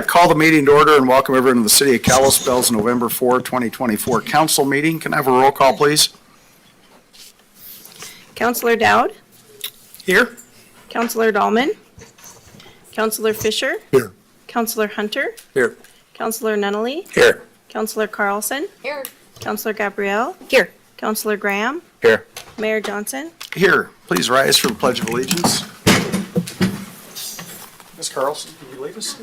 Call the meeting to order and welcome everyone to the City of Kalispell's November 4, 2024 council meeting. Can I have a roll call, please? Councillor Dowd, Here. Councillor Dahlman, Councillor Fisher, Here. Councillor Hunter, Here. Councillor Nunnally, Here. Councillor Carlson, Here. Councillor Gabrielle, Here. Councillor Graham, Here. Mayor Johnson. Here. Please rise for the Pledge of Allegiance. Ms. Carlson, can you lead us?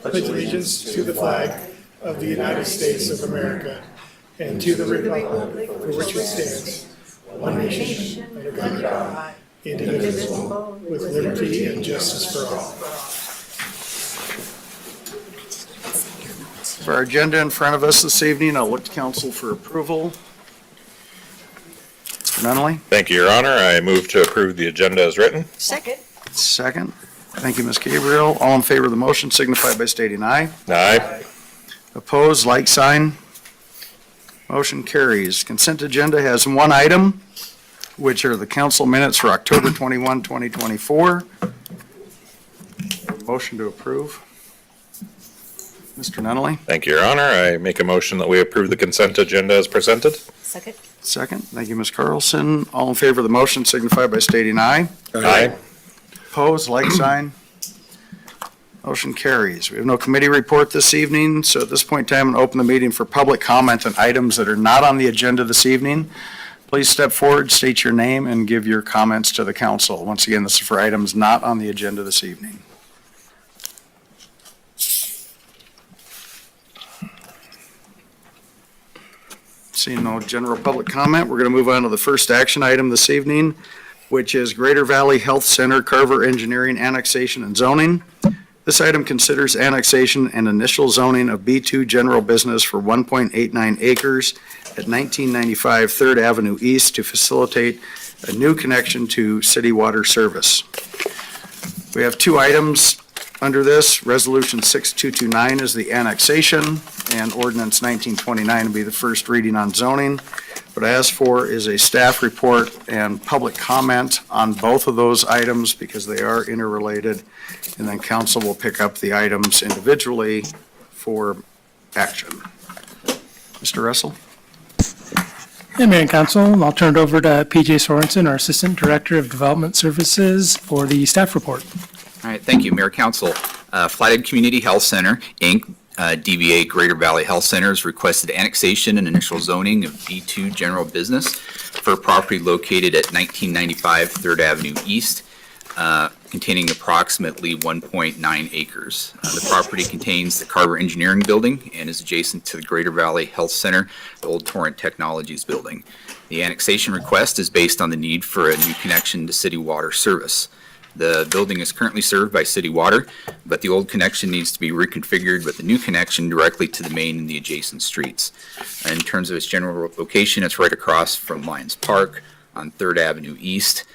Pledge allegiance to the flag of the United States of America and to the republic for which it stands, one nation, under God, indivisible, with liberty and justice for all. For our agenda in front of us this evening, I'll look to council for approval. Mr. Nunnally? Thank you, Your Honor. I move to approve the agenda as written. Second. Second. Thank you, Ms. Gabriel. All in favor of the motion signify by stating aye. Aye. Opposed, like sign. Motion carries. Consent agenda has one item, which are the council minutes for October 21, 2024. Motion to approve. Mr. Nunnally? Thank you, Your Honor. I make a motion that we approve the consent agenda as presented. Second. Second. Thank you, Ms. Carlson. All in favor of the motion signify by stating aye. Aye. Opposed, like sign. Motion carries. We have no committee report this evening, so at this point in time, I'm going to open the meeting for public comment on items that are not on the agenda this evening. Please step forward, state your name, and give your comments to the council. Once again, this is for items not on the agenda this evening. Seeing no general public comment, we're going to move on to the first action item this evening, which is Greater Valley Health Center Carver Engineering Annexation and Zoning. This item considers annexation and initial zoning of B2 General Business for 1.89 acres at 1995 3rd Avenue East to facilitate a new connection to city water service. We have two items under this. Resolution 6229 is the annexation, and Ordinance 1929 will be the first reading on zoning. What I asked for is a staff report and public comment on both of those items because they are interrelated, and then council will pick up the items individually for action. Mr. Russell? Hey, Mayor and Council, I'll turn it over to PJ Sorensen, our Assistant Director of Development Services, for the staff report. All right, thank you, Mayor Council. Flathead Community Health Center, Inc., DBA Greater Valley Health Center has requested annexation and initial zoning of B2 General Business for a property located at 1995 3rd Avenue East, containing approximately 1.9 acres. The property contains the Carver Engineering Building and is adjacent to the Greater Valley Health Center, the Old Torrent Technologies Building. The annexation request is based on the need for a new connection to city water service. The building is currently served by city water, but the old connection needs to be reconfigured with the new connection directly to the main and the adjacent streets. In terms of its general location, it's right across from Lions Park on 3rd Avenue East,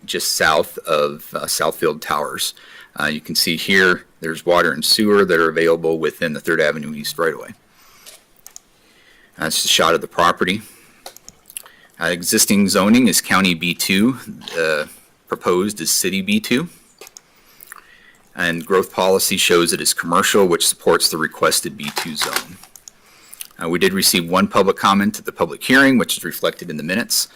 just south of Southfield Towers. You can see here, there's water and sewer that are available within the 3rd Avenue East right-of-way. That's a shot of the property. Existing zoning is County B2. Proposed is City B2. And growth policy shows it as commercial, which supports the requested B2 zone. We did receive one public comment at the public hearing, which is reflected in the minutes.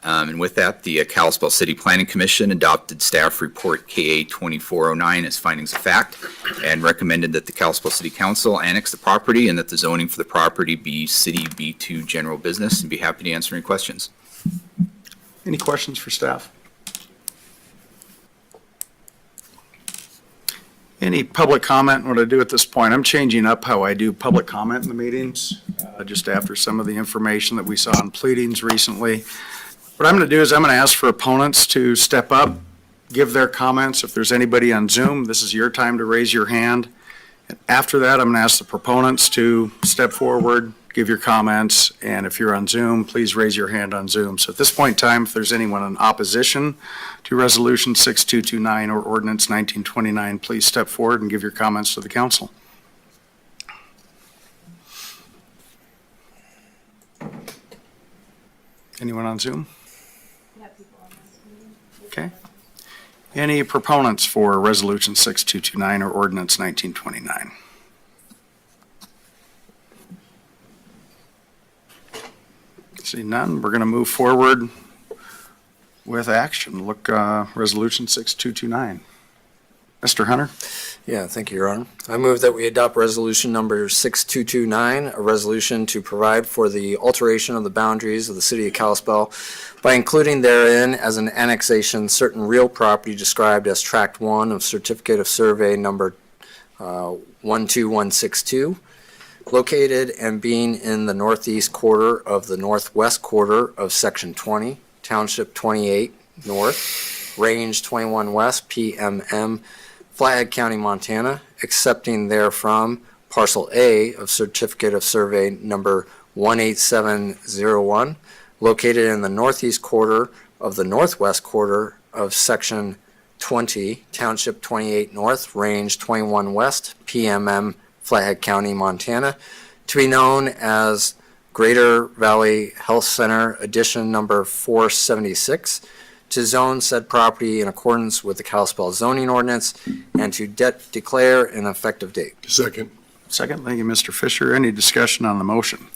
And with that, the Kalispell City Planning Commission adopted staff report KA 2409 as findings of fact and recommended that the Kalispell City Council annex the property and that the zoning for the property be City B2 General Business, and be happy to answer any questions. Any questions for staff? Any public comment? What I do at this point, I'm changing up how I do public comment in the meetings, just after some of the information that we saw in pleadings recently. What I'm going to do is I'm going to ask for opponents to step up, give their comments. If there's anybody on Zoom, this is your time to raise your hand. And after that, I'm going to ask the proponents to step forward, give your comments, and if you're on Zoom, please raise your hand on Zoom. So at this point in time, if there's anyone in opposition to Resolution 6229 or Ordinance 1929, please step forward and give your comments to the council. Anyone on Zoom? Okay. Any proponents for Resolution 6229 or Ordinance 1929? Seeing none, we're going to move forward with action. Look, Resolution 6229. Mr. Hunter? Yeah, thank you, Your Honor. I move that we adopt resolution number 6229, a resolution to provide for the alteration of the boundaries of the city of Kalispell by including therein as an annexation certain real property described as Tract 1 of Certificate of Survey number 12162, located and being in the northeast quarter of the northwest quarter of Section 20, Township 28 North, Range 21 West, PMM, Flathead County, Montana, accepting therefrom Parcel A of Certificate of Survey number 18701, located in the northeast quarter of the northwest quarter of Section 20, Township 28 North, Range 21 West, PMM, Flathead County, Montana, to be known as Greater Valley Health Center Edition number 476, to zone said property in accordance with the Kalispell zoning ordinance and to declare an effective date. Second. Second, thank you, Mr. Fisher. Any discussion on the motion?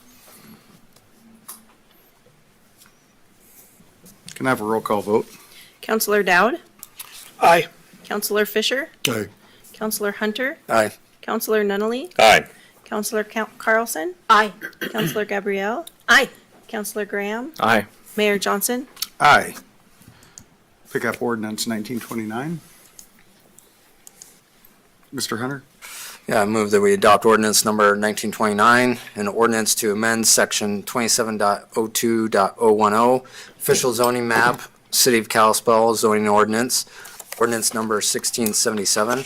Can I have a roll call vote? Counselor Dowd, Aye. Counselor Fisher, Aye. Counselor Hunter, Aye. Counselor Nunley, Aye. Counselor Carlson, Aye. Counselor Gabrielle, Aye. Counselor Graham, Aye. Mayor Johnson. Aye. Pick up Ordinance 1929. Mr. Hunter? Yeah, I move that we adopt ordinance number 1929, an ordinance to amend section 27.02.010, official zoning map, City of Kalispell zoning ordinance, ordinance number 1677,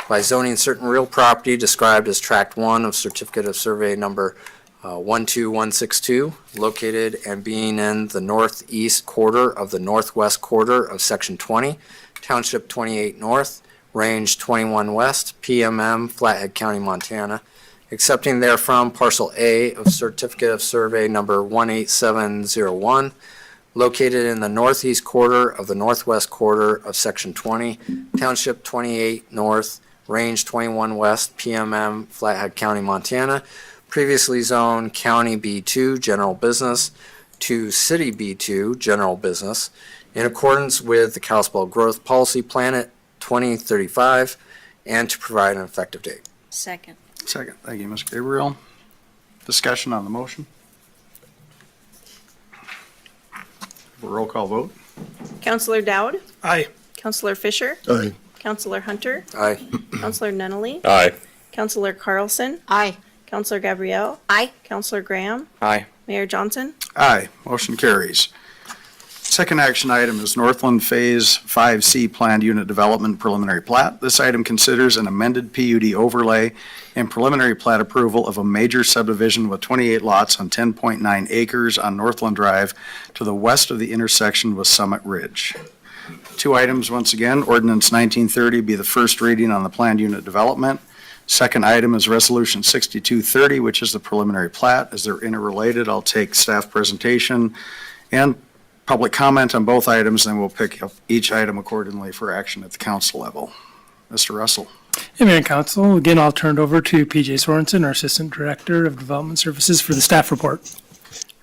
by zoning certain real property described as Tract 1 of Certificate of Survey number 12162, located and being in the northeast quarter of the northwest quarter of Section 20, Township 28 North, Range 21 West, PMM, Flathead County, Montana, accepting therefrom Parcel A of Certificate of Survey number 18701, located in the northeast quarter of the northwest quarter of Section 20, Township 28 North, Range 21 West, PMM, Flathead County, Montana, previously zoned County B2 General Business to City B2 General Business in accordance with the Kalispell Growth Policy Plan at 2035 and to provide an effective date. Second. Second, thank you, Ms. Gabriel. Discussion on the motion? Roll call vote? Counselor Dowd, Aye. Counselor Fisher, Aye. Counselor Hunter, Aye. Counselor Nunley, Aye. Counselor Carlson, Aye. Counselor Gabrielle, Aye. Counselor Graham, Aye. Mayor Johnson. Aye, motion carries. Second action item is Northland Phase 5C Planned Unit Development Preliminary Plat. This item considers an amended PUD overlay and preliminary plat approval of a major subdivision with 28 lots on 10.9 acres on Northland Drive to the west of the intersection with Summit Ridge. Two items, once again, Ordinance 1930 be the first reading on the planned unit development. Second item is Resolution 6230, which is the preliminary plat. As they're interrelated, I'll take staff presentation and public comment on both items, then we'll pick up each item accordingly for action at the council level. Mr. Russell. Hey, Mayor and Council. Again, I'll turn it over to PJ Sorensen, our Assistant Director of Development Services, for the staff report.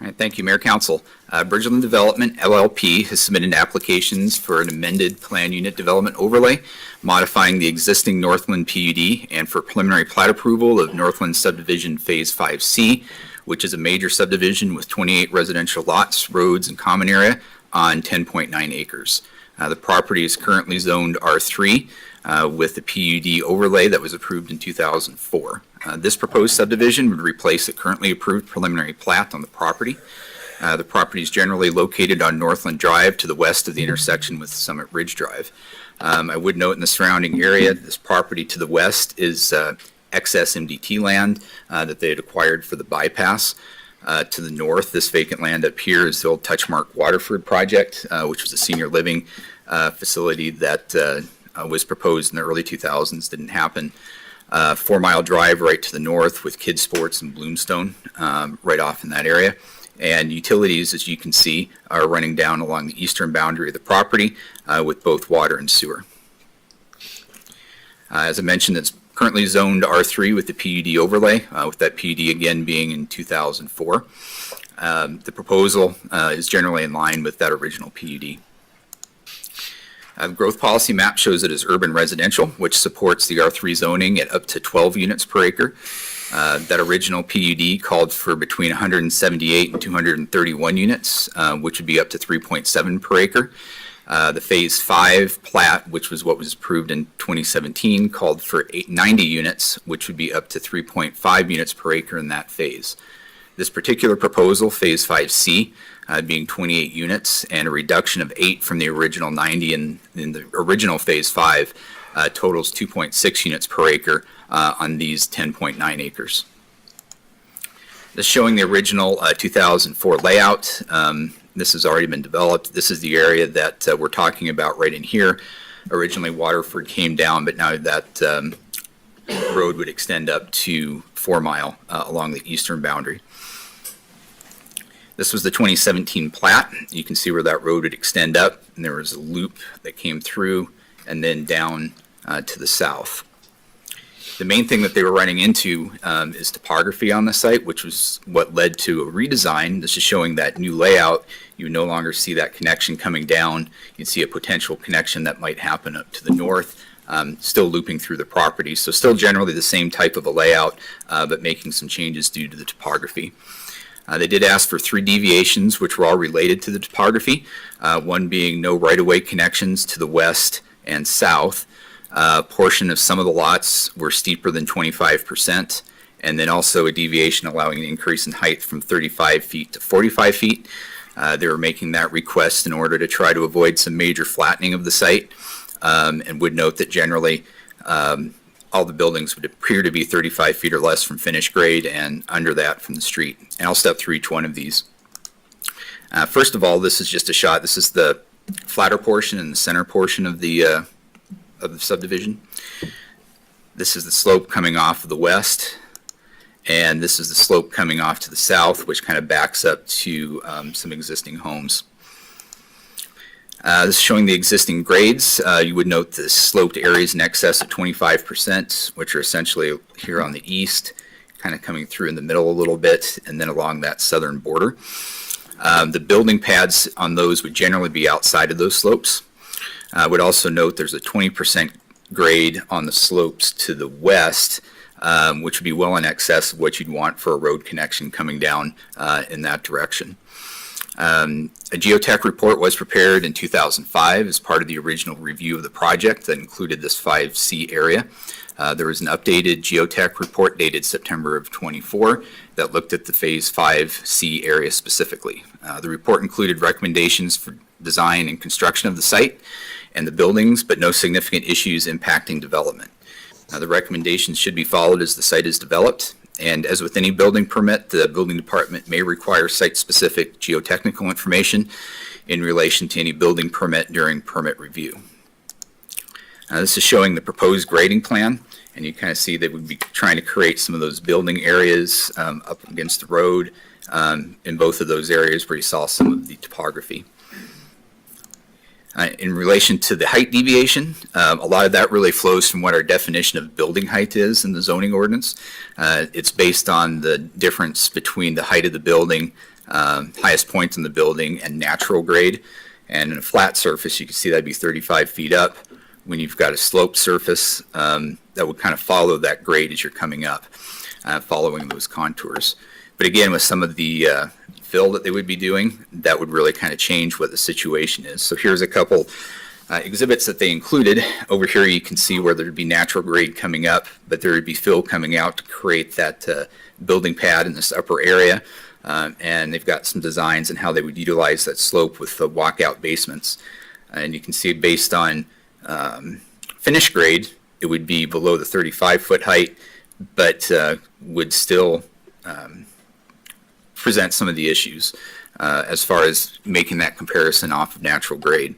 All right, thank you, Mayor Council. Bridgeland Development LLP has submitted applications for an amended plan unit development overlay, modifying the existing Northland PUD, and for preliminary plat approval of Northland Subdivision Phase 5C, which is a major subdivision with 28 residential lots, roads, and common area on 10.9 acres. The property is currently zoned R3 with the PUD overlay that was approved in 2004. This proposed subdivision would replace the currently approved preliminary plat on the property. The property is generally located on Northland Drive to the west of the intersection with Summit Ridge Drive. I would note in the surrounding area, this property to the west is excess MDT land that they had acquired for the bypass. To the north, this vacant land up here is the old Touchmark Waterford project, which was a senior living facility that was proposed in the early 2000s, didn't happen. 4 Mile Drive right to the north with Kids Sports and Bloomstone right off in that area. And utilities, as you can see, are running down along the eastern boundary of the property with both water and sewer. As I mentioned, it's currently zoned R3 with the PUD overlay, with that PUD again being in 2004. The proposal is generally in line with that original PUD. The growth policy map shows it as urban residential, which supports the R3 zoning at up to 12 units per acre. That original PUD called for between 178 and 231 units, which would be up to 3.7 per acre. The Phase 5 plat, which was what was approved in 2017, called for 90 units, which would be up to 3.5 units per acre in that phase. This particular proposal, Phase 5C, being 28 units and a reduction of 8 from the original 90 in the original Phase 5, totals 2.6 units per acre on these 10.9 acres. This is showing the original 2004 layout. This has already been developed. This is the area that we're talking about right in here. Originally, Waterford came down, but now that road would extend up to 4 Mile along the eastern boundary. This was the 2017 plat. You can see where that road would extend up, and there was a loop that came through and then down to the south. The main thing that they were running into is topography on the site, which was what led to a redesign. This is showing that new layout. You no longer see that connection coming down. You'd see a potential connection that might happen up to the north, still looping through the property. So still generally the same type of a layout, but making some changes due to the topography. They did ask for 3 deviations, which were all related to the topography, one being no right-of-way connections to the west and south. A portion of some of the lots were steeper than 25%, and then also a deviation allowing an increase in height from 35 feet to 45 feet. They were making that request in order to try to avoid some major flattening of the site, and would note that generally all the buildings would appear to be 35 feet or less from finished grade and under that from the street. And I'll step through each one of these. First of all, this is just a shot. This is the flatter portion and the center portion of the subdivision. This is the slope coming off of the west, and this is the slope coming off to the south, which kind of backs up to some existing homes. This is showing the existing grades. You would note the sloped areas in excess of 25%, which are essentially here on the east, kind of coming through in the middle a little bit, and then along that southern border. The building pads on those would generally be outside of those slopes. I would also note there's a 20% grade on the slopes to the west, which would be well in excess of what you'd want for a road connection coming down in that direction. A geotech report was prepared in 2005 as part of the original review of the project that included this 5C area. There was an updated geotech report dated September of 24 that looked at the Phase 5C area specifically. The report included recommendations for design and construction of the site and the buildings, but no significant issues impacting development. The recommendations should be followed as the site is developed, and as with any building permit, the building department may require site-specific geotechnical information in relation to any building permit during permit review. This is showing the proposed grading plan, and you kind of see that we'd be trying to create some of those building areas up against the road in both of those areas where you saw some of the topography. In relation to the height deviation, a lot of that really flows from what our definition of building height is in the zoning ordinance. It's based on the difference between the height of the building, highest point in the building, and natural grade. And in a flat surface, you can see that'd be 35 feet up. When you've got a sloped surface, that would kind of follow that grade as you're coming up, following those contours. But again, with some of the fill that they would be doing, that would really kind of change what the situation is. So here's a couple exhibits that they included. Over here you can see where there'd be natural grade coming up, but there would be fill coming out to create that building pad in this upper area. And they've got some designs on how they would utilize that slope with the walkout basements. And you can see based on finished grade, it would be below the 35-foot height, but would still present some of the issues as far as making that comparison off of natural grade.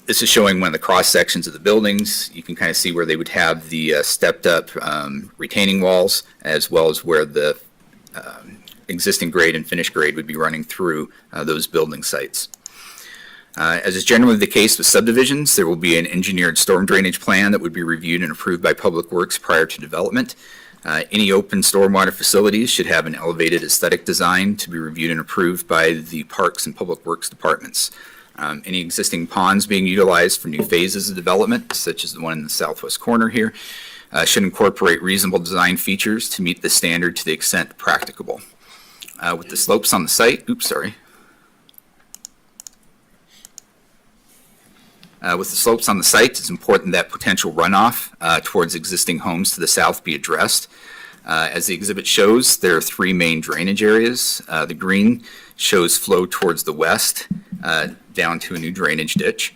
This is showing one of the cross sections of the buildings. You can kind of see where they would have the stepped up retaining walls, as well as where the existing grade and finished grade would be running through those building sites. As is generally the case with subdivisions, there will be an engineered storm drainage plan that would be reviewed and approved by Public Works prior to development. Any open stormwater facilities should have an elevated aesthetic design to be reviewed and approved by the Parks and Public Works departments. Any existing ponds being utilized for new phases of development, such as the one in the southwest corner here, should incorporate reasonable design features to meet the standard to the extent practicable. With the slopes on the site, with the slopes on the site, it's important that potential runoff towards existing homes to the south be addressed. As the exhibit shows, there are three main drainage areas. The green shows flow towards the west down to a new drainage ditch.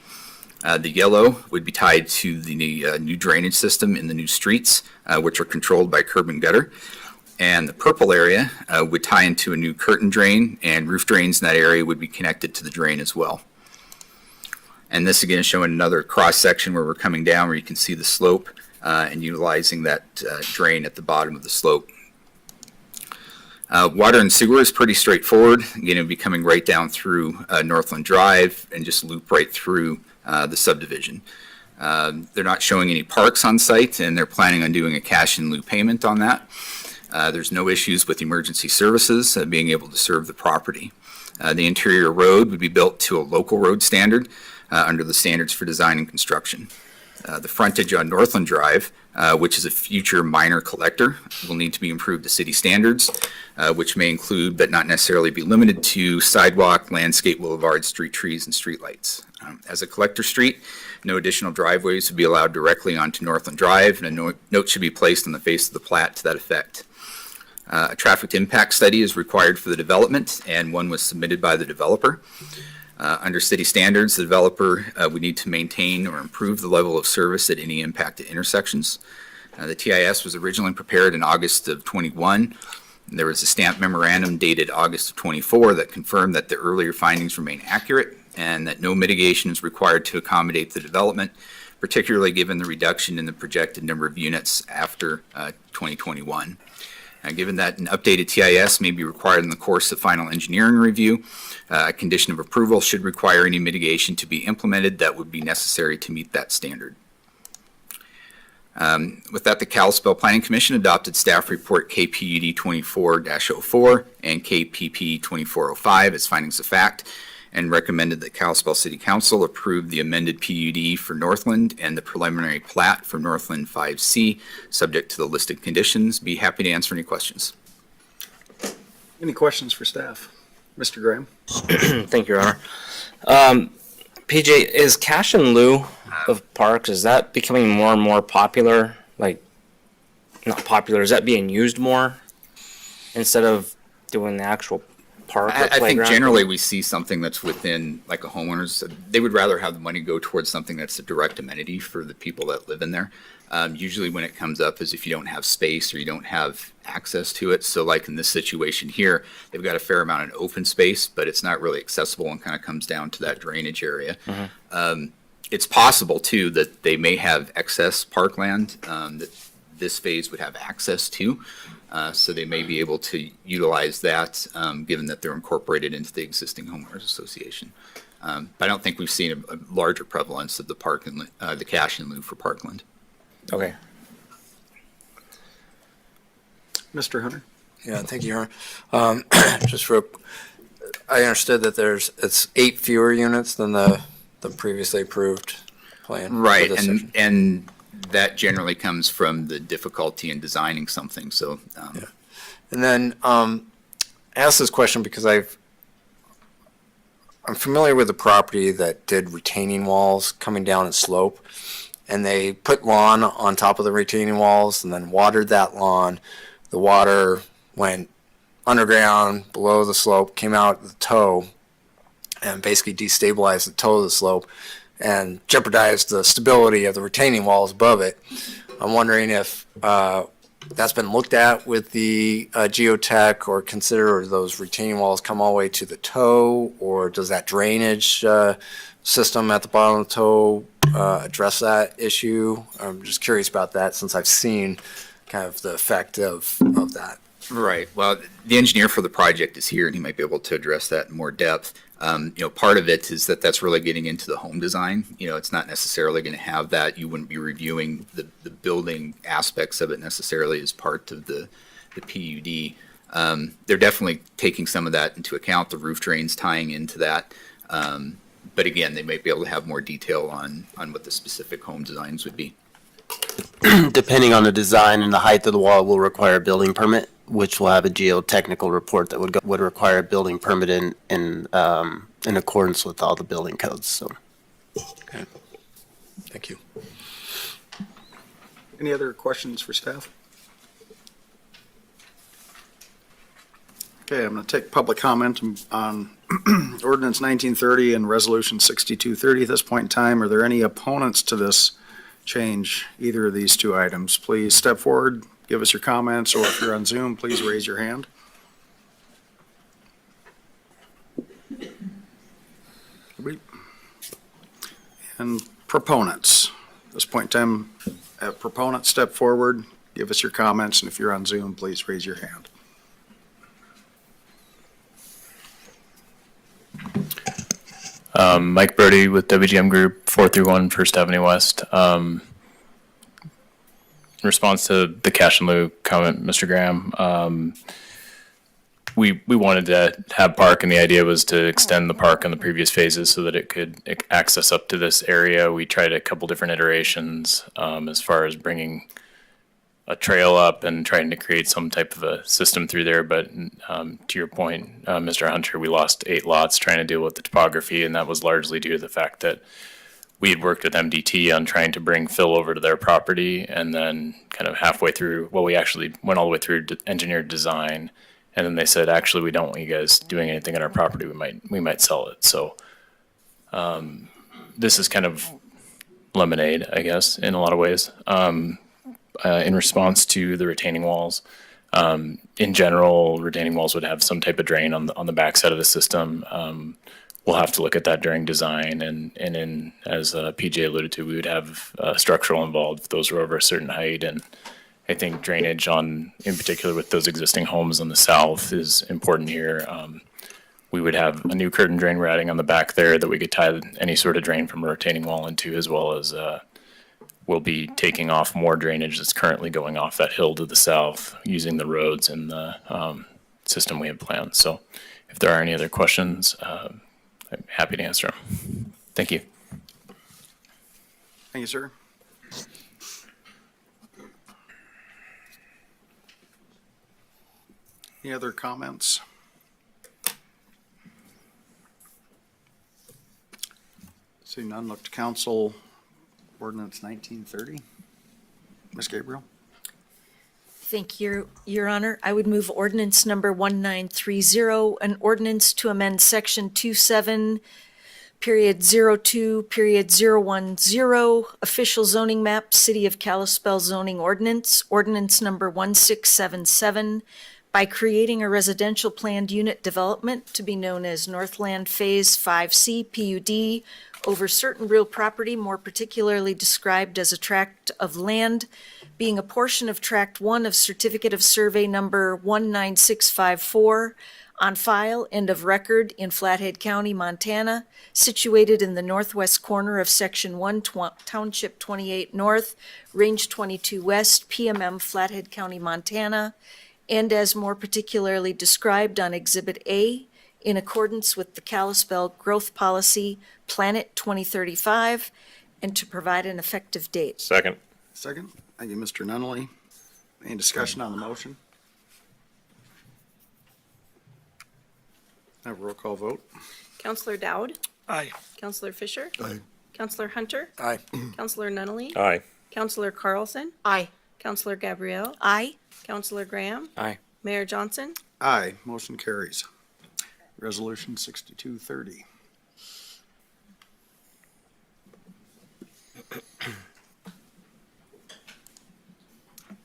The yellow would be tied to the new drainage system in the new streets, which are controlled by curb and gutter. And the purple area would tie into a new curtain drain, and roof drains in that area would be connected to the drain as well. And this again is showing another cross section where we're coming down where you can see the slope and utilizing that drain at the bottom of the slope. Water and sewer is pretty straightforward. Again, it'll be coming right down through Northland Drive and just loop right through the subdivision. They're not showing any parks on site, and they're planning on doing a cash in lieu payment on that. There's no issues with emergency services being able to serve the property. The interior road would be built to a local road standard under the standards for design and construction. The frontage on Northland Drive, which is a future minor collector, will need to be improved to city standards, which may include but not necessarily be limited to sidewalk, landscape, boulevard, street trees, and streetlights. As a collector street, no additional driveways would be allowed directly onto Northland Drive, and a note should be placed on the face of the plat to that effect. A traffic impact study is required for the development, and one was submitted by the developer. Under city standards, the developer would need to maintain or improve the level of service at any impacted intersections. The TIS was originally prepared in August of 21. There was a stamped memorandum dated August of 24 that confirmed that the earlier findings remain accurate and that no mitigation is required to accommodate the development, particularly given the reduction in the projected number of units after 2021. Given that an updated TIS may be required in the course of final engineering review, a condition of approval should require any mitigation to be implemented that would be necessary to meet that standard. With that, the Kalispell Planning Commission adopted staff report KPUD 24-04 and KPP 2405 as findings of fact, and recommended that Kalispell City Council approve the amended PUD for Northland and the preliminary plat for Northland 5C, subject to the listed conditions. Be happy to answer any questions. Any questions for staff? Mr. Graham? Thank you, Your Honor. PJ, is cash in lieu of parks, is that becoming more and more popular? Like, not popular, is that being used more instead of doing the actual park or I think playground? generally we see something that's within, like a homeowner's, they would rather have the money go towards something that's a direct amenity for the people that live in there. Usually when it comes up is if you don't have space or you don't have access to it. So like in this situation here, they've got a fair amount of open space, but it's not really accessible and kind of comes down to that drainage area. It's possible too that they may have excess parkland that this phase would have access to. So they may be able to utilize that, given that they're incorporated into the existing homeowners association. But I don't think we've seen a larger prevalence of the park and the cash in lieu for Parkland. Okay. Mr. Hunter? Yeah, thank you, Your Honor. I understood that it's 8 fewer units than the previously approved plan. for Right, this section. and that generally comes from the difficulty in designing something, so. Yeah. And then I asked this question because I'm familiar with the property that did retaining walls coming down a slope, and they put lawn on top of the retaining walls and then watered that lawn. The water went underground below the slope, came out the toe, and basically destabilized the toe of the slope and jeopardized the stability of the retaining walls above it. I'm wondering if that's been looked at with the geotech, or consider those retaining walls come all the way to the toe, or does that drainage system at the bottom of the toe address that issue? I'm just curious about that, since I've seen kind of the effect of that. Right. Well, the engineer for the project is here, and he might be able to address that in more depth. Part of it is that that's really getting into the home design. It's not necessarily going to have that. You wouldn't be reviewing the building aspects of it necessarily as part of the PUD. They're definitely taking some of that into account, the roof drains tying into that. But again, they might be able to have more detail on what the specific home designs would be. Depending on the design and the height of the wall, will require a building permit, which will have a geotechnical report that would require a building permit in accordance with all the building codes, so. Okay. Thank you. Any other questions for staff? Okay, I'm going to take public comment on ordinance 1930 and resolution 6230 at this point in time. Are there any opponents to this change, either of these two items? Please step forward, give us your comments, or if you're on Zoom, please raise your hand. And proponents, at this point in time, proponents, step forward, give us your comments, and if you're on Zoom, please raise your hand. Mike Brody with WGM Group, 431 First Avenue West. In response to the cash and lieu comment, Mr. Graham, we wanted to have park, and the idea was to extend the park in the previous phases so that it could access up to this area. We tried a couple different iterations as far as bringing a trail up and trying to create some type of a system through there. But to your point, Mr. Hunter, we lost 8 lots trying to deal with the topography, and that was largely due to the fact that we had worked with MDT on trying to bring fill over to their property, and then kind of halfway through, well, we actually went all the way through engineered design, and then they said, actually, we don't want you guys doing anything on our property. We might sell it. So this is kind of lemonade, I guess, in a lot of ways. In response to the retaining walls, in general, retaining walls would have some type of drain on the backside of the system. We'll have to look at that during design, and in, as PJ alluded to, we would have structural involved if those were over a certain height. And I think drainage in particular with those existing homes on the south is important here. We would have a new curtain drain we're adding on the back there that we could tie any sort of drain from a retaining wall into, as well as we'll be taking off more drainage that's currently going off that hill to the south using the roads and the system we have planned. So if there are any other questions, I'm happy to answer them. Thank you. Thank you, sir. Any other comments? Seeing none, look to council. Ordinance 1930. Ms. Gabriel? Thank you, Your Honor. I would move ordinance number 1930, an ordinance to amend section 27.02.010, official zoning map, City of Kalispell zoning ordinance number 1677, by creating a residential planned unit development to be known as Northland Phase 5C PUD over certain real property, more particularly described as a tract of land, being a portion of Tract 1 of Certificate of Survey number 19654 on file and of record in Flathead County, Montana, situated in the northwest corner of Section 1, Township 28 North, Range 22 West, PMM, Flathead County, Montana, and as more particularly described on Exhibit A, in accordance with the Kalispell Growth Policy, Planet 2035, and to provide an effective date. Second. Second. Thank you, Mr. Nunley. Any discussion on the motion? Have a roll call vote. Counselor Dowd? Aye. Counselor Fisher? Aye. Counselor Hunter? Aye. Counselor Nunley? Aye. Counselor Carlson? Aye. Counselor Gabrielle? Aye. Counselor Graham? Aye. Mayor Johnson? Aye. Motion carries. Resolution 6230.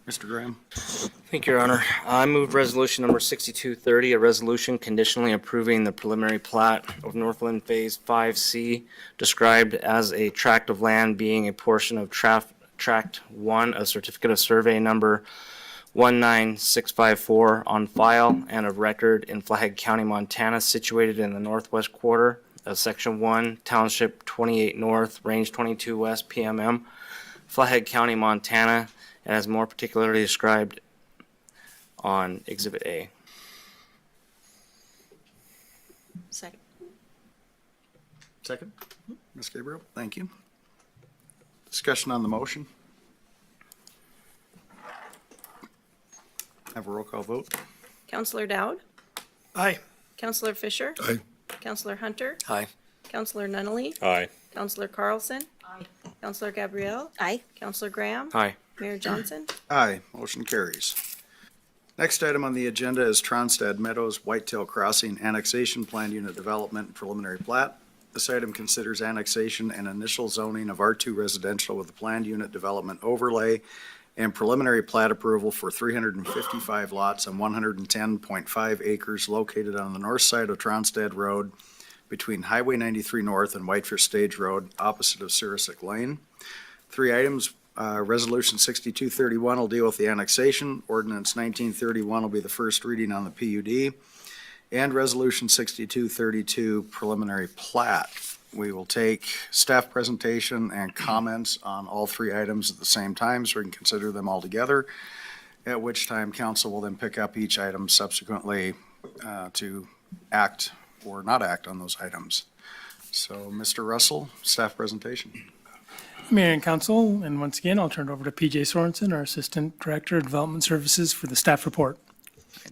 Mr. Graham? Thank you, Your Honor. I move resolution number 6230, a resolution conditionally approving the preliminary plat of Northland Phase 5C, described as a tract of land being a portion of Tract 1 of Certificate of Survey number 19654 on file and of record in Flathead County, Montana, situated in the northwest quarter of Section 1, Township 28 North, Range 22 West, PMM, Flathead County, Montana, and as more particularly described on Exhibit A. Second. Second. Ms. Gabriel, thank you. Discussion on the motion. Have a roll call vote. Counselor Dowd, Aye. Counselor Fisher. Aye. Counselor Hunter, Aye. Counselor Nunley, Aye. Counselor Carlson. Counselor Gabrielle, Aye. Counselor Graham, Aye. Mayor Johnson. Aye, motion carries. Next item on the agenda is Tronstad Meadows Whitetail Crossing Annexation Plan Unit Development and Preliminary Plat. This item considers annexation and initial zoning of R2 residential with a planned unit development overlay and preliminary plat approval for 355 lots on 110.5 acres located on the north side of Tronstad Road between Highway 93 North and Whitefish Stage Road, opposite of Sirisik Lane. Three items. Resolution 6231 will deal with the annexation. Ordinance 1931 will be the first reading on the PUD. And Resolution 6232 preliminary plat. We will take staff presentation and comments on all three items at the same time so we can consider them all together, at which time council will then pick up each item subsequently to act or not act on those items. So, Mr. Russell, staff presentation. Mayor and council, and once again, I'll turn it over to PJ Sorensen, our Assistant Director of Development Services, for the staff report.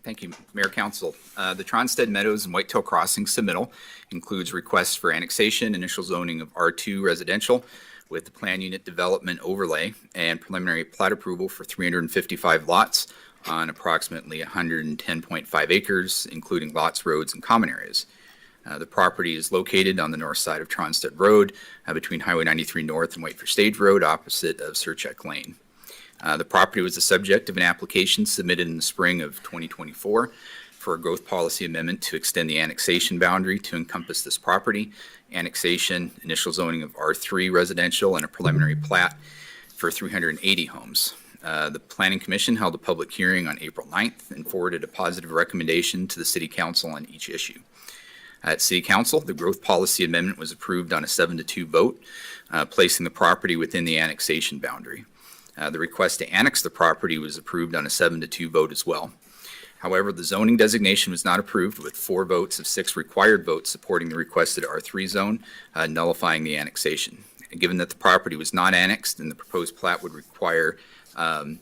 Thank you, Mayor, Council. The Tronstad Meadows and Whitetail Crossing submittal includes requests for annexation, initial zoning of R2 residential with the plan unit development overlay and preliminary plat approval for 355 lots on approximately 110.5 acres, including lots, roads, and common areas. The property is located on the north side of Tronstad Road between Highway 93 North and Whitefish Stage Road, opposite of Sirisik Lane. The property was the subject of an application submitted in the spring of 2024 for a growth policy amendment to extend the annexation boundary to encompass this property, annexation, initial zoning of R3 residential, and a preliminary plat for 380 homes. The Planning Commission held a public hearing on April 9th and forwarded a positive recommendation to the City Council on each issue. At City Council, the growth policy amendment was approved on a 7-2 vote, placing the property within the annexation boundary. The request to annex the property was approved on a 7-2 vote as well. However, the zoning designation was not approved, with 4 votes of 6 required votes supporting the requested R3 zone, nullifying the annexation. Given that the property was not annexed and the proposed plat would require R3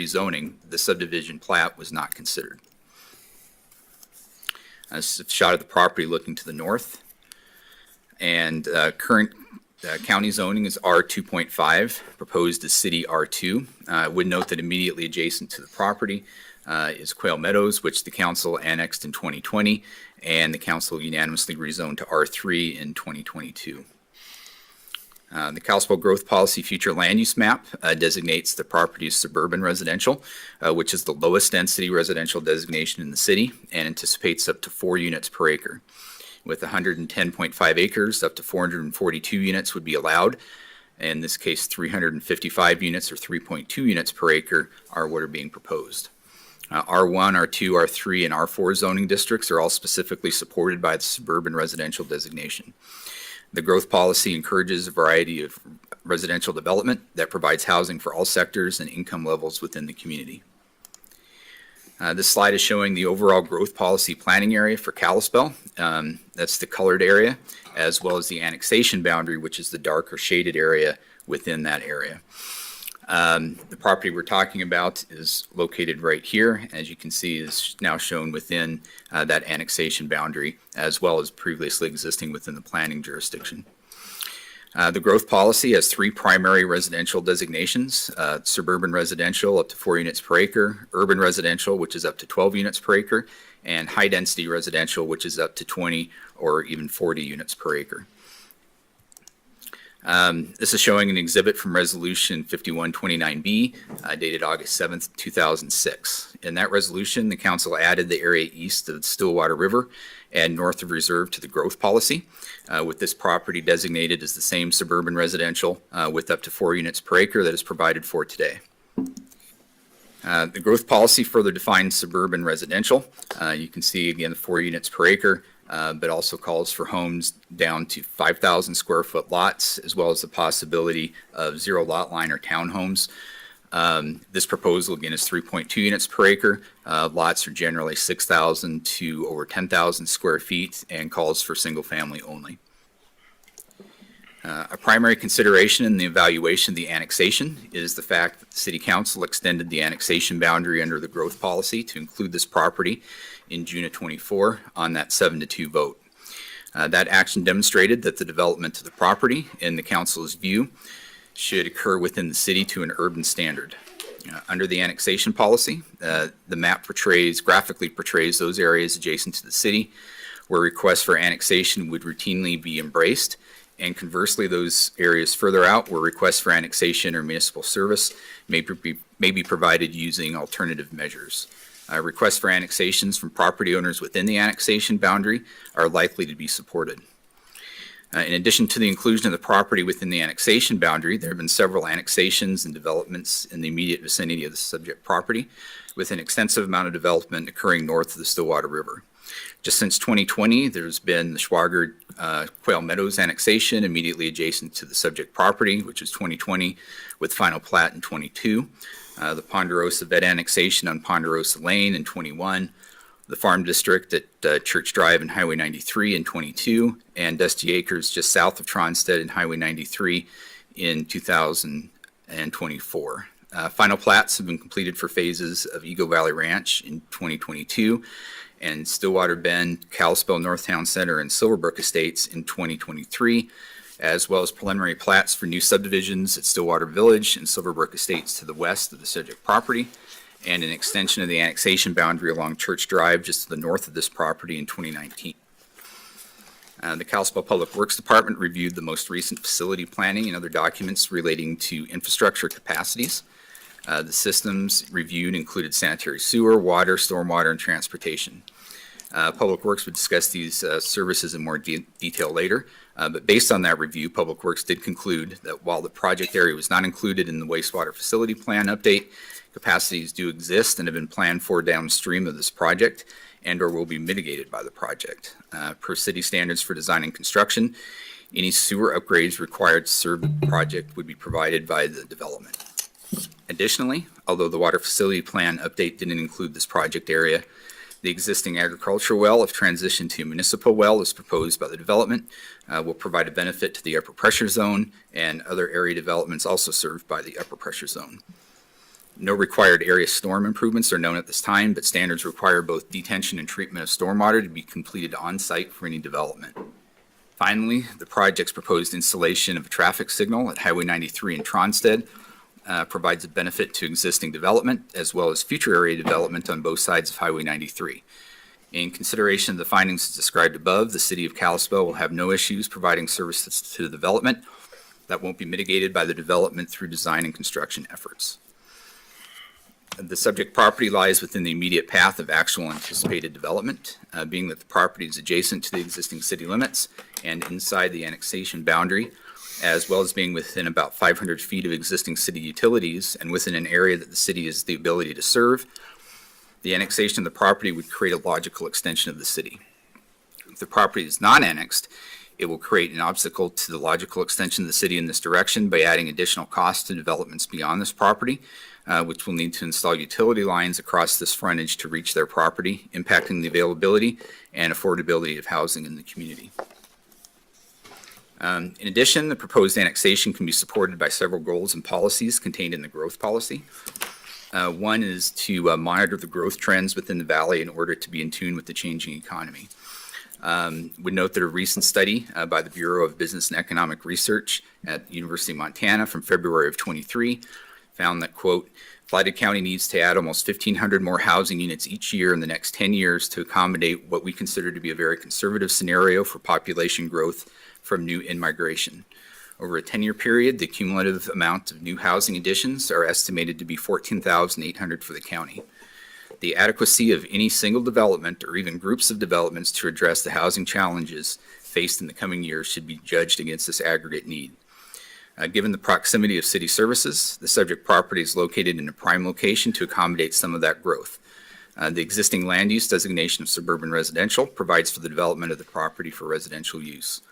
zoning, the subdivision plat was not considered. This is a shot of the property looking to the north. And current county zoning is R2.5, proposed as city R2. I would note that immediately adjacent to the property is Quail Meadows, which the council annexed in 2020, and the council unanimously rezoned to R3 in 2022. The Kalispell Growth Policy Future Land Use Map designates the property as suburban residential, which is the lowest density residential designation in the city, and anticipates up to 4 units per acre. With 110.5 acres, up to 442 units would be allowed. In this case, 355 units or 3.2 units per acre are what are being proposed. R1, R2, R3, and R4 zoning districts are all specifically supported by the suburban residential designation. The growth policy encourages a variety of residential development that provides housing for all sectors and income levels within the community. This slide is showing the overall growth policy planning area for Kalispell. That's the colored area, as well as the annexation boundary, which is the darker shaded area within that area. The property we're talking about is located right here. As you can see, is now shown within that annexation boundary, as well as previously existing within the planning jurisdiction. The growth policy has 3 primary residential designations: suburban residential up to 4 units per acre, urban residential, which is up to 12 units per acre, and high density residential, which is up to 20 or even 40 units per acre. This is showing an exhibit from Resolution 5129B, dated August 7th, 2006. In that resolution, the council added the area east of the Stillwater River and north of Reserve to the growth policy, with this property designated as the same suburban residential with up to 4 units per acre that is provided for today. The growth policy further defines suburban residential. You can see again the 4 units per acre, but also calls for homes down to 5,000 square foot lots, as well as the possibility of zero lot line or townhomes. This proposal again is 3.2 units per acre. Lots are generally 6,000 to over 10,000 square feet and calls for single family only. A primary consideration in the evaluation of the annexation is the fact that the City Council extended the annexation boundary under the growth policy to include this property in June of '24 on that 7-2 vote. That action demonstrated that the development of the property, in the Council's view, should occur within the city to an urban standard. Under the annexation policy, the map graphically portrays those areas adjacent to the city where requests for annexation would routinely be embraced, and conversely, those areas further out where requests for annexation or municipal service may be provided using alternative measures. Requests for annexations from property owners within the annexation boundary are likely to be supported. In addition to the inclusion of the property within the annexation boundary, there have been several annexations and developments in the immediate vicinity of the subject property, with an extensive amount of development occurring north of the Stillwater River. Just since 2020, there's been the Schwager Quail Meadows annexation immediately adjacent to the subject property, which is 2020, with final plat in 22. The Ponderosa Vet annexation on Ponderosa Lane in 21. The Farm District at Church Drive and Highway 93 in 22, and Dusty Acres just south of Tronstead and Highway 93 in 2024. Final plats have been completed for phases of Eagle Valley Ranch in 2022, and Stillwater Bend, Kalispell North Town Center, and Silverbrook Estates in 2023, as well as preliminary plats for new subdivisions at Stillwater Village and Silverbrook Estates to the west of the subject property, and an extension of the annexation boundary along Church Drive just to the north of this property in 2019. The Kalispell Public Works Department reviewed the most recent facility planning and other documents relating to infrastructure capacities. The systems reviewed included sanitary sewer, water, stormwater, and transportation. Public Works would discuss these services in more detail later, but based on that review, Public Works did conclude that while the project area was not included in the wastewater facility plan update, capacities do exist and have been planned for downstream of this project and or will be mitigated by the project. Per city standards for design and construction, any sewer upgrades required to serve the project would be provided by the development. Additionally, although the water facility plan update didn't include this project area, the existing agricultural well, if transitioned to municipal well as proposed by the development, will provide a benefit to the upper pressure zone and other area developments also served by the upper pressure zone. No required area storm improvements are known at this time, but standards require both detention and treatment of stormwater to be completed on-site for any development. Finally, the project's proposed installation of a traffic signal at Highway 93 in Tronstead provides a benefit to existing development as well as future area development on both sides of Highway 93. In consideration of the findings described above, the City of Kalispell will have no issues providing services to the development that won't be mitigated by the development through design and construction efforts. The subject property lies within the immediate path of actual anticipated development, being that the property is adjacent to the existing city limits and inside the annexation boundary, as well as being within about 500 feet of existing city utilities and within an area that the city has the ability to serve. The annexation of the property would create a logical extension of the city. If the property is not annexed, it will create an obstacle to the logical extension of the city in this direction by adding additional costs to developments beyond this property, which will need to install utility lines across this frontage to reach their property, impacting the availability and affordability of housing in the community. In addition, the proposed annexation can be supported by several goals and policies contained in the growth policy. One is to monitor the growth trends within the valley in order to be in tune with the changing economy. Would note that a recent study by the Bureau of Business and Economic Research at the University of Montana from February of 23 found that, quote, Flathead County needs to add almost 1,500 more housing units each year in the next 10 years to accommodate what we consider to be a very conservative scenario for population growth from new in-migration. Over a 10-year period, the cumulative amount of new housing additions are estimated to be 14,800 for the county. The adequacy of any single development or even groups of developments to address the housing challenges faced in the coming years should be judged against this aggregate need. Given the proximity of city services, the subject property is located in a prime location to accommodate some of that growth. The existing land use designation of suburban residential provides for the development of the property for residential use.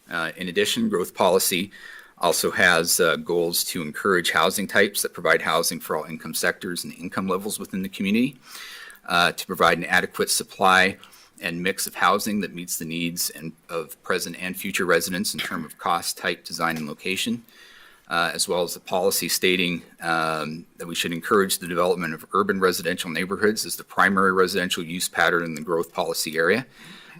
In addition, growth policy also has goals to encourage housing types that provide housing for all income sectors and income levels within the community, to provide an adequate supply and mix of housing that meets the needs of present and future residents in terms of cost, type, design, and location, as well as the policy stating that we should encourage the development of urban residential neighborhoods as the primary residential use pattern in the growth policy area.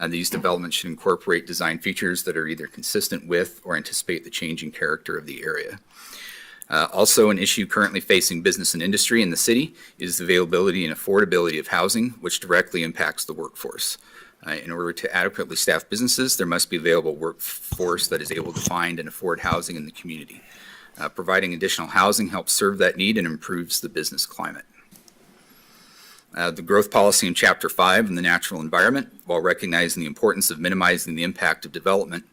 These developments should incorporate design features that are either consistent with or anticipate the changing character of the area. Also, an issue currently facing business and industry in the city is the availability and affordability of housing, which directly impacts the workforce. In order to adequately staff businesses, there must be available workforce that is able to find and afford housing in the community. Providing additional housing helps serve that need and improves the business climate. The growth policy in Chapter 5 in the natural environment, while recognizing the importance of minimizing the impact of development,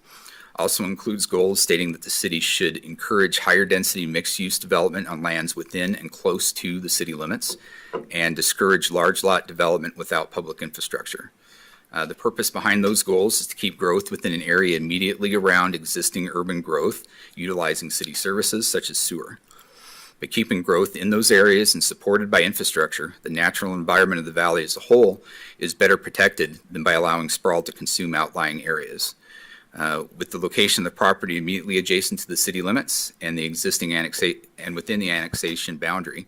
also includes goals stating that the city should encourage higher density mixed use development on lands within and close to the city limits and discourage large lot development without public infrastructure. The purpose behind those goals is to keep growth within an area immediately around existing urban growth, utilizing city services such as sewer. By keeping growth in those areas and supported by infrastructure, the natural environment of the valley as a whole is better protected than by allowing sprawl to consume outlying areas. With the location of the property immediately adjacent to the city limits and the existing and within the annexation boundary,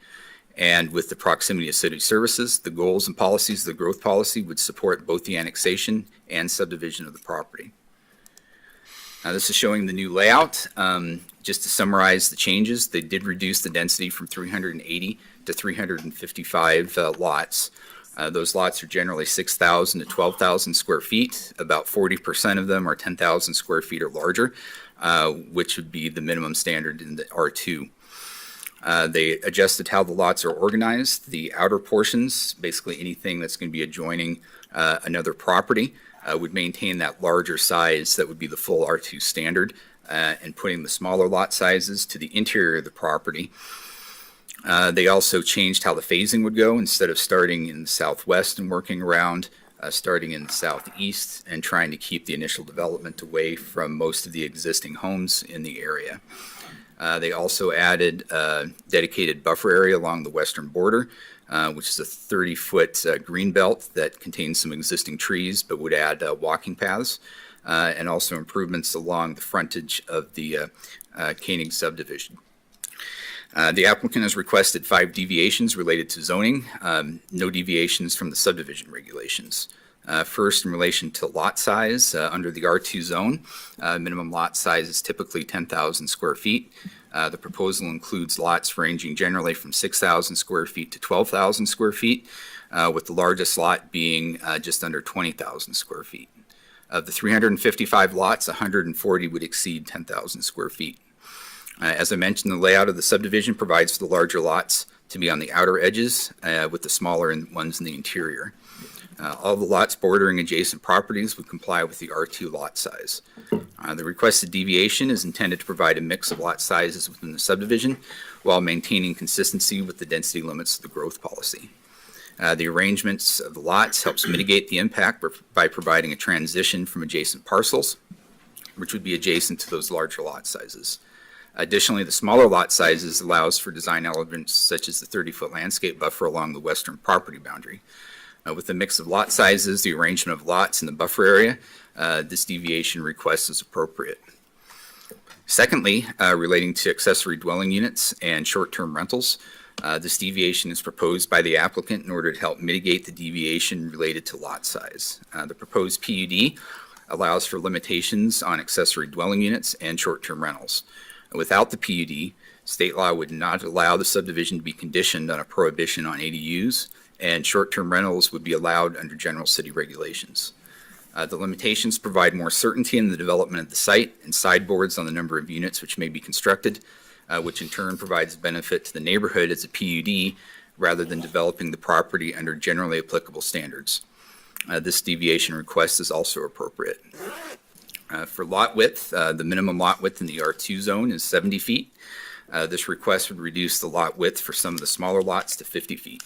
and with the proximity of city services, the goals and policies of the growth policy would support both the annexation and subdivision of the property. Now, this is showing the new layout. Just to summarize the changes, they did reduce the density from 380 to 355 lots. Those lots are generally 6,000 to 12,000 square feet. About 40% of them are 10,000 square feet or larger, which would be the minimum standard in the R2. They adjusted how the lots are organized. The outer portions, basically anything that's going to be adjoining another property, would maintain that larger size that would be the full R2 standard, and putting the smaller lot sizes to the interior of the property. They also changed how the phasing would go. Instead of starting in the southwest and working around, starting in the southeast and trying to keep the initial development away from most of the existing homes in the area. They also added a dedicated buffer area along the western border, which is a 30-foot green belt that contains some existing trees but would add walking paths, and also improvements along the frontage of the Koenig subdivision. The applicant has requested 5 deviations related to zoning, no deviations from the subdivision regulations. First, in relation to lot size, under the R2 zone, minimum lot size is typically 10,000 square feet. The proposal includes lots ranging generally from 6,000 square feet to 12,000 square feet, with the largest lot being just under 20,000 square feet. Of the 355 lots, 140 would exceed 10,000 square feet. As I mentioned, the layout of the subdivision provides for the larger lots to be on the outer edges, with the smaller ones in the interior. All the lots bordering adjacent properties would comply with the R2 lot size. The requested deviation is intended to provide a mix of lot sizes within the subdivision while maintaining consistency with the density limits of the growth policy. The arrangements of the lots helps mitigate the impact by providing a transition from adjacent parcels, which would be adjacent to those larger lot sizes. Additionally, the smaller lot sizes allows for design elements such as the 30-foot landscape buffer along the western property boundary. With the mix of lot sizes, the arrangement of lots in the buffer area, this deviation request is appropriate. Secondly, relating to accessory dwelling units and short-term rentals, this deviation is proposed by the applicant in order to help mitigate the deviation related to lot size. The proposed PUD allows for limitations on accessory dwelling units and short-term rentals. Without the PUD, state law would not allow the subdivision to be conditioned on a prohibition on ADUs, and short-term rentals would be allowed under general city regulations. The limitations provide more certainty in the development of the site and sideboards on the number of units which may be constructed, which in turn provides benefit to the neighborhood as a PUD rather than developing the property under generally applicable standards. This deviation request is also appropriate. For lot width, the minimum lot width in the R2 zone is 70 feet. This request would reduce the lot width for some of the smaller lots to 50 feet.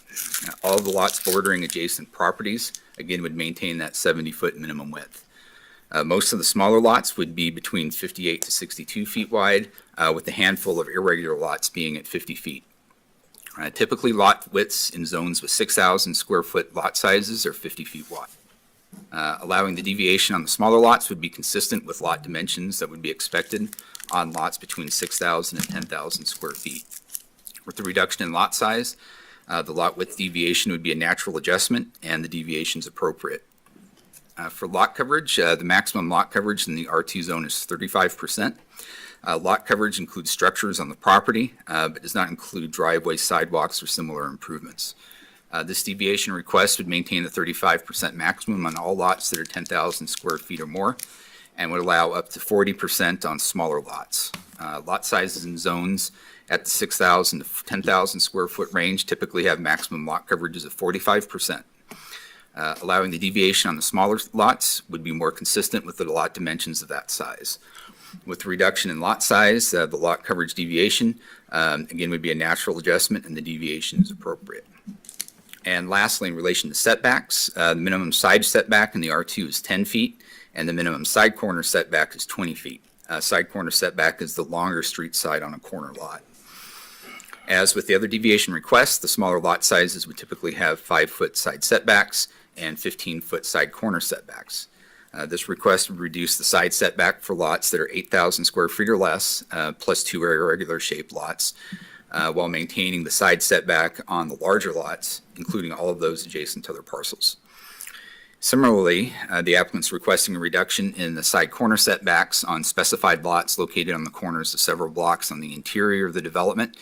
All of the lots bordering adjacent properties, again, would maintain that 70-foot minimum width. Most of the smaller lots would be between 58 to 62 feet wide, with a handful of irregular lots being at 50 feet. Typically, lot widths in zones with 6,000 square foot lot sizes are 50 feet wide. Allowing the deviation on the smaller lots would be consistent with lot dimensions that would be expected on lots between 6,000 and 10,000 square feet. With the reduction in lot size, the lot width deviation would be a natural adjustment, and the deviation is appropriate. For lot coverage, the maximum lot coverage in the R2 zone is 35%. Lot coverage includes structures on the property, but does not include driveways, sidewalks, or similar improvements. This deviation request would maintain the 35% maximum on all lots that are 10,000 square feet or more, and would allow up to 40% on smaller lots. Lot sizes in zones at the 6,000 to 10,000 square foot range typically have maximum lot coverages of 45%. Allowing the deviation on the smaller lots would be more consistent with the lot dimensions of that size. With the reduction in lot size, the lot coverage deviation, again, would be a natural adjustment, and the deviation is appropriate. And lastly, in relation to setbacks, the minimum side setback in the R2 is 10 feet, and the minimum side corner setback is 20 feet. Side corner setback is the longer street side on a corner lot. As with the other deviation requests, the smaller lot sizes would typically have 5-foot side setbacks and 15-foot side corner setbacks. This request would reduce the side setback for lots that are 8,000 square feet or less, plus 2 irregular shaped lots, while maintaining the side setback on the larger lots, including all of those adjacent to other parcels. Similarly, the applicant's requesting a reduction in the side corner setbacks on specified lots located on the corners of several blocks on the interior of the development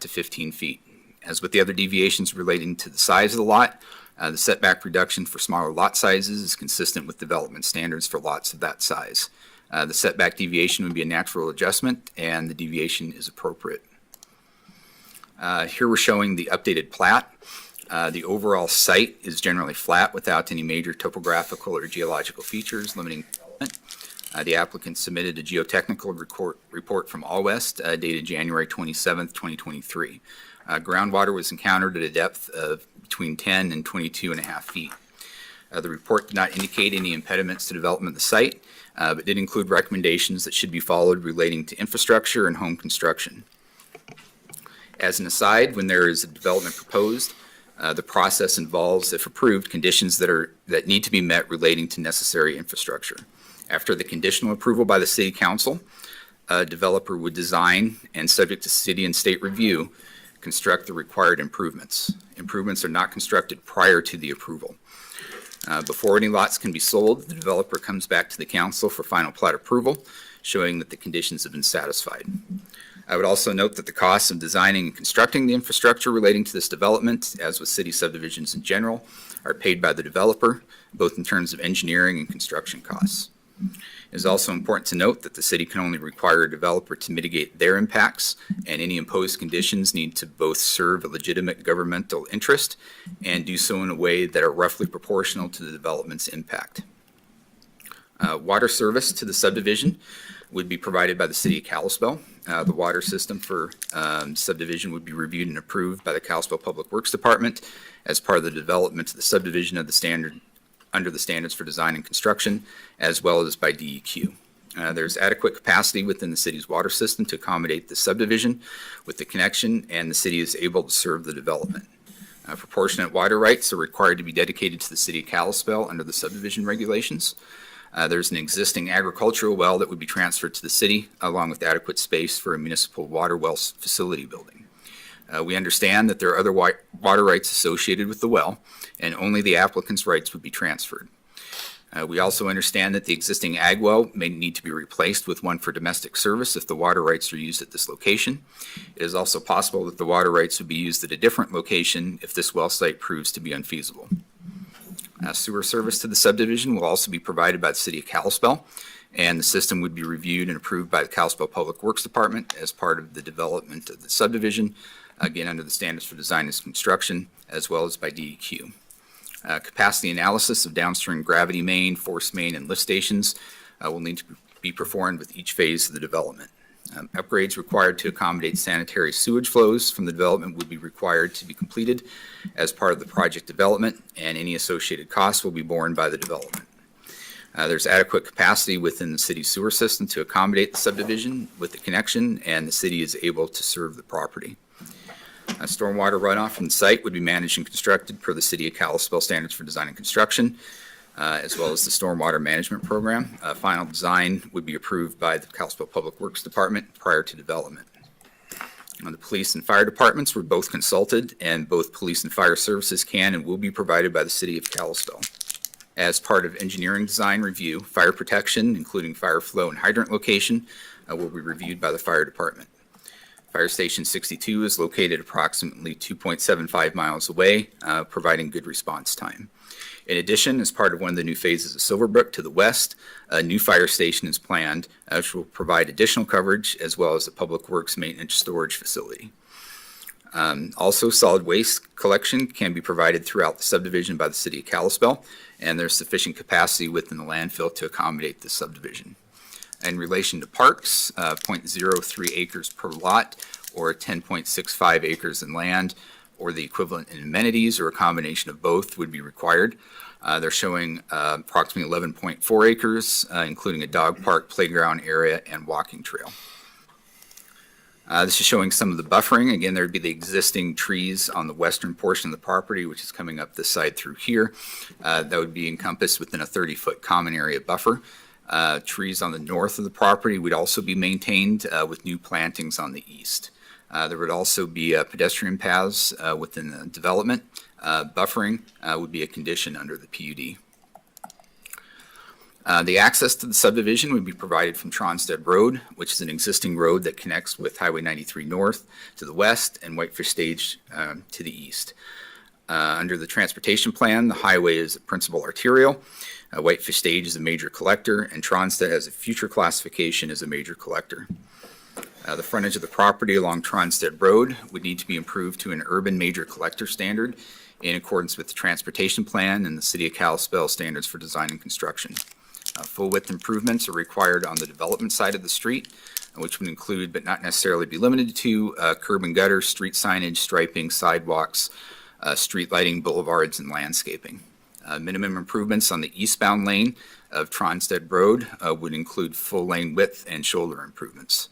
to 15 feet. As with the other deviations relating to the size of the lot, the setback reduction for smaller lot sizes is consistent with development standards for lots of that size. The setback deviation would be a natural adjustment, and the deviation is appropriate. Here we're showing the updated plat. The overall site is generally flat without any major topographical or geological features limiting development. The applicant submitted a geotechnical report from All West dated January 27th, 2023. Groundwater was encountered at a depth of between 10 and 22.5 feet. The report did not indicate any impediments to development of the site, but did include recommendations that should be followed relating to infrastructure and home construction. As an aside, when there is a development proposed, the process involves, if approved, conditions that need to be met relating to necessary infrastructure. After the conditional approval by the City Council, a developer would design and, subject to city and state review, construct the required improvements. Improvements are not constructed prior to the approval. Before any lots can be sold, the developer comes back to the council for final plat approval, showing that the conditions have been satisfied. I would also note that the costs of designing and constructing the infrastructure relating to this development, as with city subdivisions in general, are paid by the developer, both in terms of engineering and construction costs. It is also important to note that the city can only require a developer to mitigate their impacts, and any imposed conditions need to both serve a legitimate governmental interest and do so in a way that are roughly proportional to the development's impact. Water service to the subdivision would be provided by the City of Kalispell. The water system for subdivision would be reviewed and approved by the Kalispell Public Works Department as part of the development of the subdivision of the standard under the standards for design and construction, as well as by DEQ. There's adequate capacity within the city's water system to accommodate the subdivision with the connection, and the city is able to serve the development. Proportionate water rights are required to be dedicated to the City of Kalispell under the subdivision regulations. There's an existing agricultural well that would be transferred to the city, along with adequate space for a municipal water well facility building. We understand that there are other water rights associated with the well, and only the applicant's rights would be transferred. We also understand that the existing ag well may need to be replaced with one for domestic service if the water rights are used at this location. It is also possible that the water rights would be used at a different location if this well site proves to be unfeasible. Sewer service to the subdivision will also be provided by the City of Kalispell, and the system would be reviewed and approved by the Kalispell Public Works Department as part of the development of the subdivision, again under the standards for design and construction, as well as by DEQ. Capacity analysis of downstream gravity main, force main, and lift stations will need to be performed with each phase of the development. Upgrades required to accommodate sanitary sewage flows from the development would be required to be completed as part of the project development, and any associated costs will be borne by the development. There's adequate capacity within the city sewer system to accommodate the subdivision with the connection, and the city is able to serve the property. Stormwater runoff from the site would be managed and constructed per the City of Kalispell Standards for Design and Construction, as well as the Stormwater Management Program. Final design would be approved by the Kalispell Public Works Department prior to development. The police and fire departments were both consulted, and both police and fire services can and will be provided by the City of Kalispell. As part of engineering design review, fire protection, including fire flow and hydrant location, will be reviewed by the fire department. Fire Station 62 is located approximately 2.75 miles away, providing good response time. In addition, as part of one of the new phases of Silverbrook to the west, a new fire station is planned, which will provide additional coverage as well as a public works maintenance storage facility. Also, solid waste collection can be provided throughout the subdivision by the City of Kalispell, and there's sufficient capacity within the landfill to accommodate the subdivision. In relation to parks, 0.03 acres per lot or 10.65 acres in land, or the equivalent in amenities or a combination of both would be required. They're showing approximately 11.4 acres, including a dog park, playground area, and walking trail. This is showing some of the buffering. Again, there'd be the existing trees on the western portion of the property, which is coming up this side through here. That would be encompassed within a 30-foot common area buffer. Trees on the north of the property would also be maintained with new plantings on the east. There would also be pedestrian paths within the development. Buffering would be a condition under the PUD. The access to the subdivision would be provided from Tronstead Road, which is an existing road that connects with Highway 93 North to the west and Whitefish Stage to the east. Under the transportation plan, the highway is a principal arterial. Whitefish Stage is a major collector, and Tronstead has a future classification as a major collector. The frontage of the property along Tronstead Road would need to be improved to an urban major collector standard in accordance with the transportation plan and the City of Kalispell Standards for Design and Construction. Full width improvements are required on the development side of the street, which would include but not necessarily be limited to curb and gutter, street signage, striping, sidewalks, street lighting, boulevards, and landscaping. Minimum improvements on the eastbound lane of Tronstead Road would include full lane width and shoulder improvements.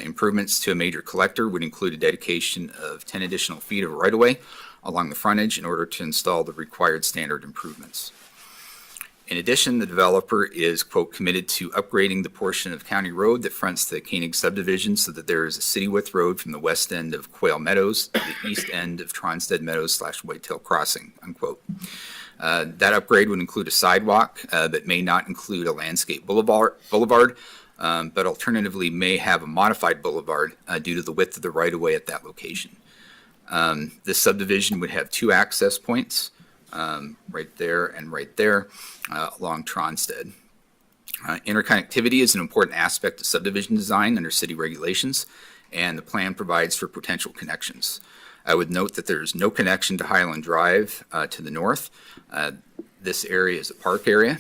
Improvements to a major collector would include a dedication of 10 additional feet of right-of-way along the frontage in order to install the required standard improvements. In addition, the developer is, quote, committed to upgrading the portion of County Road that fronts the Koenig subdivision so that there is a city width road from the west end of Quail Meadows to the east end of Tronstead Meadows / Whitetail Crossing, unquote. That upgrade would include a sidewalk that may not include a landscape boulevard, but alternatively may have a modified boulevard due to the width of the right-of-way at that location. This subdivision would have two access points, right there and right there, along Tronstead. Interconnectivity is an important aspect of subdivision design under city regulations, and the plan provides for potential connections. I would note that there is no connection to Highland Drive to the north. This area is a park area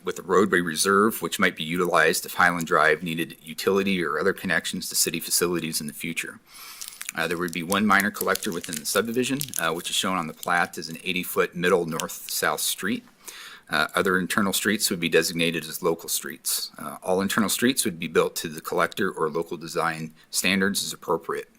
with a roadway reserve, which might be utilized if Highland Drive needed utility or other connections to city facilities in the future. There would be one minor collector within the subdivision, which is shown on the plat as an 80-foot middle north-south street. Other internal streets would be designated as local streets. All internal streets would be built to the collector or local design standards as appropriate.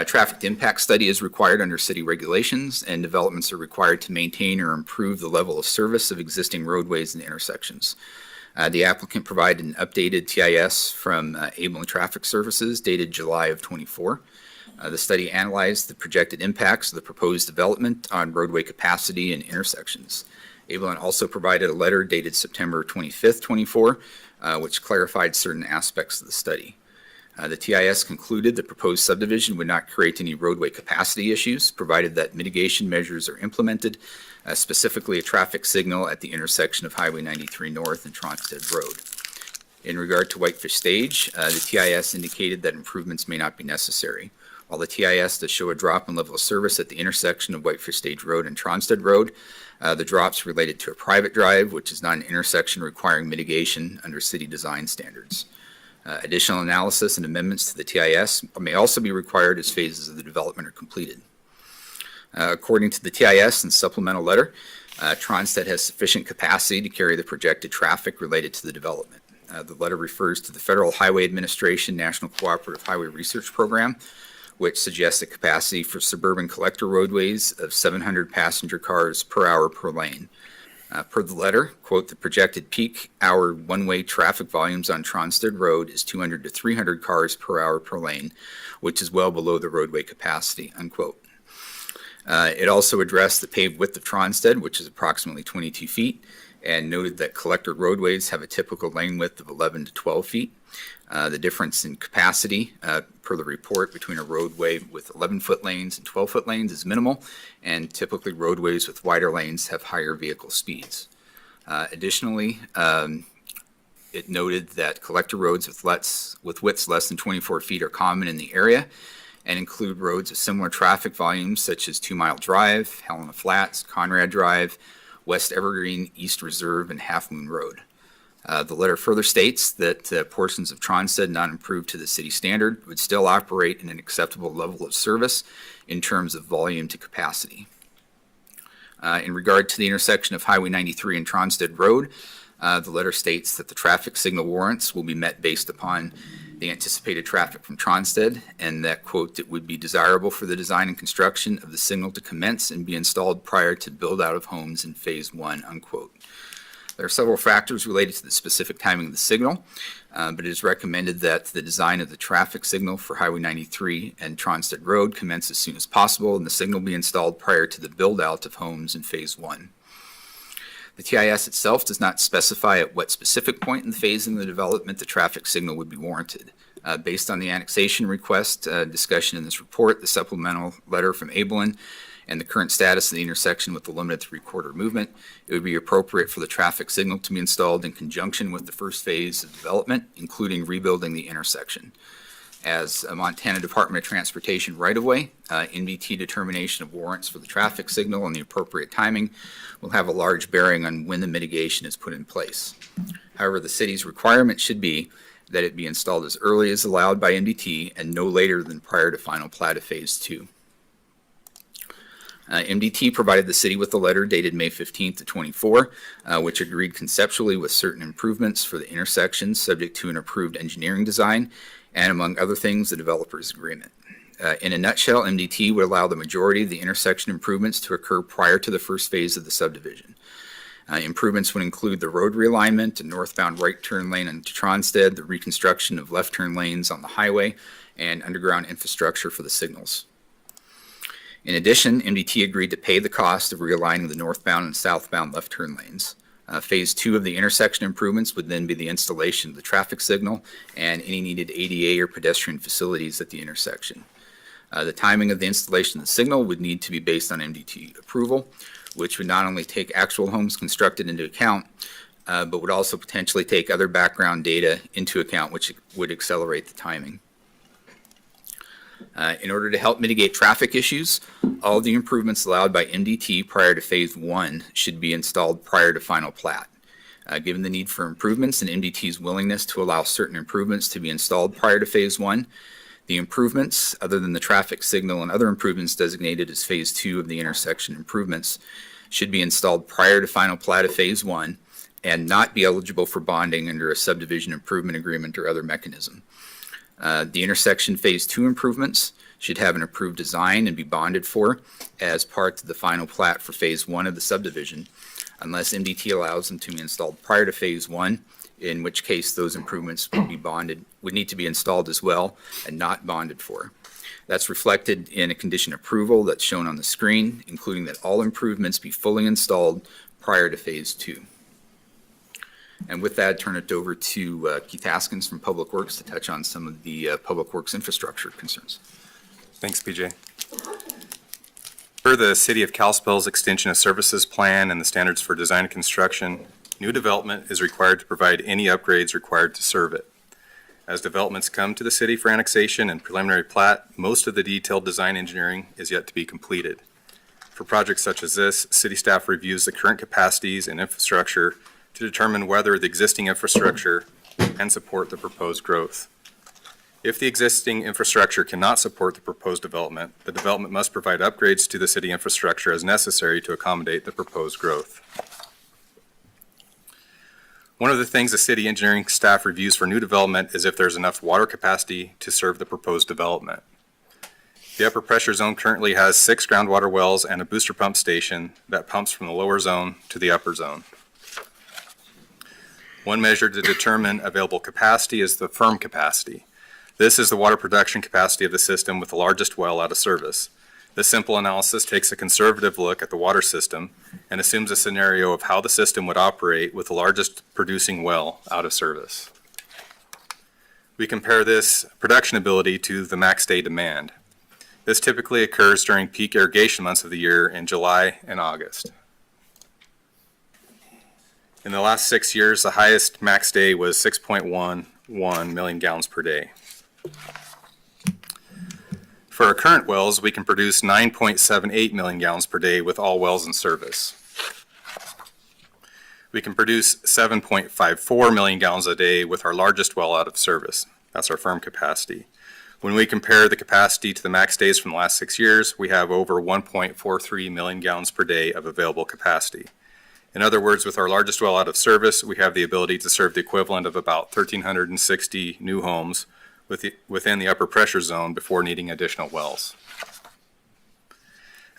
Traffic impact study is required under city regulations, and developments are required to maintain or improve the level of service of existing roadways and intersections. The applicant provided an updated TIS from Able Traffic Services dated July of '24. The study analyzed the projected impacts of the proposed development on roadway capacity and intersections. Able also provided a letter dated September 25th, '24, which clarified certain aspects of the study. The TIS concluded the proposed subdivision would not create any roadway capacity issues, provided that mitigation measures are implemented, specifically a traffic signal at the intersection of Highway 93 North and Tronstead Road. In regard to Whitefish Stage, the TIS indicated that improvements may not be necessary. While the TIS does show a drop in level of service at the intersection of Whitefish Stage Road and Tronstead Road, the drop's related to a private drive, which is not an intersection requiring mitigation under city design standards. Additional analysis and amendments to the TIS may also be required as phases of the development are completed. According to the TIS and supplemental letter, Tronstead has sufficient capacity to carry the projected traffic related to the development. The letter refers to the Federal Highway Administration National Cooperative Highway Research Program, which suggests a capacity for suburban collector roadways of 700 passenger cars per hour per lane. Per the letter, quote, the projected peak hour one-way traffic volumes on Tronstead Road is 200 to 300 cars per hour per lane, which is well below the roadway capacity, unquote. It also addressed the paved width of Tronstead, which is approximately 22 feet, and noted that collector roadways have a typical lane width of 11 to 12 feet. The difference in capacity, per the report, between a roadway with 11-foot lanes and 12-foot lanes is minimal, and typically roadways with wider lanes have higher vehicle speeds. Additionally, it noted that collector roads with widths less than 24 feet are common in the area and include roads with similar traffic volumes such as 2 Mile Drive, Helena Flats, Conrad Drive, West Evergreen, East Reserve, and Half Moon Road. The letter further states that portions of Tronstead not improved to the city standard would still operate in an acceptable level of service in terms of volume to capacity. In regard to the intersection of Highway 93 and Tronstead Road, the letter states that the traffic signal warrants will be met based upon the anticipated traffic from Tronstead, and that, quote, it would be desirable for the design and construction of the signal to commence and be installed prior to build-out of homes in Phase 1, unquote. There are several factors related to the specific timing of the signal, but it is recommended that the design of the traffic signal for Highway 93 and Tronstead Road commence as soon as possible, and the signal be installed prior to the build-out of homes in Phase 1. The TIS itself does not specify at what specific point in the phasing of the development the traffic signal would be warranted. Based on the annexation request discussion in this report, the supplemental letter from Abelin, and the current status of the intersection with the limited three-quarter movement, it would be appropriate for the traffic signal to be installed in conjunction with the first phase of development, including rebuilding the intersection. As a Montana Department of Transportation right-of-way, NVT determination of warrants for the traffic signal and the appropriate timing will have a large bearing on when the mitigation is put in place. However, the city's requirement should be that it be installed as early as allowed by NDT and no later than prior to final plat of Phase 2. MDT provided the city with a letter dated May 15th to 24, which agreed conceptually with certain improvements for the intersection subject to an approved engineering design and, among other things, the developer's agreement. In a nutshell, MDT would allow the majority of the intersection improvements to occur prior to the first phase of the subdivision. Improvements would include the road realignment, a northbound right turn lane into Tronstead, the reconstruction of left turn lanes on the highway, and underground infrastructure for the signals. In addition, MDT agreed to pay the cost of realigning the northbound and southbound left turn lanes. Phase 2 of the intersection improvements would then be the installation of the traffic signal and any needed ADA or pedestrian facilities at the intersection. The timing of the installation of the signal would need to be based on MDT approval, which would not only take actual homes constructed into account, but would also potentially take other background data into account, which would accelerate the timing. In order to help mitigate traffic issues, all the improvements allowed by MDT prior to Phase 1 should be installed prior to final plat. Given the need for improvements and MDT's willingness to allow certain improvements to be installed prior to Phase 1, the improvements, other than the traffic signal and other improvements designated as Phase 2 of the intersection improvements, should be installed prior to final plat of Phase 1 and not be eligible for bonding under a subdivision improvement agreement or other mechanism. The intersection Phase 2 improvements should have an approved design and be bonded for as part of the final plat for Phase 1 of the subdivision, unless MDT allows them to be installed prior to Phase 1, in which case those improvements would need to be installed as well and not bonded for. That's reflected in a condition approval that's shown on the screen, including that all improvements be fully installed prior to Phase 2. And with that, turn it over to Keith Haskins from Public Works to touch on some of the Public Works infrastructure concerns. Thanks, PJ. Per the City of Kalispell's Extension of Services Plan and the Standards for Design and Construction, new development is required to provide any upgrades required to serve it. As developments come to the city for annexation and preliminary plat, most of the detailed design engineering is yet to be completed. For projects such as this, city staff reviews the current capacities and infrastructure to determine whether the existing infrastructure can support the proposed growth. If the existing infrastructure cannot support the proposed development, the development must provide upgrades to the city infrastructure as necessary to accommodate the proposed growth. One of the things the city engineering staff reviews for new development is if there's enough water capacity to serve the proposed development. The upper pressure zone currently has 6 groundwater wells and a booster pump station that pumps from the lower zone to the upper zone. One measure to determine available capacity is the firm capacity. This is the water production capacity of the system with the largest well out of service. This simple analysis takes a conservative look at the water system and assumes a scenario of how the system would operate with the largest producing well out of service. We compare this production ability to the max day demand. This typically occurs during peak irrigation months of the year in July and August. In the last 6 years, the highest max day was 6.11 million gallons per day. For our current wells, we can produce 9.78 million gallons per day with all wells in service. We can produce 7.54 million gallons a day with our largest well out of service. That's our firm capacity. When we compare the capacity to the max days from the last 6 years, we have over 1.43 million gallons per day of available capacity. In other words, with our largest well out of service, we have the ability to serve the equivalent of about 1,360 new homes within the upper pressure zone before needing additional wells.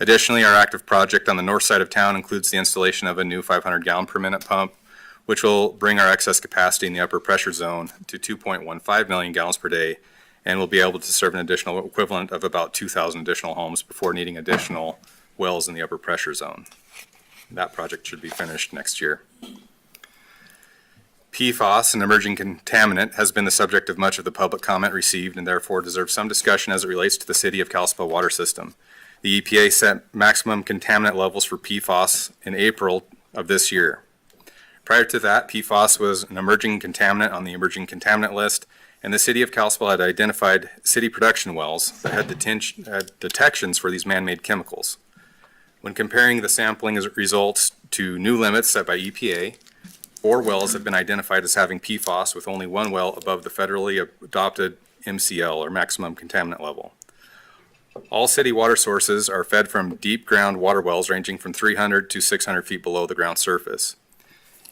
Additionally, our active project on the north side of town includes the installation of a new 500 gallon per minute pump, which will bring our excess capacity in the upper pressure zone to 2.15 million gallons per day, and will be able to serve an additional equivalent of about 2,000 additional homes before needing additional wells in the upper pressure zone. That project should be finished next year. PFAS, an emerging contaminant, has been the subject of much of the public comment received and therefore deserves some discussion as it relates to the city of Kalispell water system. The EPA set maximum contaminant levels for PFAS in April of this year. Prior to that, PFAS was an emerging contaminant on the emerging contaminant list, and the city of Kalispell had identified city production wells that had detections for these man-made chemicals. When comparing the sampling results to new limits set by EPA, 4 wells have been identified as having PFAS, with only 1 well above the federally adopted MCL, or maximum contaminant level. All city water sources are fed from deep ground water wells ranging from 300 to 600 feet below the ground surface.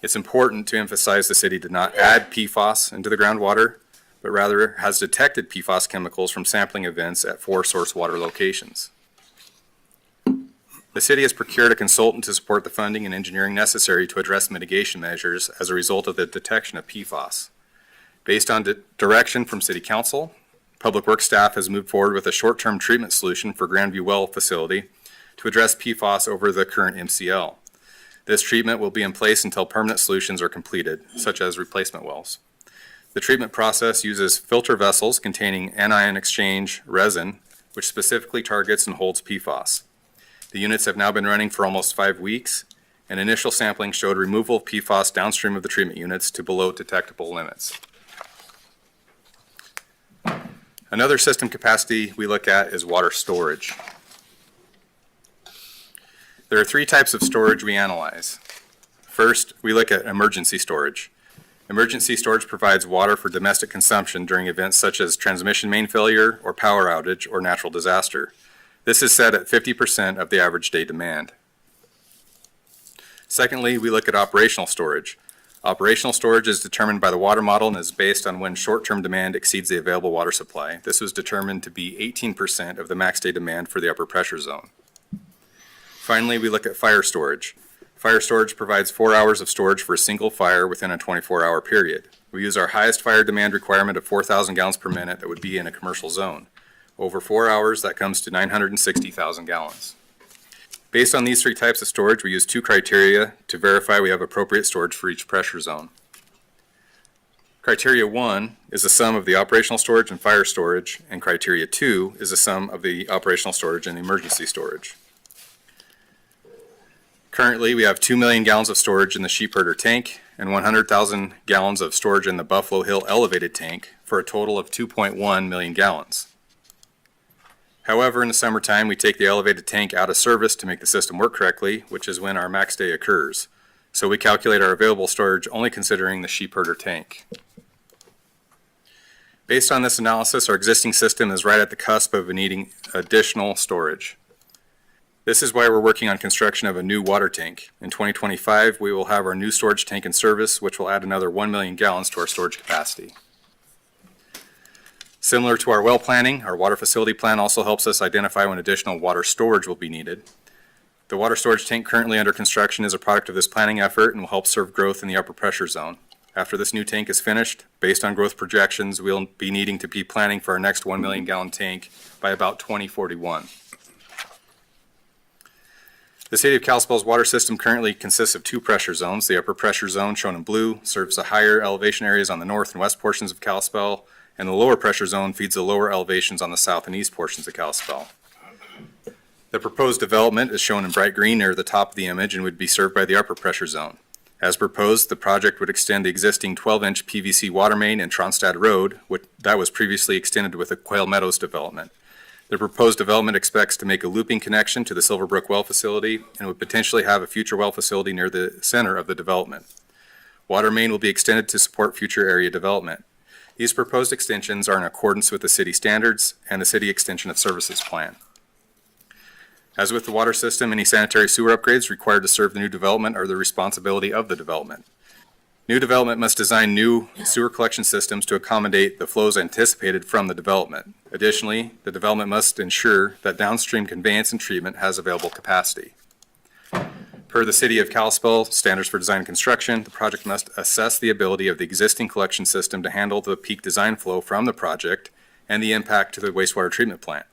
It's important to emphasize the city did not add PFAS into the groundwater, but rather has detected PFAS chemicals from sampling events at 4 source water locations. The city has procured a consultant to support the funding and engineering necessary to address mitigation measures as a result of the detection of PFAS. Based on direction from City Council, Public Works staff has moved forward with a short-term treatment solution for Grandview Well facility to address PFAS over the current MCL. This treatment will be in place until permanent solutions are completed, such as replacement wells. The treatment process uses filter vessels containing anion exchange resin, which specifically targets and holds PFAS. The units have now been running for almost 5 weeks, and initial sampling showed removal of PFAS downstream of the treatment units to below detectable limits. Another system capacity we look at is water storage. There are 3 types of storage we analyze. First, we look at emergency storage. Emergency storage provides water for domestic consumption during events such as transmission main failure or power outage or natural disaster. This is set at 50% of the average day demand. Secondly, we look at operational storage. Operational storage is determined by the water model and is based on when short-term demand exceeds the available water supply. This was determined to be 18% of the max day demand for the upper pressure zone. Finally, we look at fire storage. Fire storage provides 4 hours of storage for a single fire within a 24-hour period. We use our highest fire demand requirement of 4,000 gallons per minute that would be in a commercial zone. Over 4 hours, that comes to 960,000 gallons. Based on these 3 types of storage, we use 2 criteria to verify we have appropriate storage for each pressure zone. Criteria 1 is the sum of the operational storage and fire storage, and criteria 2 is the sum of the operational storage and emergency storage. Currently, we have 2 million gallons of storage in the sheep herder tank and 100,000 gallons of storage in the Buffalo Hill elevated tank for a total of 2.1 million gallons. However, in the summertime, we take the elevated tank out of service to make the system work correctly, which is when our max day occurs. So we calculate our available storage only considering the sheep herder tank. Based on this analysis, our existing system is right at the cusp of needing additional storage. This is why we're working on construction of a new water tank. In 2025, we will have our new storage tank in service, which will add another 1 million gallons to our storage capacity. Similar to our well planning, our water facility plan also helps us identify when additional water storage will be needed. The water storage tank currently under construction is a product of this planning effort and will help serve growth in the upper pressure zone. After this new tank is finished, based on growth projections, we'll be needing to be planning for our next 1 million gallon tank by about 2041. The City of Kalispell's water system currently consists of 2 pressure zones. The upper pressure zone, shown in blue, serves the higher elevation areas on the north and west portions of Kalispell, and the lower pressure zone feeds the lower elevations on the south and east portions of Kalispell. The proposed development is shown in bright green near the top of the image and would be served by the upper pressure zone. As proposed, the project would extend the existing 12-inch PVC water main and Tronstad Road, that was previously extended with the Quail Meadows development. The proposed development expects to make a looping connection to the Silverbrook well facility and would potentially have a future well facility near the center of the development. Water main will be extended to support future area development. These proposed extensions are in accordance with the city standards and the City Extension of Services Plan. As with the water system, any sanitary sewer upgrades required to serve the new development are the responsibility of the development. New development must design new sewer collection systems to accommodate the flows anticipated from the development. Additionally, the development must ensure that downstream conveyance and treatment has available capacity. Per the City of Kalispell Standards for Design and Construction, the project must assess the ability of the existing collection system to handle the peak design flow from the project and the impact to the wastewater treatment plant.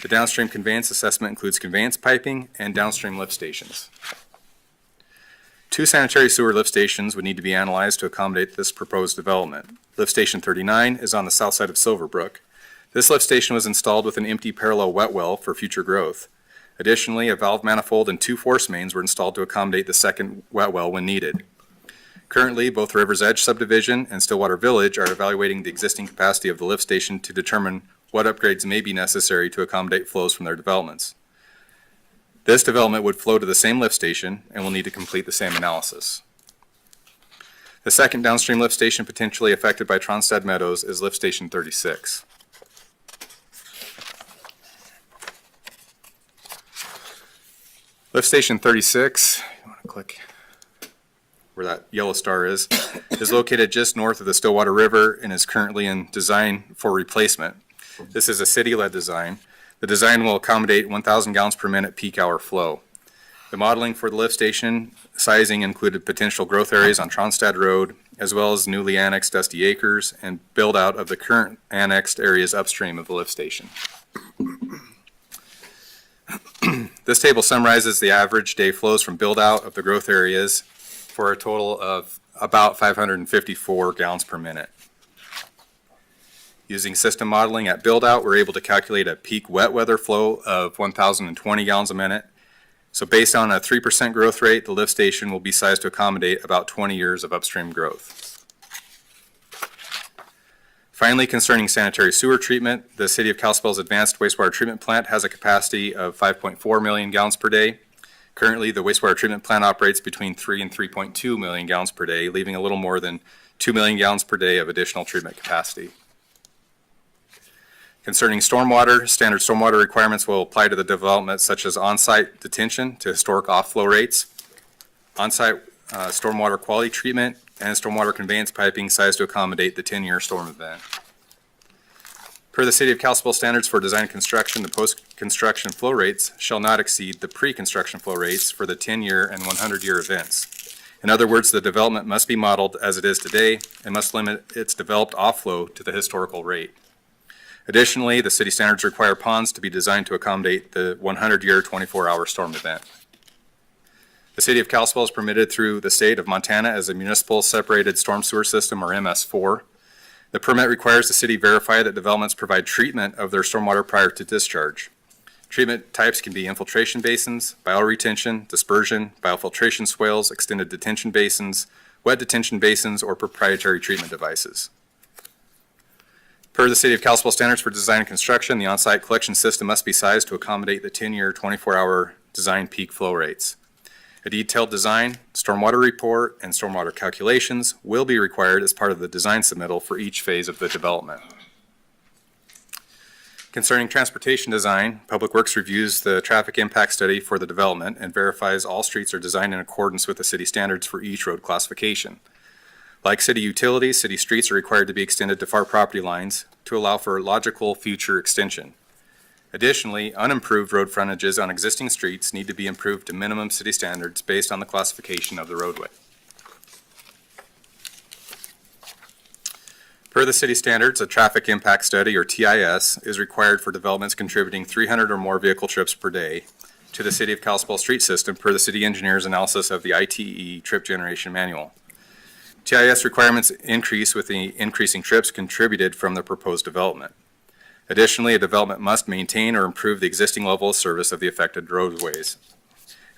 The downstream conveyance assessment includes conveyance piping and downstream lift stations. 2 sanitary sewer lift stations would need to be analyzed to accommodate this proposed development. Lift Station 39 is on the south side of Silverbrook. This lift station was installed with an empty parallel wet well for future growth. Additionally, a valve manifold and 2 force mains were installed to accommodate the second wet well when needed. Currently, both River's Edge subdivision and Stillwater Village are evaluating the existing capacity of the lift station to determine what upgrades may be necessary to accommodate flows from their developments. This development would flow to the same lift station and will need to complete the same analysis. The second downstream lift station potentially affected by Tronstad Meadows is Lift Station 36. Lift Station 36, you want to click where that yellow star is located just north of the Stillwater River and is currently in design for replacement. This is a city-led design. The design will accommodate 1,000 gallons per minute peak hour flow. The modeling for the lift station sizing included potential growth areas on Tronstad Road, as well as newly annexed Dusty Acres and build-out of the current annexed areas upstream of the lift station. This table summarizes the average day flows from build-out of the growth areas for a total of about 554 gallons per minute. Using system modeling at build-out, we're able to calculate a peak wet weather flow of 1,020 gallons a minute. So based on a 3% growth rate, the lift station will be sized to accommodate about 20 years of upstream growth. Finally, concerning sanitary sewer treatment, the City of Kalispell's advanced wastewater treatment plant has a capacity of 5.4 million gallons per day. Currently, the wastewater treatment plant operates between 3 and 3.2 million gallons per day, leaving a little more than 2 million gallons per day of additional treatment capacity. Concerning stormwater, standard stormwater requirements will apply to the development such as on-site detention to historic off-flow rates, on-site stormwater quality treatment, and stormwater conveyance piping sized to accommodate the 10-year storm event. Per the City of Kalispell Standards for Design and Construction, the post-construction flow rates shall not exceed the pre-construction flow rates for the 10-year and 100-year events. In other words, the development must be modeled as it is today and must limit its developed off-flow to the historical rate. Additionally, the city standards require ponds to be designed to accommodate the 100-year, 24-hour storm event. The City of Kalispell is permitted through the state of Montana as a municipal separated storm sewer system, or MS4. The permit requires the city verify that developments provide treatment of their stormwater prior to discharge. Treatment types can be infiltration basins, bioretention, dispersion, biofiltration swales, extended detention basins, wet detention basins, or proprietary treatment devices. Per the City of Kalispell standards for design and construction, the on-site collection system must be sized to accommodate the 10-year, 24-hour design peak flow rates. A detailed design, stormwater report, and stormwater calculations will be required as part of the design submittal for each phase of the development. Concerning transportation design, Public Works reviews the traffic impact study for the development and verifies all streets are designed in accordance with the city standards for each road classification. Like city utilities, city streets are required to be extended to far property lines to allow for logical future extension. Additionally, unimproved road frontages on existing streets need to be improved to minimum city standards based on the classification of the roadway. Per the city standards, a traffic impact study, or TIS, is required for developments contributing 300 or more vehicle trips per day to the City of Kalispell street system per the city engineer's analysis of the ITE trip generation manual. TIS requirements increase with the increasing trips contributed from the proposed development. Additionally, a development must maintain or improve the existing level of service of the affected roadways.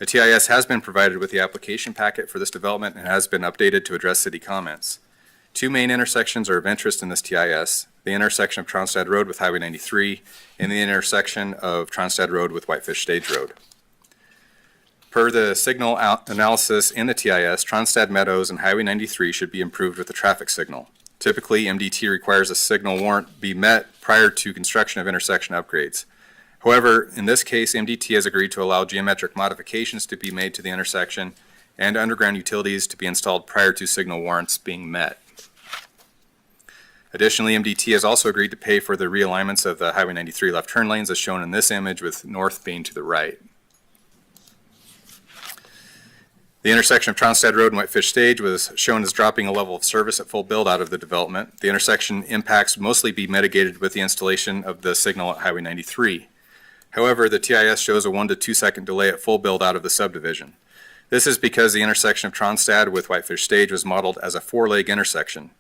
A TIS has been provided with the application packet for this development and has been updated to address city comments. Two main intersections are of interest in this TIS, the intersection of Tronstad Road with Highway 93 and the intersection of Tronstad Road with Whitefish Stage Road. Per the signal analysis in the TIS, Tronstad Meadows and Highway 93 should be improved with a traffic signal. Typically, MDT requires a signal warrant be met prior to construction of intersection upgrades. However, in this case, MDT has agreed to allow geometric modifications to be made to the intersection and underground utilities to be installed prior to signal warrants being met. Additionally, MDT has also agreed to pay for the realignments of the Highway 93 left turn lanes as shown in this image, with north being to the right. The intersection of Tronstad Road and Whitefish Stage was shown as dropping a level of service at full build out of the development. The intersection impacts mostly be mitigated with the installation of the signal at Highway 93. However, the TIS shows a 1 to 2 second delay at full build out of the subdivision. This is because the intersection of Tronstad with Whitefish Stage was modeled as a 4-leg intersection.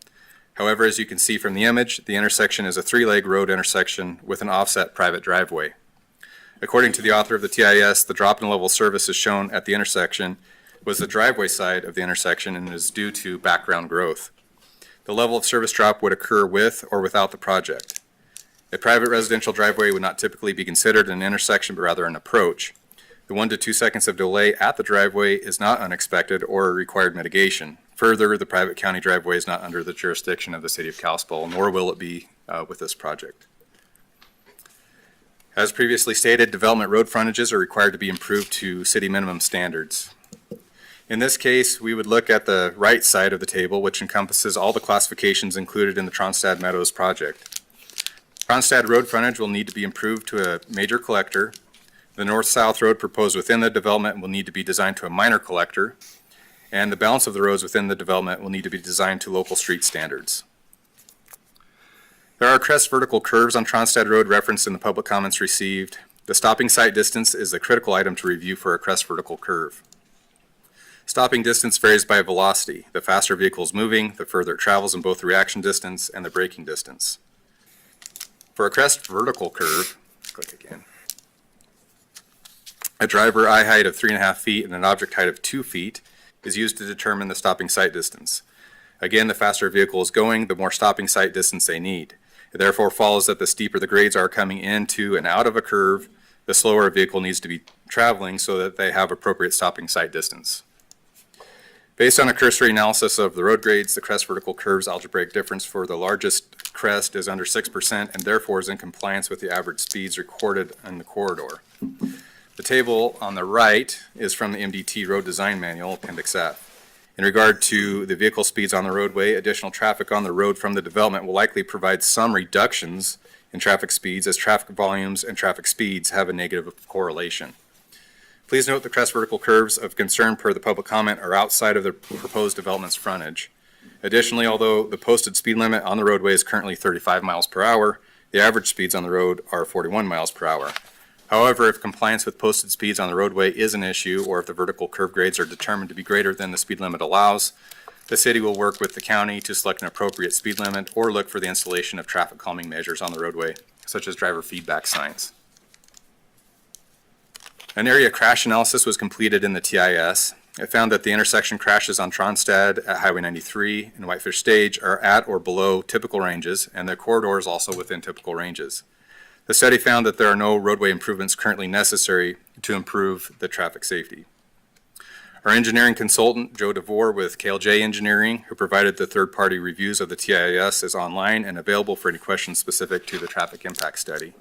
However, as you can see from the image, the intersection is a 3-leg road intersection with an offset private driveway. According to the author of the TIS, the drop in level of service is shown at the intersection was the driveway side of the intersection and is due to background growth. The level of service drop would occur with or without the project. A private residential driveway would not typically be considered an intersection, but rather an approach. The 1 to 2 seconds of delay at the driveway is not unexpected or a required mitigation. Further, the private county driveway is not under the jurisdiction of the City of Kalispell, nor will it be with this project. As previously stated, development road frontages are required to be improved to city minimum standards. In this case, we would look at the right side of the table, which encompasses all the classifications included in the Tronstad Meadows project. Tronstad road frontage will need to be improved to a major collector. The north-south road proposed within the development will need to be designed to a minor collector, and the balance of the roads within the development will need to be designed to local street standards. There are crest vertical curves on Tronstad Road referenced in the public comments received. The stopping sight distance is the critical item to review for a crest vertical curve. Stopping distance varies by velocity. The faster a vehicle is moving, the further it travels in both the reaction distance and the braking distance. For a crest vertical curve, click again, a driver eye height of 3.5 feet and an object height of 2 feet is used to determine the stopping sight distance. Again, the faster a vehicle is going, the more stopping sight distance they need. It therefore follows that the steeper the grades are coming into and out of a curve, the slower a vehicle needs to be traveling so that they have appropriate stopping sight distance. Based on a cursory analysis of the road grades, the crest vertical curve's algebraic difference for the largest crest is under 6% and therefore is in compliance with the average speeds recorded in the corridor. The table on the right is from the MDT Road Design Manual, Appendix F. In regard to the vehicle speeds on the roadway, additional traffic on the road from the development will likely provide some reductions in traffic speeds as traffic volumes and traffic speeds have a negative correlation. Please note the crest vertical curves of concern per the public comment are outside of the proposed development's frontage. Additionally, although the posted speed limit on the roadway is currently 35 miles per hour, the average speeds on the road are 41 miles per hour. However, if compliance with posted speeds on the roadway is an issue, or if the vertical curve grades are determined to be greater than the speed limit allows, the city will work with the county to select an appropriate speed limit or look for the installation of traffic calming measures on the roadway, such as driver feedback signs. An area crash analysis was completed in the TIS. It found that the intersection crashes on Tronstad at Highway 93 and Whitefish Stage are at or below typical ranges, and the corridor is also within typical ranges. The study found that there are no roadway improvements currently necessary to improve the traffic safety. Our engineering consultant, Joe DeVore with KLJ Engineering, who provided the third-party reviews of the TIS, is online and available for any questions specific to the traffic impact study.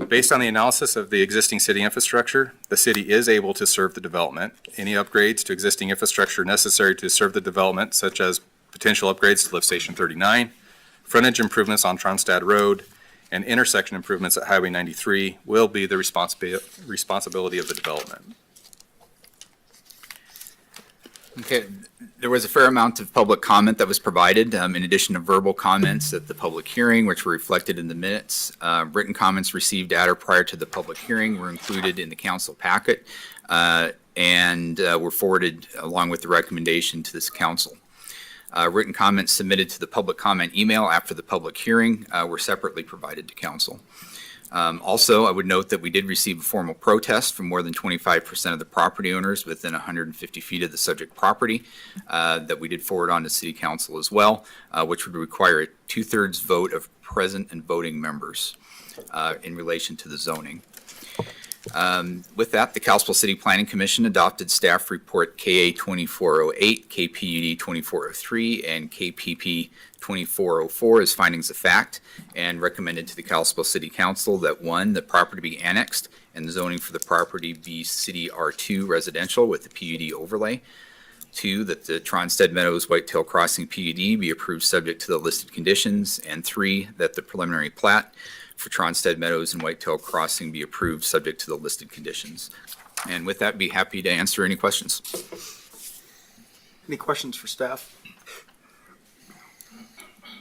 Based on the analysis of the existing city infrastructure, the city is able to serve the development. Any upgrades to existing infrastructure necessary to serve the development, such as potential upgrades to Lift Station 39, frontage improvements on Tronstad Road, and intersection improvements at Highway 93 will be the responsibility of the development. Okay, there was a fair amount of public comment that was provided, in addition to verbal comments at the public hearing, which were reflected in the minutes. Written comments received at or prior to the public hearing were included in the council packet and were forwarded along with the recommendation to this council. Written comments submitted to the public comment email after the public hearing were separately provided to council. Also, I would note that we did receive a formal protest from more than 25% of the property owners within 150 feet of the subject property that we did forward on to City Council as well, which would require a 2/3 vote of present and voting members in relation to the zoning. With that, the Kalispell City Planning Commission adopted staff report KA 2408, KPUD 2403, and KPP 2404 as findings of fact, and recommended to the Kalispell City Council that 1, the property be annexed and the zoning for the property be City R2 residential with the PUD overlay. 2, that the Tronstad Meadows Whitetail Crossing PUD be approved subject to the listed conditions. And 3, that the preliminary plat for Tronstad Meadows and Whitetail Crossing be approved subject to the listed conditions. And with that, be happy to answer any questions. Any questions for staff?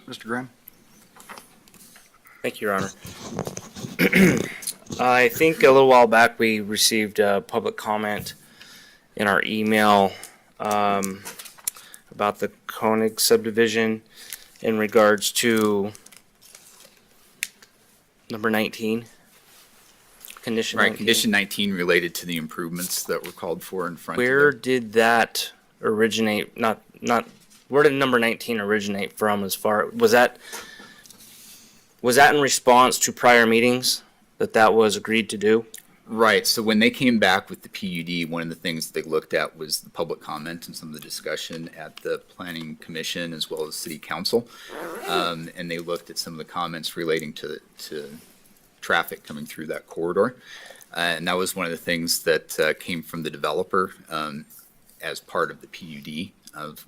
Mr. Graham? Thank you, Your Honor. I think a little while back we received a public comment in our email about the Koenig subdivision in regards to number 19. Condition Right, 19. condition 19 related to the improvements that were called for in front of Where them. did that originate? Where did number 19 originate from? Was that in response to prior meetings that was agreed to do? Right, so when they came back with the PUD, one of the things they looked at was the public comment and some of the discussion at the Planning Commission as well as City Council. And they looked at some of the comments relating to traffic coming through that corridor. And that was one of the things that came from the developer as part of the PUD, of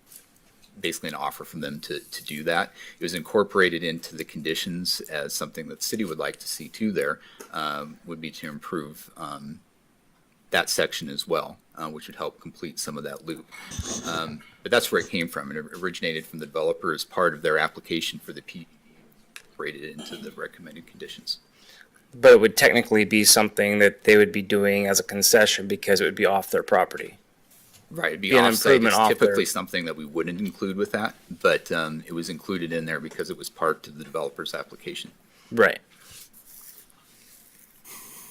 basically an offer from them to do that. It was incorporated into the conditions as something that the city would like to see too there, would be to improve that section as well, which would help complete some of that loop. But that's where it came from. It originated from the developer as part of their application for the PUD, incorporated into the recommended conditions. But it would technically be something that they would be doing as a concession because it would be off their property. Right, it'd be Be an off-site. improvement It's off typically there. something that we wouldn't include with that, but it was included in there because it was part of the developer's application. Right.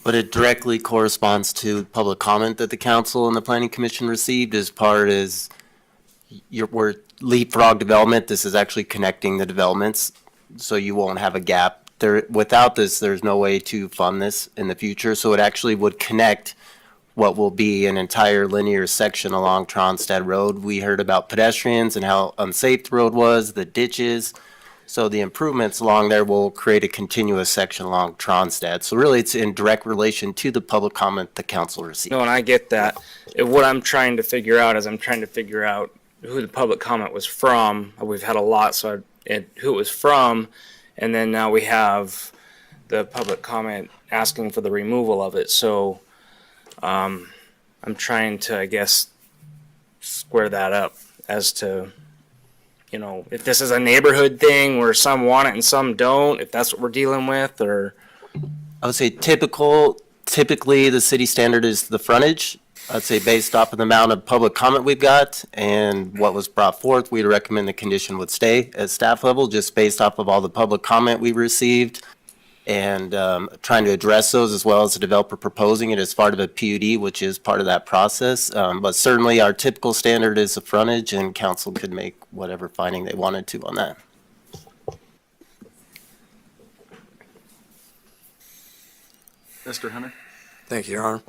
But it directly corresponds to public comment that the council and the planning commission received as part as we're leapfrog development. This is actually connecting the developments, so you won't have a gap. Without this, there's no way to fund this in the future, so it actually would connect what will be an entire linear section along Tronstad Road. We heard about pedestrians and how unsafe the road was, the ditches. So the improvements along there will create a continuous section along Tronstad. So really, it's in direct relation to the public comment the council received. No, and I get that. What I'm trying to figure out is I'm trying to figure out who the public comment was from. We've had a lot, who it was from, and then now we have the public comment asking for the removal of it. So I'm trying to, I guess, square that up as to, if this is a neighborhood thing where some want it and some don't, if that's what we're dealing with, or. I would say typically the city standard is the frontage. I'd say based off of the amount of public comment we've got and what was brought forth, we'd recommend the condition would stay at staff level, just based off of all the public comment we received and trying to address those as well as the developer proposing it as part of a PUD, which is part of that process. But certainly our typical standard is the frontage, and council could make whatever finding they wanted to on that. Mr. Hunter? Thank you, Your Honor.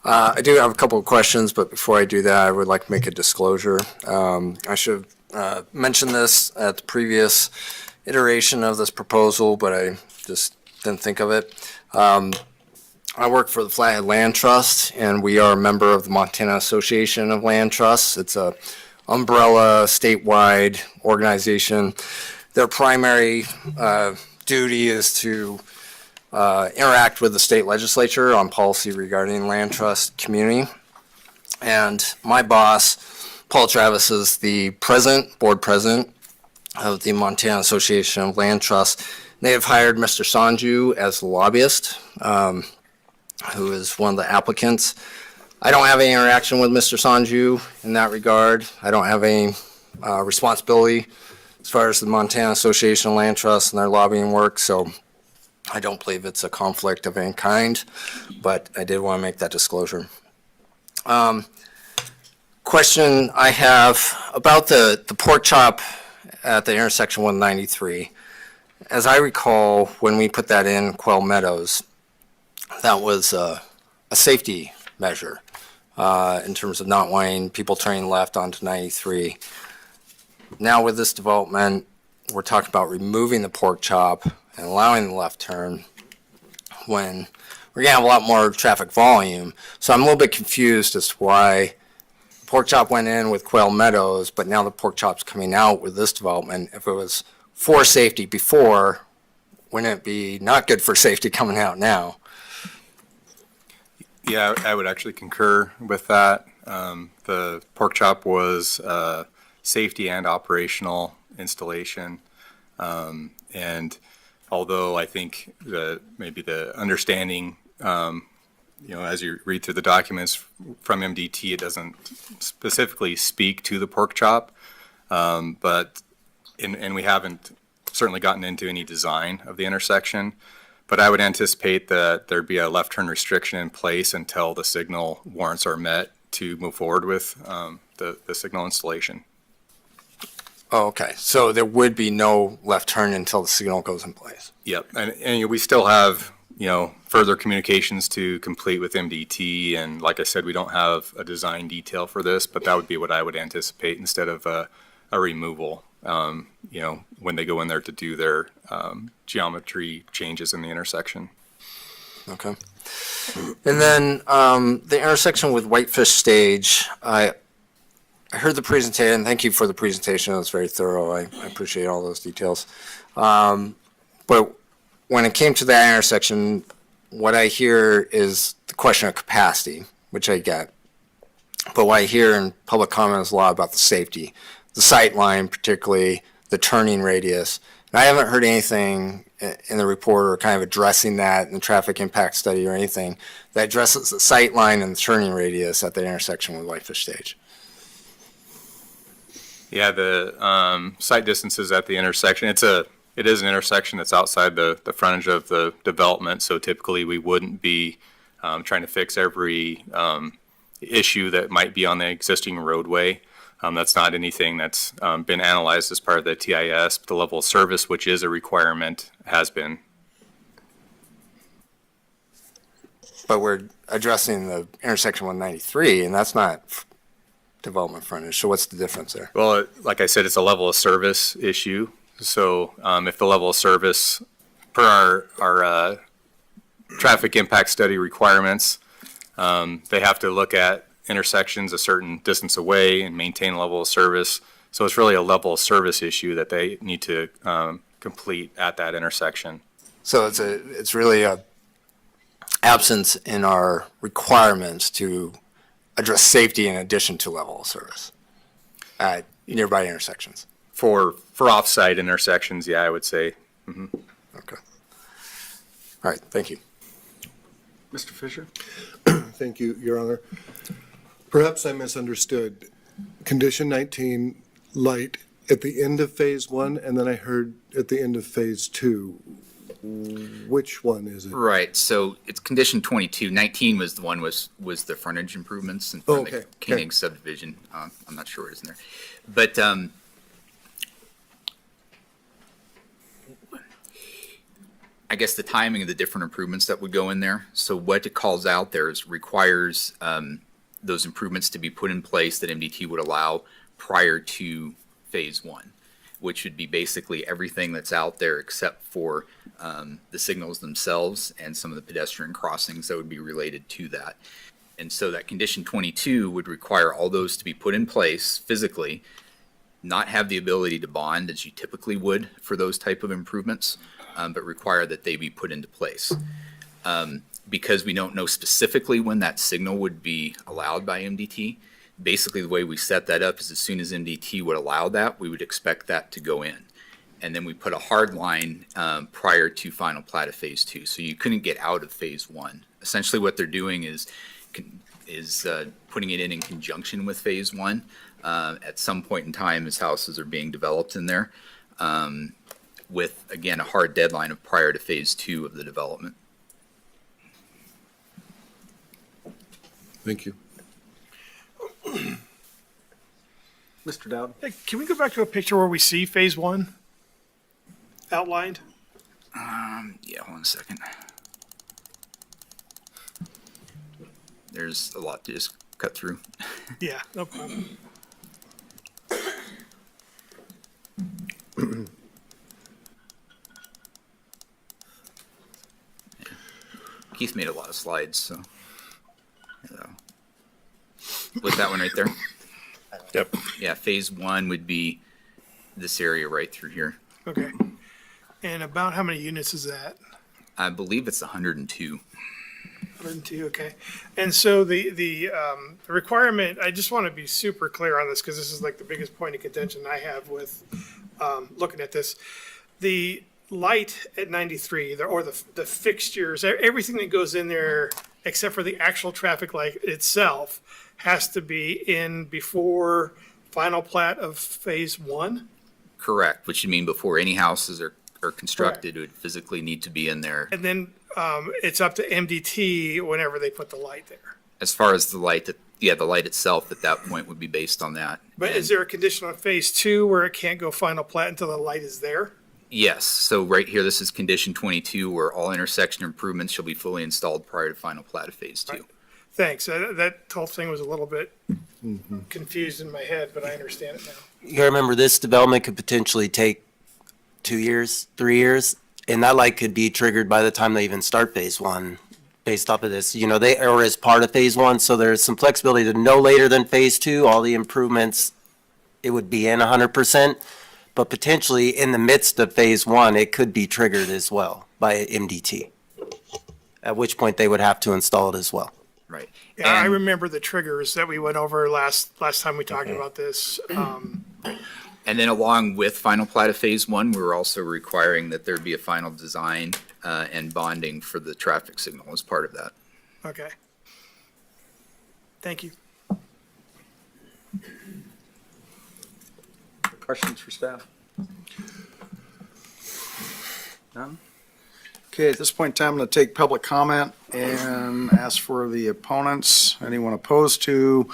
I do have a couple of questions, but before I do that, I would like to make a disclosure. I should have mentioned this at the previous iteration of this proposal, but I just didn't think of it. I work for the Flathead Land Trust, and we are a member of the Montana Association of Land Trusts. It's a umbrella statewide organization. Their primary duty is to interact with the state legislature on policy regarding land trust community. And my boss, Paul Travis, is the board president of the Montana Association of Land Trusts. They have hired Mr. Sanju as the lobbyist, who is one of the applicants. I don't have any interaction with Mr. Sanju in that regard. I don't have any responsibility as far as the Montana Association of Land Trusts and their lobbying work, so I don't believe it's a conflict of any kind, but I did want to make that disclosure. Question I have about the pork chop at the intersection 193. As I recall, when we put that in Quail Meadows, that was a safety measure in terms of not wanting people turning left onto 93. Now with this development, we're talking about removing the pork chop and allowing the left turn when we're gonna have a lot more traffic volume. So I'm a little bit confused as to why the pork chop went in with Quail Meadows, but now the pork chop's coming out with this development. If it was for safety before, wouldn't it be not good for safety coming out now? Yeah, I would actually concur with that. The pork chop was safety and operational installation. And although I think maybe the understanding, as you read through the documents from MDT, it doesn't specifically speak to the pork chop. But we haven't certainly gotten into any design of the intersection. But I would anticipate that there'd be a left turn restriction in place until the signal warrants are met to move forward with the signal installation. Oh, okay, so there would be no left turn until the signal goes in place? Yep, and we still have, further communications to complete with MDT, and like I said, we don't have a design detail for this, but that would be what I would anticipate instead of a removal, when they go in there to do their geometry changes in the intersection. Okay. And then the intersection with Whitefish Stage, I heard the presentation, thank you for the presentation, it was very thorough, I appreciate all those details. But when it came to that intersection, what I hear is the question of capacity, which I get. But what I hear in public comment is a lot about the safety, the sight line, particularly the turning radius. And I haven't heard anything in the report or kind of addressing that in the traffic impact study or anything that addresses the sight line and the turning radius at the intersection with Whitefish Stage. Yeah, the sight distances at the intersection, it is an intersection that's outside the frontage of the development, so typically we wouldn't be trying to fix every issue that might be on the existing roadway. That's not anything that's been analyzed as part of the TIS, but the level of service, which is a requirement, has been. But we're addressing the intersection 193, and that's not development frontage, so what's the difference there? Well, like I said, it's a level of service issue. So if the level of service per our traffic impact study requirements, they have to look at intersections a certain distance away and maintain a level of service. So it's really a level of service issue that they need to complete at that intersection. So it's really a absence in our requirements to address safety in addition to level of service at nearby intersections. For off-site intersections, yeah, I would say. Mm-hmm. Okay. All right, thank you. Mr. Fisher? Thank you, Your Honor. Perhaps I misunderstood. Condition 19, light, at the end of phase 1, and then I heard at the end of phase 2. Which one is it? Right, so it's condition 22. 19 was the one was the frontage improvements in front of the Okay, Koenig subdivision. I'm not sure what is in there. But I guess the timing of the different improvements that would go in there. So what it calls out there is requires those improvements to be put in place that MDT would allow prior to phase one, which would be basically everything that's out there except for the signals themselves and some of the pedestrian crossings that would be related to that. And so that condition 22 would require all those to be put in place physically, not have the ability to bond as you typically would for those type of improvements, but require that they be put into place. Because we don't know specifically when that signal would be allowed by MDT, basically the way we set that up is as soon as MDT would allow that, we would expect that to go in. And then we put a hard line prior to final plat of phase two. So you couldn't get out of phase one. Essentially what they're doing is putting it in conjunction with phase one at some point in time as houses are being developed in there with, again, a hard deadline of prior to phase two of the development. Thank you. Mr. Dowd? Hey, can we go back to a picture where we see phase one outlined? Yeah, 1 second. There's a lot to just cut through. Yeah, no problem. Keith made a lot of slides, so. With that one right there? Yep. Yeah, phase one would be this area right through here. Okay. And about how many units is that? I believe it's 102. 102, okay. And so the requirement, I just want to be super clear on this because this is like the biggest point of contention I have with looking at this. The light at 93, or the fixtures, everything that goes in there except for the actual traffic light itself has to be in before final plat of phase one? Correct, which would mean before any houses are constructed, it would physically need to be in there. And then it's up to MDT whenever they put the light there. As far as the light, the light itself at that point would be based on that. But is there a condition on phase two where it can't go final plat until the light is there? Yes, so right here, this is condition 22, where all intersection improvements shall be fully installed prior to final plat of phase two. Right. Thanks. That whole thing was a little bit confused in my head, but I understand it now. You gotta remember, this development could potentially take 2 years, 3 years, and that light could be triggered by the time they even start phase one, based off of this. You know, they are as part of phase one, so there's some flexibility to no later than phase two, all the improvements, it would be in 100%. But potentially in the midst of phase one, it could be triggered as well by MDT, at which point they would have to install it as well. Right. Yeah, I And- remember the triggers that we went over last time we talked about this. And then along with final plat of phase one, we were also requiring that there be a final design and bonding for the traffic signal as part of that. Okay. Thank you. Questions for staff? None? Okay, at this point in time, I'm going to take public comment and ask for the opponents, anyone opposed to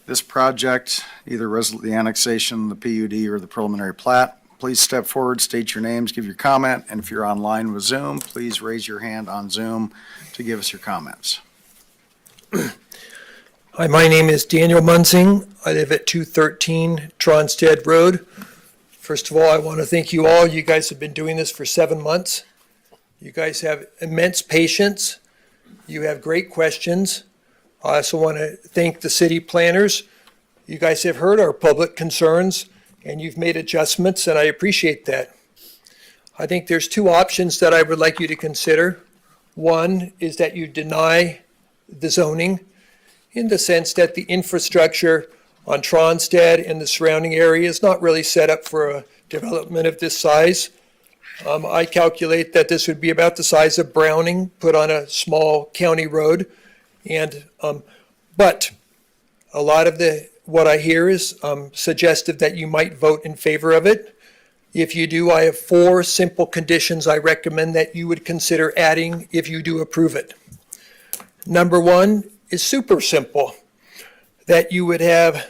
this project, either the annexation, the PUD, or the preliminary plat. Please step forward, state your names, give your comment, and if you're online with Zoom, please raise your hand on Zoom to give us your comments. Hi, my name is Daniel Munsing. I live at 213 Tronstead Road. First of all, I want to thank you all. You guys have been doing this for 7 months. You guys have immense patience. You have great questions. I also want to thank the city planners. You guys have heard our public concerns and you've made adjustments, and I appreciate that. I think there's two options that I would like you to consider. One is that you deny the zoning in the sense that the infrastructure on Tronstead and the surrounding area is not really set up for a development of this size. I calculate that this would be about the size of Browning, put on a small county road. And, but a lot of what I hear is suggestive that you might vote in favor of it. If you do, I have 4 simple conditions I recommend that you would consider adding if you do approve it. Number 1 is super simple, that you would have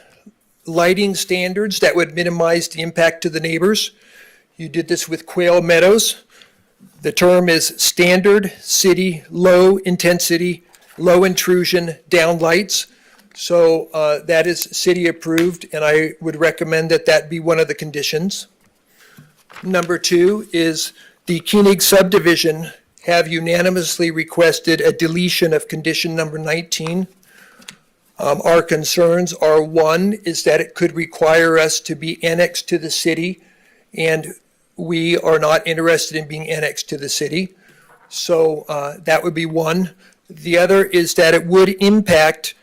lighting standards that would minimize the impact to the neighbors. You did this with Quail Meadows. The term is standard city, low intensity, low intrusion downlights. So that is city approved, and I would recommend that that be one of the conditions. Number 2 is the Koenig subdivision have unanimously requested a deletion of condition number 19. Our concerns are, 1, is that it could require us to be annexed to the city, and we are not interested in being annexed to the city. So that would be 1. The other is that it would impact,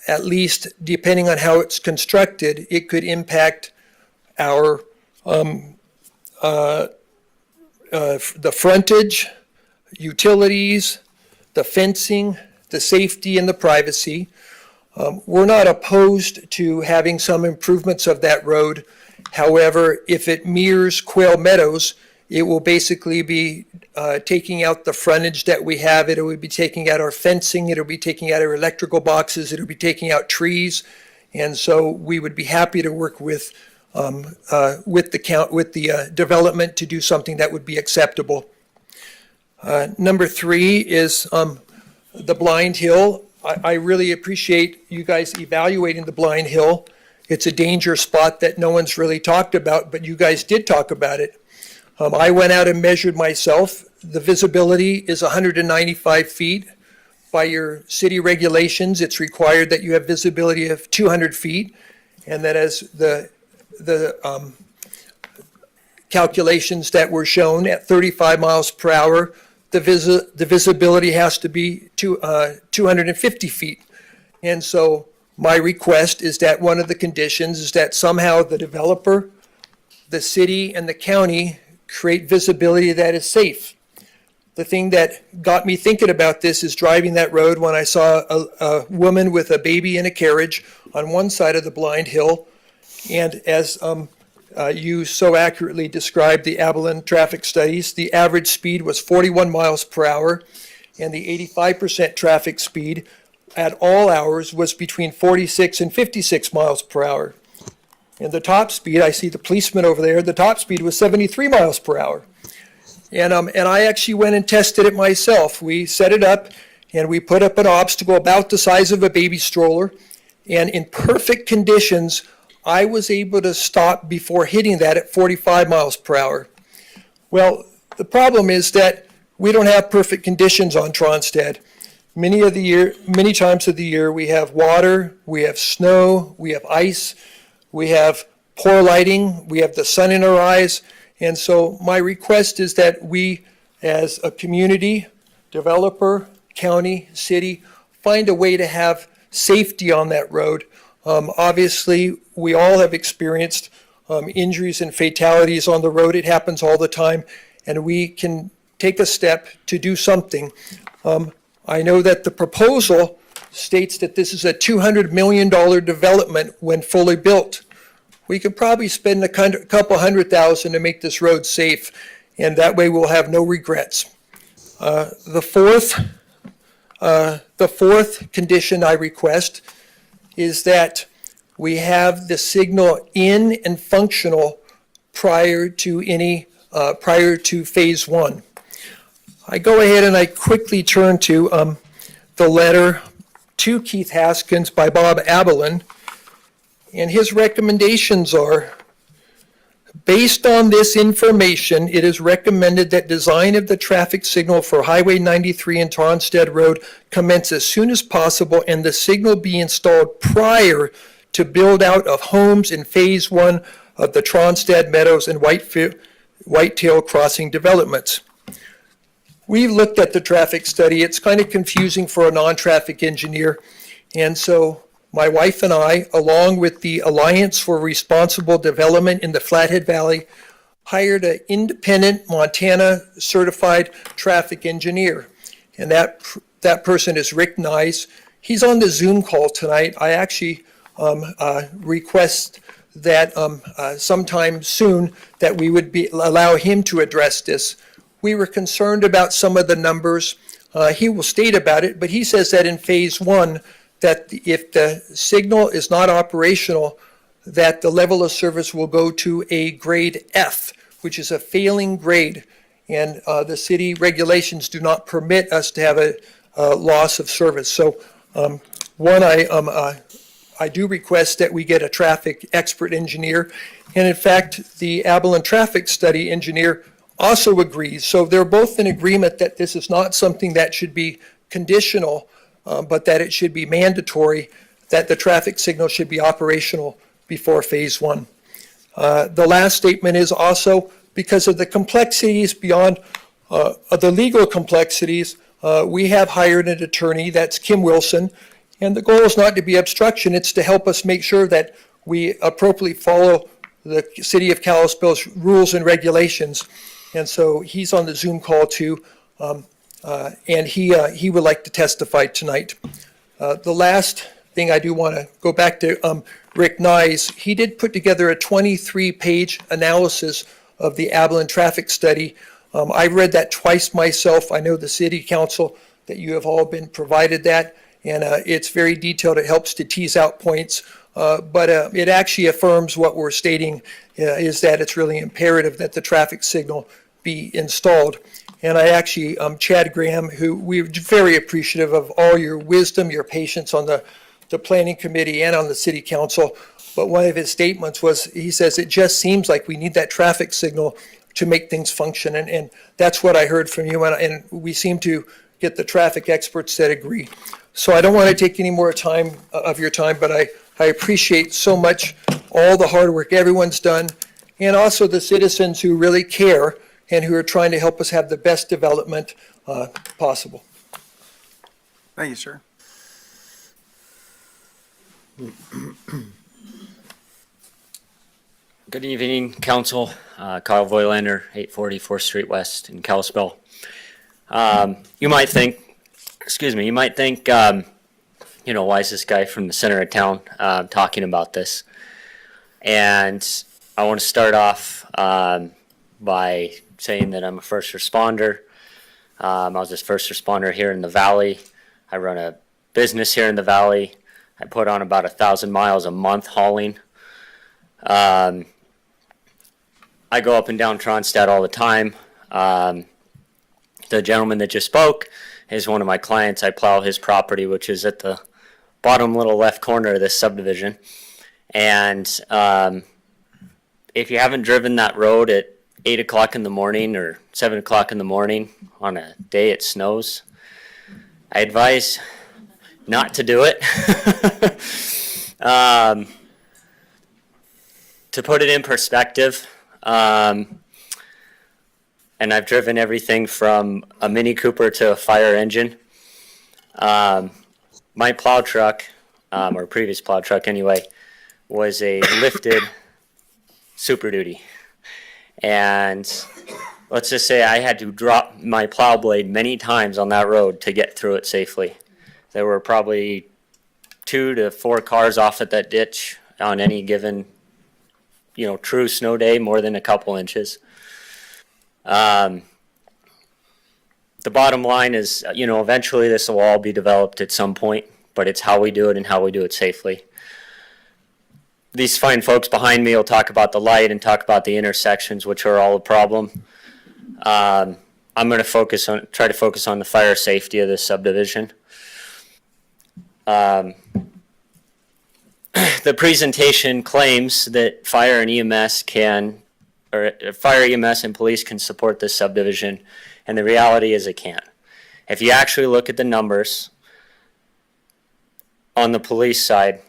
at least depending on how it's constructed, it could impact our the frontage, utilities, the fencing, the safety, and the privacy. We're not opposed to having some improvements of that road. However, if it mirrors Quail Meadows, it will basically be taking out the frontage that we have. It will be taking out our fencing. It'll be taking out our electrical boxes. It'll be taking out trees. And so we would be happy to work with the development to do something that would be acceptable. Number 3 is the Blind Hill. I really appreciate you guys evaluating the Blind Hill. It's a danger spot that no one's really talked about, but you guys did talk about it. I went out and measured myself. The visibility is 195 feet. By your city regulations, it's required that you have visibility of 200 feet. And that as the calculations that were shown at 35 miles per hour, the visibility has to be 250 feet. And so my request is that one of the conditions is that somehow the developer, the city, and the county create visibility that is safe. The thing that got me thinking about this is driving that road when I saw a woman with a baby in a carriage on one side of the Blind Hill. And as you so accurately described the Abilene traffic studies, the average speed was 41 miles per hour, and the 85% traffic speed at all hours was between 46 and 56 miles per hour. And the top speed, I see the policeman over there, the top speed was 73 miles per hour. And I actually went and tested it myself. We set it up, and we put up an obstacle about the size of a baby stroller, and in perfect conditions, I was able to stop before hitting that at 45 miles per hour. Well, the problem is that we don't have perfect conditions on Tronstead. Many times of the year, we have water, we have snow, we have ice, we have poor lighting, we have the sun in our eyes. And so my request is that we, as a community, developer, county, city, find a way to have safety on that road. Obviously, we all have experienced injuries and fatalities on the road. It happens all the time, and we can take a step to do something. I know that the proposal states that this is a $200 million development when fully built. We could probably spend a couple $100,000 to make this road safe, and that way we'll have no regrets. The fourth condition I request is that we have the signal in and functional prior to phase 1. I go ahead and I quickly turn to the letter to Keith Haskins by Bob Abilene, and his recommendations are, based on this information, it is recommended that design of the traffic signal for Highway 93 and Tronstead Road commence as soon as possible, and the signal be installed prior to build out of homes in phase 1 of the Tronstead Meadows and Whitetail Crossing developments. We've looked at the traffic study. It's kind of confusing for a non-traffic engineer. And so my wife and I, along with the Alliance for Responsible Development in the Flathead Valley, hired an independent Montana certified traffic engineer. And that person is Rick Nice. He's on the Zoom call tonight. I actually request that sometime soon that we would allow him to address this. We were concerned about some of the numbers. He will state about it, but he says that in phase one, that if the signal is not operational, that the level of service will go to a grade F, which is a failing grade. And the city regulations do not permit us to have a loss of service. So I do request that we get a traffic expert engineer. And in fact, the Abilene traffic study engineer also agrees. So they're both in agreement that this is not something that should be conditional, but that it should be mandatory, that the traffic signal should be operational before phase one. The last statement is also because of the complexities beyond the legal complexities, we have hired an attorney, that's Kim Wilson, and the goal is not to be obstruction, it's to help us make sure that we appropriately follow the City of Kalispell's rules and regulations. And so he's on the Zoom call too, and he would like to testify tonight. The last thing I do want to go back to Rick Nyes. He did put together a 23-page analysis of the Abilene traffic study. I read that twice myself. I know the city council that you have all been provided that, and it's very detailed. It helps to tease out points, but it actually affirms what we're stating is that it's really imperative that the traffic signal be installed. And I actually, Chad Graham, who we're very appreciative of all your wisdom, your patience on the planning committee and on the city council. But one of his statements was, he says, it just seems like we need that traffic signal to make things function. And that's what I heard from you. And we seem to get the traffic experts that agree. So I don't want to take any more time of your time, but I appreciate so much all the hard work everyone's done, and also the citizens who really care and who are trying to help us have the best development possible. Thank you, sir. Good evening, Council. Kyle Voigtlander, 840 4th Street West in Kalispell. You might think, why is this guy from the center of town talking about this? And I want to start off by saying that I'm a first responder. I was a first responder here in the Valley. I run a business here in the Valley. I put on about 1,000 miles a month hauling. I go up and down Tronstad all the time. The gentleman that just spoke is one of my clients. I plow his property, which is at the bottom little left corner of this subdivision. And if you haven't driven that road at 8 o'clock in the morning or 7 o'clock in the morning on a day it snows, I advise not to do it. To put it in perspective, and I've driven everything from a Mini Cooper to a fire engine. My plow truck, or previous plow truck anyway, was a lifted Super Duty. And let's just say I had to drop my plow blade many times on that road to get through it safely. There were probably 2 to 4 cars off at that ditch on any given, true snow day, more than a couple inches. The bottom line is, eventually this will all be developed at some point, but it's how we do it and how we do it safely. These fine folks behind me will talk about the light and talk about the intersections, which are all a problem. I'm going to try to focus on the fire safety of this subdivision. The presentation claims that fire EMS and police can support this subdivision, and the reality is it can't. If you actually look at the numbers on the police side,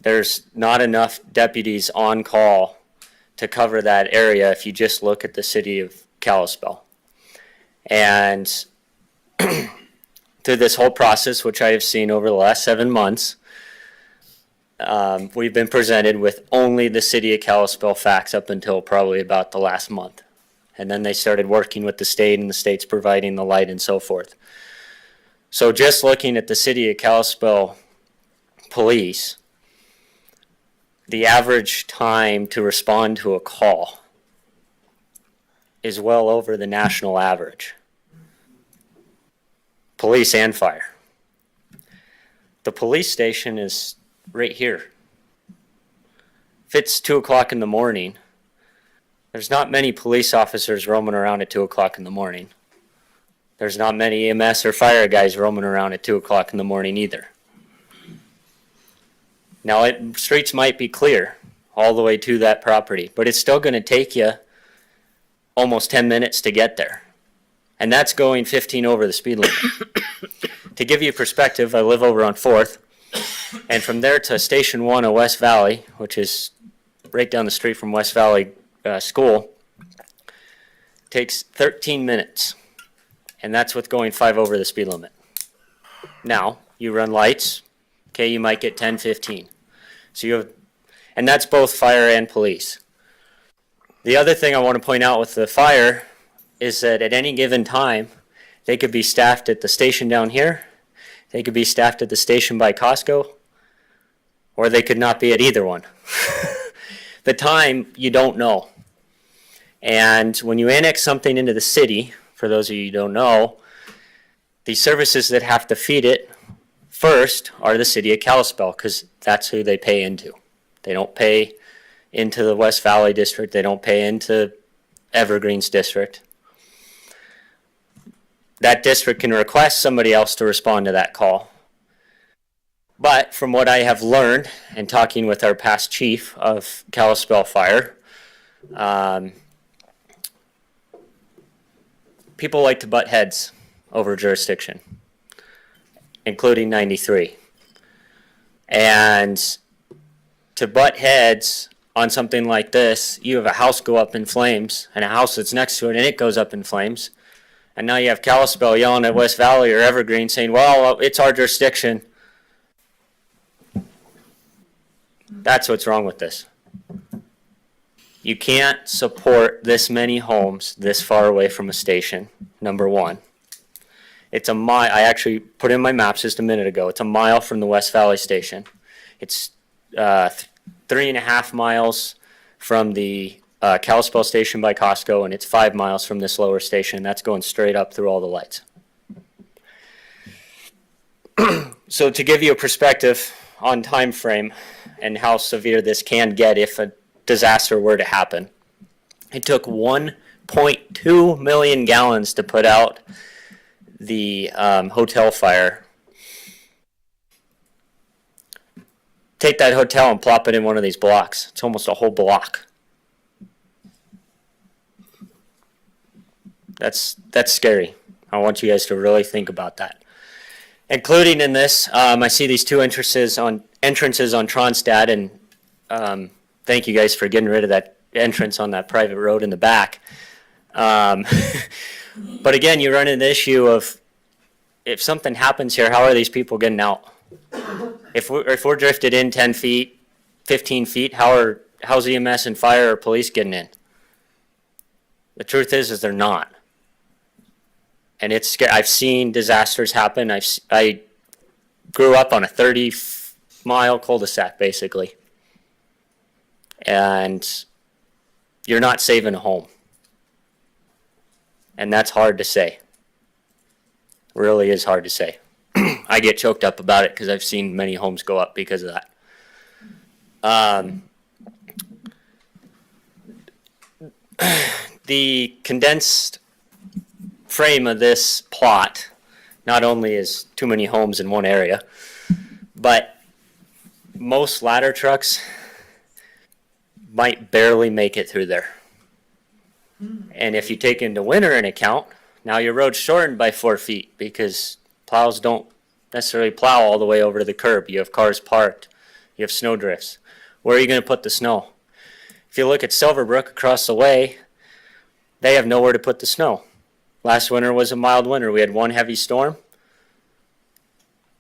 there's not enough deputies on call to cover that area if you just look at the city of Kalispell. And through this whole process, which I have seen over the last 7 months, we've been presented with only the city of Kalispell facts up until probably about the last month. And then they started working with the state, and the state's providing the light and so forth. So just looking at the city of Kalispell police, the average time to respond to a call is well over the national average. Police and fire. The police station is right here. If it's 2 o'clock in the morning, there's not many police officers roaming around at 2 o'clock in the morning. There's not many EMS or fire guys roaming around at 2 o'clock in the morning either. Now, streets might be clear all the way to that property, but it's still going to take you almost 10 minutes to get there. And that's going 15 over the speed limit. To give you perspective, I live over on 4th, and from there to Station 1 of West Valley, which is right down the street from West Valley School, takes 13 minutes. And that's with going 5 over the speed limit. Now, you run lights, okay, you might get 10, 15. So you have, and that's both fire and police. The other thing I want to point out with the fire is that at any given time, they could be staffed at the station down here, they could be staffed at the station by Costco, or they could not be at either one. The time, you don't know. And when you annex something into the city, for those of you who don't know, the services that have to feed it first are the city of Kalispell, because that's who they pay into. They don't pay into the West Valley District. They don't pay into Evergreens District. That district can request somebody else to respond to that call. But from what I have learned and talking with our past chief of Kalispell Fire, people like to butt heads over jurisdiction, including 93. And to butt heads on something like this, you have a house go up in flames and a house that's next to it and it goes up in flames. And now you have Kalispell yelling at West Valley or Evergreen saying, well, it's our jurisdiction. That's what's wrong with this. You can't support this many homes this far away from a station, number one. It's a mile. I actually put in my maps just a minute ago. It's a mile from the West Valley station. It's 3.5 miles from the Kalispell station by Costco, and it's 5 miles from this lower station. That's going straight up through all the lights. So to give you a perspective on time frame and how severe this can get if a disaster were to happen, it took 1.2 million gallons to put out the hotel fire. Take that hotel and plop it in one of these blocks. It's almost a whole block. That's scary. I want you guys to really think about that. Including in this, I see these two entrances on Tronstad, and thank you guys for getting rid of that entrance on that private road in the back. But again, you run into the issue of if something happens here, how are these people getting out? If we're drifted in 10 feet, 15 feet, how's EMS and fire or police getting in? The truth is they're not. And it's scary. I've seen disasters happen. I grew up on a 30-mile cul-de-sac, basically. And you're not saving a home. And that's hard to say. Really is hard to say. I get choked up about it because I've seen many homes go up because of that. The condensed frame of this plot not only is too many homes in one area, but most ladder trucks might barely make it through there. And if you take into winter in account, now your road's shortened by 4 feet because plows don't necessarily plow all the way over to the curb. You have cars parked. You have snow drifts. Where are you going to put the snow? If you look at Silverbrook across the way, they have nowhere to put the snow. Last winter was a mild winter. We had one heavy storm.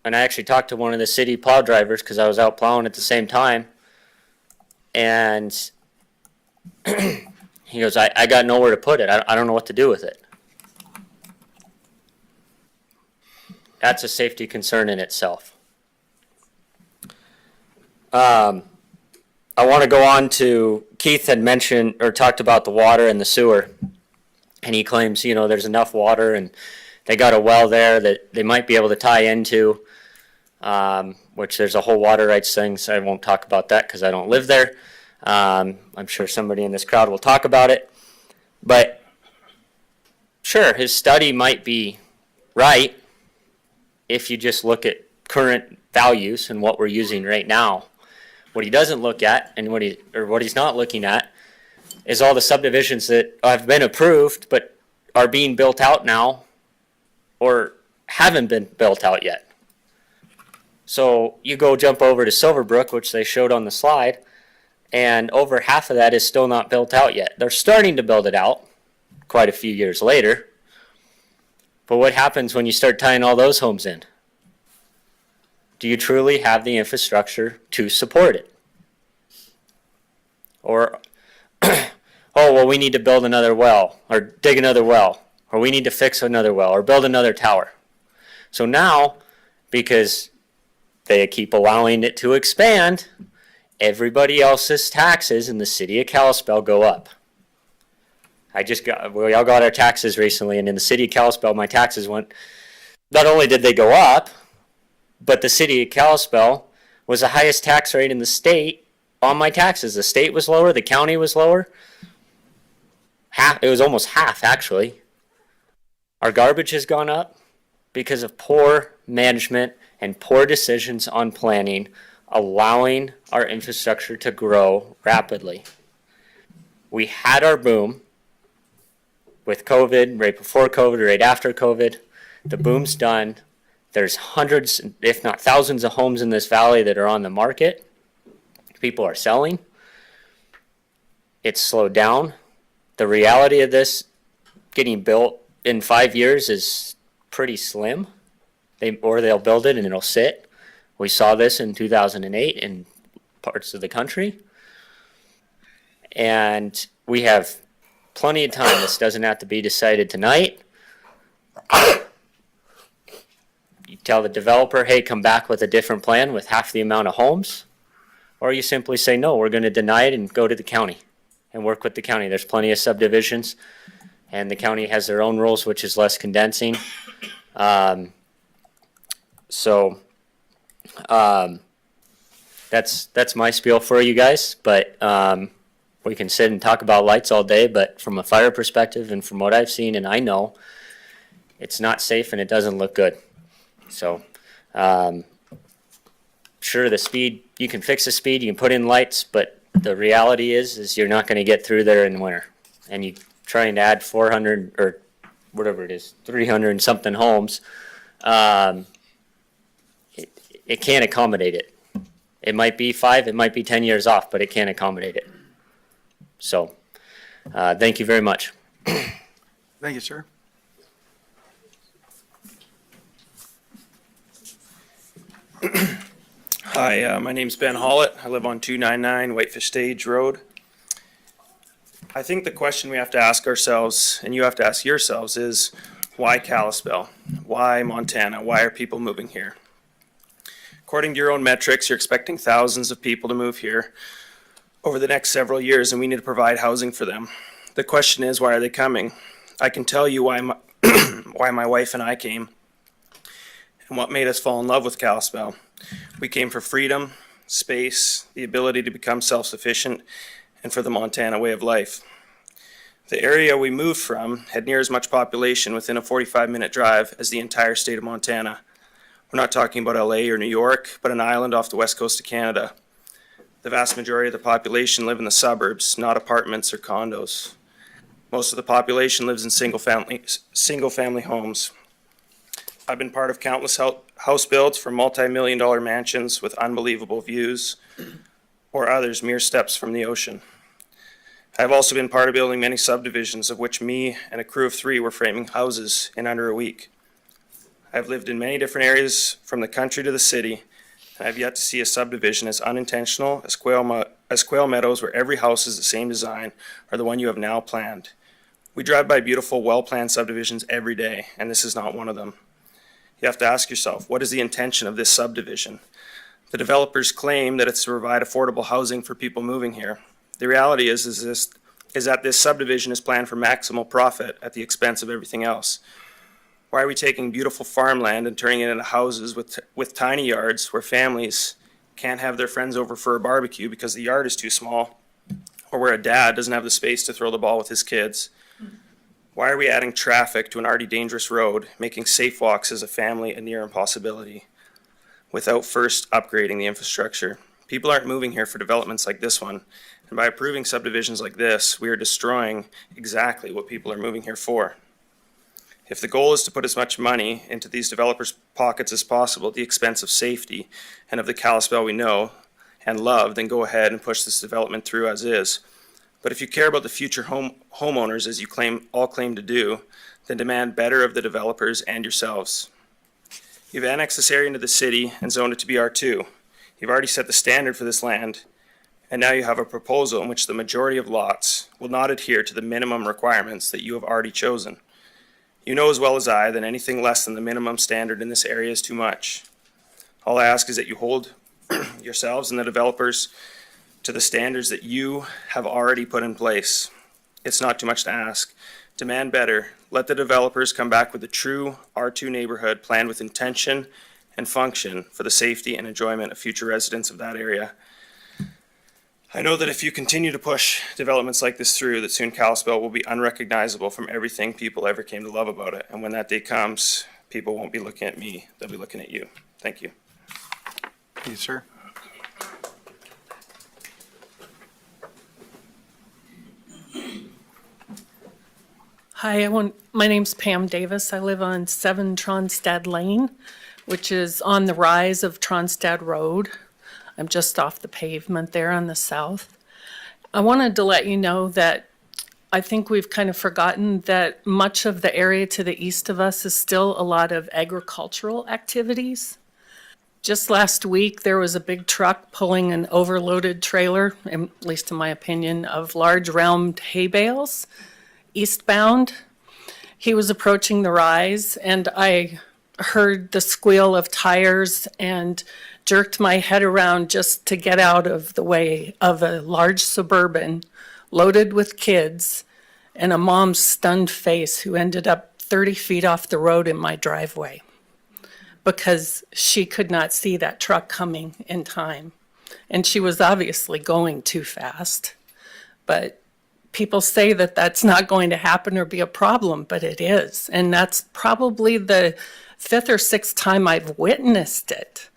And I actually talked to one of the city plow drivers because I was out plowing at the same time. And he goes, I got nowhere to put it. I don't know what to do with it. That's a safety concern in itself. I want to go on to, Keith had mentioned or talked about the water and the sewer. And he claims, there's enough water and they got a well there that they might be able to tie into, which there's a whole water rights thing, so I won't talk about that because I don't live there. I'm sure somebody in this crowd will talk about it. But sure, his study might be right if you just look at current values and what we're using right now. What he doesn't look at and what he's not looking at is all the subdivisions that have been approved but are being built out now or haven't been built out yet. So you go jump over to Silverbrook, which they showed on the slide, and over half of that is still not built out yet. They're starting to build it out quite a few years later. But what happens when you start tying all those homes in? Do you truly have the infrastructure to support it? Or, oh, well, we need to build another well, or dig another well, or we need to fix another well, or build another tower. So now, because they keep allowing it to expand, everybody else's taxes in the city of Kalispell go up. We all got our taxes recently, and in the city of Kalispell, my taxes went, not only did they go up, but the city of Kalispell was the highest tax rate in the state on my taxes. The state was lower, the county was lower. It was almost half, actually. Our garbage has gone up because of poor management and poor decisions on planning, allowing our infrastructure to grow rapidly. We had our boom with COVID, right before COVID, right after COVID. The boom's done. There's hundreds, if not thousands of homes in this valley that are on the market. People are selling. It's slowed down. The reality of this getting built in 5 years is pretty slim. They'll build it and it'll sit. We saw this in 2008 in parts of the country. And we have plenty of time. This doesn't have to be decided tonight. You tell the developer, hey, come back with a different plan with half the amount of homes. Or you simply say, no, we're going to deny it and go to the county and work with the county. There's plenty of subdivisions, and the county has their own rules, which is less condensing. That's my spiel for you guys, but we can sit and talk about lights all day, but from a fire perspective and from what I've seen and I know, it's not safe and it doesn't look good. So sure, the speed, you can fix the speed, you can put in lights, but the reality is you're not going to get through there in winter. And you trying to add 400 or whatever it is, 300 and something homes, it can't accommodate it. It might be 5, it might be 10 years off, but it can't accommodate it. So, thank you very much. Thank you, sir. Hi, my name's Ben Hollett. I live on 299 Whitefish Stage Road. I think the question we have to ask ourselves, and you have to ask yourselves, is why Kalispell? Why Montana? Why are people moving here? According to your own metrics, you're expecting thousands of people to move here over the next several years, and we need to provide housing for them. The question is, why are they coming? I can tell you why my wife and I came and what made us fall in love with Kalispell. We came for freedom, space, the ability to become self-sufficient, and for the Montana way of life. The area we moved from had near as much population within a 45-minute drive as the entire state of Montana. We're not talking about LA or New York, but an island off the west coast of Canada. The vast majority of the population live in the suburbs, not apartments or condos. Most of the population lives in single-family homes. I've been part of countless house builds for multi-million-dollar mansions with unbelievable views, or others mere steps from the ocean. I've also been part of building many subdivisions, of which me and a crew of 3 were framing houses in under a week. I've lived in many different areas from the country to the city, and I've yet to see a subdivision as unintentional as Quail Meadows, where every house is the same design, or the one you have now planned. We drive by beautiful, well-planned subdivisions every day, and this is not one of them. You have to ask yourself, what is the intention of this subdivision? The developers claim that it's to provide affordable housing for people moving here. The reality is that this subdivision is planned for maximal profit at the expense of everything else. Why are we taking beautiful farmland and turning it into houses with tiny yards where families can't have their friends over for a barbecue because the yard is too small, or where a dad doesn't have the space to throw the ball with his kids? Why are we adding traffic to an already dangerous road, making safe walks as a family a near impossibility, without first upgrading the infrastructure? People aren't moving here for developments like this one, and by approving subdivisions like this, we are destroying exactly what people are moving here for. If the goal is to put as much money into these developers' pockets as possible at the expense of safety and of the Kalispell we know and love, then go ahead and push this development through as is. But if you care about the future homeowners, as you all claim to do, then demand better of the developers and yourselves. You've annexed this area into the city and zoned it to be R2. You've already set the standard for this land, and now you have a proposal in which the majority of lots will not adhere to the minimum requirements that you have already chosen. You know as well as I that anything less than the minimum standard in this area is too much. All I ask is that you hold yourselves and the developers to the standards that you have already put in place. It's not too much to ask. Demand better. Let the developers come back with a true R2 neighborhood planned with intention and function for the safety and enjoyment of future residents of that area. I know that if you continue to push developments like this through, that soon Kalispell will be unrecognizable from everything people ever came to love about it. And when that day comes, people won't be looking at me, they'll be looking at you. Thank you. Thank you, sir. Hi, my name's Pam Davis. I live on 7 Tronstad Lane, which is on the rise of Tronstad Road. I'm just off the pavement there on the south. I wanted to let you know that I think we've kind of forgotten that much of the area to the east of us is still a lot of agricultural activities. Just last week, there was a big truck pulling an overloaded trailer, at least in my opinion, of large round hay bales eastbound. He was approaching the rise, and I heard the squeal of tires and jerked my head around just to get out of the way of a large Suburban loaded with kids and a mom's stunned face who ended up 30 feet off the road in my driveway because she could not see that truck coming in time. And she was obviously going too fast. But people say that that's not going to happen or be a problem, but it is. And that's probably the 5th or 6th time I've witnessed it.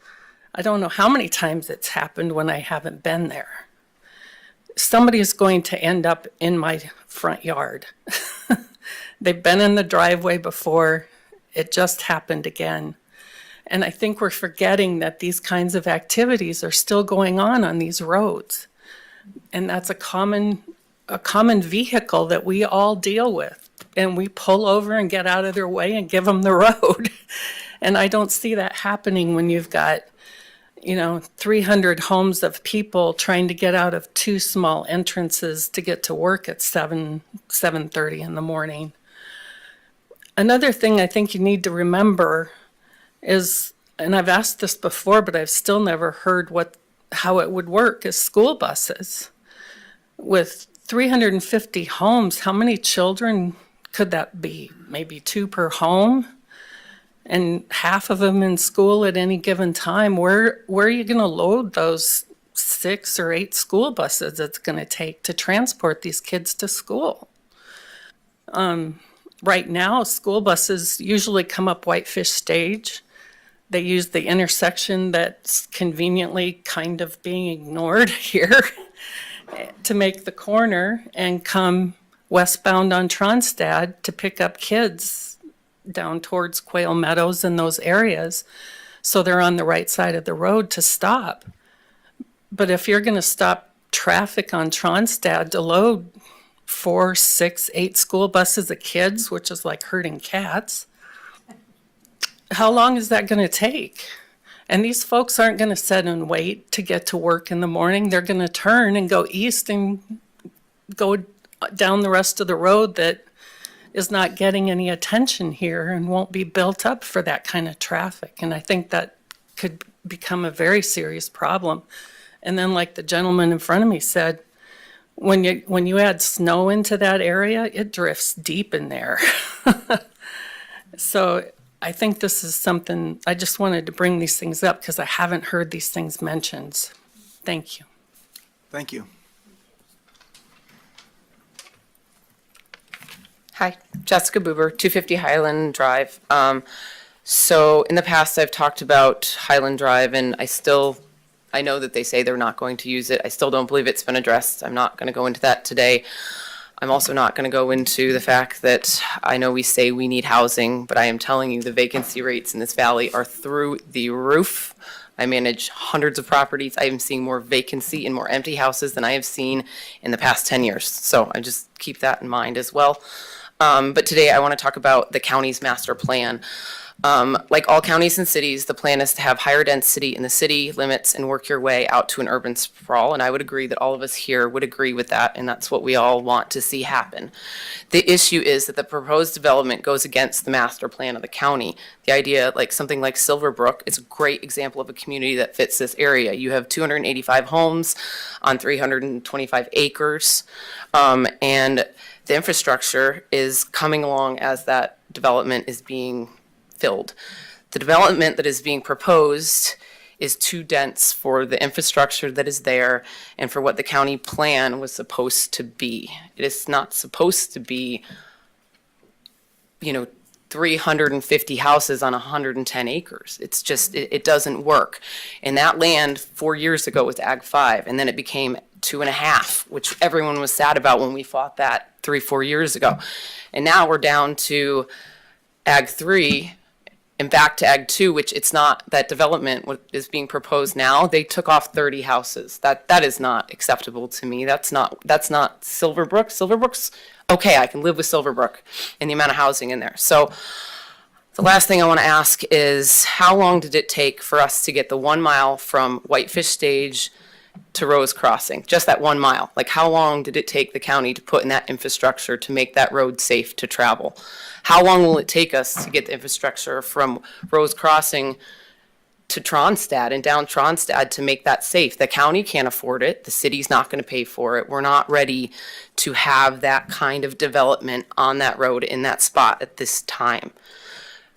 I don't know how many times it's happened when I haven't been there. Somebody is going to end up in my front yard. They've been in the driveway before. It just happened again. And I think we're forgetting that these kinds of activities are still going on these roads. And that's a common vehicle that we all deal with. And we pull over and get out of their way and give them the road. And I don't see that happening when you've got 300 homes of people trying to get out of 2 small entrances to get to work at 7:30 in the morning. Another thing I think you need to remember is, and I've asked this before, but I've still never heard how it would work, is school buses. With 350 homes, how many children could that be? Maybe 2 per home? And half of them in school at any given time. Where are you going to load those 6 or 8 school buses it's going to take to transport these kids to school? Right now, school buses usually come up Whitefish Stage. They use the intersection that's conveniently kind of being ignored here to make the corner and come westbound on Tronstad to pick up kids down towards Quail Meadows and those areas, so they're on the right side of the road to stop. But if you're going to stop traffic on Tronstad to load 4, 6, 8 school buses of kids, which is like herding cats, how long is that going to take? And these folks aren't going to sit and wait to get to work in the morning. They're going to turn and go east and go down the rest of the road that is not getting any attention here and won't be built up for that kind of traffic. And I think that could become a very serious problem. And then like the gentleman in front of me said, when you add snow into that area, it drifts deep in there. So I think this is something, I just wanted to bring these things up because I haven't heard these things mentioned. Thank you. Thank you. Hi, Jessica Buber, 250 Highland Drive. So in the past, I've talked about Highland Drive, and I know that they say they're not going to use it. I still don't believe it's been addressed. I'm not going to go into that today. I'm also not going to go into the fact that I know we say we need housing, but I am telling you the vacancy rates in this valley are through the roof. I manage hundreds of properties. I am seeing more vacancy and more empty houses than I have seen in the past 10 years. So I just keep that in mind as well. But today I want to talk about the county's master plan. Like all counties and cities, the plan is to have higher density in the city limits and work your way out to an urban sprawl. And I would agree that all of us here would agree with that, and that's what we all want to see happen. The issue is that the proposed development goes against the master plan of the county. The idea, like something like Silverbrook, is a great example of a community that fits this area. You have 285 homes on 325 acres, and the infrastructure is coming along as that development is being filled. The development that is being proposed is too dense for the infrastructure that is there and for what the county plan was supposed to be. It is not supposed to be, 350 houses on 110 acres. It's just, it doesn't work. And that land 4 years ago was Ag 5, and then it became 2.5, which everyone was sad about when we fought that 3-4 years ago. And now we're down to Ag 3 and back to Ag 2, which it's not, that development what is being proposed now, they took off 30 houses. That is not acceptable to me. That's not Silverbrook. Silverbrook's okay, I can live with Silverbrook and the amount of housing in there. So the last thing I want to ask is, how long did it take for us to get the 1 mile from Whitefish Stage to Rose Crossing? Just that 1 mile. Like, how long did it take the county to put in that infrastructure to make that road safe to travel? How long will it take us to get the infrastructure from Rose Crossing to Tronstad and down Tronstad to make that safe? The county can't afford it. The city's not going to pay for it. We're not ready to have that kind of development on that road in that spot at this time.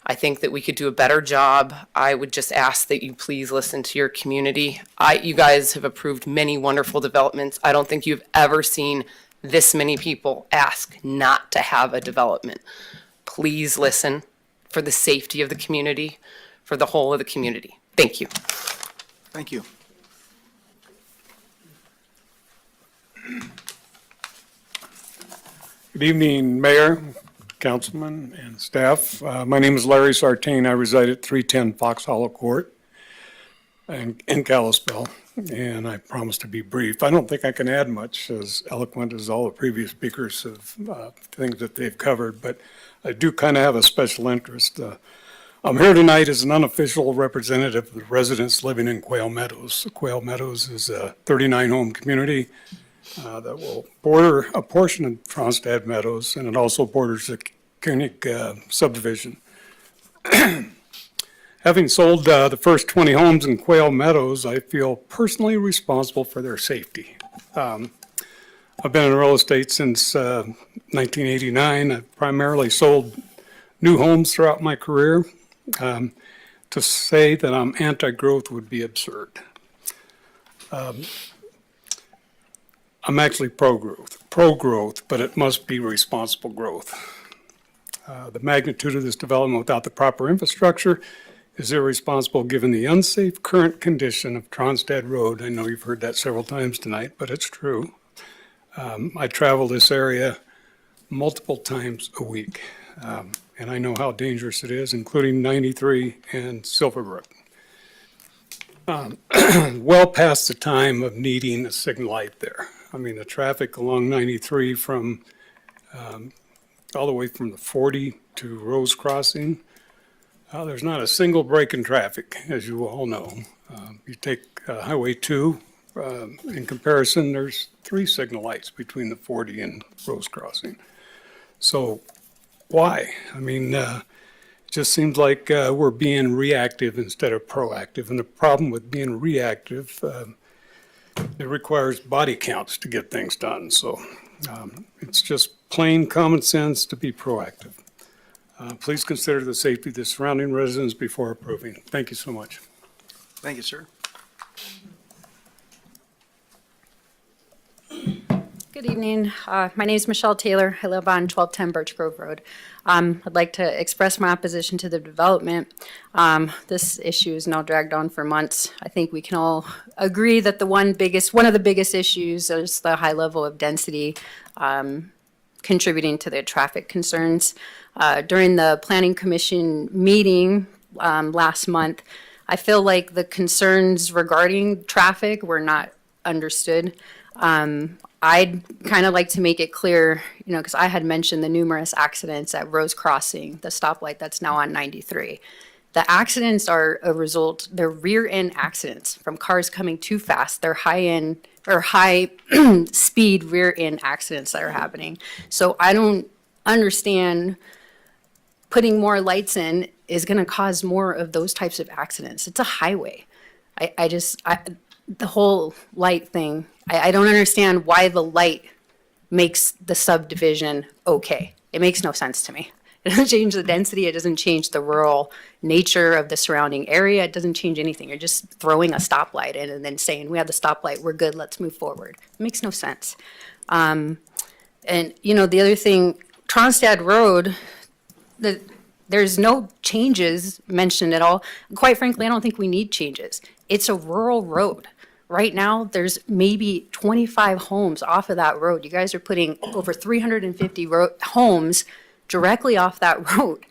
I think that we could do a better job. I would just ask that you please listen to your community. You guys have approved many wonderful developments. I don't think you've ever seen this many people ask not to have a development. Please listen for the safety of the community, for the whole of the community. Thank you. Thank you. Good evening, Mayor, Councilman, and staff. My name is Larry Sartain. I reside at 310 Fox Hollow Court in Kalispell, and I promise to be brief. I don't think I can add much, as eloquent as all the previous speakers have things that they've covered, but I do kind of have a special interest. I'm here tonight as an unofficial representative of the residents living in Quail Meadows. Quail Meadows is a 39-home community that will border a portion of Tronstad Meadows, and it also borders the Koenig subdivision. Having sold the first 20 homes in Quail Meadows, I feel personally responsible for their safety. I've been in real estate since 1989. I've primarily sold new homes throughout my career. To say that I'm anti-growth would be absurd. I'm actually pro-growth, but it must be responsible growth. The magnitude of this development without the proper infrastructure is irresponsible given the unsafe current condition of Tronstad Road. I know you've heard that several times tonight, but it's true. I travel this area multiple times a week, and I know how dangerous it is, including 93 and Silverbrook. Well past the time of needing a signal light there. I mean, the traffic along 93 from all the way from the 40 to Rose Crossing, there's not a single break in traffic, as you all know. You take Highway 2, in comparison, there's 3 signal lights between the 40 and Rose Crossing. So why? I mean, it just seems like we're being reactive instead of proactive. And the problem with being reactive, it requires body counts to get things done. So it's just plain common sense to be proactive. Please consider the safety of the surrounding residents before approving. Thank you so much. Thank you, sir. Good evening. My name is Michelle Taylor. I live on 1210 Birch Grove Road. I'd like to express my opposition to the development. This issue is now dragged on for months. I think we can all agree that one of the biggest issues is the high level of density contributing to the traffic concerns. During the Planning Commission meeting last month, I feel like the concerns regarding traffic were not understood. I'd kind of like to make it clear, because I had mentioned the numerous accidents at Rose Crossing, the stoplight that's now on 93. The accidents are they're rear end accidents from cars coming too fast. They're high speed rear end accidents that are happening. So I don't understand putting more lights in is going to cause more of those types of accidents. It's a highway. The whole light thing, I don't understand why the light makes the subdivision okay. It makes no sense to me. It doesn't change the density. It doesn't change the rural nature of the surrounding area. It doesn't change anything. You're just throwing a stoplight in and then saying, we have the stoplight, we're good, let's move forward. It makes no sense. And, the other thing, Tronstad Road, there's no changes mentioned at all. Quite frankly, I don't think we need changes. It's a rural road. Right now, there's maybe 25 homes off of that road. You guys are putting over 350 homes directly off that road.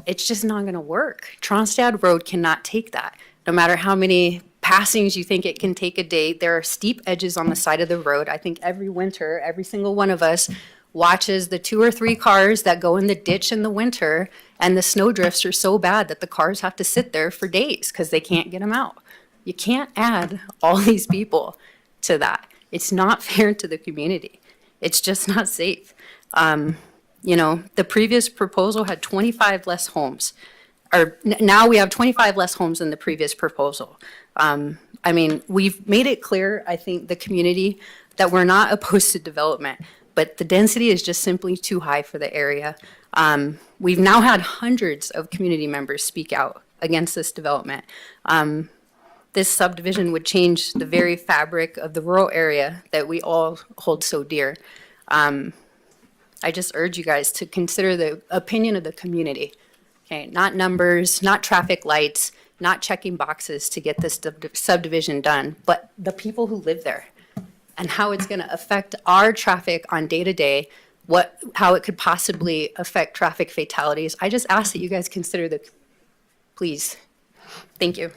It's just not going to work. Tronstad Road cannot take that. No matter how many passings you think it can take a day, there are steep edges on the side of the road. I think every winter, every single one of us watches the 2 or 3 cars that go in the ditch in the winter, and the snow drifts are so bad that the cars have to sit there for days because they can't get them out. You can't add all these people to that. It's not fair to the community. It's just not safe. The previous proposal had 25 less homes. Now we have 25 less homes than the previous proposal. We've made it clear, I think, the community, that we're not opposed to development, but the density is just simply too high for the area. We've now had hundreds of community members speak out against this development. This subdivision would change the very fabric of the rural area that we all hold so dear. I just urge you guys to consider the opinion of the community. Okay, not numbers, not traffic lights, not checking boxes to get this subdivision done, but the people who live there and how it's going to affect our traffic on day to day, how it could possibly affect traffic fatalities. I just ask that you guys consider please. Thank you.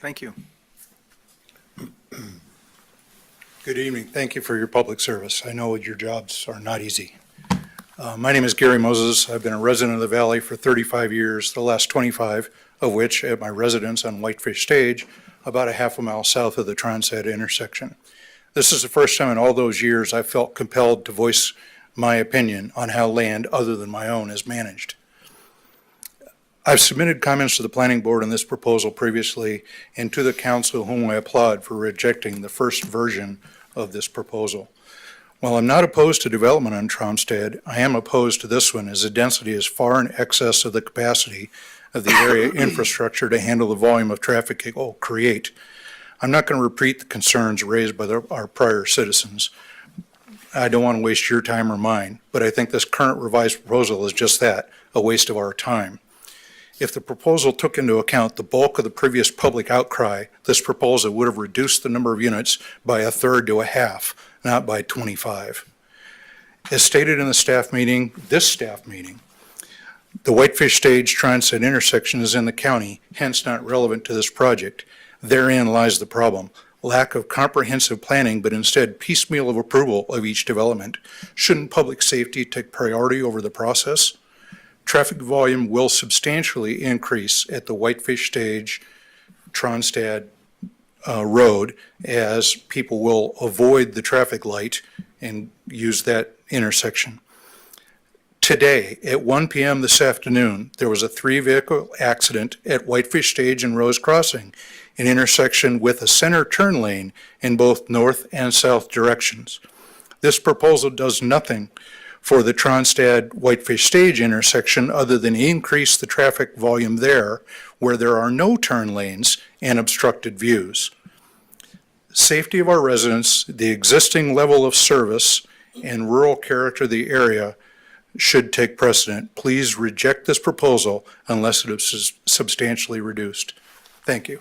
Thank you. Good evening. Thank you for your public service. I know your jobs are not easy. My name is Gary Moses. I've been a resident of the valley for 35 years, the last 25 of which at my residence on Whitefish Stage, about a half a mile south of the Tronstad intersection. This is the first time in all those years I felt compelled to voice my opinion on how land other than my own is managed. I've submitted comments to the planning board on this proposal previously and to the council, whom I applaud for rejecting the first version of this proposal. While I'm not opposed to development on Tronstad, I am opposed to this one, as the density is far in excess of the capacity of the area infrastructure to handle the volume of traffic it will create. I'm not going to repeat the concerns raised by our prior citizens. I don't want to waste your time or mine, but I think this current revised proposal is just that, a waste of our time. If the proposal took into account the bulk of the previous public outcry, this proposal would have reduced the number of units by 1/3 to 1/2, not by 25. As stated in the staff meeting, the Whitefish Stage Tronstad intersection is in the county, hence not relevant to this project. Therein lies the problem. Lack of comprehensive planning, but instead piecemeal of approval of each development. Shouldn't public safety take priority over the process? Traffic volume will substantially increase at the Whitefish Stage Tronstad road, as people will avoid the traffic light and use that intersection. Today, at 1 p.m. this afternoon, there was a 3-vehicle accident at Whitefish Stage and Rose Crossing, an intersection with a center turn lane in both north and south directions. This proposal does nothing for the Tronstad Whitefish Stage intersection other than increase the traffic volume there where there are no turn lanes and obstructed views. Safety of our residents, the existing level of service, and rural character of the area should take precedent. Please reject this proposal unless it is substantially reduced. Thank you.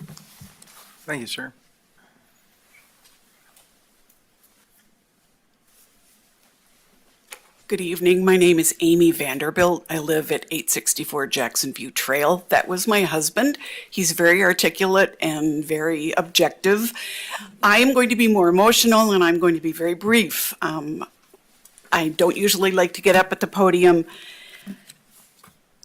Thank you, sir. Good evening. My name is Amy Vanderbilt. I live at 864 Jackson View Trail. That was my husband. He's very articulate and very objective. I am going to be more emotional and I'm going to be very brief. I don't usually like to get up at the podium.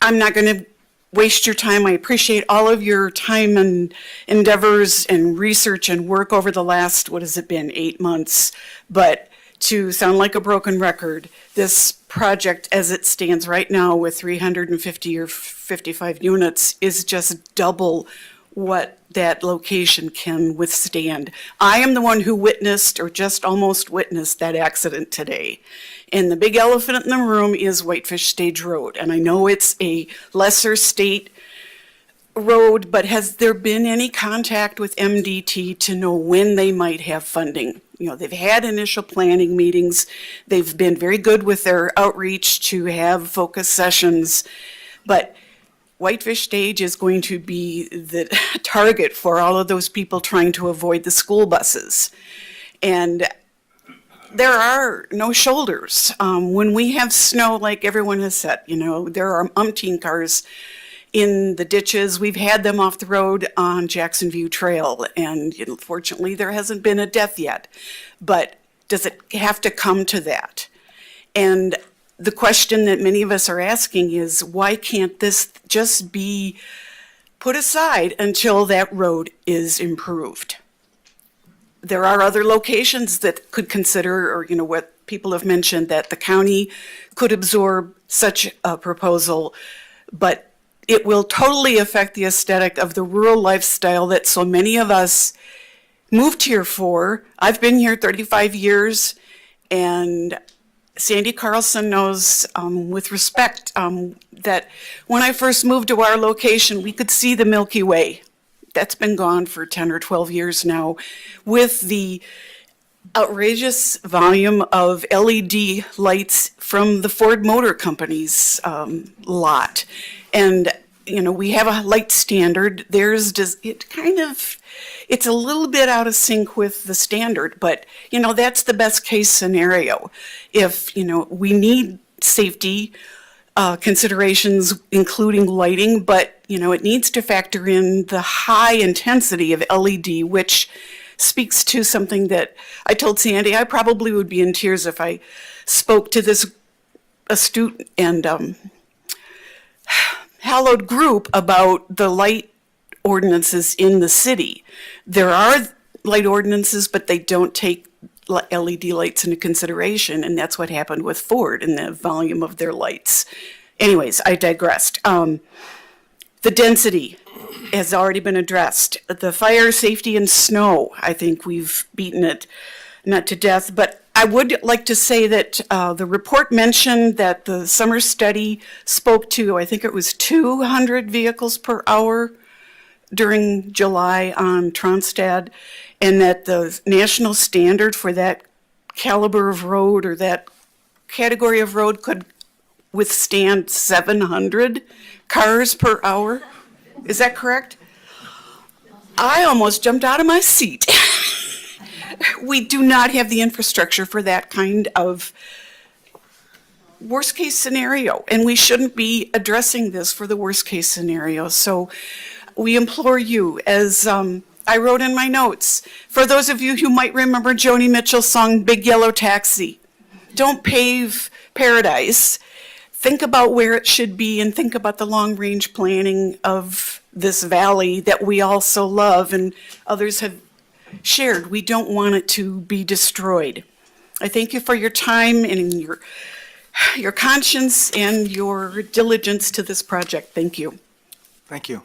I'm not going to waste your time. I appreciate all of your time and endeavors and research and work over the last, what has it been, 8 months. But to sound like a broken record, this project as it stands right now with 350 or 55 units is just double what that location can withstand. I am the one who witnessed or just almost witnessed that accident today. And the big elephant in the room is Whitefish Stage Road. And I know it's a lesser state road, but has there been any contact with MDT to know when they might have funding? You know, they've had initial planning meetings. They've been very good with their outreach to have focus sessions. But Whitefish Stage is going to be the target for all of those people trying to avoid the school buses. And there are no shoulders. When we have snow, like everyone has said, you know, there are umpteen cars in the ditches. We've had them off the road on Jackson View Trail, and fortunately there hasn't been a death yet. But does it have to come to that? And the question that many of us are asking is, why can't this just be put aside until that road is improved? There are other locations that could consider, or you know, what people have mentioned, that the county could absorb such a proposal, but it will totally affect the aesthetic of the rural lifestyle that so many of us moved here for. I've been here 35 years, and Sandy Carlson knows with respect that when I first moved to our location, we could see the Milky Way. That's been gone for 10 or 12 years now, with the outrageous volume of LED lights from the Ford Motor Company's lot. And, you know, we have a light standard. It's a little bit out of sync with the standard, but, you know, that's the best case scenario. If, you know, we need safety considerations, including lighting, but, you know, it needs to factor in the high intensity of LED, which speaks to something that I told Sandy I probably would be in tears if I spoke to this astute and hallowed group about the light ordinances in the city. There are light ordinances, but they don't take LED lights into consideration, and that's what happened with Ford and the volume of their lights. Anyways, I digressed. The density has already been addressed. The fire, safety, and snow, I think we've beaten it not to death, but I would like to say that the report mentioned that the summer study spoke to, I think it was 200 vehicles per hour during July on Tronstad, and that the national standard for that caliber of road or that category of road could withstand 700 cars per hour. Is that correct? I almost jumped out of my seat. We do not have the infrastructure for that kind of worst case scenario, and we shouldn't be addressing this for the worst case scenario. So we implore you, as I wrote in my notes, for those of you who might remember Joni Mitchell's song, Big Yellow Taxi, don't pave paradise. Think about where it should be and think about the long-range planning of this valley that we all so love and others have shared. We don't want it to be destroyed. I thank you for your time and your your conscience and your diligence to this project. Thank you. Thank you.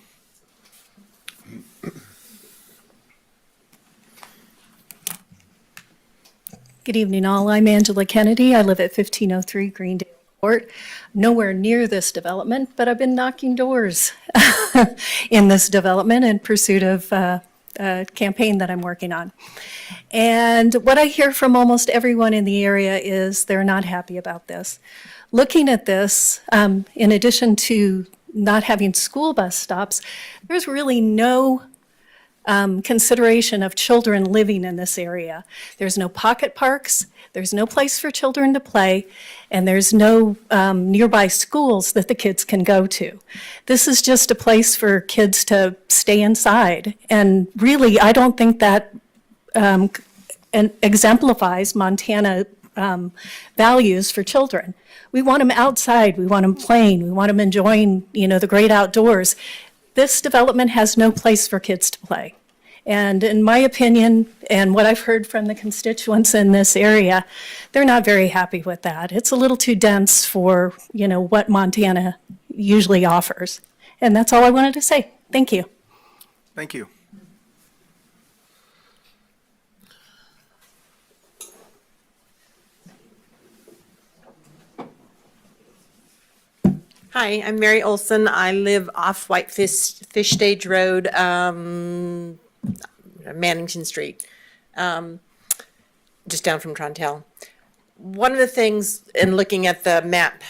Good evening, all. I'm Angela Kennedy. I live at 1503 Greendale Court, nowhere near this development, but I've been knocking doors in this development in pursuit of a campaign that I'm working on. And what I hear from almost everyone in the area is they're not happy about this. Looking at this, in addition to not having school bus stops, there's really no consideration of children living in this area. There's no pocket parks, there's no place for children to play, and there's no nearby schools that the kids can go to. This is just a place for kids to stay inside. And really, I don't think that exemplifies Montana values for children. We want them outside, we want them playing, we want them enjoying, the great outdoors. This development has no place for kids to play. And in my opinion, and what I've heard from the constituents in this area, they're not very happy with that. It's a little too dense for, what Montana usually offers. And that's all I wanted to say. Thank you. Thank you. Hi, I'm Mary Olson. I live off Whitefish Stage Road, Mannington Street, just down from Trontel. One of the things in looking at the map,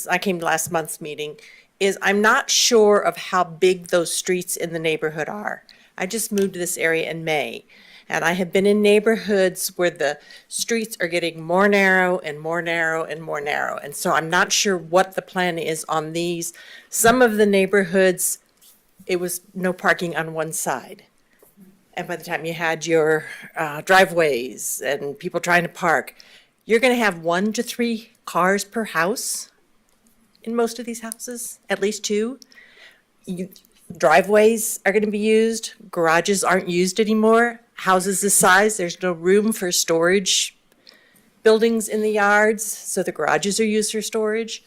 I came to last month's meeting, is I'm not sure of how big those streets in the neighborhood are. I just moved to this area in May, and I have been in neighborhoods where the streets are getting more narrow and more narrow and more narrow. And so I'm not sure what the plan is on these. Some of the neighborhoods, it was no parking on one side. And by the time you had your driveways and people trying to park, you're going to have 1 to 3 cars per house in most of these houses, at least 2. Driveways are going to be used. Garages aren't used anymore. Houses this size, there's no room for storage buildings in the yards, so the garages are used for storage.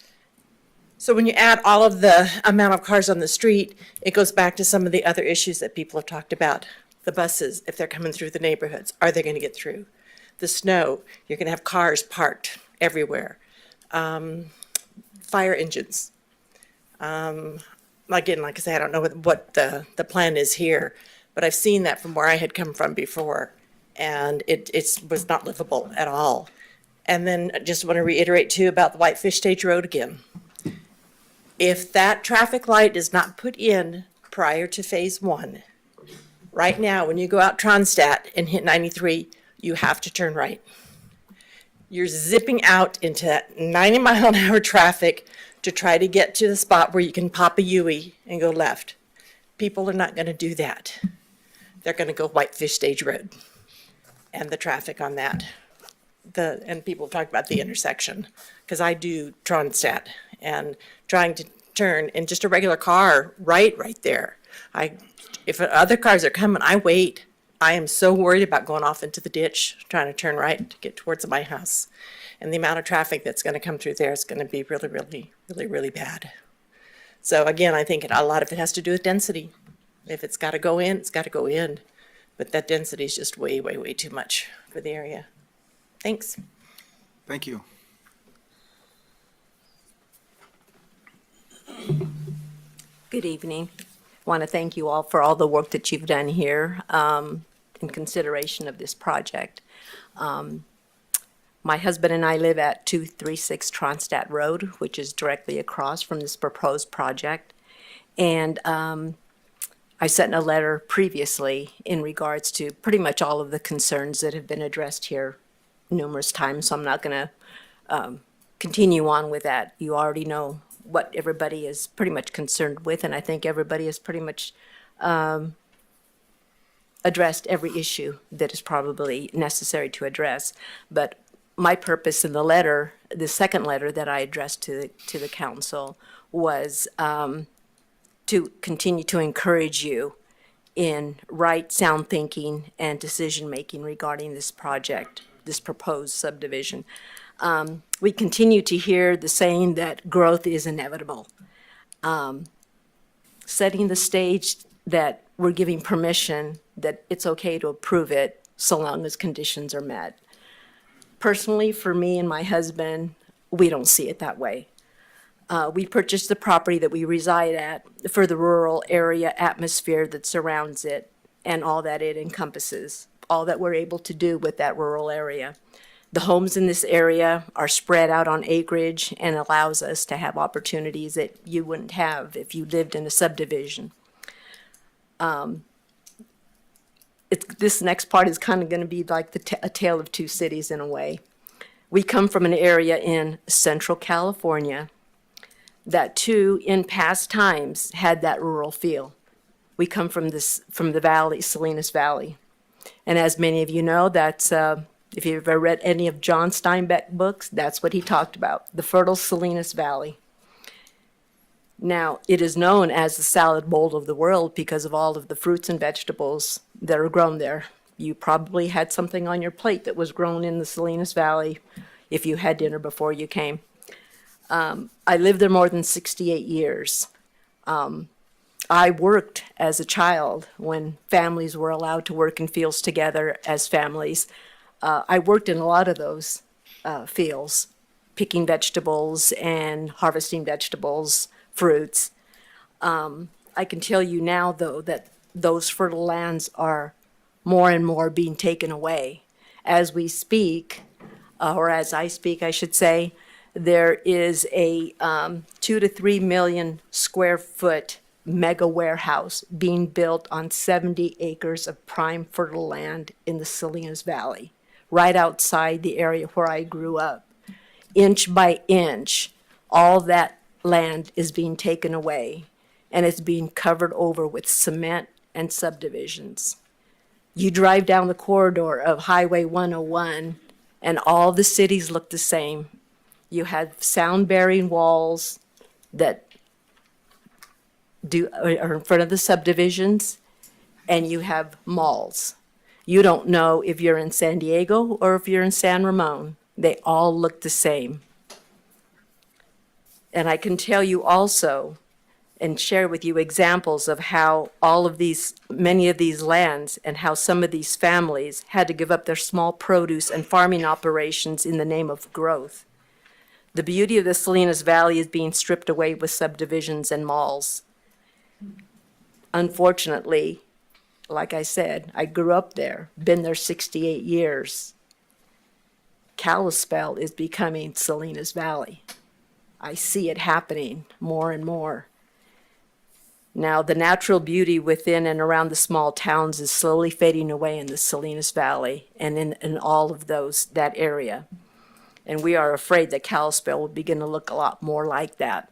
So when you add all of the amount of cars on the street, it goes back to some of the other issues that people have talked about. The buses, if they're coming through the neighborhoods, are they going to get through? The snow, you're going to have cars parked everywhere. Fire engines. Again, like I say, I don't know what the plan is here, but I've seen that from where I had come from before, and it was not livable at all. And then I just want to reiterate too about the Whitefish Stage Road again. If that traffic light is not put in prior to phase 1, right now, when you go out Tronstadt and hit 93, you have to turn right. You're zipping out into that 90-mile-an-hour traffic to try to get to the spot where you can pop a U-ey and go left. People are not going to do that. They're going to go Whitefish Stage Road and the traffic on that. And people talk about the intersection, because I do Tronstadt and trying to turn in just a regular car right there. If other cars are coming, I wait. I am so worried about going off into the ditch, trying to turn right to get towards my house. And the amount of traffic that's going to come through there is going to be really, really, really, really bad. So again, I think a lot of it has to do with density. If it's got to go in, it's got to go in. But that density is just way, way, way too much for the area. Thanks. Thank you. Good evening. I want to thank you all for all the work that you've done here in consideration of this project. My husband and I live at 236 Tronstadt Road, which is directly across from this proposed project. And I sent a letter previously in regards to pretty much all of the concerns that have been addressed here numerous times, so I'm not going to continue on with that. You already know what everybody is pretty much concerned with, and I think everybody has pretty much addressed every issue that is probably necessary to address. But my purpose in the letter, the second letter that I addressed to the council, was to continue to encourage you in right, sound thinking and decision-making regarding this project, this proposed subdivision. We continue to hear the saying that growth is inevitable. Setting the stage that we're giving permission, that it's okay to approve it so long as conditions are met. Personally, for me and my husband, we don't see it that way. We purchased the property that we reside at for the rural area atmosphere that surrounds it and all that it encompasses, all that we're able to do with that rural area. The homes in this area are spread out on acreage and allows us to have opportunities that you wouldn't have if you lived in a subdivision. This next part is kind of going to be like a tale of two cities in a way. We come from an area in Central California that too, in past times, had that rural feel. We come from the valley, Salinas Valley. And as many of you know, that's, if you've ever read any of John Steinbeck books, that's what he talked about, the fertile Salinas Valley. Now, it is known as the salad bowl of the world because of all of the fruits and vegetables that are grown there. You probably had something on your plate that was grown in the Salinas Valley if you had dinner before you came. I lived there more than 68 years. I worked as a child when families were allowed to work in fields together as families. I worked in a lot of those fields, picking vegetables and harvesting vegetables, fruits. I can tell you now, though, that those fertile lands are more and more being taken away. As we speak, or as I speak, I should say, there is a 2 to 3 million square foot mega warehouse being built on 70 acres of prime fertile land in the Salinas Valley, right outside the area where I grew up. Inch by inch, all that land is being taken away, and it's being covered over with cement and subdivisions. You drive down the corridor of Highway 101, and all the cities look the same. You have sound-bearing walls that are in front of the subdivisions, and you have malls. You don't know if you're in San Diego or if you're in San Ramon. They all look the same. And I can tell you also and share with you examples of how many of these lands and how some of these families had to give up their small produce and farming operations in the name of growth. The beauty of the Salinas Valley is being stripped away with subdivisions and malls. Unfortunately, like I said, I grew up there, been there 68 years. Kalispell is becoming Salinas Valley. I see it happening more and more. Now, the natural beauty within and around the small towns is slowly fading away in the Salinas Valley and in all of that area. And we are afraid that Kalispell will begin to look a lot more like that.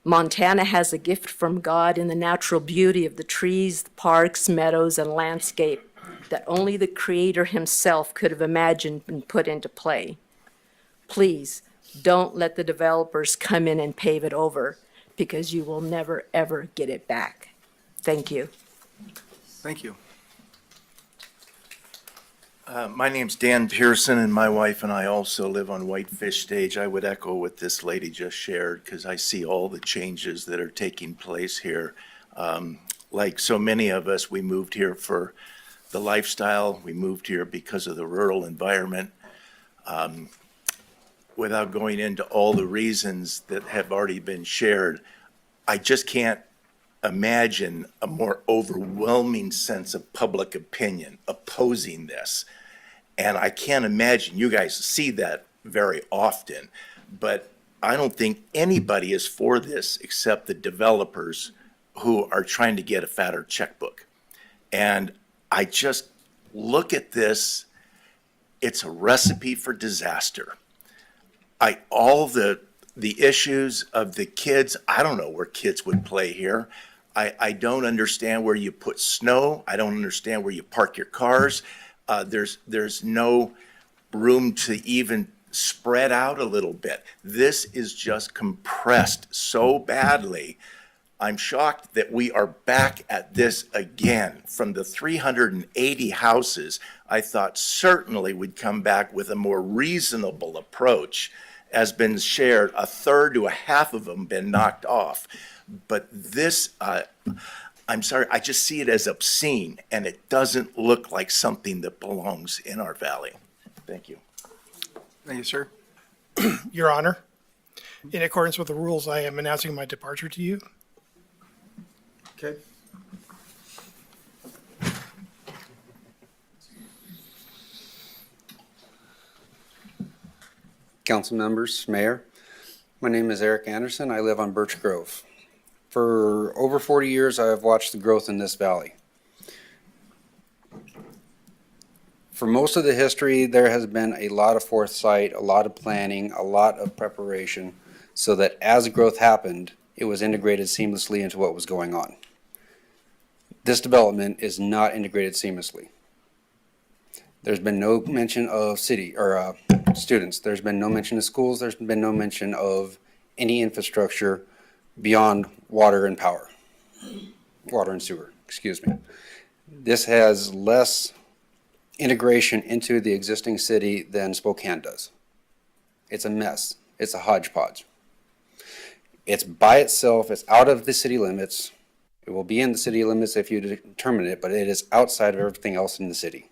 Montana has a gift from God in the natural beauty of the trees, the parks, meadows, and landscape that only the Creator himself could have imagined and put into play. Please, don't let the developers come in and pave it over, because you will never, ever get it back. Thank you. Thank you. My name's Dan Pearson, and my wife and I also live on Whitefish Stage. I would echo what this lady just shared, because I see all the changes that are taking place here. Like so many of us, we moved here for the lifestyle. We moved here because of the rural environment. Without going into all the reasons that have already been shared, I just can't imagine a more overwhelming sense of public opinion opposing this. And I can't imagine, you guys see that very often, but I don't think anybody is for this except the developers who are trying to get a fatter checkbook. And I just look at this, it's a recipe for disaster. All the issues of the kids, I don't know where kids would play here. I don't understand where you put snow. I don't understand where you park your cars. There's no room to even spread out a little bit. This is just compressed so badly. I'm shocked that we are back at this again. From the 380 houses, I thought certainly we'd come back with a more reasonable approach. Has been shared, a third to a half of them been knocked off. But this, I'm sorry, I just see it as obscene, and it doesn't look like something that belongs in our valley. Thank you. Thank you, sir. Your Honor, in accordance with the rules, I am announcing my departure to you. Okay. Council members, Mayor, my name is Eric Anderson. I live on Birch Grove. For over 40 years, I have watched the growth in this valley. For most of the history, there has been a lot of foresight, a lot of planning, a lot of preparation, so that as growth happened, it was integrated seamlessly into what was going on. This development is not integrated seamlessly. There's been no mention of city or students. There's been no mention of schools. There's been no mention of any infrastructure beyond water and power. Water and sewer, excuse me. This has less integration into the existing city than Spokane does. It's a mess. It's a hodgepodge. It's by itself. It's out of the city limits. It will be in the city limits if you determine it, but it is outside of everything else in the city.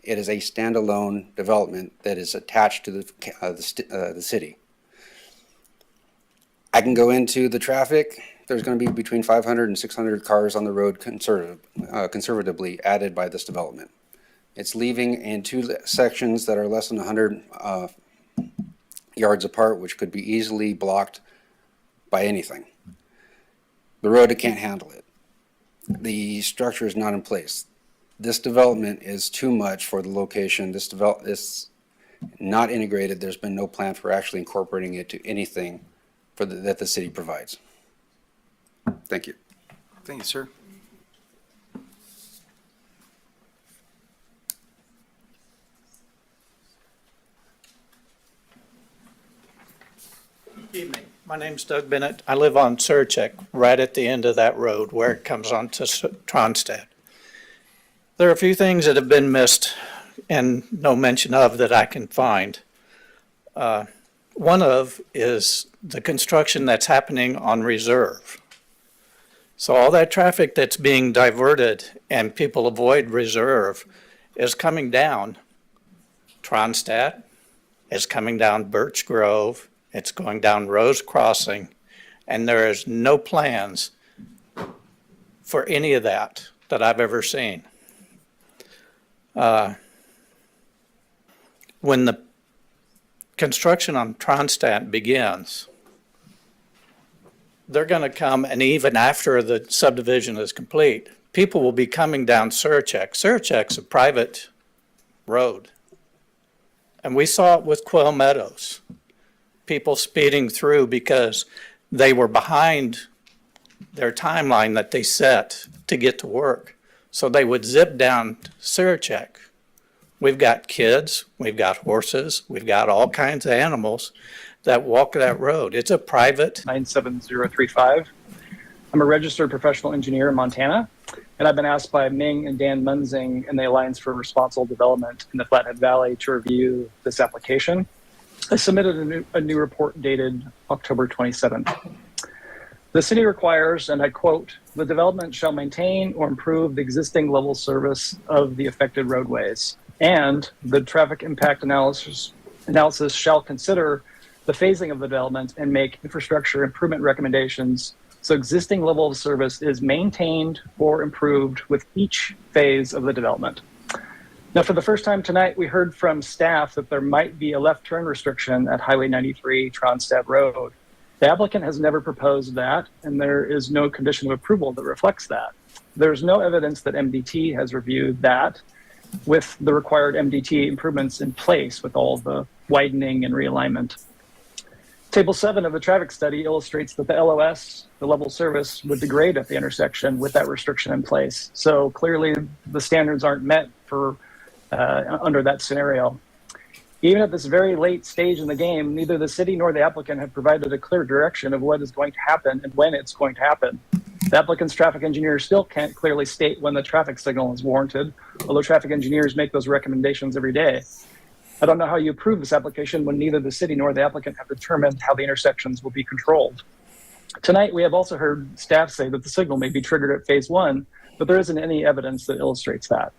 It is a standalone development that is attached to the city. I can go into the traffic. There's going to be between 500 and 600 cars on the road conservatively added by this development. It's leaving in two sections that are less than 100 yards apart, which could be easily blocked by anything. The road, it can't handle it. The structure is not in place. This development is too much for the location. This is not integrated. There's been no plan for actually incorporating it to anything that the city provides. Thank you. Thank you, sir. Evening. My name's Doug Bennett. I live on Surchek, right at the end of that road where it comes on to Tronstad. There are a few things that have been missed and no mention of that I can find. One of is the construction that's happening on Reserve. So all that traffic that's being diverted and people avoid Reserve is coming down Tronstad, it's coming down Birch Grove, it's going down Rose Crossing, and there is no plans for any of that I've ever seen. When the construction on Tronstad begins, they're going to come, and even after the subdivision is complete, people will be coming down Surchek. Surchek's a private road. And we saw it with Quail Meadows. People speeding through because they were behind their timeline that they set to get to work. So they would zip down Surchek. We've got kids, we've got horses, we've got all kinds of animals that walk that road. It's a private. 97035. I'm a registered professional engineer in Montana, and I've been asked by Ming and Dan Munzing and the Alliance for Responsible Development in the Flathead Valley to review this application. I submitted a new report dated October 27th. The city requires, and I quote, "The development shall maintain or improve the existing level service of the affected roadways, and the traffic impact analysis shall consider the phasing of the development and make infrastructure improvement recommendations so existing level of service is maintained or improved with each phase of the development." Now, for the first time tonight, we heard from staff that there might be a left turn restriction at Highway 93 Tronstad Road. The applicant has never proposed that, and there is no condition of approval that reflects that. There's no evidence that MDT has reviewed that with the required MDT improvements in place with all the widening and realignment. Table 7 of the traffic study illustrates that the LOS, the level service, would degrade at the intersection with that restriction in place. So clearly the standards aren't met for under that scenario. Even at this very late stage in the game, neither the city nor the applicant have provided a clear direction of what is going to happen and when it's going to happen. The applicant's traffic engineer still can't clearly state when the traffic signal is warranted, although traffic engineers make those recommendations every day. I don't know how you approve this application when neither the city nor the applicant have determined how the intersections will be controlled. Tonight, we have also heard staff say that the signal may be triggered at phase 1, but there isn't any evidence that illustrates that.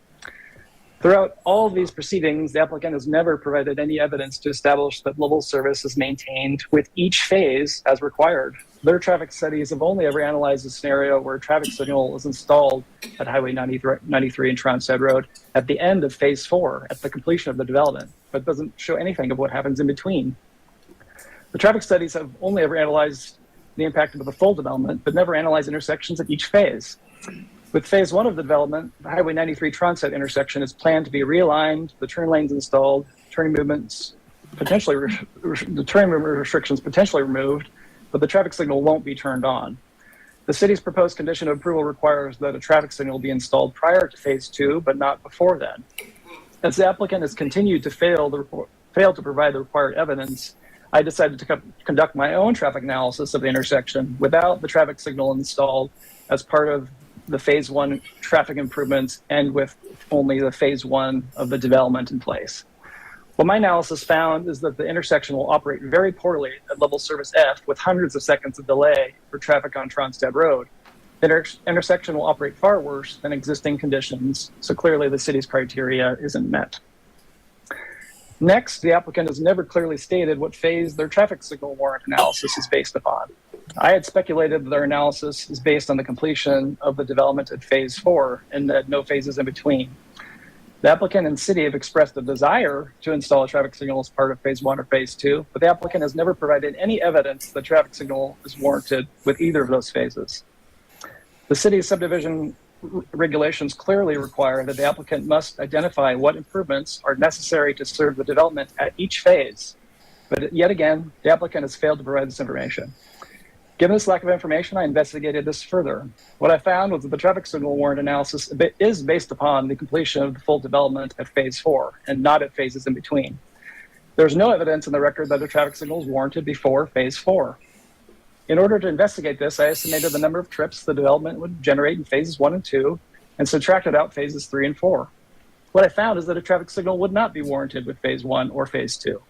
Throughout all of these proceedings, the applicant has never provided any evidence to establish that level service is maintained with each phase as required. Their traffic studies have only ever analyzed a scenario where a traffic signal is installed at Highway 93 and Tronstad Road at the end of phase 4, at the completion of the development, but doesn't show anything of what happens in between. The traffic studies have only ever analyzed the impact of the full development, but never analyzed intersections at each phase. With phase 1 of the development, the Highway 93 Tronstad intersection is planned to be realigned, the turn lanes installed, turning movements potentially, the turning movement restrictions potentially removed, but the traffic signal won't be turned on. The city's proposed condition of approval requires that a traffic signal be installed prior to phase 2, but not before then. As the applicant has continued to fail to provide the required evidence, I decided to conduct my own traffic analysis of the intersection without the traffic signal installed as part of the phase 1 traffic improvements and with only the phase 1 of the development in place. What my analysis found is that the intersection will operate very poorly at level service F with hundreds of seconds of delay for traffic on Tronstad Road. The intersection will operate far worse than existing conditions, so clearly the city's criteria isn't met. Next, the applicant has never clearly stated what phase their traffic signal warrant analysis is based upon. I had speculated that their analysis is based on the completion of the development at phase 4 and that no phases in between. The applicant and city have expressed a desire to install a traffic signal as part of phase 1 or phase 2, but the applicant has never provided any evidence the traffic signal is warranted with either of those phases. The city's subdivision regulations clearly require that the applicant must identify what improvements are necessary to serve the development at each phase. But yet again, the applicant has failed to provide this information. Given this lack of information, I investigated this further. What I found was that the traffic signal warrant analysis is based upon the completion of the full development at phase 4 and not at phases in between. There's no evidence in the record that a traffic signal is warranted before phase 4. In order to investigate this, I estimated the number of trips the development would generate in phases 1 and 2 and subtracted out phases 3 and 4. What I found is that a traffic signal would not be warranted with phase 1 or phase 2.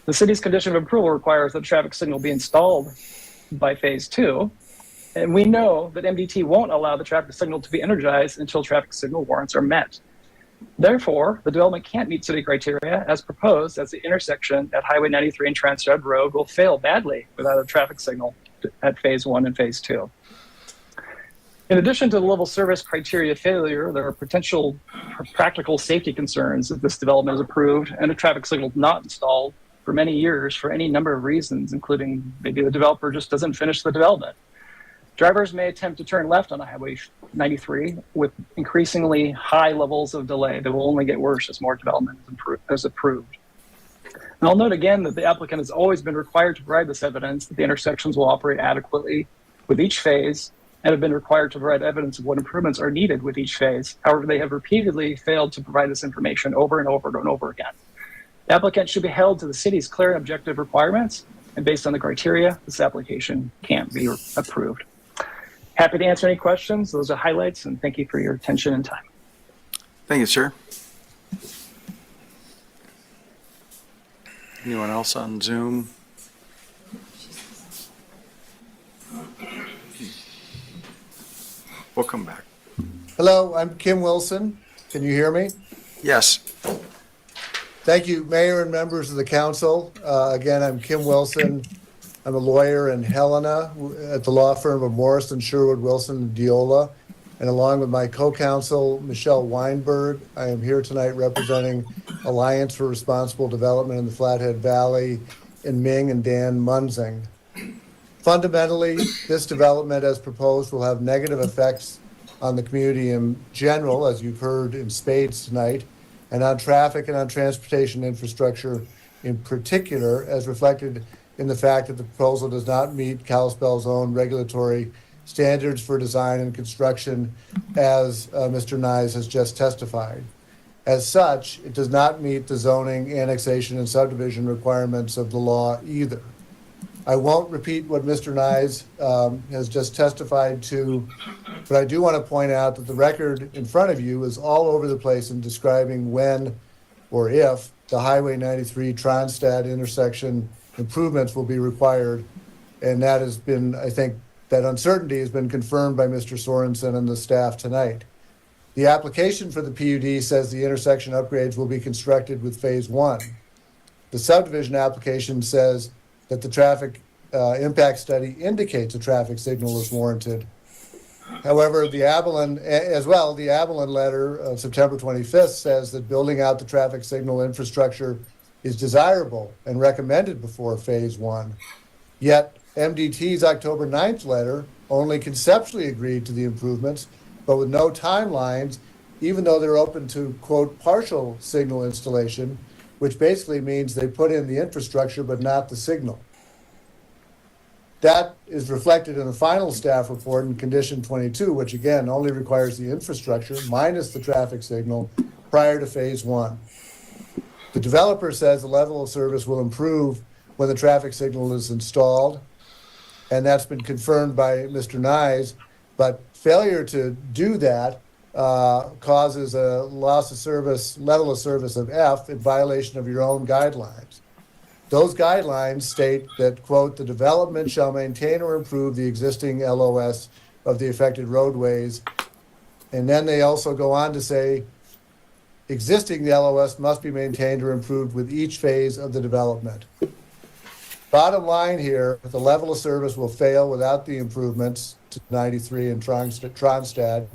The city's condition of approval requires that a traffic signal be installed by phase 2, and we know that MDT won't allow the traffic signal to be energized until traffic signal warrants are met. Therefore, the development can't meet city criteria as proposed, as the intersection at Highway 93 and Tronstad Road will fail badly without a traffic signal at phase 1 and phase 2. In addition to the level service criteria failure, there are potential practical safety concerns if this development is approved and a traffic signal not installed for many years for any number of reasons, including maybe the developer just doesn't finish the development. Drivers may attempt to turn left on Highway 93 with increasingly high levels of delay that will only get worse as more development is approved. And I'll note again that the applicant has always been required to provide this evidence that the intersections will operate adequately with each phase and have been required to provide evidence of what improvements are needed with each phase. However, they have repeatedly failed to provide this information over and over and over again. The applicant should be held to the city's clear and objective requirements, and based on the criteria, this application can't be approved. Happy to answer any questions. Those are highlights, and thank you for your attention and time. Thank you, sir. Anyone else on Zoom? We'll come back. Hello, I'm Kim Wilson. Can you hear me? Yes. Thank you, Mayor and members of the council. Again, I'm Kim Wilson. I'm a lawyer in Helena at the law firm of Morrison, Sherwood, Wilson, and Diola. And along with my co-counsel, Michelle Weinberg, I am here tonight representing Alliance for Responsible Development in the Flathead Valley in Ming and Dan Munzing. Fundamentally, this development as proposed will have negative effects on the community in general, as you've heard in spades tonight, and on traffic and on transportation infrastructure in particular, as reflected in the fact that the proposal does not meet Kalispell's own regulatory standards for design and construction, as Mr. Nyes has just testified. As such, it does not meet the zoning, annexation, and subdivision requirements of the law either. I won't repeat what Mr. Nyes has just testified to, but I do want to point out that the record in front of you is all over the place in describing when or if the Highway 93 Tronstad intersection improvements will be required. And that has been, I think, that uncertainty has been confirmed by Mr. Sorensen and the staff tonight. The application for the PUD says the intersection upgrades will be constructed with phase one. The subdivision application says that the traffic impact study indicates a traffic signal is warranted. However, the Abilene letter of September 25th says that building out the traffic signal infrastructure is desirable and recommended before phase one. Yet MDT's October 9th letter only conceptually agreed to the improvements, but with no timelines, even though they're open to, quote, partial signal installation, which basically means they put in the infrastructure but not the signal. That is reflected in the final staff report in condition 22, which again only requires the infrastructure minus the traffic signal prior to phase one. The developer says the level of service will improve when the traffic signal is installed, and that's been confirmed by Mr. Nyes, but failure to do that causes a loss of service, level of service of F in violation of your own guidelines. Those guidelines state that, quote, the development shall maintain or improve the existing LOS of the affected roadways. And then they also go on to say, existing LOS must be maintained or improved with each phase of the development. Bottom line here, the level of service will fail without the improvements to 93 and Tronstad,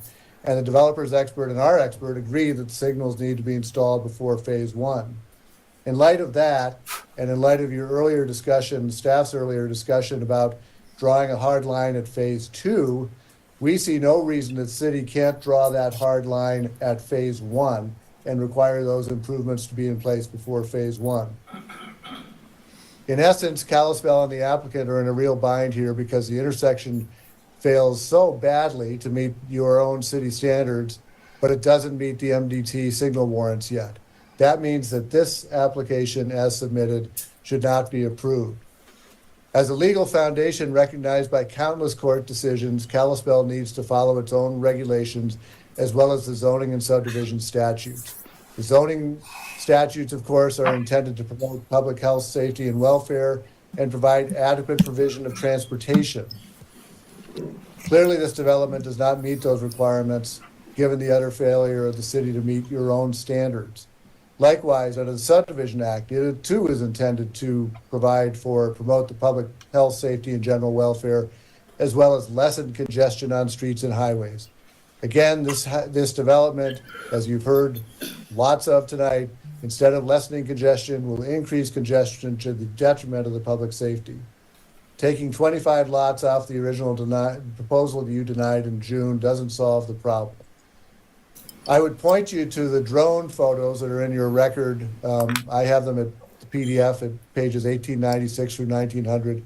and the developer's expert and our expert agree that the signals need to be installed before phase one. In light of that, and in light of your earlier discussion, staff's earlier discussion about drawing a hard line at phase two, we see no reason that the city can't draw that hard line at phase one and require those improvements to be in place before phase one. In essence, Kalispell and the applicant are in a real bind here because the intersection fails so badly to meet your own city standards, but it doesn't meet the MDT signal warrants yet. That means that this application as submitted should not be approved. As a legal foundation recognized by countless court decisions, Kalispell needs to follow its own regulations as well as the zoning and subdivision statutes. The zoning statutes, of course, are intended to promote public health, safety, and welfare and provide adequate provision of transportation. Clearly, this development does not meet those requirements, given the utter failure of the city to meet your own standards. Likewise, under the Subdivision Act, it too is intended to promote the public health, safety, and general welfare, as well as lessen congestion on streets and highways. Again, this development, as you've heard lots of tonight, instead of lessening congestion, will increase congestion to the detriment of the public safety. Taking 25 lots off the original proposal that you denied in June doesn't solve the problem. I would point you to the drone photos that are in your record. I have them at the PDF at pages 1896 through 1900.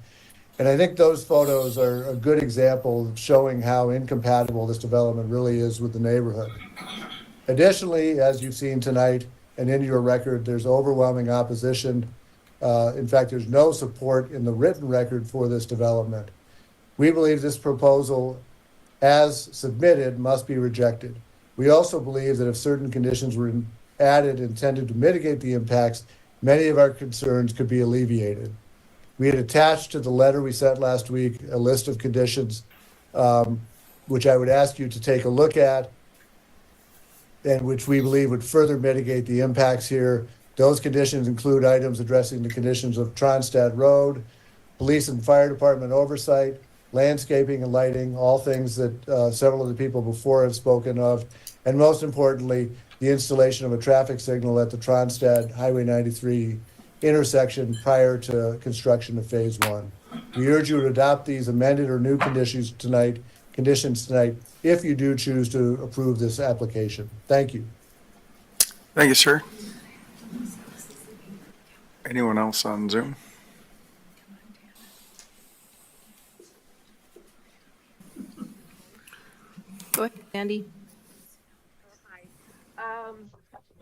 And I think those photos are a good example of showing how incompatible this development really is with the neighborhood. Additionally, as you've seen tonight and in your record, there's overwhelming opposition. In fact, there's no support in the written record for this development. We believe this proposal, as submitted, must be rejected. We also believe that if certain conditions were added intended to mitigate the impacts, many of our concerns could be alleviated. We had attached to the letter we sent last week a list of conditions, which I would ask you to take a look at, and which we believe would further mitigate the impacts here. Those conditions include items addressing the conditions of Tronstad Road, police and fire department oversight, landscaping and lighting, all things that several of the people before have spoken of, and most importantly, the installation of a traffic signal at the Tronstad Highway 93 intersection prior to construction of phase one. We urge you to adopt these amended or new conditions tonight if you do choose to approve this application. Thank you. Thank you, sir. Anyone else on Zoom? Go ahead, Andy.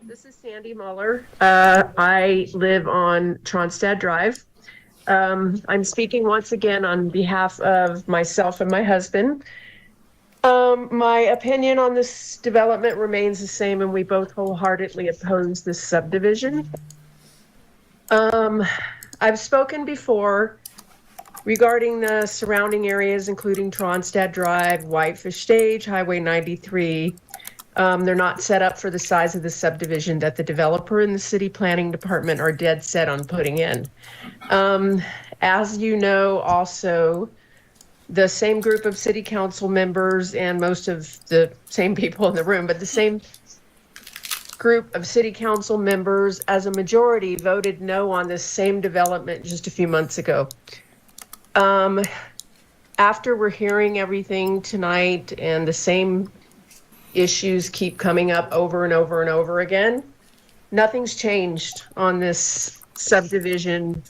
This is Sandy Muller. I live on Tronstad Drive. I'm speaking once again on behalf of myself and my husband. My opinion on this development remains the same, and we both wholeheartedly oppose this subdivision. I've spoken before regarding the surrounding areas, including Tronstad Drive, Whitefish Stage, Highway 93. They're not set up for the size of the subdivision that the developer and the city planning department are dead set on putting in. As you know, also, the same group of city council members and most of the same people in the room, but the same group of city council members as a majority voted no on this same development just a few months ago. After we're hearing everything tonight and the same issues keep coming up over and over and over again, nothing's changed on this subdivision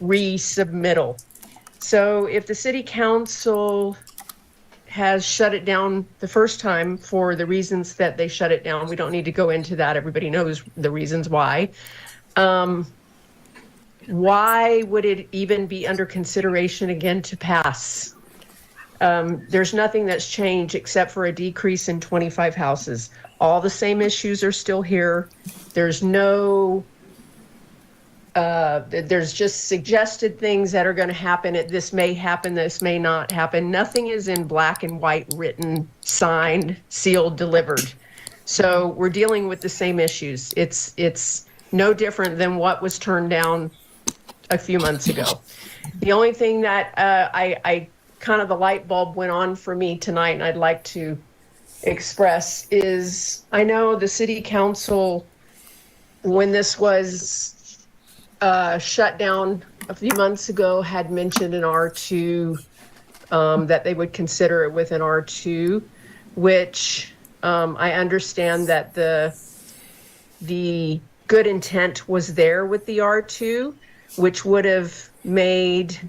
resubmittal. So if the city council has shut it down the first time for the reasons that they shut it down, we don't need to go into that. Everybody knows the reasons why. Why would it even be under consideration again to pass? There's nothing that's changed except for a decrease in 25 houses. All the same issues are still here. There's no, there's just suggested things that are going to happen. This may happen, this may not happen. Nothing is in black and white, written, signed, sealed, delivered. So we're dealing with the same issues. It's no different than what was turned down a few months ago. The only thing that I kind of the light bulb went on for me tonight, and I'd like to express is, I know the city council, when this was shut down a few months ago, had mentioned an R2, that they would consider it with an R2, which I understand that the good intent was there with the R2, which would have made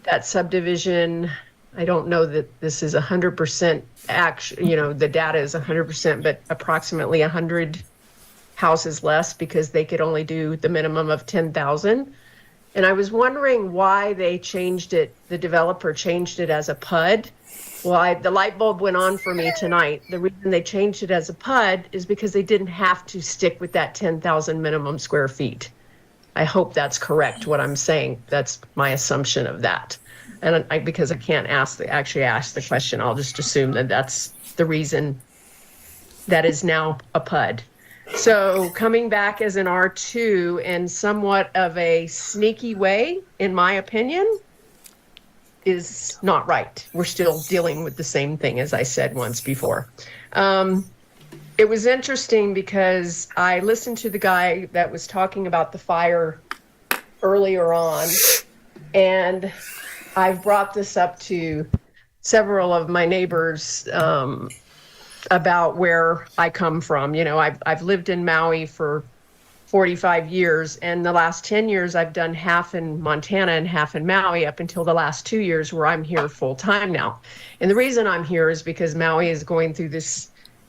that subdivision, I don't know that this is 100% the data is 100%, but approximately 100 houses less because they could only do the minimum of 10,000. And I was wondering why they changed it, the developer changed it as a PUD. Well, the light bulb went on for me tonight. The reason they changed it as a PUD is because they didn't have to stick with that 10,000 minimum square feet. I hope that's correct, what I'm saying. That's my assumption of that. And because I can't actually ask the question, I'll just assume that that's the reason that is now a PUD. So coming back as an R2 in somewhat of a sneaky way, in my opinion, is not right. We're still dealing with the same thing as I said once before. It was interesting because I listened to the guy that was talking about the fire earlier on, and I've brought this up to several of my neighbors about where I come from. You know, I've lived in Maui for 45 years, and the last 10 years I've done half in Montana and half in Maui up until the last 2 years where I'm here full time now. And the reason I'm here is because Maui is going through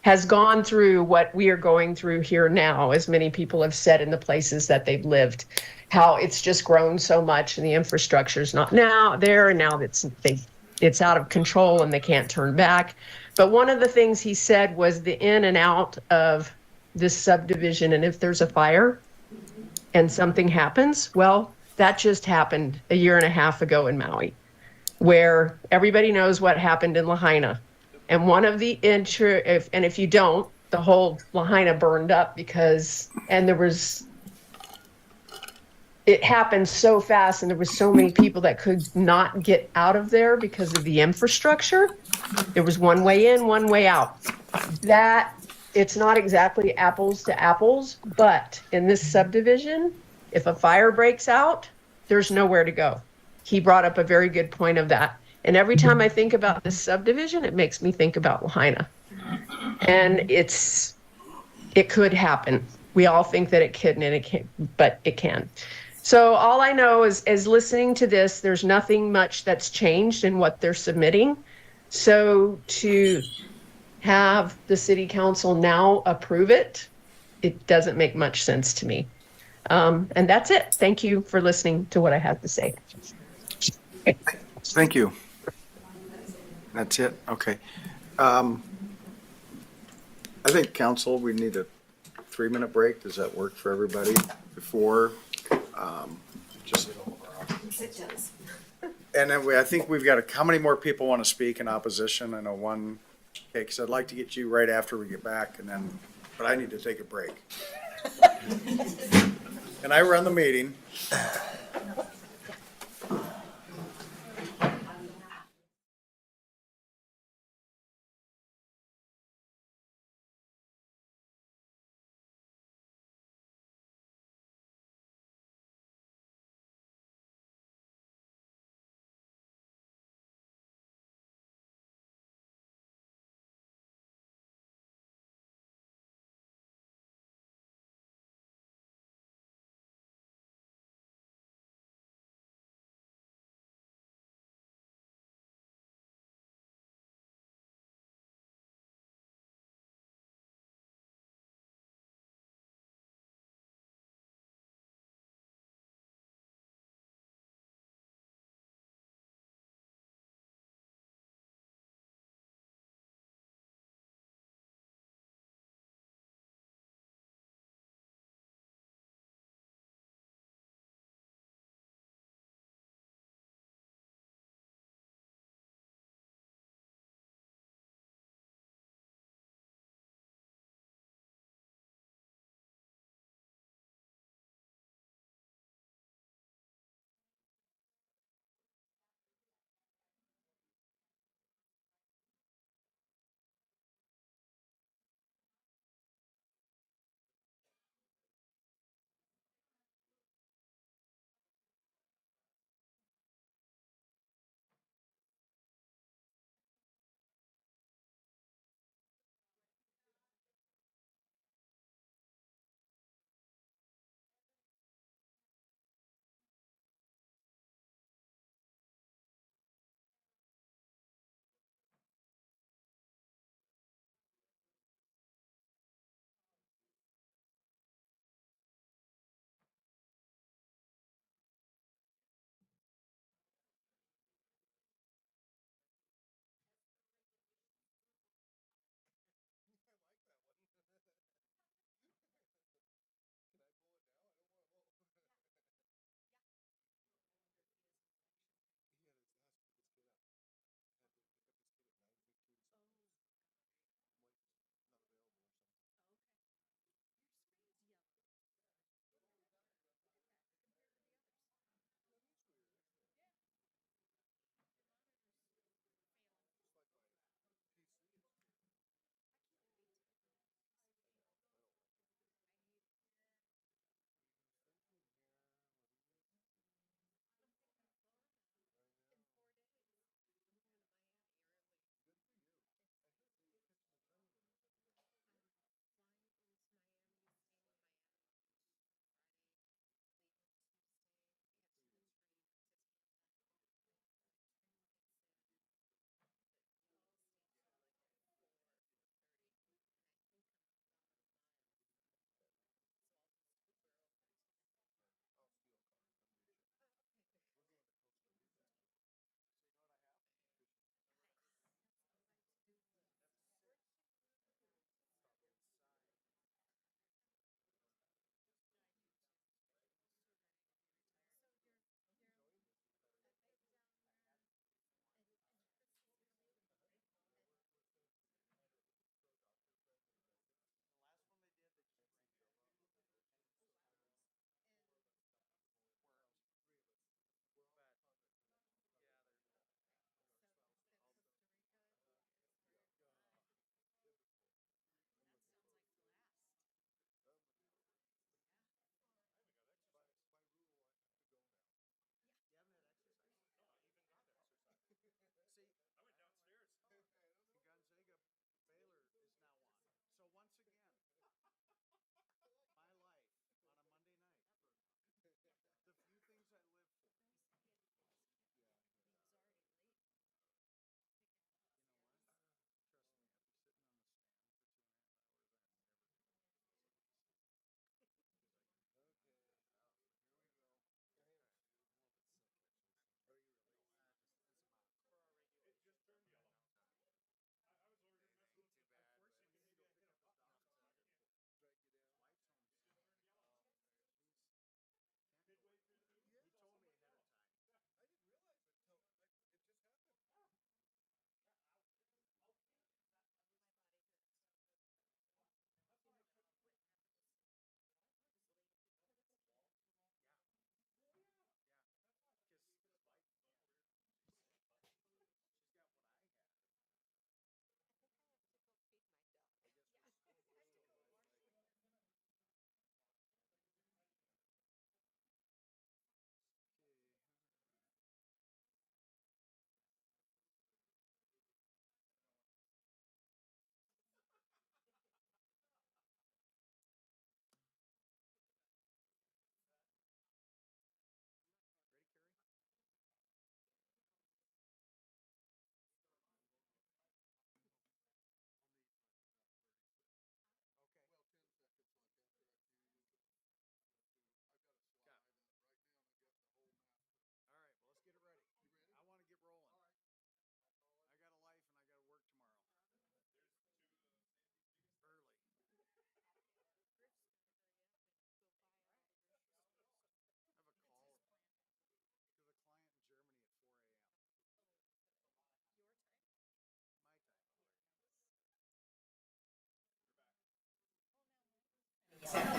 has gone through what we are going through here now, as many people have said in the places that they've lived, how it's just grown so much and the infrastructure is not now there, and now it's out of control and they can't turn back. But one of the things he said was the in and out of this subdivision, and if there's a fire and something happens, well, that just happened a year and a half ago in Maui, where everybody knows what happened in Lahaina. And one of the if you don't, the whole Lahaina burned up it happened so fast and there was so many people that could not get out of there because of the infrastructure. There was one way in, one way out. That it's not exactly apples to apples, but in this subdivision, if a fire breaks out, there's nowhere to go. He brought up a very good point of that. And every time I think about this subdivision, it makes me think about Lahaina. And it could happen. We all think that it couldn't, and it can't, but it can. So all I know is listening to this, there's nothing much that's changed in what they're submitting. So to have the city council now approve it it doesn't make much sense to me. And that's it. Thank you for listening to what I have to say. Thank you. That's it? Okay. I think, council, we need a 3-minute break. Does that work for everybody before? Just. It does. And then I think we've got how many more people want to speak in opposition? I know one, okay, because I'd like to get you right after we get back and then, but I need to take a break. And I run the meeting.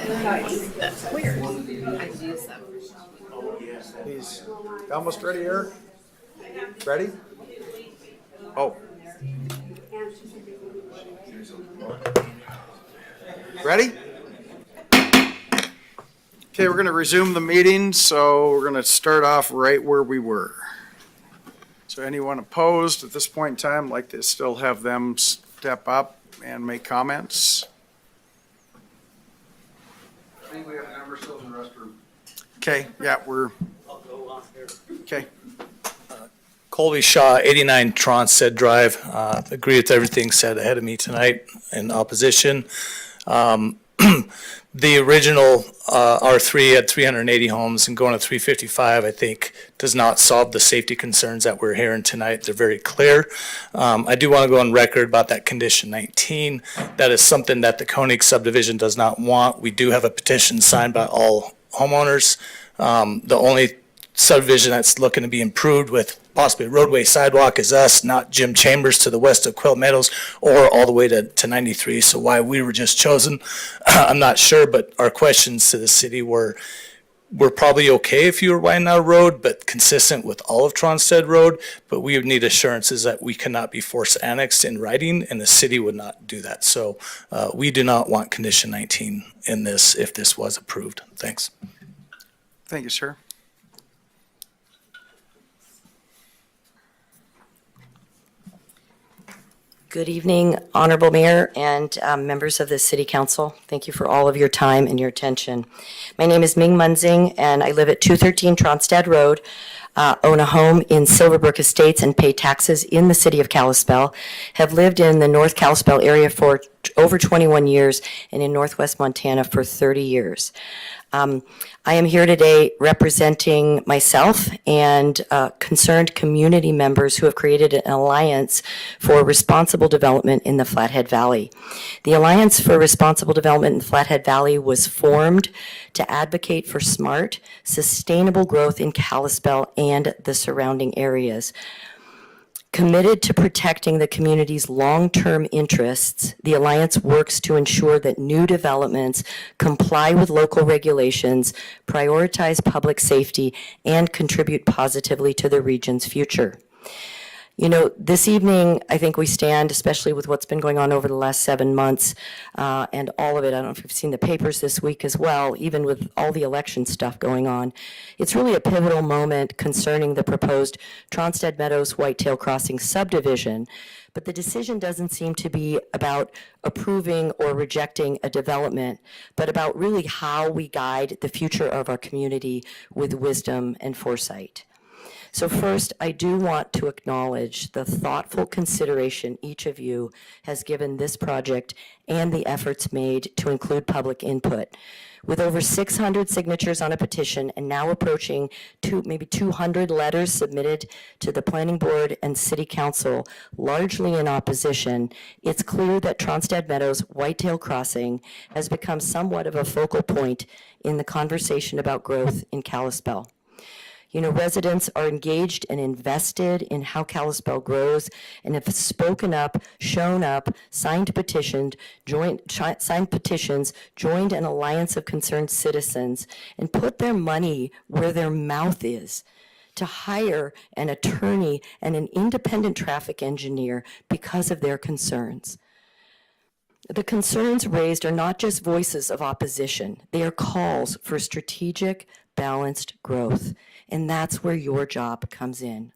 That's weird. He's almost ready, Eric? Ready? Oh. Ready? Okay, we're going to resume the meeting, so we're going to start off right where we were. So anyone opposed at this point in time, like to still have them step up and make comments? I think we have a number still in the restroom. Okay, yeah, okay. Colby Shaw, 89 Tronstead Drive. Agree with everything said ahead of me tonight in opposition. The original R3 had 380 homes, and going to 355, I think, does not solve the safety concerns that we're hearing tonight. They're very clear. I do want to go on record about that condition 19. That is something that the Koenig subdivision does not want. We do have a petition signed by all homeowners. The only subdivision that's looking to be improved with possibly a roadway sidewalk is us, not Jim Chambers to the west of Quilt Meadows or all the way to 93. So why we were just chosen, I'm not sure, but our questions to the city were, we're probably okay if you were widening out a road, but consistent with all of Tronstead Road, but we would need assurances that we cannot be force annexed in writing, and the city would not do that. So we do not want condition 19 in this if this was approved. Thanks. Thank you, sir. Good evening, Honorable Mayor and members of the City Council. Thank you for all of your time and your attention. My name is Ming Munzing, and I live at 213 Tronstead Road, own a home in Silverbrook Estates, and pay taxes in the city of Kalispell. Have lived in the North Kalispell area for over 21 years and in Northwest Montana for 30 years. I am here today representing myself and concerned community members who have created an alliance for responsible development in the Flathead Valley. The Alliance for Responsible Development in the Flathead Valley was formed to advocate for smart, sustainable growth in Kalispell and the surrounding areas. Committed to protecting the community's long-term interests, the Alliance works to ensure that new developments comply with local regulations, prioritize public safety, and contribute positively to the region's future. You know, this evening, I think we stand, especially with what's been going on over the last 7 months, and all of it. I don't know if you've seen the papers this week as well, even with all the election stuff going on. It's really a pivotal moment concerning the proposed Tronstead Meadows Whitetail Crossing subdivision, but the decision doesn't seem to be about approving or rejecting a development, but about really how we guide the future of our community with wisdom and foresight. So first, I do want to acknowledge the thoughtful consideration each of you has given this project and the efforts made to include public input. With over 600 signatures on a petition and now approaching maybe 200 letters submitted to the Planning Board and City Council, largely in opposition, it's clear that Tronstead Meadows Whitetail Crossing has become somewhat of a focal point in the conversation about growth in Kalispell. You know, residents are engaged and invested in how Kalispell grows and have spoken up, shown up, signed petitions, joined an alliance of concerned citizens, and put their money where their mouth is to hire an attorney and an independent traffic engineer because of their concerns. The concerns raised are not just voices of opposition. They are calls for strategic, balanced growth. And that's where your job comes in.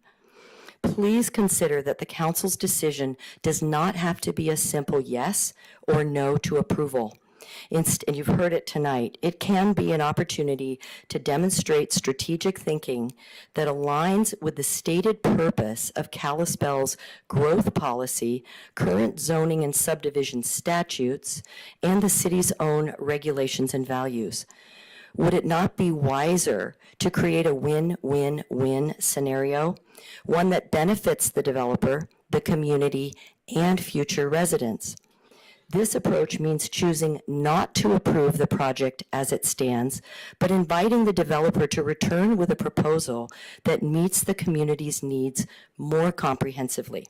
Please consider that the council's decision does not have to be a simple yes or no to approval. And you've heard it tonight. It can be an opportunity to demonstrate strategic thinking that aligns with the stated purpose of Kalispell's growth policy, current zoning and subdivision statutes, and the city's own regulations and values. Would it not be wiser to create a win-win-win scenario, one that benefits the developer, the community, and future residents? This approach means choosing not to approve the project as it stands, but inviting the developer to return with a proposal that meets the community's needs more comprehensively.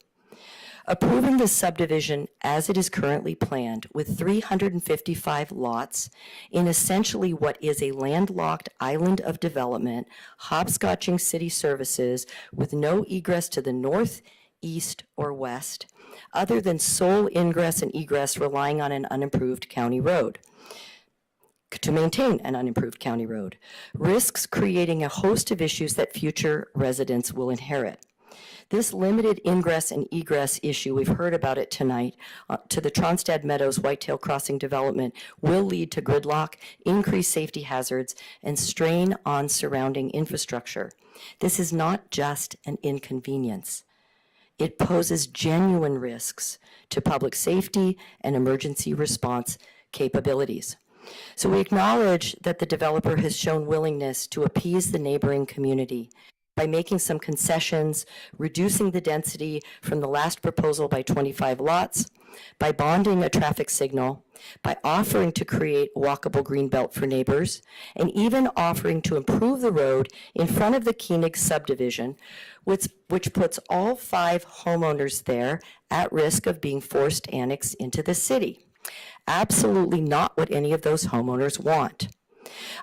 Approving this subdivision as it is currently planned with 355 lots in essentially what is a landlocked island of development, hopscotching city services with no egress to the north, east, or west, other than sole ingress and egress relying on an unimproved county road. To maintain an unimproved county road, risks creating a host of issues that future residents will inherit. This limited ingress and egress issue, we've heard about it tonight, to the Tronstad Meadows Whitetail Crossing development will lead to gridlock, increased safety hazards, and strain on surrounding infrastructure. This is not just an inconvenience. It poses genuine risks to public safety and emergency response capabilities. So we acknowledge that the developer has shown willingness to appease the neighboring community by making some concessions, reducing the density from the last proposal by 25 lots, by bonding a traffic signal, by offering to create walkable greenbelt for neighbors, and even offering to improve the road in front of the Koenig subdivision, which puts all 5 homeowners there at risk of being forced annexed into the city. Absolutely not what any of those homeowners want.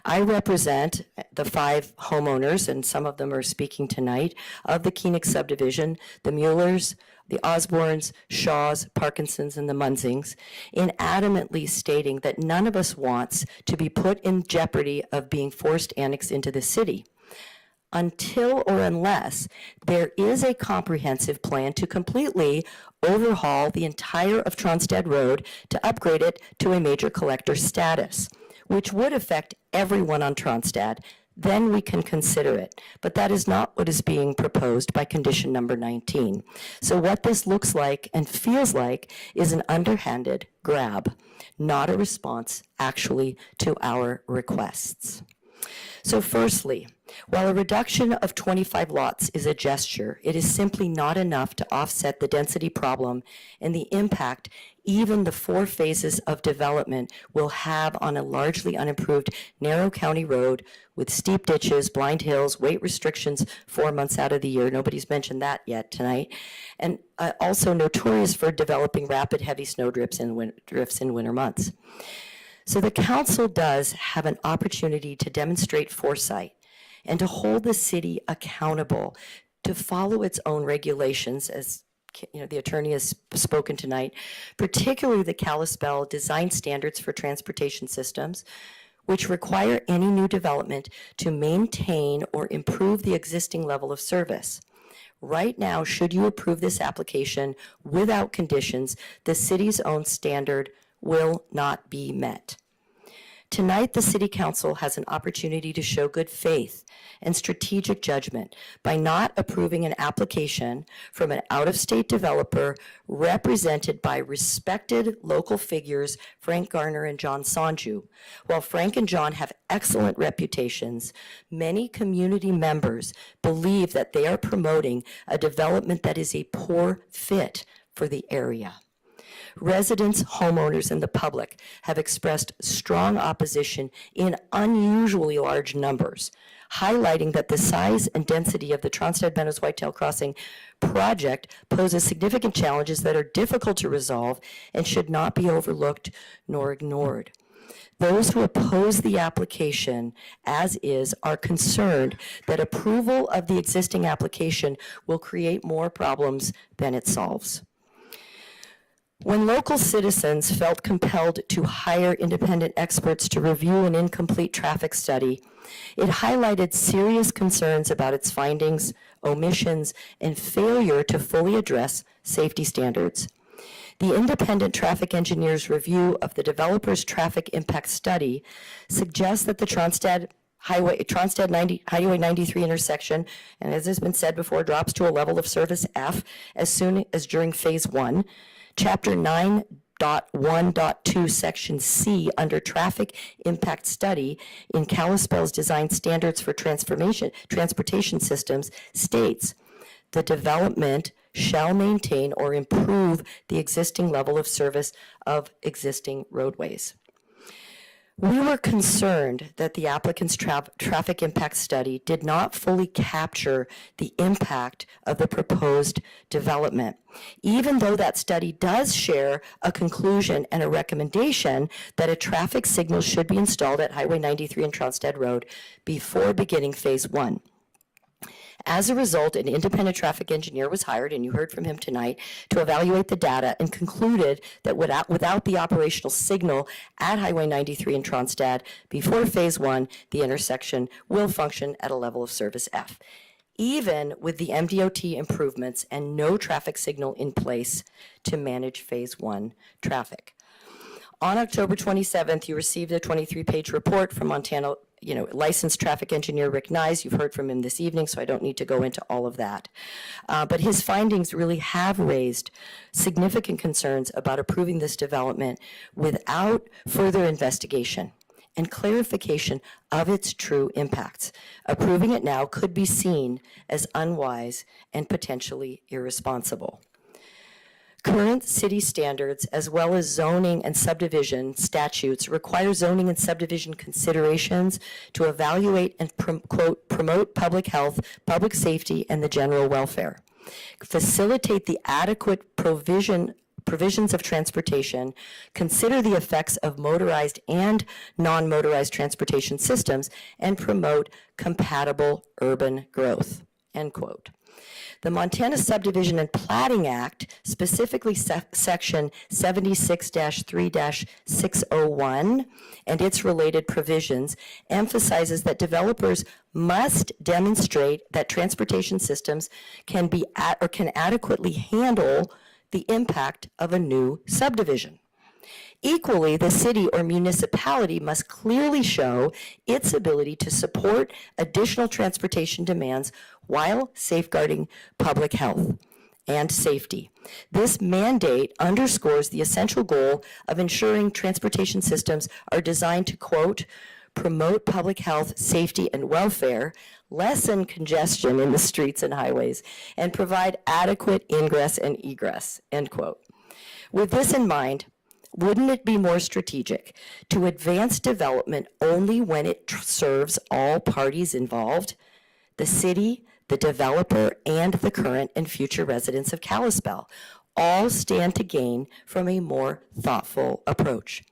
I represent the 5 homeowners, and some of them are speaking tonight, of the Koenig subdivision, the Muellers, the Osbornes, Shaws, Parkinsons, and the Munzings, in adamantly stating that none of us wants to be put in jeopardy of being forced annexed into the city, until or unless there is a comprehensive plan to completely overhaul the entire of Tronstad Road to upgrade it to a major collector status, which would affect everyone on Tronstad. Then we can consider it. But that is not what is being proposed by condition number 19. So what this looks like and feels like is an underhanded grab, not a response actually to our requests. So firstly, while a reduction of 25 lots is a gesture, it is simply not enough to offset the density problem and the impact even the 4 phases of development will have on a largely unimproved narrow county road with steep ditches, blind hills, weight restrictions 4 months out of the year. Nobody's mentioned that yet tonight. And also notorious for developing rapid heavy snow drifts in winter months. So the council does have an opportunity to demonstrate foresight and to hold the city accountable to follow its own regulations, as the attorney has spoken tonight, particularly the Kalispell design standards for transportation systems, which require any new development to maintain or improve the existing level of service. Right now, should you approve this application without conditions, the city's own standard will not be met. Tonight, the City Council has an opportunity to show good faith and strategic judgment by not approving an application from an out-of-state developer represented by respected local figures Frank Garner and John Sanju. While Frank and John have excellent reputations, many community members believe that they are promoting a development that is a poor fit for the area. Residents, homeowners, and the public have expressed strong opposition in unusually large numbers, highlighting that the size and density of the Tronstad Meadows Whitetail Crossing project poses significant challenges that are difficult to resolve and should not be overlooked nor ignored. Those who oppose the application as is are concerned that approval of the existing application will create more problems than it solves. When local citizens felt compelled to hire independent experts to review an incomplete traffic study, it highlighted serious concerns about its findings, omissions, and failure to fully address safety standards. The independent traffic engineer's review of the developer's traffic impact study suggests that the Tronstad Highway 93 intersection, and as has been said before, drops to a level of service F as soon as during phase 1. Chapter 9.1.2, Section C, under Traffic Impact Study in Kalispell's Design Standards for Transportation Systems states, the development shall maintain or improve the existing level of service of existing roadways. We were concerned that the applicant's traffic impact study did not fully capture the impact of the proposed development, even though that study does share a conclusion and a recommendation that a traffic signal should be installed at Highway 93 and Tronstad Road before beginning Phase 1. As a result, an independent traffic engineer was hired, and you heard from him tonight, to evaluate the data and concluded that without the operational signal at Highway 93 and Tronstad before Phase 1, the intersection will function at a level of service F, even with the MDOT improvements and no traffic signal in place to manage Phase 1 traffic. On October 27th, you received a 23-page report from Montana licensed traffic engineer Rick Nyes. You've heard from him this evening, so I don't need to go into all of that. But his findings really have raised significant concerns about approving this development without further investigation and clarification of its true impacts. Approving it now could be seen as unwise and potentially irresponsible. Current city standards, as well as zoning and subdivision statutes, require zoning and subdivision considerations to evaluate and promote public health, public safety, and the general welfare, facilitate the adequate provisions of transportation, consider the effects of motorized and non-motorized transportation systems, and promote compatible urban growth, end quote. The Montana Subdivision and Platting Act, specifically Section 76-3-601 and its related provisions, emphasizes that developers must demonstrate that transportation systems can adequately handle the impact of a new subdivision. Equally, the city or municipality must clearly show its ability to support additional transportation demands while safeguarding public health and safety. This mandate underscores the essential goal of ensuring transportation systems are designed to, quote, promote public health, safety, and welfare, lessen congestion in the streets and highways, and provide adequate ingress and egress, end quote. With this in mind, wouldn't it be more strategic to advance development only when it serves all parties involved? The city, the developer, and the current and future residents of Kalispell all stand to gain from a more thoughtful approach.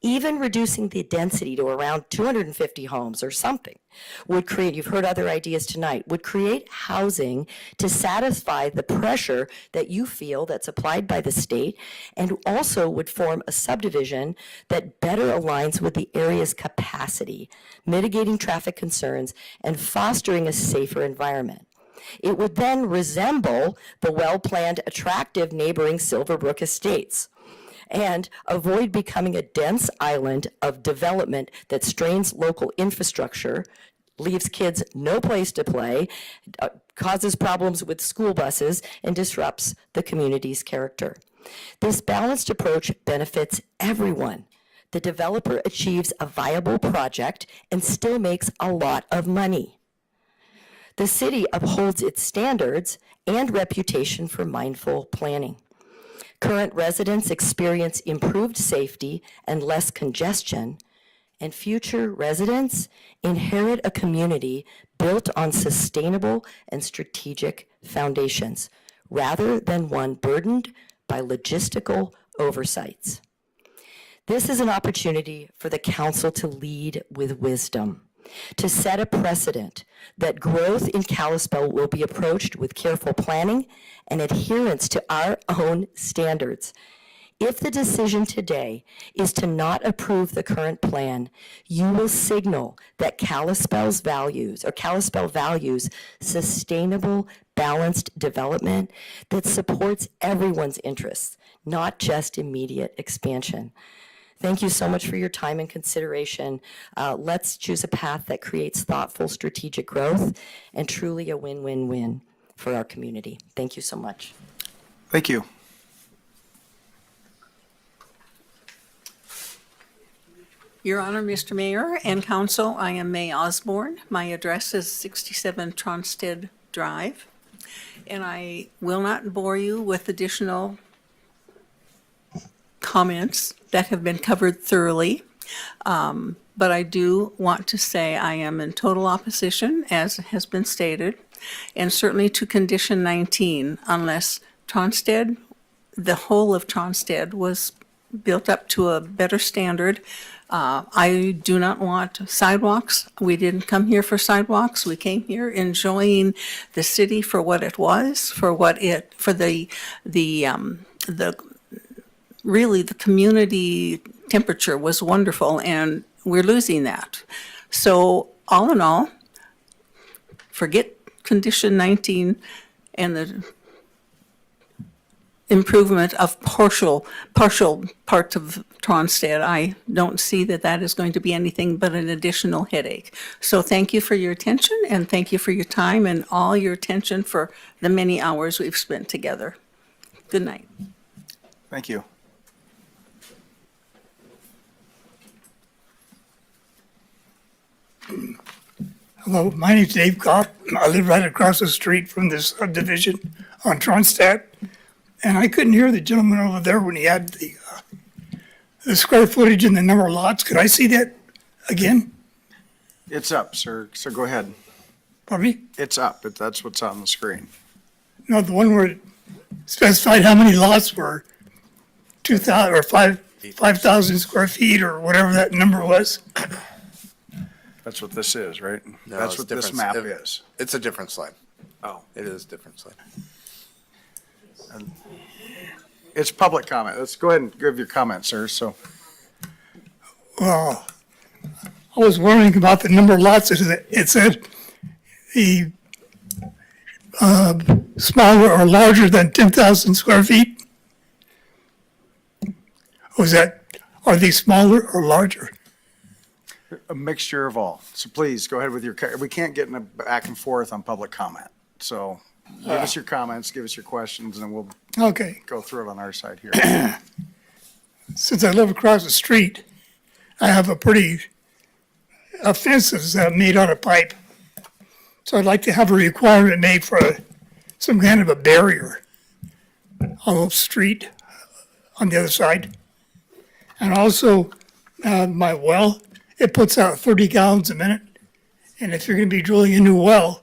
Even reducing the density to around 250 homes or something would create, you've heard other ideas tonight, would create housing to satisfy the pressure that you feel that's applied by the state, and also would form a subdivision that better aligns with the area's capacity, mitigating traffic concerns and fostering a safer environment. It would then resemble the well-planned, attractive neighboring Silverbrook Estates, and avoid becoming a dense island of development that strains local infrastructure, leaves kids no place to play, causes problems with school buses, and disrupts the community's character. This balanced approach benefits everyone. The developer achieves a viable project and still makes a lot of money. The city upholds its standards and reputation for mindful planning. Current residents experience improved safety and less congestion, and future residents inherit a community built on sustainable and strategic foundations, rather than one burdened by logistical oversights. This is an opportunity for the council to lead with wisdom, to set a precedent that growth in Kalispell will be approached with careful planning and adherence to our own standards. If the decision today is to not approve the current plan, you will signal that Kalispell values sustainable, balanced development that supports everyone's interests, not just immediate expansion. Thank you so much for your time and consideration. Let's choose a path that creates thoughtful, strategic growth and truly a win-win-win for our community. Thank you so much. Thank you. Your Honor, Mr. Mayor and Council, I am May Osborne. My address is 67 Tronstad Drive, and I will not bore you with additional comments that have been covered thoroughly. But I do want to say I am in total opposition, as has been stated, and certainly to condition 19, unless Tronstead, the whole of Tronstead was built up to a better standard. I do not want sidewalks. We didn't come here for sidewalks. We came here enjoying the city for what it was, for really the community temperature was wonderful, and we're losing that. So all in all, forget condition 19 and the improvement of partial parts of Tronstead. I don't see that that is going to be anything but an additional headache. So thank you for your attention, and thank you for your time and all your attention for the many hours we've spent together. Good night. Thank you. Hello, my name's Dave Kopp. I live right across the street from this subdivision on Tronstadt. And I couldn't hear the gentleman over there when he had the square footage and the number of lots. Could I see that again? It's up, sir. So go ahead. Pardon me? It's up. That's what's on the screen. No, the one where it specified how many lots were 2,000 or 5,000 square feet or whatever that number was. That's what this is, right? No, That's it's what this different. map is. It's a different slide. Oh. It is a different slide. It's public comment. Let's go ahead and give your comment, sir. So Well, I was wondering about the number of lots. It said the smaller or larger than 10,000 square feet. Are these smaller or larger? a mixture of all. So please go ahead with your, we can't get in a back and forth on public comment. So give us your comments, give us your questions, and we'll Okay. go through it on our side here. Since I live across the street, I have a fence that's made out of pipe. So I'd like to have a requirement made for some kind of a barrier on the street on the other side. And also, my well, it puts out 30 gallons a minute. And if you're gonna be drilling a new well,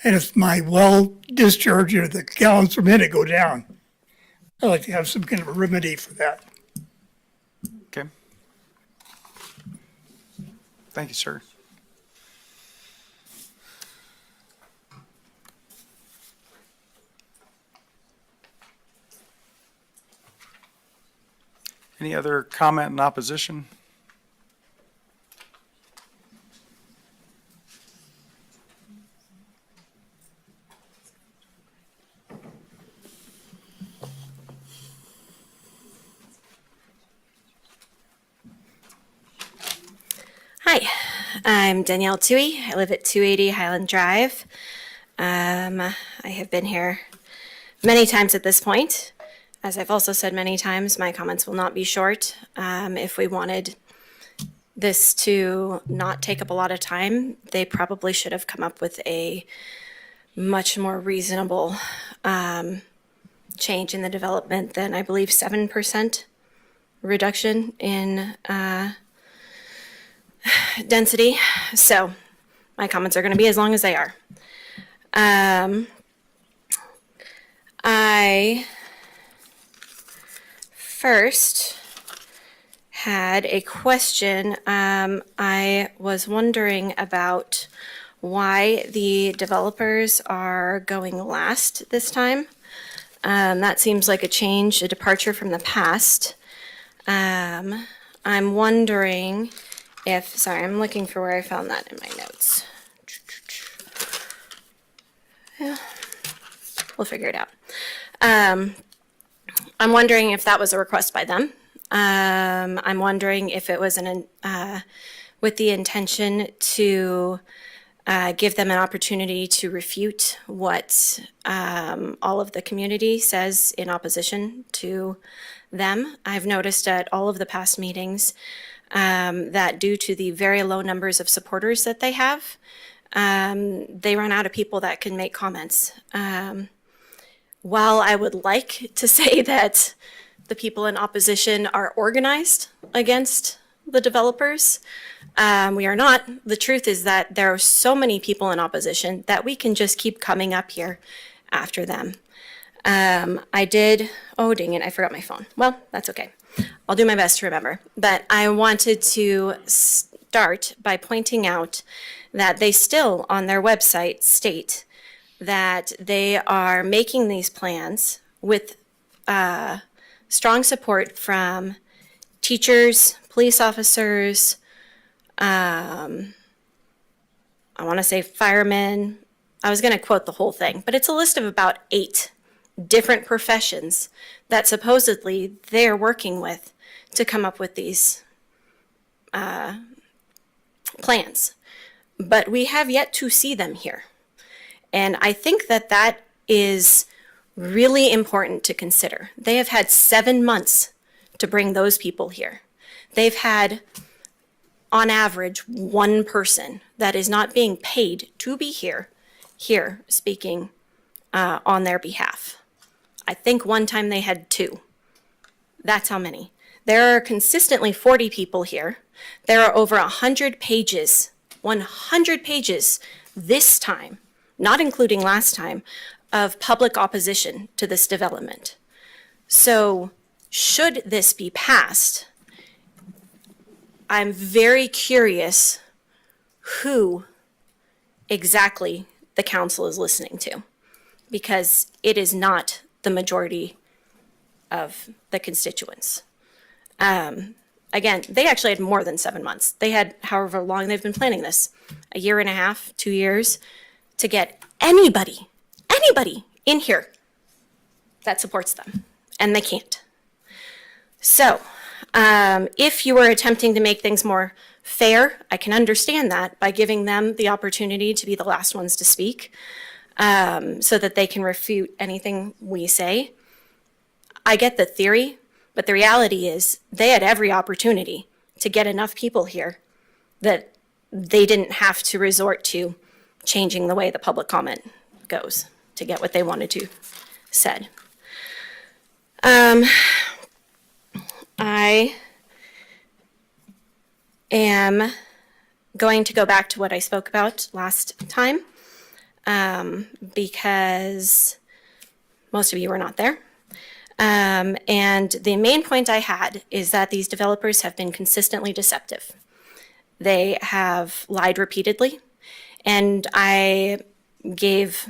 and if my well discharge or the gallons per minute go down, I'd like to have some kind of a remedy for that. Okay. Thank you, sir. Any other comment in opposition? Hi, I'm Danielle Tui. I live at 280 Highland Drive. I have been here many times at this point. As I've also said many times, my comments will not be short. If we wanted this to not take up a lot of time, they probably should have come up with a much more reasonable change in the development than, I believe, 7% reduction in density. So my comments are going to be as long as they are. I first had a question. I was wondering about why the developers are going last this time. That seems like a change, a departure from the past. I'm wondering if, sorry, I'm looking for where I found that in my notes. Yeah, we'll figure it out. I'm wondering if that was a request by them. I'm wondering if it was with the intention to give them an opportunity to refute what all of the community says in opposition to them. I've noticed at all of the past meetings that due to the very low numbers of supporters that they have, they run out of people that can make comments. While I would like to say that the people in opposition are organized against the developers. We are not. The truth is that there are so many people in opposition that we can just keep coming up here after them. Oh dang it, I forgot my phone. Well, that's okay. I'll do my best to remember. But I wanted to start by pointing out that they still, on their website, state that they are making these plans with strong support from teachers, police officers, I want to say firemen. I was going to quote the whole thing, but it's a list of about 8 different professions that supposedly they're working with to come up with these plans. But we have yet to see them here. And I think that that is really important to consider. They have had 7 months to bring those people here. They've had, on average, 1 person that is not being paid to be here speaking on their behalf. I think one time they had 2. That's how many. There are consistently 40 people here. There are over 100 pages, 100 pages this time, not including last time, of public opposition to this development. So should this be passed, I'm very curious who exactly the council is listening to, because it is not the majority of the constituents. Again, they actually had more than 7 months. They had however long they've been planning this, 1.5 years, 2 years, to get anybody in here that supports them, and they can't. So, if you were attempting to make things more fair, I can understand that by giving them the opportunity to be the last ones to speak, so that they can refute anything we say. I get the theory, but the reality is they had every opportunity to get enough people here that they didn't have to resort to changing the way the public comment goes to get what they wanted to said. I am going to go back to what I spoke about last time, because most of you were not there. And the main point I had is that these developers have been consistently deceptive. They have lied repeatedly, and I gave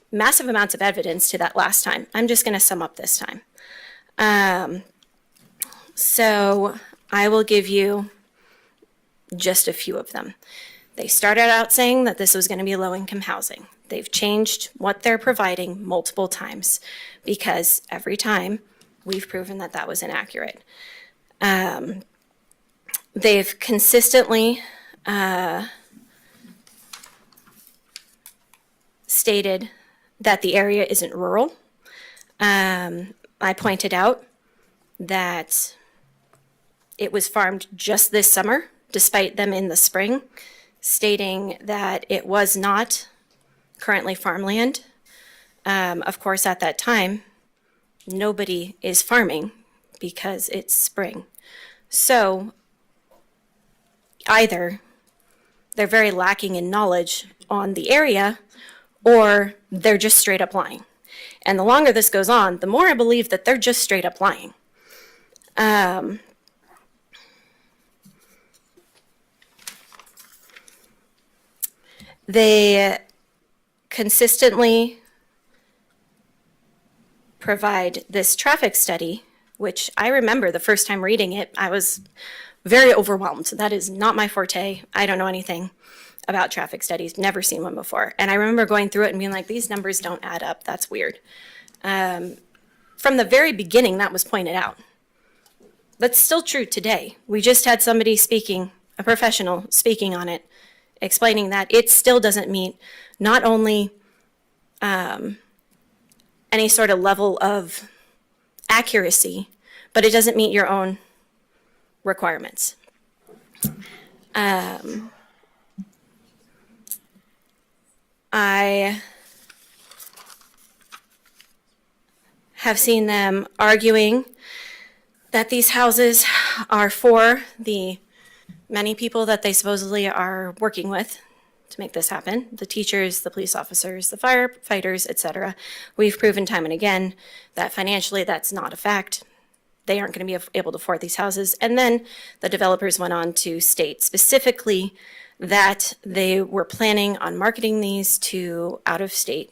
massive amounts of evidence to that last time. I'm just going to sum up this time. So I will give you just a few of them. They started out saying that this was going to be low-income housing. They've changed what they're providing multiple times because every time we've proven that that was inaccurate. They've consistently stated that the area isn't rural. I pointed out that it was farmed just this summer, despite them in the spring stating that it was not currently farmland. Of course, at that time, nobody is farming because it's spring. So either they're very lacking in knowledge on the area, or they're just straight up lying. And the longer this goes on, the more I believe that they're just straight up lying. They consistently provide this traffic study, which I remember the first time reading it, I was very overwhelmed. That is not my forte. I don't know anything about traffic studies, never seen one before. And I remember going through it and being like, these numbers don't add up, that's weird. From the very beginning, that was pointed out. That's still true today. We just had somebody speaking, a professional speaking on it, explaining that it still doesn't meet not only any sort of level of accuracy, but it doesn't meet your own requirements. I have seen them arguing that these houses are for the many people that they supposedly are working with to make this happen, the teachers, the police officers, the firefighters, etc. We've proven time and again that financially that's not a fact. They aren't going to be able to afford these houses. And then the developers went on to state specifically that they were planning on marketing these to out-of-state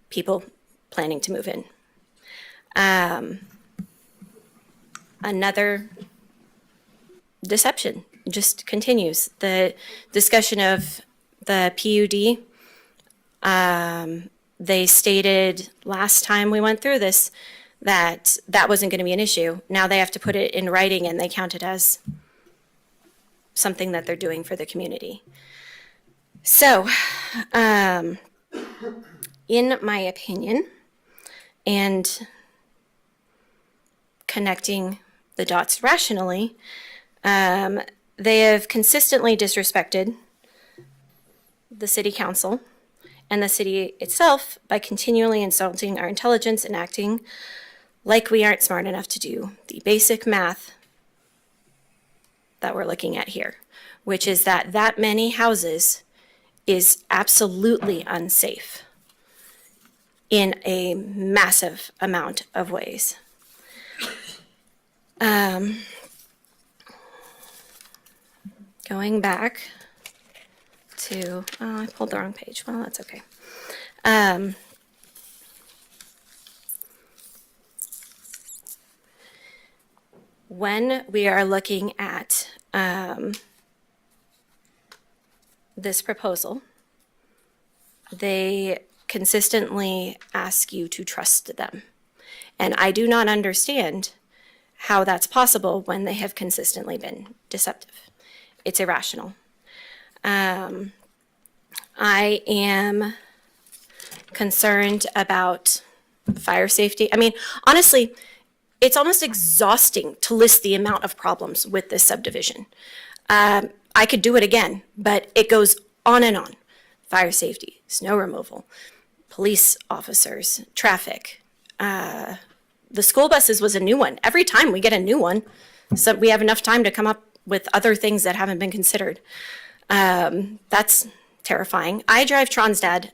people planning to move in. Another deception just continues. The discussion of the PUD, they stated last time we went through this that that wasn't going to be an issue. Now they have to put it in writing and they count it as something that they're doing for the community. So, in my opinion, and connecting the dots rationally, they have consistently disrespected the city council and the city itself by continually insulting our intelligence and acting like we aren't smart enough to do the basic math that we're looking at here, which is that that many houses is absolutely unsafe in a massive amount of ways. Going back to, oh, I pulled the wrong page. Well, that's okay. When we are looking at this proposal, they consistently ask you to trust them. And I do not understand how that's possible when they have consistently been deceptive. It's irrational. I am concerned about fire safety. I mean, honestly, it's almost exhausting to list the amount of problems with this subdivision. I could do it again, but it goes on and on. Fire safety, snow removal, police officers, traffic. The school buses was a new one. Every time we get a new one, so we have enough time to come up with other things that haven't been considered. That's terrifying. I drive Tronstad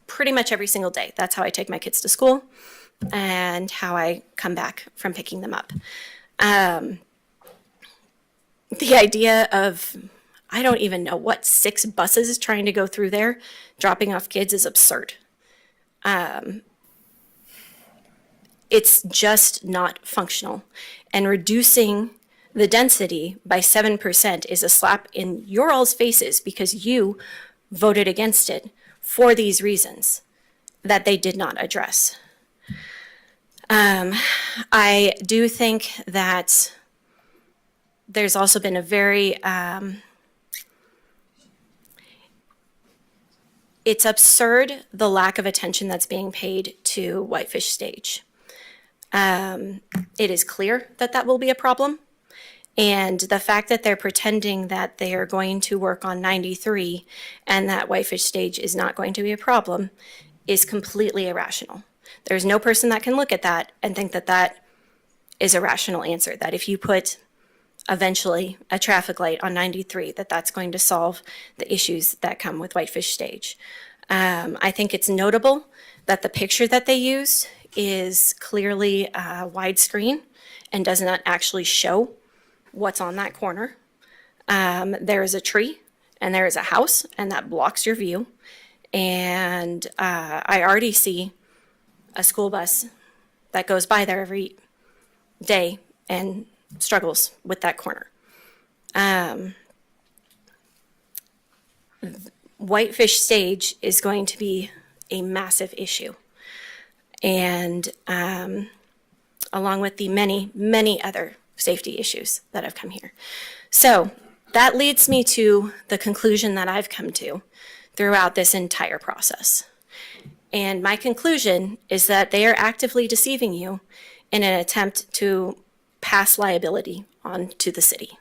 pretty much every single day. That's how I take my kids to school and how I come back from picking them up. The idea of, I don't even know what, 6 buses trying to go through there, dropping off kids is absurd. It's just not functional. And reducing the density by 7% is a slap in your all's faces because you voted against it for these reasons that they did not address. I do think that there's also been a very, it's absurd the lack of attention that's being paid to Whitefish Stage. It is clear that that will be a problem. And the fact that they're pretending that they are going to work on 93 and that Whitefish Stage is not going to be a problem is completely irrational. There's no person that can look at that and think that that is a rational answer, that if you put eventually a traffic light on 93, that that's going to solve the issues that come with Whitefish Stage. I think it's notable that the picture that they use is clearly widescreen and does not actually show what's on that corner. There is a tree and there is a house and that blocks your view. And I already see a school bus that goes by there every day and struggles with that corner. Whitefish Stage is going to be a massive issue. And along with the many, many other safety issues that have come here. So that leads me to the conclusion that I've come to throughout this entire process. And my conclusion is that they are actively deceiving you in an attempt to pass liability on to the city.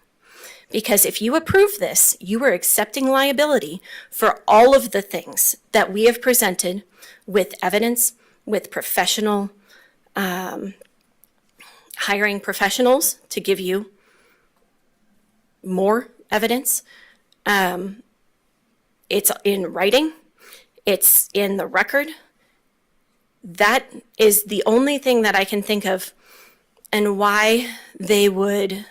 Because if you approve this, you are accepting liability for all of the things that we have presented with evidence, with professional, hiring professionals to give you more evidence. It's in writing. It's in the record. That is the only thing that I can think of and why they would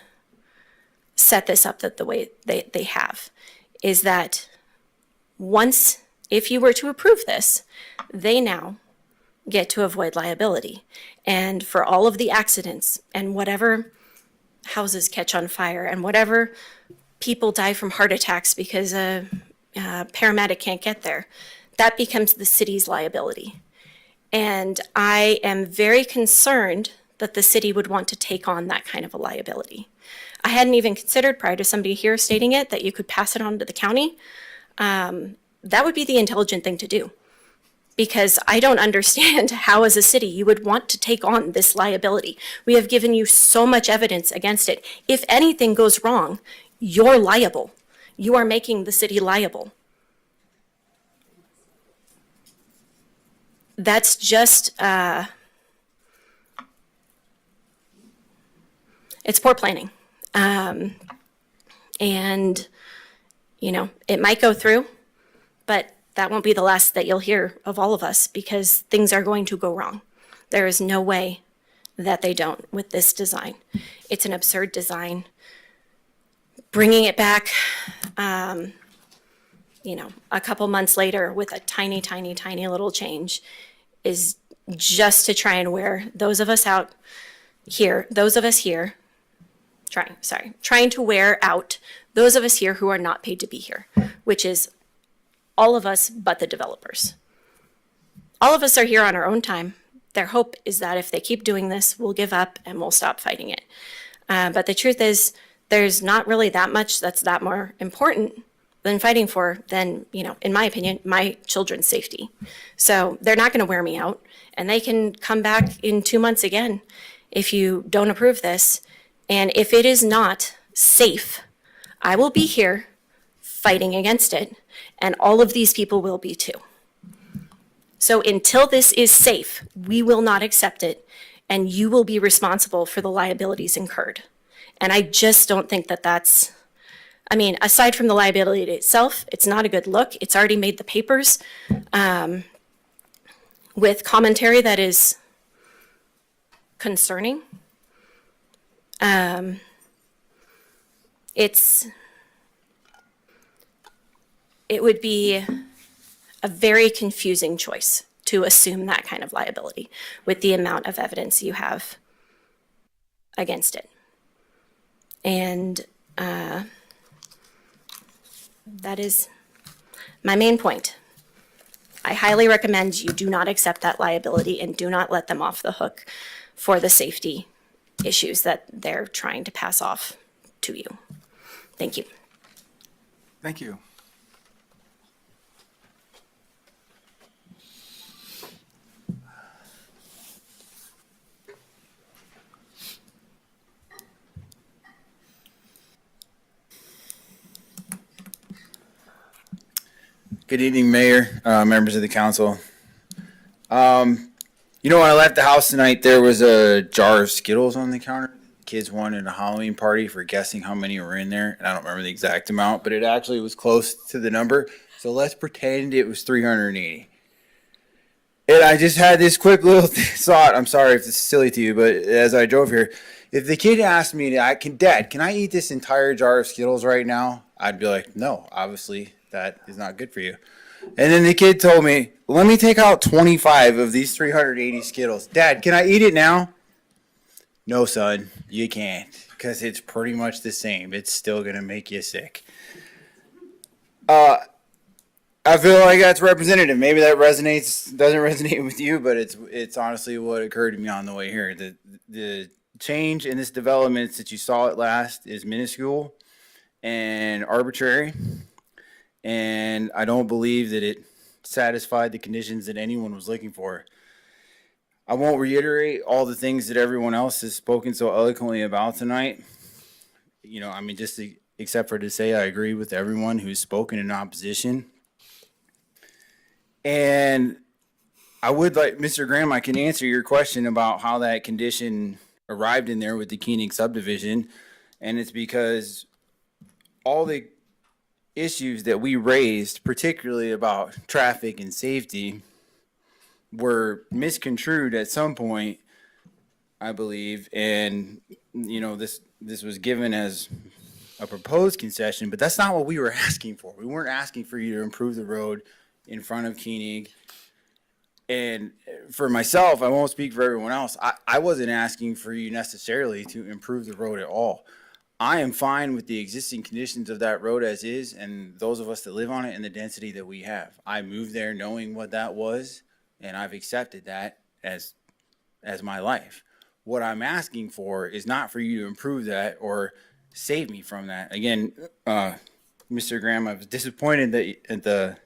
set this up that the way they have is that once, if you were to approve this, they now get to avoid liability. And for all of the accidents and whatever houses catch on fire and whatever people die from heart attacks because a paramedic can't get there, that becomes the city's liability. And I am very concerned that the city would want to take on that kind of a liability. I hadn't even considered prior to somebody here stating it that you could pass it on to the county. That would be the intelligent thing to do. Because I don't understand how as a city you would want to take on this liability. We have given you so much evidence against it. If anything goes wrong, you're liable. You are making the city liable. That's just, it's poor planning. And, you know, it might go through, but that won't be the last that you'll hear of all of us because things are going to go wrong. There is no way that they don't with this design. It's an absurd design. Bringing it back, you know, a couple months later with a tiny, tiny, tiny little change is just to try and wear those of us out here, those of us here, trying to wear out those of us here who are not paid to be here, which is all of us but the developers. All of us are here on our own time. Their hope is that if they keep doing this, we'll give up and we'll stop fighting it. But the truth is, there's not really that much that's that more important than fighting for than, you know, in my opinion, my children's safety. So they're not going to wear me out, and they can come back in 2 months again if you don't approve this. And if it is not safe, I will be here fighting against it. And all of these people will be too. So until this is safe, we will not accept it, and you will be responsible for the liabilities incurred. And I just don't think that that's, I mean, aside from the liability itself, it's not a good look. It's already made the papers with commentary that is concerning. It would be a very confusing choice to assume that kind of liability with the amount of evidence you have against it. And that is my main point. I highly recommend you do not accept that liability and do not let them off the hook for the safety issues that they're trying to pass off to you. Thank you. Thank you. Good evening, Mayor, members of the council. You know, when I left the house tonight, there was a jar of Skittles on the counter. Kids wanted a Halloween party for guessing how many were in there, and I don't remember the exact amount, but it actually was close to the number. So let's pretend it was 380. And I just had this quick little thought. I'm sorry if this is silly to you, but as I drove here, if the kid asked me, Dad, can I eat this entire jar of Skittles right now? I'd be like, no, obviously that is not good for you. And then the kid told me, let me take out 25 of these 380 Skittles. Dad, can I eat it now? No, son, you can't, because it's pretty much the same. It's still going to make you sick. I feel like that's representative. Maybe that doesn't resonate with you, but it's honestly what occurred to me on the way here. The change in this development that you saw at last is minuscule and arbitrary. And I don't believe that it satisfied the conditions that anyone was looking for. I won't reiterate all the things that everyone else has spoken so eloquently about tonight. You know, I mean, except for to say I agree with everyone who's spoken in opposition. And I would like, Mr. Graham, I can answer your question about how that condition arrived in there with the Koenig subdivision. And it's because all the issues that we raised, particularly about traffic and safety, were misconstrued at some point, I believe, and this was given as a proposed concession, but that's not what we were asking for. We weren't asking for you to improve the road in front of Koenig. And for myself, I won't speak for everyone else. I wasn't asking for you necessarily to improve the road at all. I am fine with the existing conditions of that road as is, and those of us that live on it and the density that we have. I moved there knowing what that was, and I've accepted that as my life. What I'm asking for is not for you to improve that or save me from that. Again, Mr. Graham, I was disappointed that at the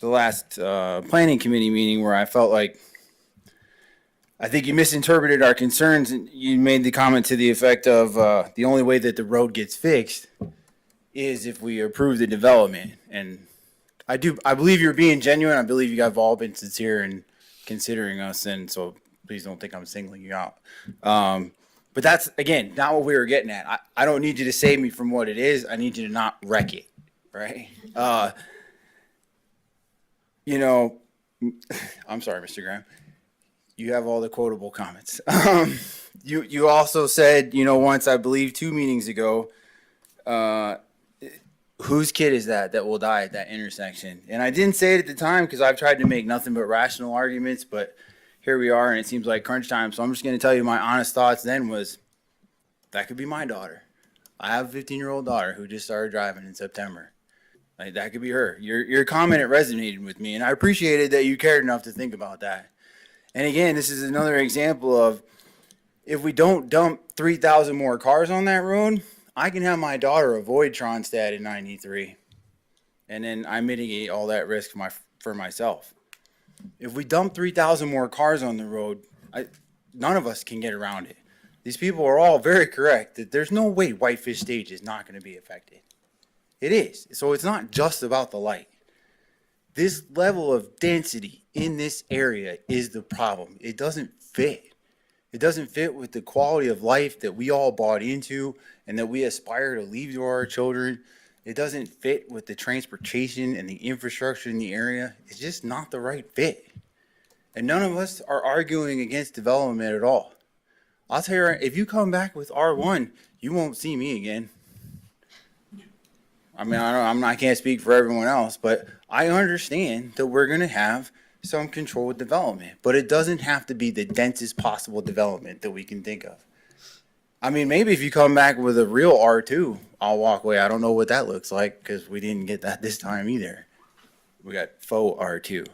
last planning committee meeting where I felt like I think you misinterpreted our concerns, and you made the comment to the effect of the only way that the road gets fixed is if we approve the development. And I believe you're being genuine. I believe you guys have all been sincere in considering us, and so please don't think I'm singling you out. But that's, again, not what we were getting at. I don't need you to save me from what it is. I need you to not wreck it, right? I'm sorry, Mr. Graham. You have all the quotable comments. You also said, once, I believe 2 meetings ago, whose kid is that will die at that intersection? And I didn't say it at the time because I've tried to make nothing but rational arguments, but here we are, and it seems like crunch time. So I'm just going to tell you my honest thoughts then was that could be my daughter. I have a 15-year-old daughter who just started driving in September. Like, that could be her. Your comment, it resonated with me, and I appreciated that you cared enough to think about that. And again, this is another example of if we don't dump 3,000 more cars on that road, I can have my daughter avoid Tronstad in 93. And then I mitigate all that risk for myself. If we dump 3,000 more cars on the road, none of us can get around it. These people are all very correct that there's no way Whitefish Stage is not going to be affected. It is. So it's not just about the light. This level of density in this area is the problem. It doesn't fit. It doesn't fit with the quality of life that we all bought into and that we aspire to leave to our children. It doesn't fit with the transportation and the infrastructure in the area. It's just not the right fit. And none of us are arguing against development at all. I'll tell you, if you come back with R1, you won't see me again. I mean, I can't speak for everyone else, but I understand that we're going to have some controlled development, but it doesn't have to be the densest possible development that we can think of. I mean, maybe if you come back with a real R2, I'll walk away. I don't know what that looks like because we didn't get that this time either. We got faux R2,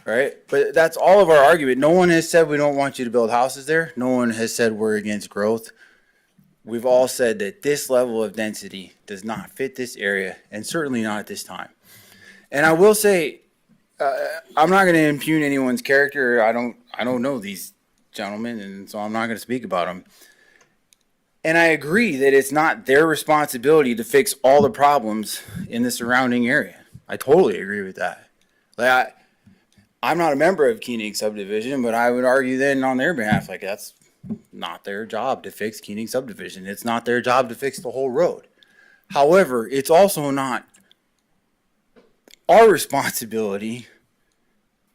right? But that's all of our argument. No one has said we don't want you to build houses there. No one has said we're against growth. We've all said that this level of density does not fit this area, and certainly not at this time. And I will say, I'm not going to impugn anyone's character. I don't know these gentlemen, and so I'm not going to speak about them. And I agree that it's not their responsibility to fix all the problems in the surrounding area. I totally agree with that. Like, I'm not a member of Koenig subdivision, but I would argue then on their behalf, like, that's not their job to fix Koenig subdivision. It's not their job to fix the whole road. However, it's also not our responsibility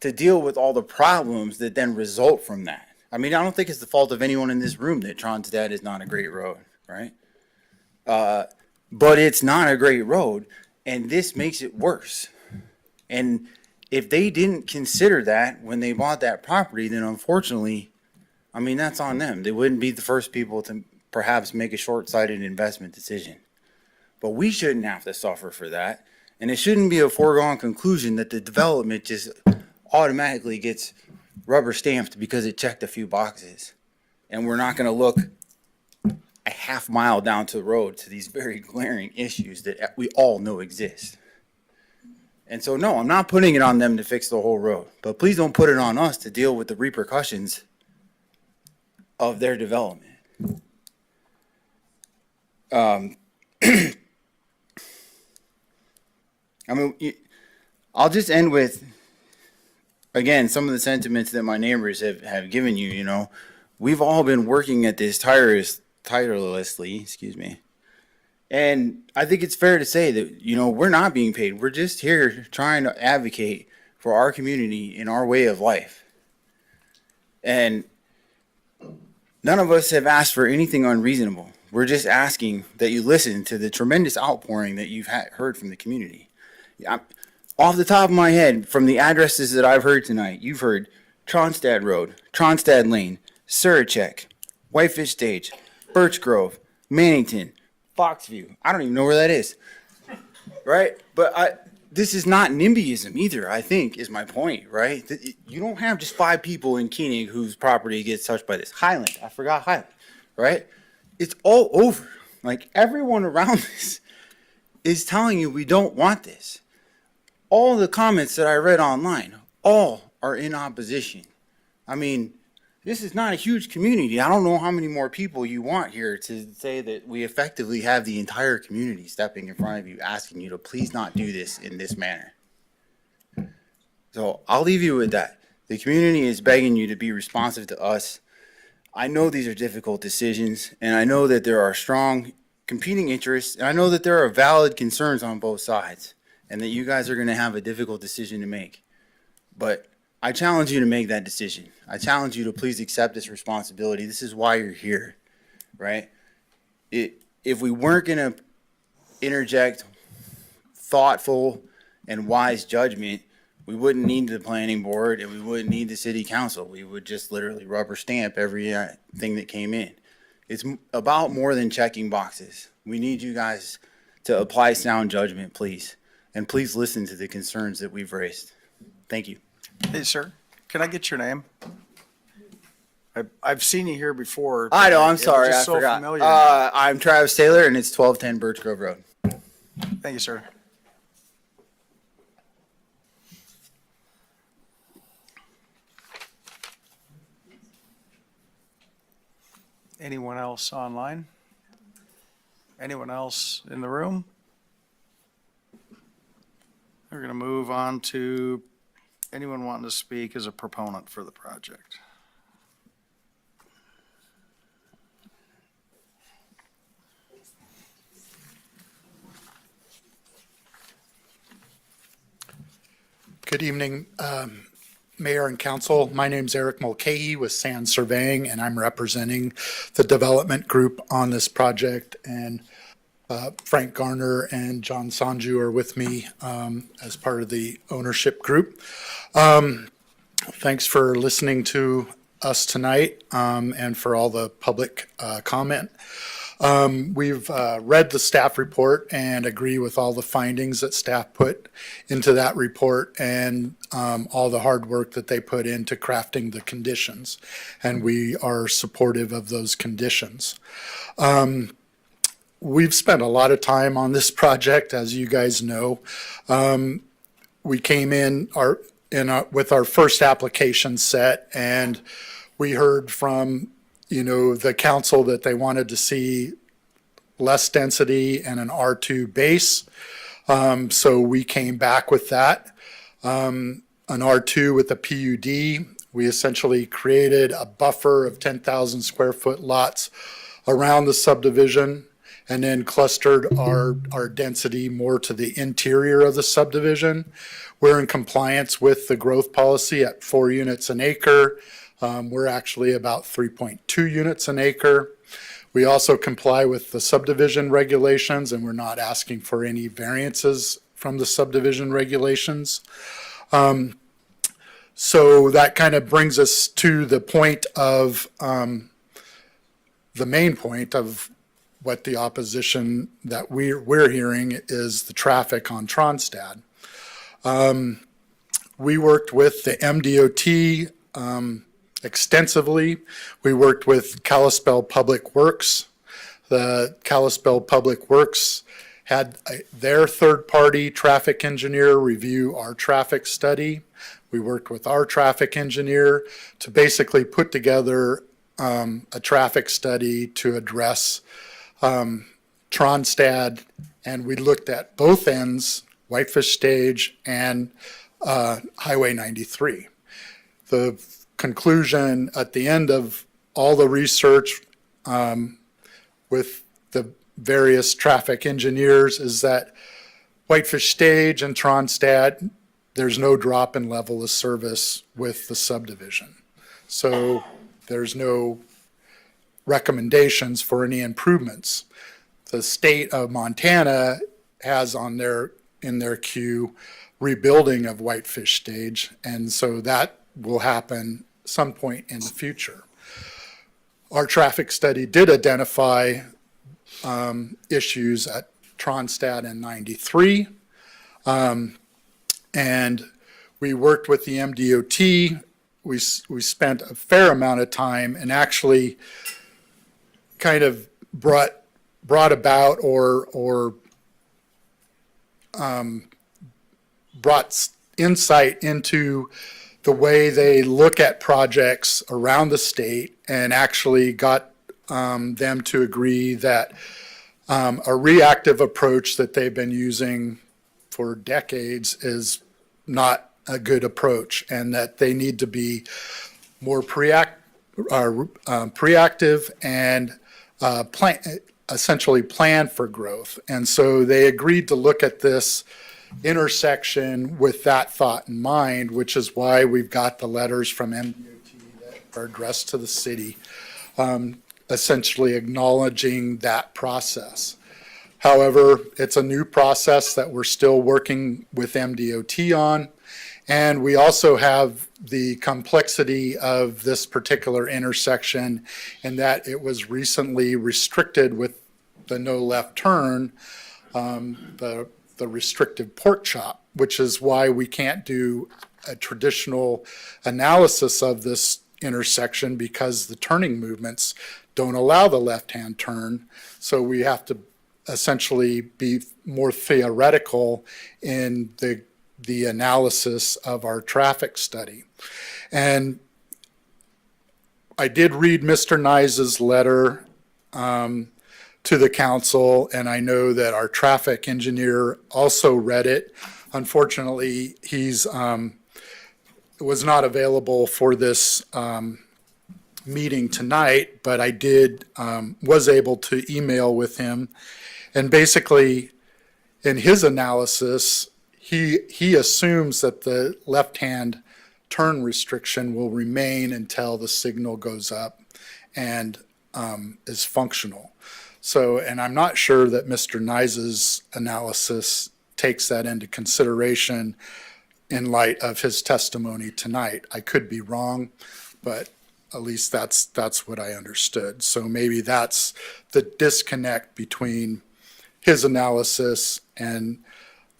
to deal with all the problems that then result from that. I mean, I don't think it's the fault of anyone in this room that Tronstad is not a great road, right? But it's not a great road, and this makes it worse. And if they didn't consider that when they bought that property, then unfortunately, I mean, that's on them. They wouldn't be the first people to perhaps make a short-sighted investment decision. But we shouldn't have to suffer for that. And it shouldn't be a foregone conclusion that the development just automatically gets rubber stamped because it checked a few boxes. And we're not going to look a half mile down to the road to these very glaring issues that we all know exist. And so, no, I'm not putting it on them to fix the whole road. But please don't put it on us to deal with the repercussions of their development. I mean, I'll just end with, again, some of the sentiments that my neighbors have given you. You know, we've all been working at this tirelessly, And I think it's fair to say that, we're not being paid. We're just here trying to advocate for our community and our way of life. And none of us have asked for anything unreasonable. We're just asking that you listen to the tremendous outpouring that you've heard from the community. Off the top of my head, from the addresses that I've heard tonight, you've heard Tronstad Road, Tronstad Lane, Surachek, Whitefish Stage, Birch Grove, Mannington, Foxview. I don't even know where that is. Right? But this is not NIMBYism either, I think, is my point, right? You don't have just 5 people in Koenig whose property gets touched by this. Highland, I forgot Highland, right? It's all over. Like, everyone around this is telling you we don't want this. All the comments that I read online, all are in opposition. I mean, this is not a huge community. I don't know how many more people you want here to say that we effectively have the entire community stepping in front of you, asking you to please not do this in this manner. So I'll leave you with that. The community is begging you to be responsive to us. I know these are difficult decisions, and I know that there are strong competing interests, and I know that there are valid concerns on both sides, and that you guys are going to have a difficult decision to make. But I challenge you to make that decision. I challenge you to please accept this responsibility. This is why you're here, right? If we weren't going to interject thoughtful and wise judgment, we wouldn't need the planning board and we wouldn't need the city council. We would just literally rubber stamp everything that came in. It's about more than checking boxes. We need you guys to apply sound judgment, please. And please listen to the concerns that we've raised. Thank you. Hey, sir, can I get your name? I've seen you here before. I know, I'm It was sorry, I just so forgot. familiar. I'm Travis Taylor, and it's 1210 Birch Grove Road. Thank you, sir. Anyone else online? Anyone else in the room? We're going to move on to anyone wanting to speak as a proponent for the project. Good evening, Mayor and Council. My name's Eric Mulcahy with Sand Surveying, and I'm representing the development group on this project. And Frank Garner and John Sanju are with me as part of the ownership group. Thanks for listening to us tonight and for all the public comment. We've read the staff report and agree with all the findings that staff put into that report and all the hard work that they put into crafting the conditions. And we are supportive of those conditions. We've spent a lot of time on this project, as you guys know. We came in with our first application set, and we heard from the council that they wanted to see less density and an R2 base. So we came back with that. An R2 with a PUD. We essentially created a buffer of 10,000 square foot lots around the subdivision and then clustered our density more to the interior of the subdivision. We're in compliance with the growth policy at 4 units an acre. We're actually about 3.2 units an acre. We also comply with the subdivision regulations, and we're not asking for any variances from the subdivision regulations. So that kind of brings us to the point of the main point of what the opposition that we're hearing is the traffic on Tronstad. We worked with the MDOT extensively. We worked with Kalispell Public Works. The Kalispell Public Works had their third-party traffic engineer review our traffic study. We worked with our traffic engineer to basically put together a traffic study to address Tronstad, and we looked at both ends, Whitefish Stage and Highway 93. The conclusion at the end of all the research with the various traffic engineers is that Whitefish Stage and Tronstad, there's no drop in level of service with the subdivision. So there's no recommendations for any improvements. The state of Montana has in their queue rebuilding of Whitefish Stage, and so that will happen some point in the future. Our traffic study did identify issues at Tronstad and 93, and we worked with the MDOT. We spent a fair amount of time and actually kind of brought about or brought insight into the way they look at projects around the state, and actually got them to agree that a reactive approach that they've been using for decades is not a good approach, and that they need to be more preactive and essentially plan for growth. And so they agreed to look at this intersection with that thought in mind, which is why we've got the letters from MDOT that are addressed to the city, essentially acknowledging that process. However, it's a new process that we're still working with MDOT on. And we also have the complexity of this particular intersection in that it was recently restricted with the no left turn, the restrictive pork chop, which is why we can't do a traditional analysis of this intersection, because the turning movements don't allow the left-hand turn. So we have to essentially be more theoretical in the analysis of our traffic study. And I did read Mr. Nice's letter to the council, and I know that our traffic engineer also read it. Unfortunately, he's was not available for this meeting tonight, but I was able to email with him. And basically, in his analysis, he assumes that the left-hand turn restriction will remain until the signal goes up and is functional. So, and I'm not sure that Mr. Nice's analysis takes that into consideration in light of his testimony tonight. I could be wrong, but at least that's what I understood. So maybe that's the disconnect between his analysis and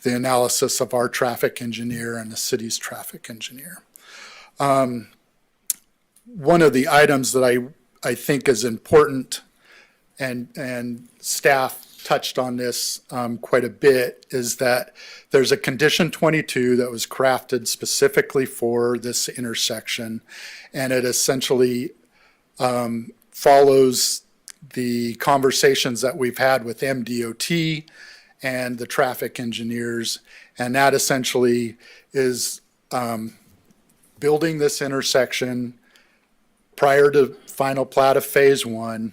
the analysis of our traffic engineer and the city's traffic engineer. One of the items that I think is important, and staff touched on this quite a bit, is that there's a condition 22 that was crafted specifically for this intersection, and it essentially follows the conversations that we've had with MDOT and the traffic engineers, and that essentially is building this intersection prior to final plat of phase 1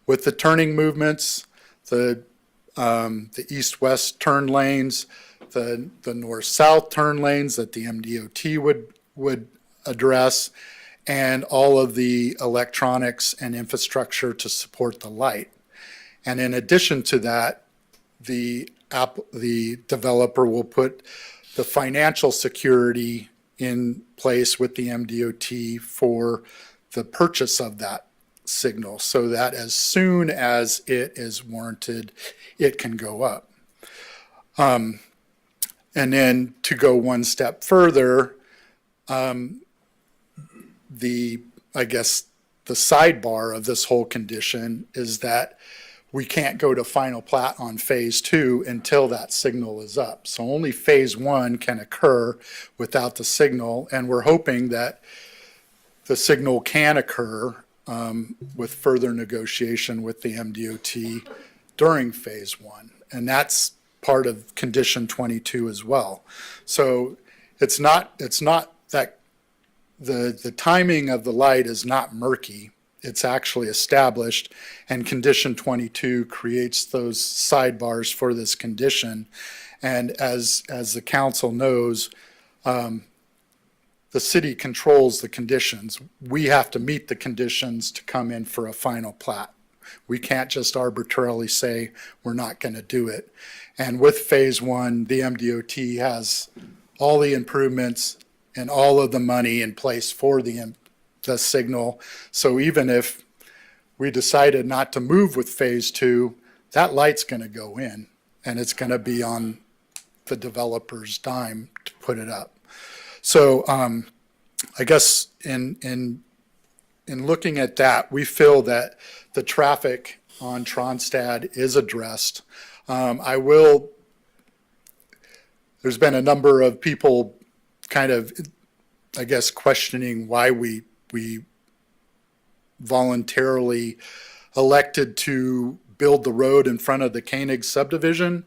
with the turning movements, the east-west turn lanes, the north-south turn lanes that the MDOT would address, and all of the electronics and infrastructure to support the light. And in addition to that, the developer will put the financial security in place with the MDOT for the purchase of that signal, so that as soon as it is warranted, it can go up. And then to go one step further, I guess the sidebar of this whole condition is that we can't go to final plat on phase 2 until that signal is up. So only phase 1 can occur without the signal, and we're hoping that the signal can occur with further negotiation with the MDOT during phase 1. And that's part of condition 22 as well. So it's not that the timing of the light is not murky. it's actually established, and condition 22 creates those sidebars for this condition. And as the council knows, the city controls the conditions. We have to meet the conditions to come in for a final plat. We can't just arbitrarily say we're not going to do it. And with phase one, the MDOT has all the improvements and all of the money in place for the signal. So even if we decided not to move with phase two, that light's going to go in, and it's going to be on the developer's dime to put it up. So I guess in looking at that, we feel that the traffic on Tronstad is addressed. There's been a number of people kind of, I guess, questioning why we voluntarily elected to build the road in front of the Koenig subdivision.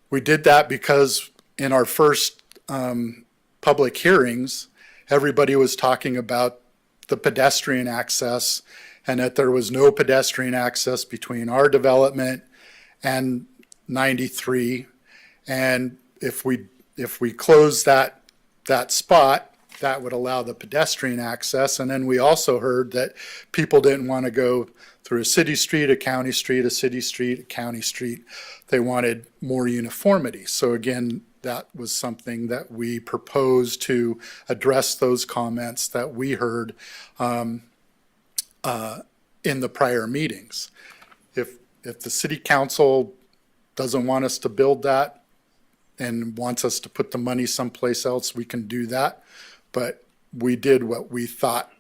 We did that because in our first public hearings, everybody was talking about the pedestrian access and that there was no pedestrian access between our development and 93. And if we close that spot, that would allow the pedestrian access. And then we also heard that people didn't want to go through a city street, a county street, a city street, a county street. They wanted more uniformity. So again, that was something that we proposed to address those comments that we heard in the prior meetings. If the city council doesn't want us to build that and wants us to put the money someplace else, we can do that. But we did what we thought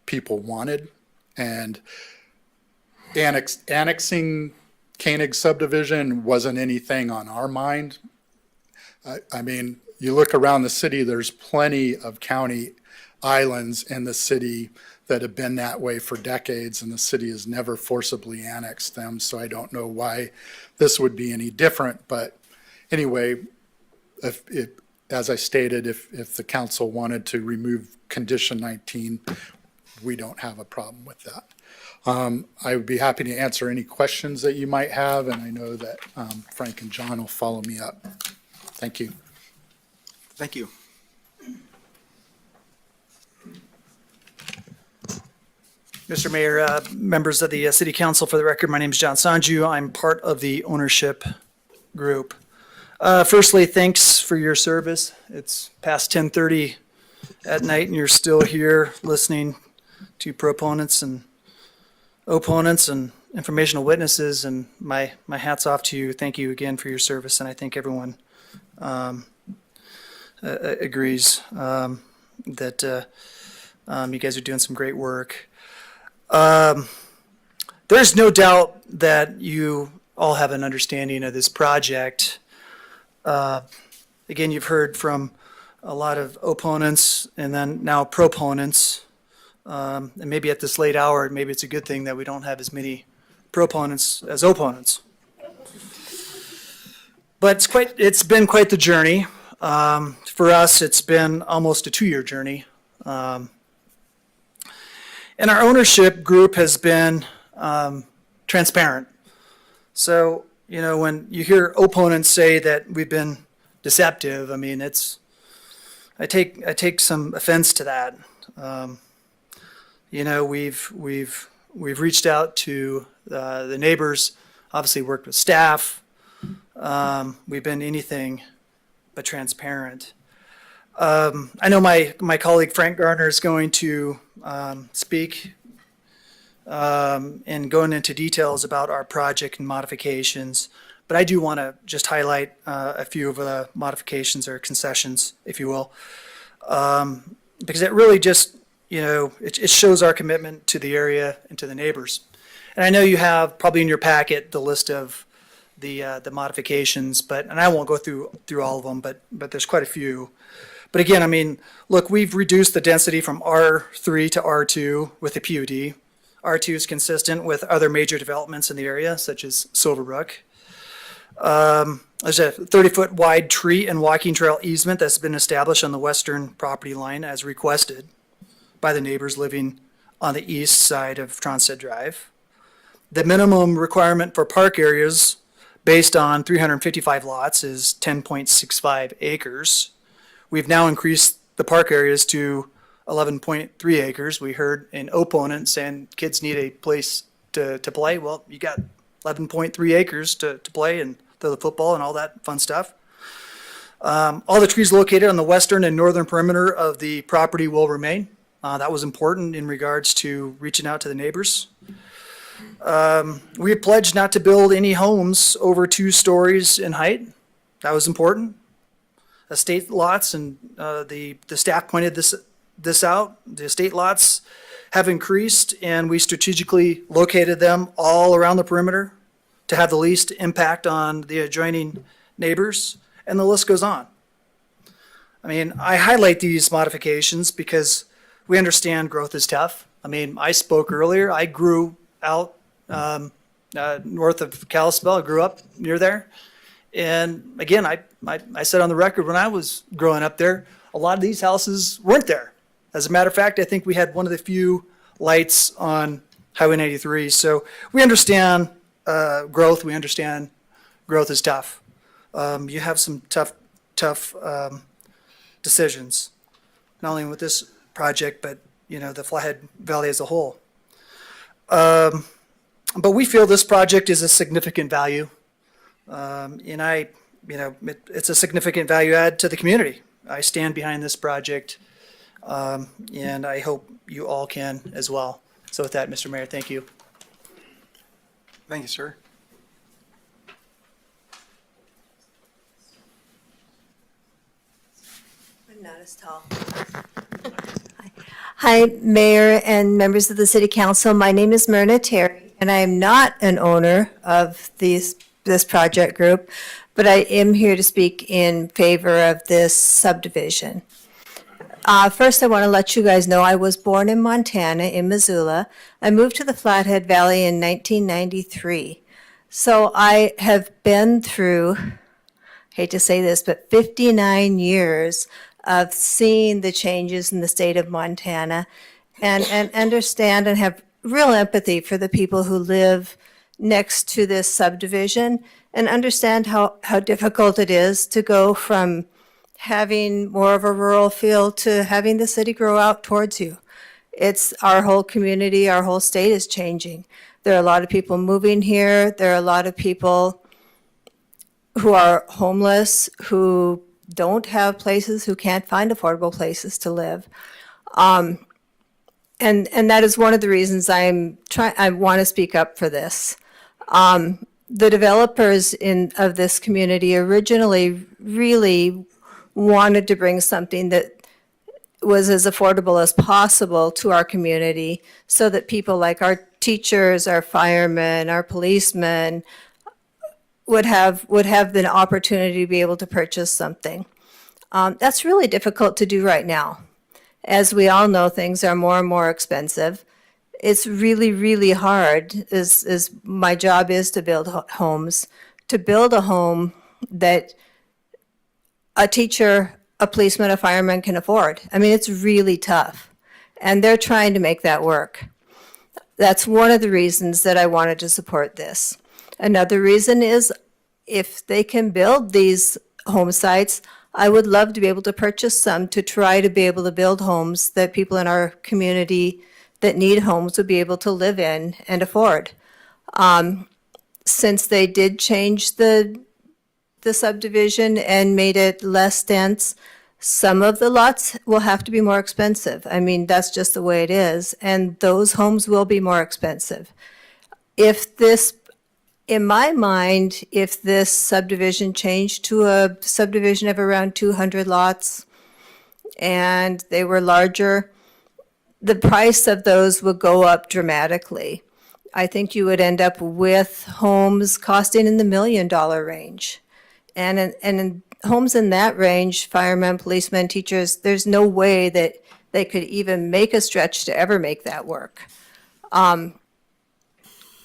people wanted, and annexing Koenig subdivision wasn't anything on our mind. I mean, you look around the city, there's plenty of county islands in the city that have been that way for decades, and the city has never forcibly annexed them, so I don't know why this would be any different. But anyway, as I stated, if the council wanted to remove condition 19, we don't have a problem with that. I would be happy to answer any questions that you might have, and I know that Frank and John will follow me up. Thank you. Thank you. Mr. Mayor, members of the City Council, for the record, my name is John Sanju. I'm part of the ownership group. Firstly, thanks for your service. It's past 10:30 at night and you're still here listening to proponents and opponents and informational witnesses, and my hat's off to you. Thank you again for your service, and I think everyone agrees that you guys are doing some great work. There's no doubt that you all have an understanding of this project. Again, you've heard from a lot of opponents and then now proponents. And maybe at this late hour, maybe it's a good thing that we don't have as many proponents as opponents. But it's been quite the journey. For us, it's been almost a 2-year journey. And our ownership group has been transparent. So, you know, when you hear opponents say that we've been deceptive, I mean, I take some offense to that. You know, we've reached out to the neighbors, obviously worked with staff. We've been anything but transparent. I know my colleague Frank Gardner is going to speak and going into details about our project and modifications, but I do want to just highlight a few of the modifications or concessions, if you will, because it really just, you know, it shows our commitment to the area and to the neighbors. And I know you have probably in your packet the list of the modifications, and I won't go through all of them, but there's quite a few. But again, I mean, look, we've reduced the density from R3 to R2 with the PUD. R2 is consistent with other major developments in the area, such as Silverbrook. There's a 30-foot wide tree and walking trail easement that's been established on the western property line as requested by the neighbors living on the east side of Tronstead Drive. The minimum requirement for park areas based on 355 lots is 10.65 acres. We've now increased the park areas to 11.3 acres. We heard an opponent saying kids need a place to play. Well, you got 11.3 acres to play and throw the football and all that fun stuff. All the trees located on the western and northern perimeter of the property will remain. That was important in regards to reaching out to the neighbors. We pledged not to build any homes over 2 stories in height. That was important. Estate lots, and the staff pointed this out. The estate lots have increased, and we strategically located them all around the perimeter to have the least impact on the adjoining neighbors, and the list goes on. I mean, I highlight these modifications because we understand growth is tough. I mean, I spoke earlier. I grew out north of Kalispell. I grew up near there. And again, I said on the record when I was growing up there, a lot of these houses weren't there. As a matter of fact, I think we had one of the few lights on Highway 93. So we understand growth. We understand growth is tough. You have some tough decisions, not only with this project, but the Flathead Valley as a whole. But we feel this project is a significant value. And it's a significant value add to the community. I stand behind this project, and I hope you all can as well. So with that, Mr. Mayor, thank you. Thank you, sir. I'm not as tall. Hi, Mayor and members of the City Council. My name is Myrna Terry, and I am not an owner of this project group, but I am here to speak in favor of this subdivision. First, I want to let you guys know I was born in Montana, in Missoula. I moved to the Flathead Valley in 1993. So I have been through, hate to say this, but 59 years of seeing the changes in the state of Montana and understand and have real empathy for the people who live next to this subdivision and understand how difficult it is to go from having more of a rural feel to having the city grow out towards you. It's our whole community, our whole state is changing. There are a lot of people moving here. There are a lot of people who are homeless, who don't have places, who can't find affordable places to live. And that is one of the reasons I want to speak up for this. The developers of this community originally really wanted to bring something that was as affordable as possible to our community so that people like our teachers, our firemen, our policemen would have the opportunity to be able to purchase something. That's really difficult to do right now. As we all know, things are more and more expensive. It's really, really hard, as my job is to build homes, to build a home that a teacher, a policeman, a fireman can afford. I mean, it's really tough. And they're trying to make that work. That's one of the reasons that I wanted to support this. Another reason is if they can build these home sites, I would love to be able to purchase some to try to be able to build homes that people in our community that need homes would be able to live in and afford. Since they did change the subdivision and made it less dense, some of the lots will have to be more expensive. I mean, that's just the way it is, and those homes will be more expensive. In my mind, if this subdivision changed to a subdivision of around 200 lots and they were larger, the price of those would go up dramatically. I think you would end up with homes costing in the $1 million range. And in homes in that range, firemen, policemen, teachers, there's no way that they could even make a stretch to ever make that work.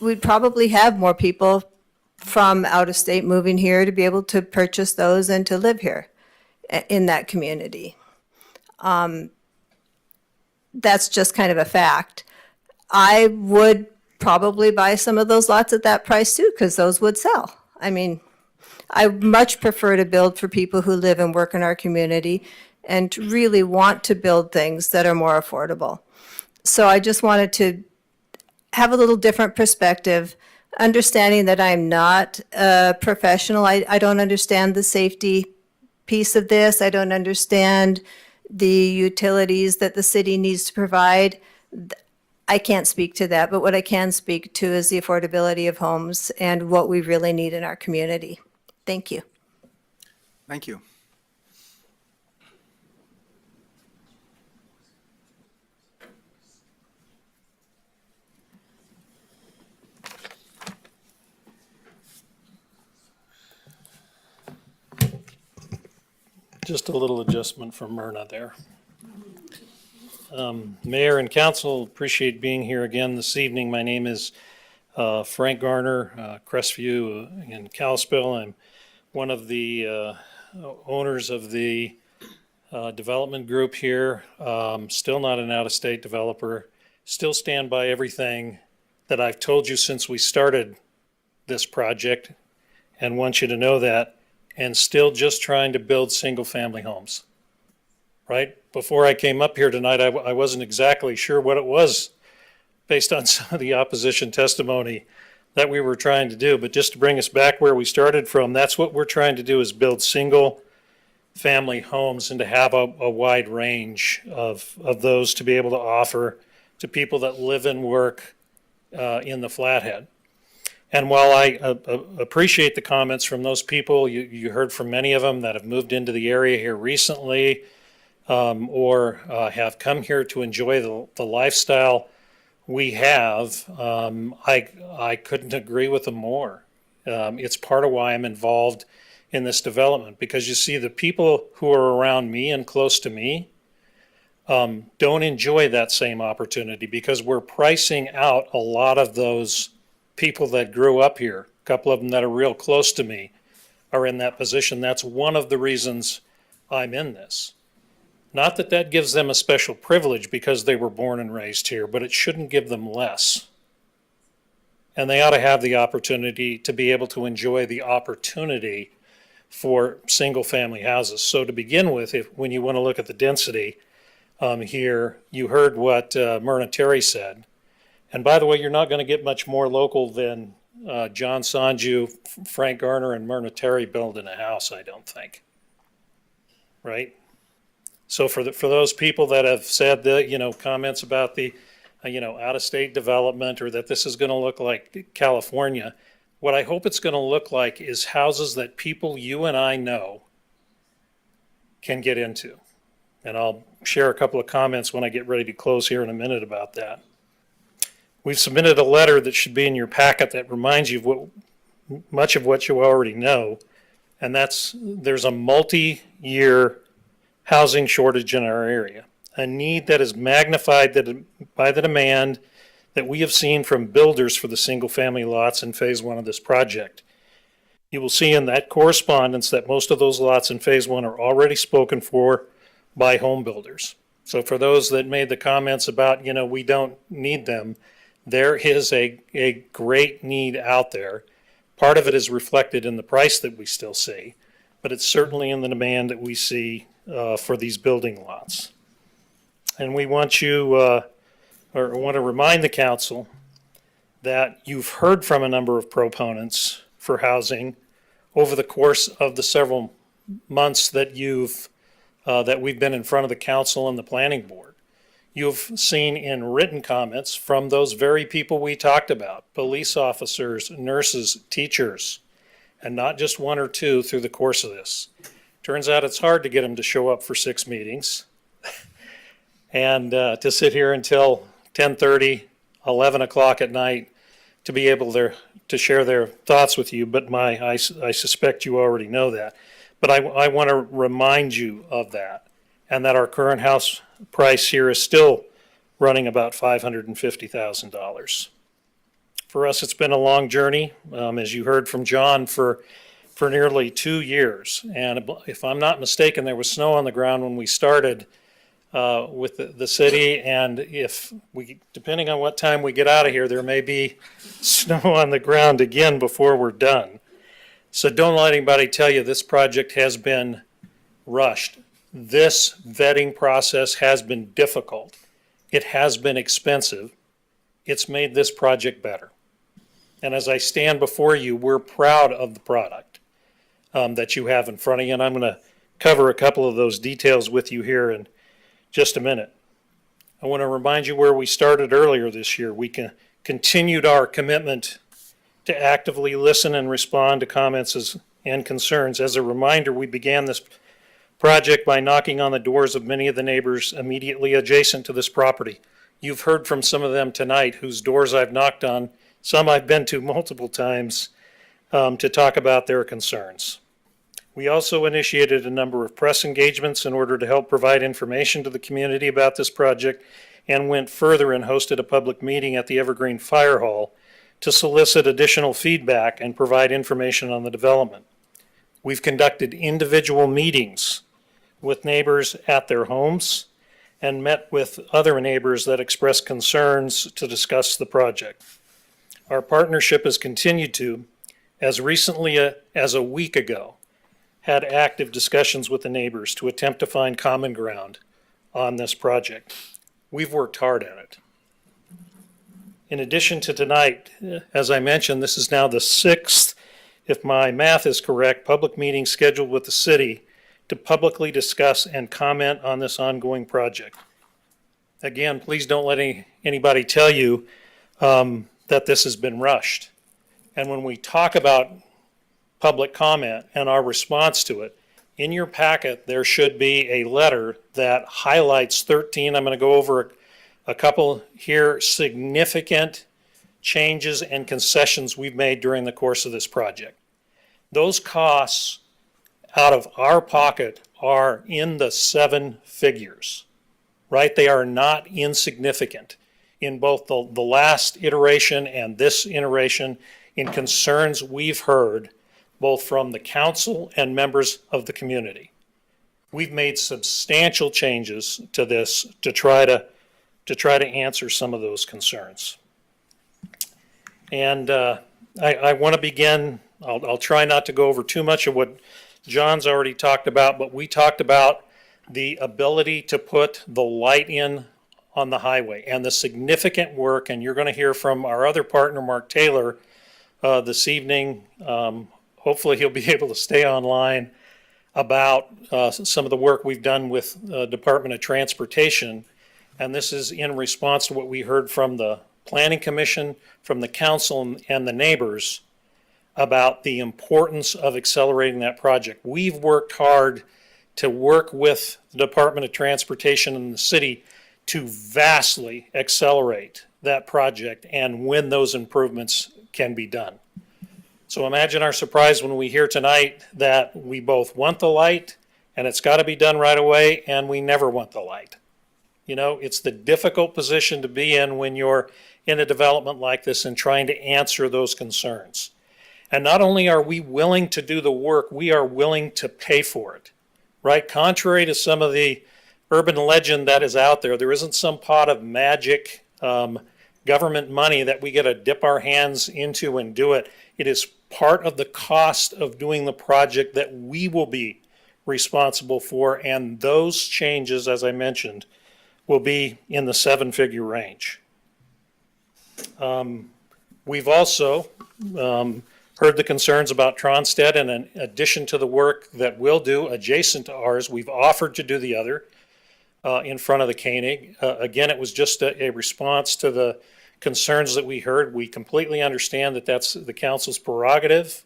We'd probably have more people from out of state moving here to be able to purchase those and to live here in that community. That's just kind of a fact. I would probably buy some of those lots at that price too, because those would sell. I mean, I much prefer to build for people who live and work in our community and really want to build things that are more affordable. So I just wanted to have a little different perspective, understanding that I'm not a professional. I don't understand the safety piece of this. I don't understand the utilities that the city needs to provide. I can't speak to that, but what I can speak to is the affordability of homes and what we really need in our community. Thank you. Thank you. Just a little adjustment from Myrna there. Mayor and council, appreciate being here again this evening. My name is Frank Garner, Crestview in Kalispell. I'm one of the owners of the development group here. Still not an out-of-state developer. Still stand by everything that I've told you since we started this project, and want you to know that. And still just trying to build single-family homes, right? Before I came up here tonight, I wasn't exactly sure what it was based on some of the opposition testimony that we were trying to do. But just to bring us back where we started from, that's what we're trying to do, is build single-family homes and to have a wide range of those to be able to offer to people that live and work in the Flathead. And while I appreciate the comments from those people, you heard from many of them that have moved into the area here recently or have come here to enjoy the lifestyle we have, I couldn't agree with them more. It's part of why I'm involved in this development, because you see the people who are around me and close to me don't enjoy that same opportunity, because we're pricing out a lot of those people that grew up here. A couple of them that are real close to me are in that position. That's one of the reasons I'm in this. Not that that gives them a special privilege because they were born and raised here, but it shouldn't give them less. And they ought to have the opportunity to be able to enjoy the opportunity for single-family houses. So to begin with, when you want to look at the density here, you heard what Myrna Terry said. And by the way, you're not going to get much more local than John Sanju, Frank Garner, and Myrna Terry building a house, I don't think. Right? So for those people that have said the comments about the out-of-state development, or that this is going to look like California, what I hope it's going to look like is houses that people you and I know can get into. And I'll share a couple of comments when I get ready to close here in a minute about that. We've submitted a letter that should be in your packet that reminds you of much of what you already know, and there's a multi-year housing shortage in our area, a need that is magnified by the demand that we have seen from builders for the single-family lots in phase one of this project. You will see in that correspondence that most of those lots in phase one are already spoken for by home builders. So for those that made the comments about, we don't need them, there is a great need out there. Part of it is reflected in the price that we still see, but it's certainly in the demand that we see for these building lots. And we want you, or want to remind the council that you've heard from a number of proponents for housing over the course of the several months that we've been in front of the council and the planning board. You've seen in written comments from those very people we talked about, police officers, nurses, teachers, and not just one or two through the course of this. Turns out it's hard to get them to show up for 6 meetings and to sit here until 10:30, 11 o'clock at night to be able to share their thoughts with you. But I suspect you already know that. But I want to remind you of that, and that our current house price here is still running about $550,000. For us, it's been a long journey, as you heard from John, for nearly 2 years. And if I'm not mistaken, there was snow on the ground when we started with the city, and if we, depending on what time we get out of here, there may be snow on the ground again before we're done. So don't let anybody tell you this project has been rushed. This vetting process has been difficult. It has been expensive. It's made this project better. And as I stand before you, we're proud of the product that you have in front of you, and I'm going to cover a couple of those details with you here in just a minute. I want to remind you where we started earlier this year. We continued our commitment to actively listen and respond to comments and concerns. As a reminder, we began this project by knocking on the doors of many of the neighbors immediately adjacent to this property. You've heard from some of them tonight whose doors I've knocked on, some I've been to multiple times, to talk about their concerns. We also initiated a number of press engagements in order to help provide information to the community about this project, and went further and hosted a public meeting at the Evergreen Fire Hall to solicit additional feedback and provide information on the development. We've conducted individual meetings with neighbors at their homes and met with other neighbors that expressed concerns to discuss the project. Our partnership has continued to, as recently as a week ago, had active discussions with the neighbors to attempt to find common ground on this project. We've worked hard at it. In addition to tonight, as I mentioned, this is now the 6th, if my math is correct, public meeting scheduled with the city to publicly discuss and comment on this ongoing project. Again, please don't let anybody tell you that this has been rushed. And when we talk about public comment and our response to it, in your packet there should be a letter that highlights 13. I'm going to go over a couple here, significant changes and concessions we've made during the course of this project. Those costs out of our pocket are in the 7 figures, right? They are not insignificant in both the last iteration and this iteration, in concerns we've heard both from the council and members of the community. We've made substantial changes to this to try to answer some of those concerns. And I want to begin, I'll try not to go over too much of what John's already talked about, but we talked about the ability to put the light in on the highway and the significant work, and you're going to hear from our other partner, Mark Taylor, this evening. Hopefully he'll be able to stay online about some of the work we've done with Department of Transportation. And this is in response to what we heard from the Planning Commission, from the council and the neighbors about the importance of accelerating that project. We've worked hard to work with the Department of Transportation and the city to vastly accelerate that project and when those improvements can be done. So imagine our surprise when we hear tonight that we both want the light and it's got to be done right away, and we never want the light. You know, it's the difficult position to be in when you're in a development like this and trying to answer those concerns. And not only are we willing to do the work, we are willing to pay for it, right? Contrary to some of the urban legend that is out there, there isn't some pot of magic government money that we get to dip our hands into and do it. It is part of the cost of doing the project that we will be responsible for, and those changes, as I mentioned, will be in the 7-figure range. We've also heard the concerns about Tronstead, and in addition to the work that we'll do adjacent to ours, we've offered to do the other in front of the Koenig. Again, it was just a response to the concerns that we heard. We completely understand that that's the council's prerogative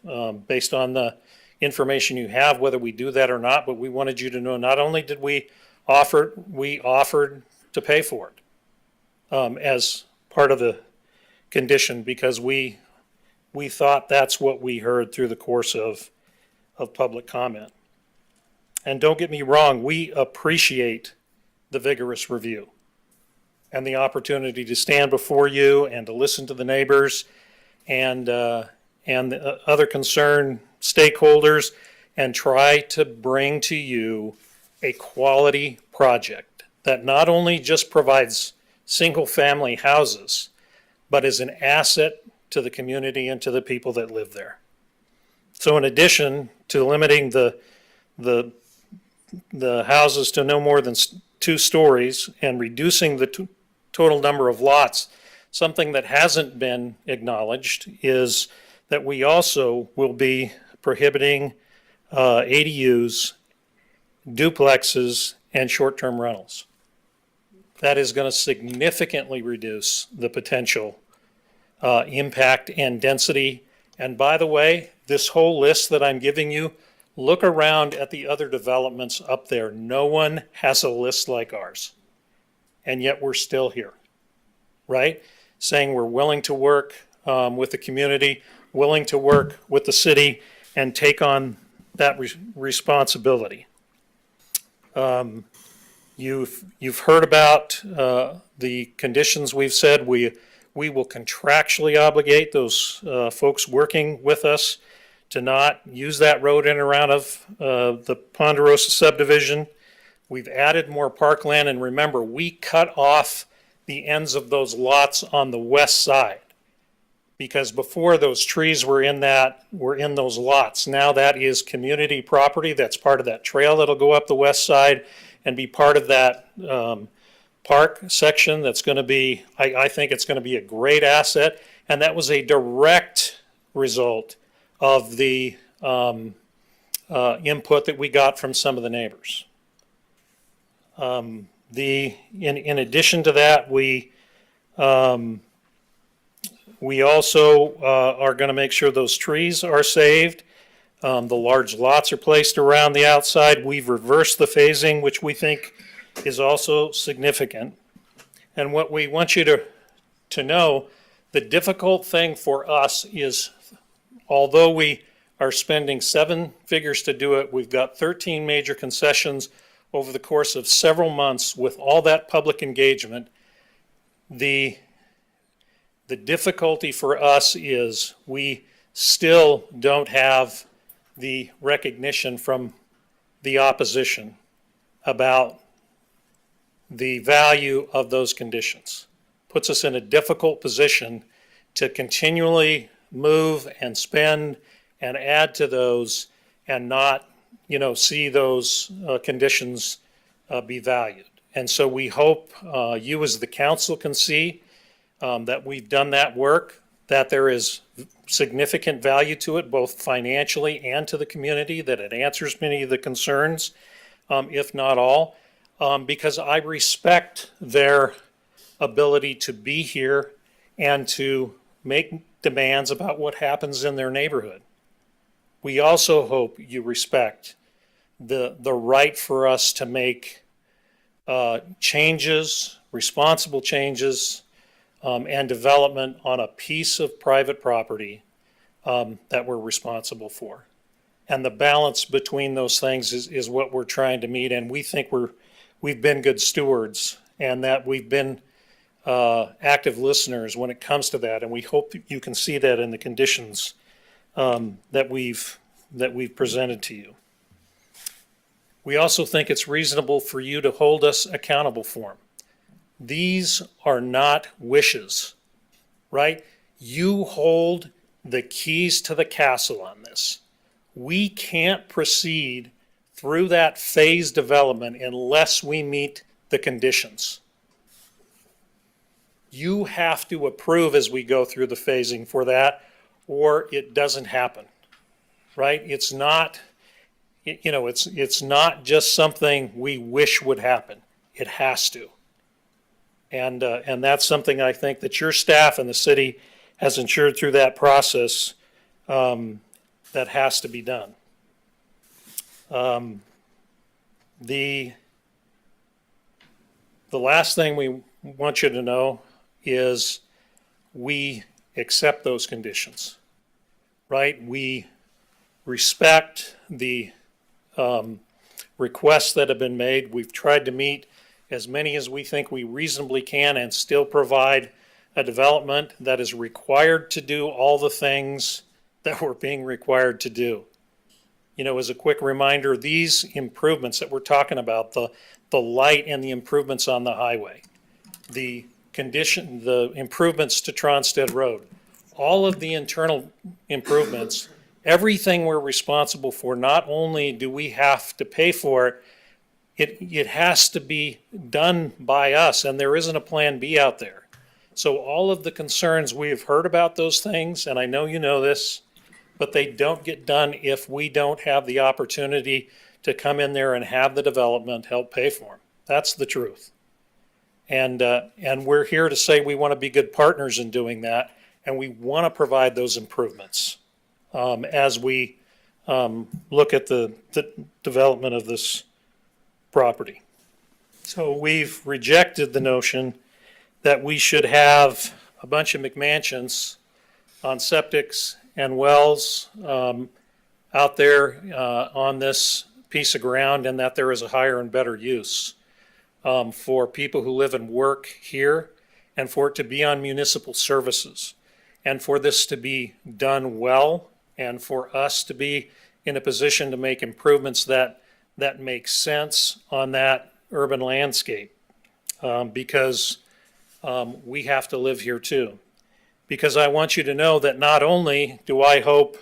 based on the information you have, whether we do that or not, but we wanted you to know not only did we offered to pay for it as part of the condition, because we thought that's what we heard through the course of public comment. And don't get me wrong, we appreciate the vigorous review and the opportunity to stand before you and to listen to the neighbors and the other concerned stakeholders and try to bring to you a quality project that not only just provides single-family houses, but is an asset to the community and to the people that live there. So in addition to limiting the houses to no more than 2 stories and reducing the total number of lots, something that hasn't been acknowledged is that we also will be prohibiting ADUs, duplexes, and short-term rentals. That is going to significantly reduce the potential impact and density. And by the way, this whole list that I'm giving you, look around at the other developments up there. No one has a list like ours. And yet we're still here, right? Saying we're willing to work with the community, willing to work with the city, and take on that responsibility. You've heard about the conditions we've said. We will contractually obligate those folks working with us to not use that road in and around of the Ponderosa subdivision. We've added more parkland, and remember, we cut off the ends of those lots on the west side, because before those trees were in those lots. Now that is community property. That's part of that trail that'll go up the west side and be part of that park section. That's going to be, I think it's going to be a great asset. And that was a direct result of the input that we got from some of the neighbors. In addition to that, we also are going to make sure those trees are saved. The large lots are placed around the outside. We've reversed the phasing, which we think is also significant. And what we want you to know, the difficult thing for us is, although we are spending 7 figures to do it, we've got 13 major concessions over the course of several months with all that public engagement. The difficulty for us is we still don't have the recognition from the opposition about the value of those conditions. Puts us in a difficult position to continually move and spend and add to those and not, see those conditions be valued. And so we hope you as the council can see that we've done that work, that there is significant value to it, both financially and to the community, that it answers many of the concerns, if not all, because I respect their ability to be here and to make demands about what happens in their neighborhood. We also hope you respect the right for us to make changes, responsible changes, and development on a piece of private property that we're responsible for. And the balance between those things is what we're trying to meet, and we think we've been good stewards and that we've been active listeners when it comes to that, and we hope that you can see that in the conditions that we've presented to you. We also think it's reasonable for you to hold us accountable for them. These are not wishes, right? You hold the keys to the castle on this. We can't proceed through that phase development unless we meet the conditions. You have to approve as we go through the phasing for that, or it doesn't happen, right? It's not, it's not just something we wish would happen. It has to. And that's something I think that your staff and the city has ensured through that process that has to be done. The last thing we want you to know is we accept those conditions, right? We respect the requests that have been made. We've tried to meet as many as we think we reasonably can and still provide a development that is required to do all the things that we're being required to do. As a quick reminder, these improvements that we're talking about, the the light and the improvements on the highway, the condition, the improvements to Tronstead Road, all of the internal improvements, everything we're responsible for, not only do we have to pay for it, it has to be done by us, and there isn't a plan B out there. So all of the concerns, we have heard about those things, and I know you know this, but they don't get done if we don't have the opportunity to come in there and have the development help pay for them. That's the truth. And we're here to say we want to be good partners in doing that, and we want to provide those improvements as we look at the development of this property. So we've rejected the notion that we should have a bunch of McMansions on septics and wells out there on this piece of ground, and that there is a higher and better use for people who live and work here, and for it to be on municipal services, and for this to be done well, and for us to be in a position to make improvements that make sense on that urban landscape, because we have to live here too. Because I want you to know that not only do I hope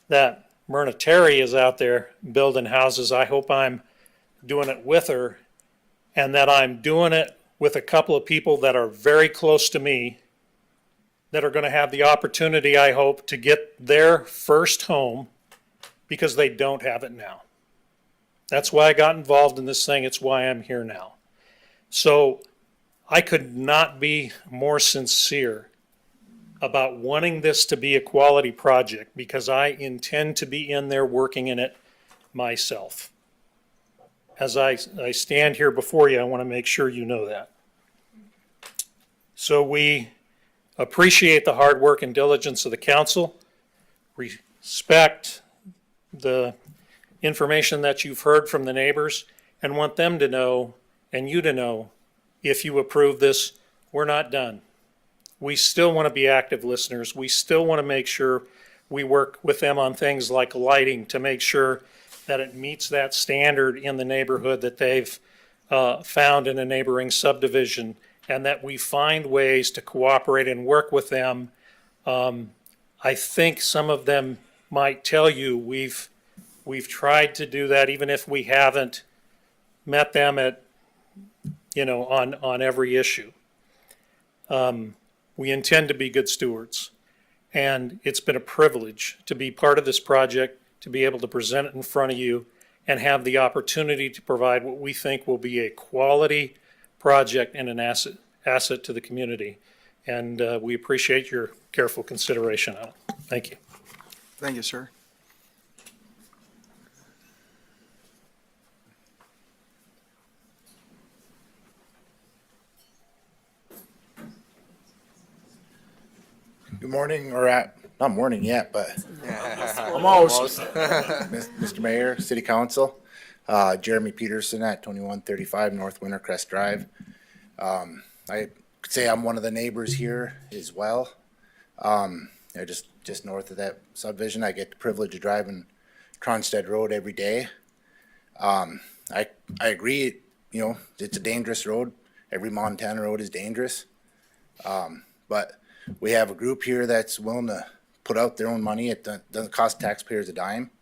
that Myrna Terry is out there building houses, I hope I'm doing it with her, and that I'm doing it with a couple of people that are very close to me, that are going to have the opportunity, I hope, to get their first home, because they don't have it now. That's why I got involved in this thing. It's why I'm here now. So I could not be more sincere about wanting this to be a quality project, because I intend to be in there working in it myself. As I stand here before you, I want to make sure you know that. So we appreciate the hard work and diligence of the council, respect the information that you've heard from the neighbors, and want them to know, and you to know, if you approve this, we're not done. We still want to be active listeners. We still want to make sure we work with them on things like lighting to make sure that it meets that standard in the neighborhood that they've found in a neighboring subdivision, and that we find ways to cooperate and work with them. I think some of them might tell you we've tried to do that, even if we haven't met them at, on every issue. We intend to be good stewards, and it's been a privilege to be part of this project, to be able to present it in front of you, and have the opportunity to provide what we think will be a quality project and an asset to the community. And we appreciate your careful consideration on it. Thank you. Thank you, sir. Good morning, not morning yet, but almost. Mr. Mayor, City Council, Jeremy Peterson at 2135 North Wintercrest Drive. I could say I'm one of the neighbors here as well. Just north of that subdivision, I get the privilege of driving Tronstead Road every day. I agree, it's a dangerous road. Every Montana road is dangerous. But we have a group here that's willing to put out their own money. It doesn't cost taxpayers a dime.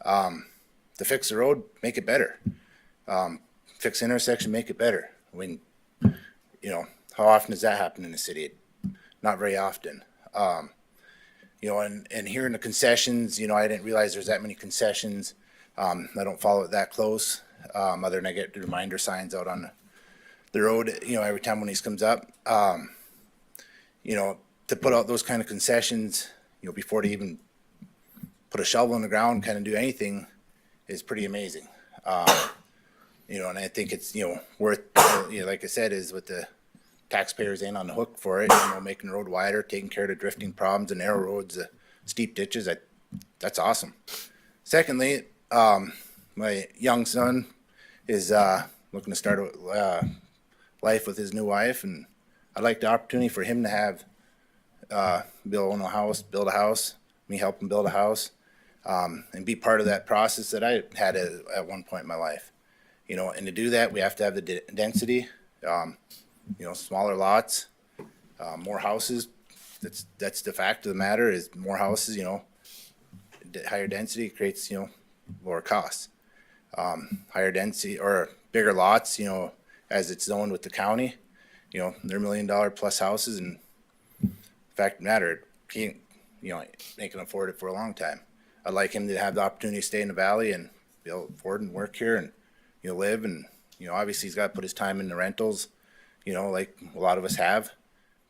To fix the road, make it better. Fix the intersection, make it better. I mean, how often does that happen in the city? Not very often. And here in the concessions, I didn't realize there's that many concessions. I don't follow it that close, other than I get the reminder signs out on the road, every time when these comes up. To put out those kind of concessions, before they even put a shovel in the ground, kind of do anything, is pretty amazing. And I think it's, worth, like I said, is with the taxpayers ain't on the hook for it, making the road wider, taking care of the drifting problems, the narrow roads, the steep ditches, that's awesome. Secondly, my young son is looking to start a life with his new wife, and I'd like the opportunity for him to have build a house, me help him build a house, and be part of that process that I had at one point in my life. You know, and to do that, we have to have the density, you know, smaller lots, more houses. That's the fact of the matter is more houses, you know, higher density creates, you know, lower costs. Higher density or bigger lots, you know, as it's zoned with the county, you know, they're $1 million plus houses, and fact of the matter, can't, you know, they can afford it for a long time. I'd like him to have the opportunity to stay in the valley and be able to afford and work here and, you know, live, and, you know, obviously he's got to put his time in the rentals, you know, like a lot of us have,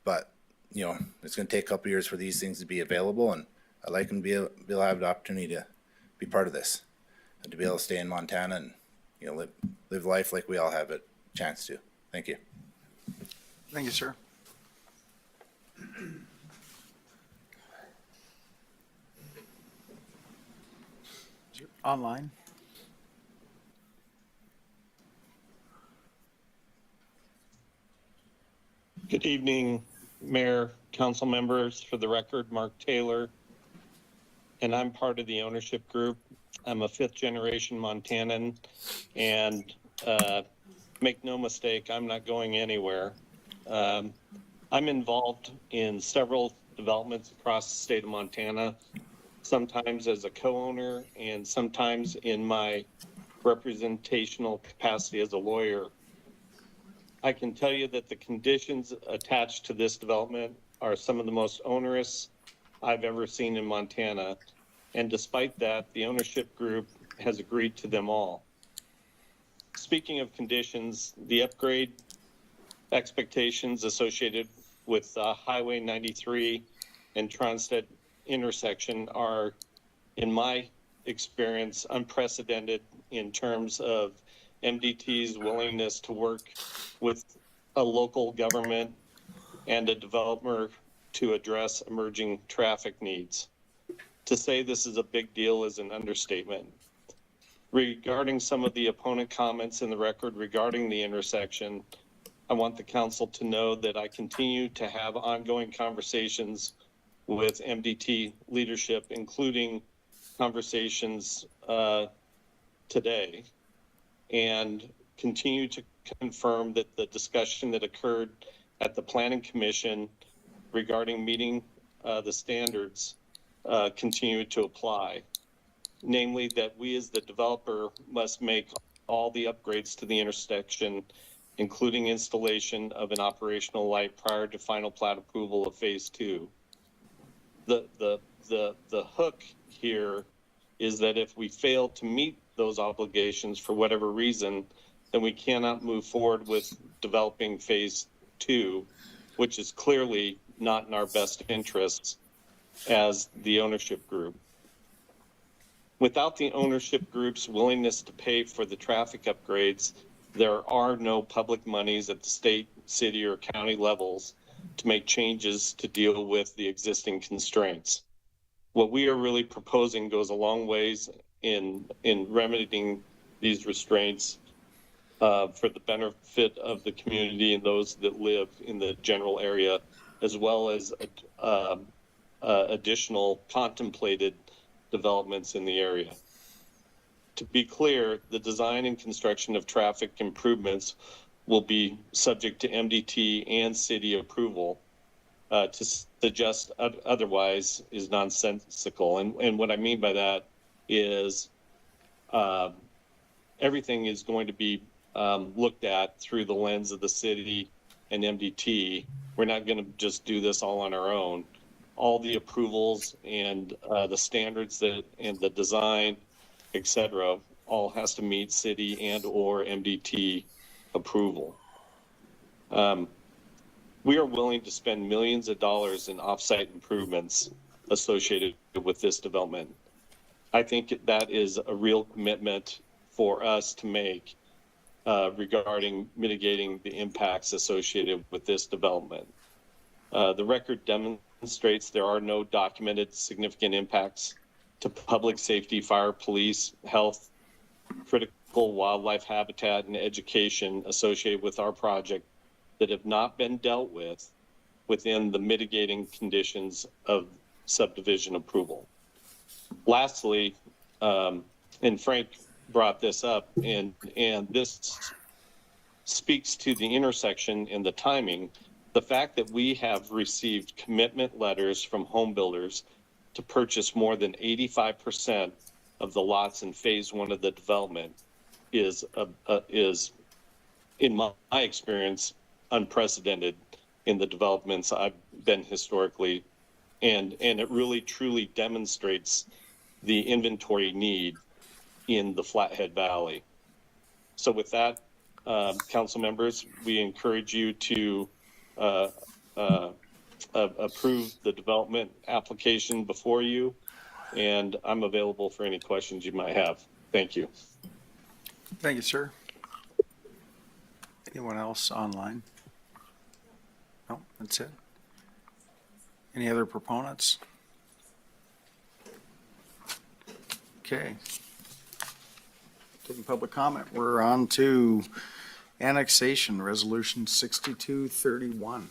but, you know, it's going to take a couple years for these things to be available, and I'd like him to be able to have the opportunity to be part of this, and to be able to stay in Montana and, you know, live life like we all have a chance to. Thank you. Thank you, sir. Online. Good evening, Mayor, council members. For the record, Mark Taylor, and I'm part of the ownership group. I'm a fifth-generation Montanan, and make no mistake, I'm not going anywhere. I'm involved in several developments across the state of Montana, sometimes as a co-owner and sometimes in my representational capacity as a lawyer. I can tell you that the conditions attached to this development are some of the most onerous I've ever seen in Montana. And despite that, the ownership group has agreed to them all. Speaking of conditions, the upgrade expectations associated with Highway 93 and Tronstead intersection are, in my experience, unprecedented in terms of MDT's willingness to work with a local government and a developer to address emerging traffic needs. To say this is a big deal is an understatement. Regarding some of the opponent comments in the record regarding the intersection, I want the council to know that I continue to have ongoing conversations with MDT leadership, including conversations today, and continue to confirm that the discussion that occurred at the Planning Commission regarding meeting the standards continue to apply. Namely, that we as the developer must make all the upgrades to the intersection, including installation of an operational light prior to final plat approval of phase 2. The hook here is that if we fail to meet those obligations for whatever reason, then we cannot move forward with developing phase 2, which is clearly not in our best interests as the ownership group. Without the ownership group's willingness to pay for the traffic upgrades, there are no public monies at the state, city, or county levels to make changes to deal with the existing constraints. What we are really proposing goes a long ways in remedying these restraints for the benefit of the community and those that live in the general area, as well as additional contemplated developments in the area. To be clear, the design and construction of traffic improvements will be subject to MDT and city approval. To suggest otherwise is nonsensical. And what I mean by that is everything is going to be looked at through the lens of the city and MDT. We're not going to just do this all on our own. All the approvals and the standards that and the design, et cetera, all has to meet city and or MDT approval. We are willing to spend millions of dollars in offsite improvements associated with this development. I think that is a real commitment for us to make regarding mitigating the impacts associated with this development. The record demonstrates there are no documented significant impacts to public safety, fire, police, health, critical wildlife habitat, and education associated with our project that have not been dealt with within the mitigating conditions of subdivision approval. Lastly, and Frank brought this up, and this speaks to the intersection and the timing. The fact that we have received commitment letters from home builders to purchase more than 85% of the lots in phase one of the development is in my experience unprecedented in the developments I've been historically, and it really truly demonstrates the inventory need in the Flathead Valley. So with that, council members, we encourage you to approve the development application before you, and I'm available for any questions you might have. Thank you. Thank you, sir. Anyone else online? No, that's it. Any other proponents? Okay. Taking public comment. We're on to annexation, resolution 6231.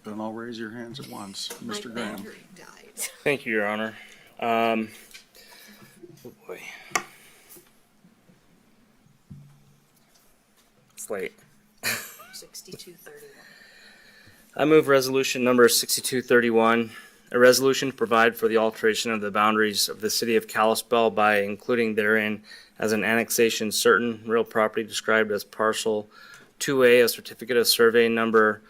Don't all raise your hands at once. Mr. Graham. Thank you, Your Honor. Oh boy. It's late. 6231. I move resolution number 6231, a resolution to provide for the alteration of the boundaries of the city of Kalispell by including therein as an annexation certain real property described as parcel 2A, a certificate of survey number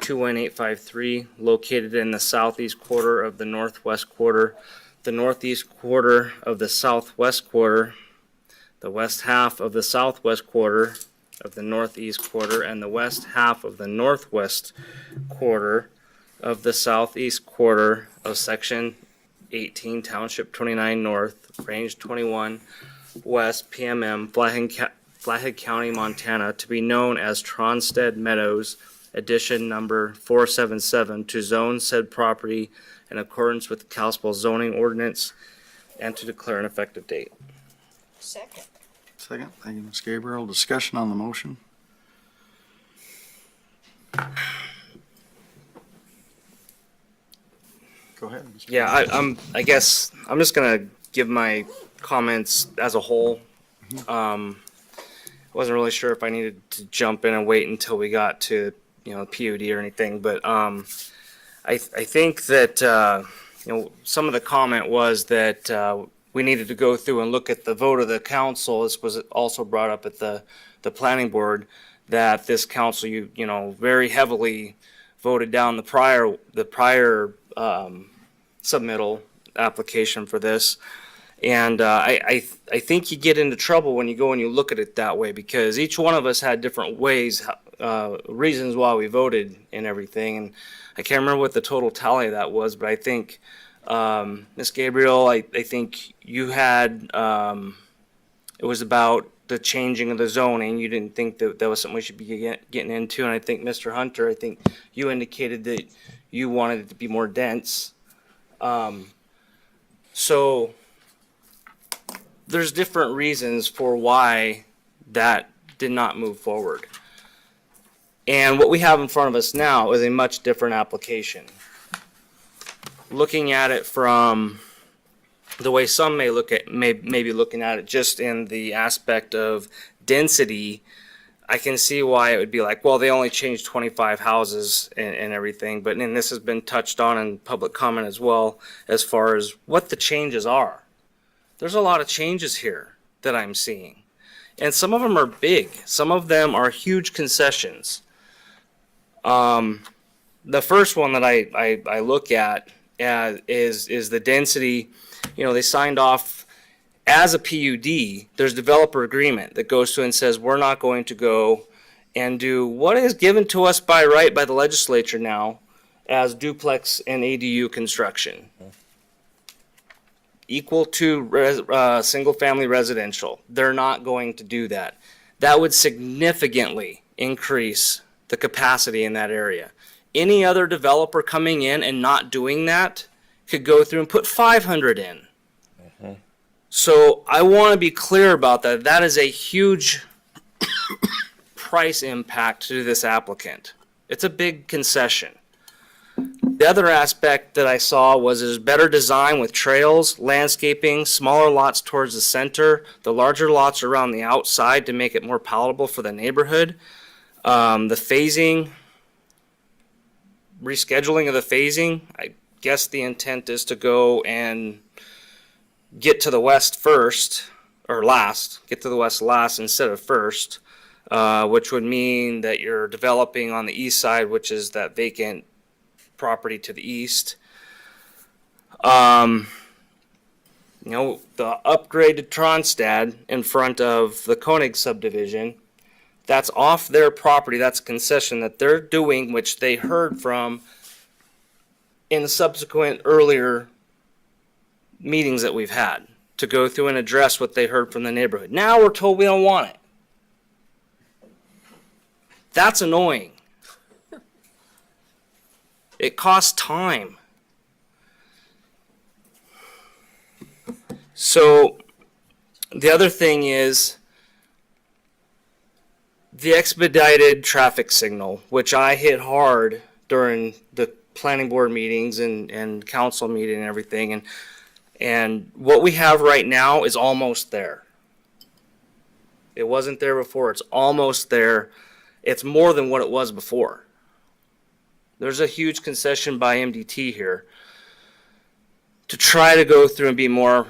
21853, located in the southeast quarter of the northwest quarter, the northeast quarter of the southwest quarter, the west half of the southwest quarter of the northeast quarter, and the west half of the northwest quarter of the southeast quarter of section 18, township 29 north, range 21 west, PMM, Flathead County, Montana, to be known as Tronstead Meadows, addition number 477, to zone said property in accordance with the Kalispell zoning ordinance, and to declare an effective date. Second. Second. Thank you, Ms. Gabriel. Discussion on the motion. Go ahead. Mr. Yeah, I guess I'm just gonna give my comments as a whole. Wasn't really sure if I needed to jump in and wait until we got to, PUD or anything, but I think that some of the comment was that we needed to go through and look at the vote of the council. This was also brought up at the planning board, that this council, very heavily voted down the prior submittal application for this. And I think you get into trouble when you go and you look at it that way, because each one of us had different ways, reasons why we voted and everything. And I can't remember what the total tally of that was, but I think, Ms. Gabriel, I think you had, it was about the changing of the zoning. You didn't think that that was something we should be getting into. And I think, Mr. Hunter, I think you indicated that you wanted it to be more dense. So there's different reasons for why that did not move forward. And what we have in front of us now is a much different application. Looking at it from the way some may look at, maybe looking at it just in the aspect of density, I can see why it would be like, well, they only changed 25 houses and everything. But then this has been touched on in public comment as well, as far as what the changes are. There's a lot of changes here that I'm seeing. And some of them are big. Some of them are huge concessions. The first one that I look at is the density. They signed off as a PUD. There's developer agreement that goes to and says we're not going to go and do what is given to us by right by the legislature now as duplex and ADU construction. Equal to single-family residential. They're not going to do that. That would significantly increase the capacity in that area. Any other developer coming in and not doing that could go through and put 500 in. So I want to be clear about that. That is a huge price impact to this applicant. It's a big concession. The other aspect that I saw was there's better design with trails, landscaping, smaller lots towards the center, the larger lots around the outside to make it more palatable for the neighborhood. The phasing, rescheduling of the phasing, I guess the intent is to go and get to the west first, or last, get to the west last instead of first, which would mean that you're developing on the east side, which is that vacant property to the east. The upgraded Tronstad in front of the Koenig subdivision, that's off their property. That's a concession that they're doing, which they heard from in the subsequent earlier meetings that we've had to go through and address what they heard from the neighborhood. Now we're told we don't want it. That's annoying. It costs time. So the other thing is the expedited traffic signal, which I hit hard during the planning board meetings and council meeting and everything. And what we have right now is almost there. It wasn't there before. It's almost there. It's more than what it was before. There's a huge concession by MDT here to try to go through and be more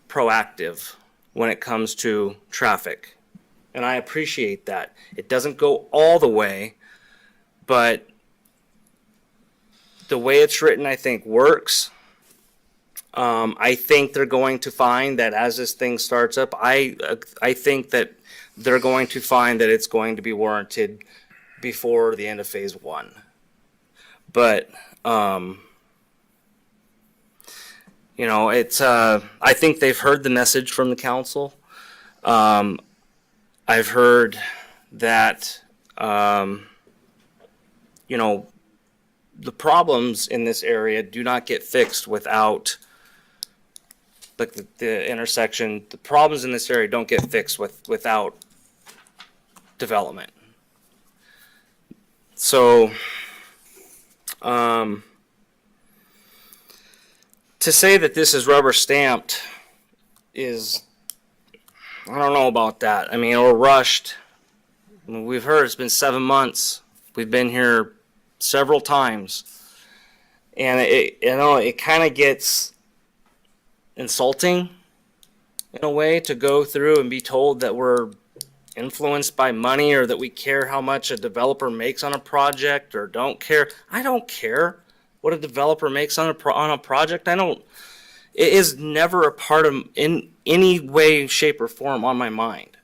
proactive when it comes to traffic. And I appreciate that. It doesn't go all the way, but the way it's written, I think, works. I think they're going to find that as this thing starts up, I think that they're going to find that it's going to be warranted before the end of phase one. But, it's, I think they've heard the message from the council. I've heard that, the problems in this area do not get fixed without, like the intersection, the problems in this area don't get fixed without development. So, to say that this is rubber stamped is, I don't know about that. I mean, we're rushed. We've heard it's been 7 months. We've been here several times. And it kind of gets insulting in a way to go through and be told that we're influenced by money or that we care how much a developer makes on a project or don't care. I don't care what a developer makes on a project. It is never a part of, in any way, shape, or form on my mind.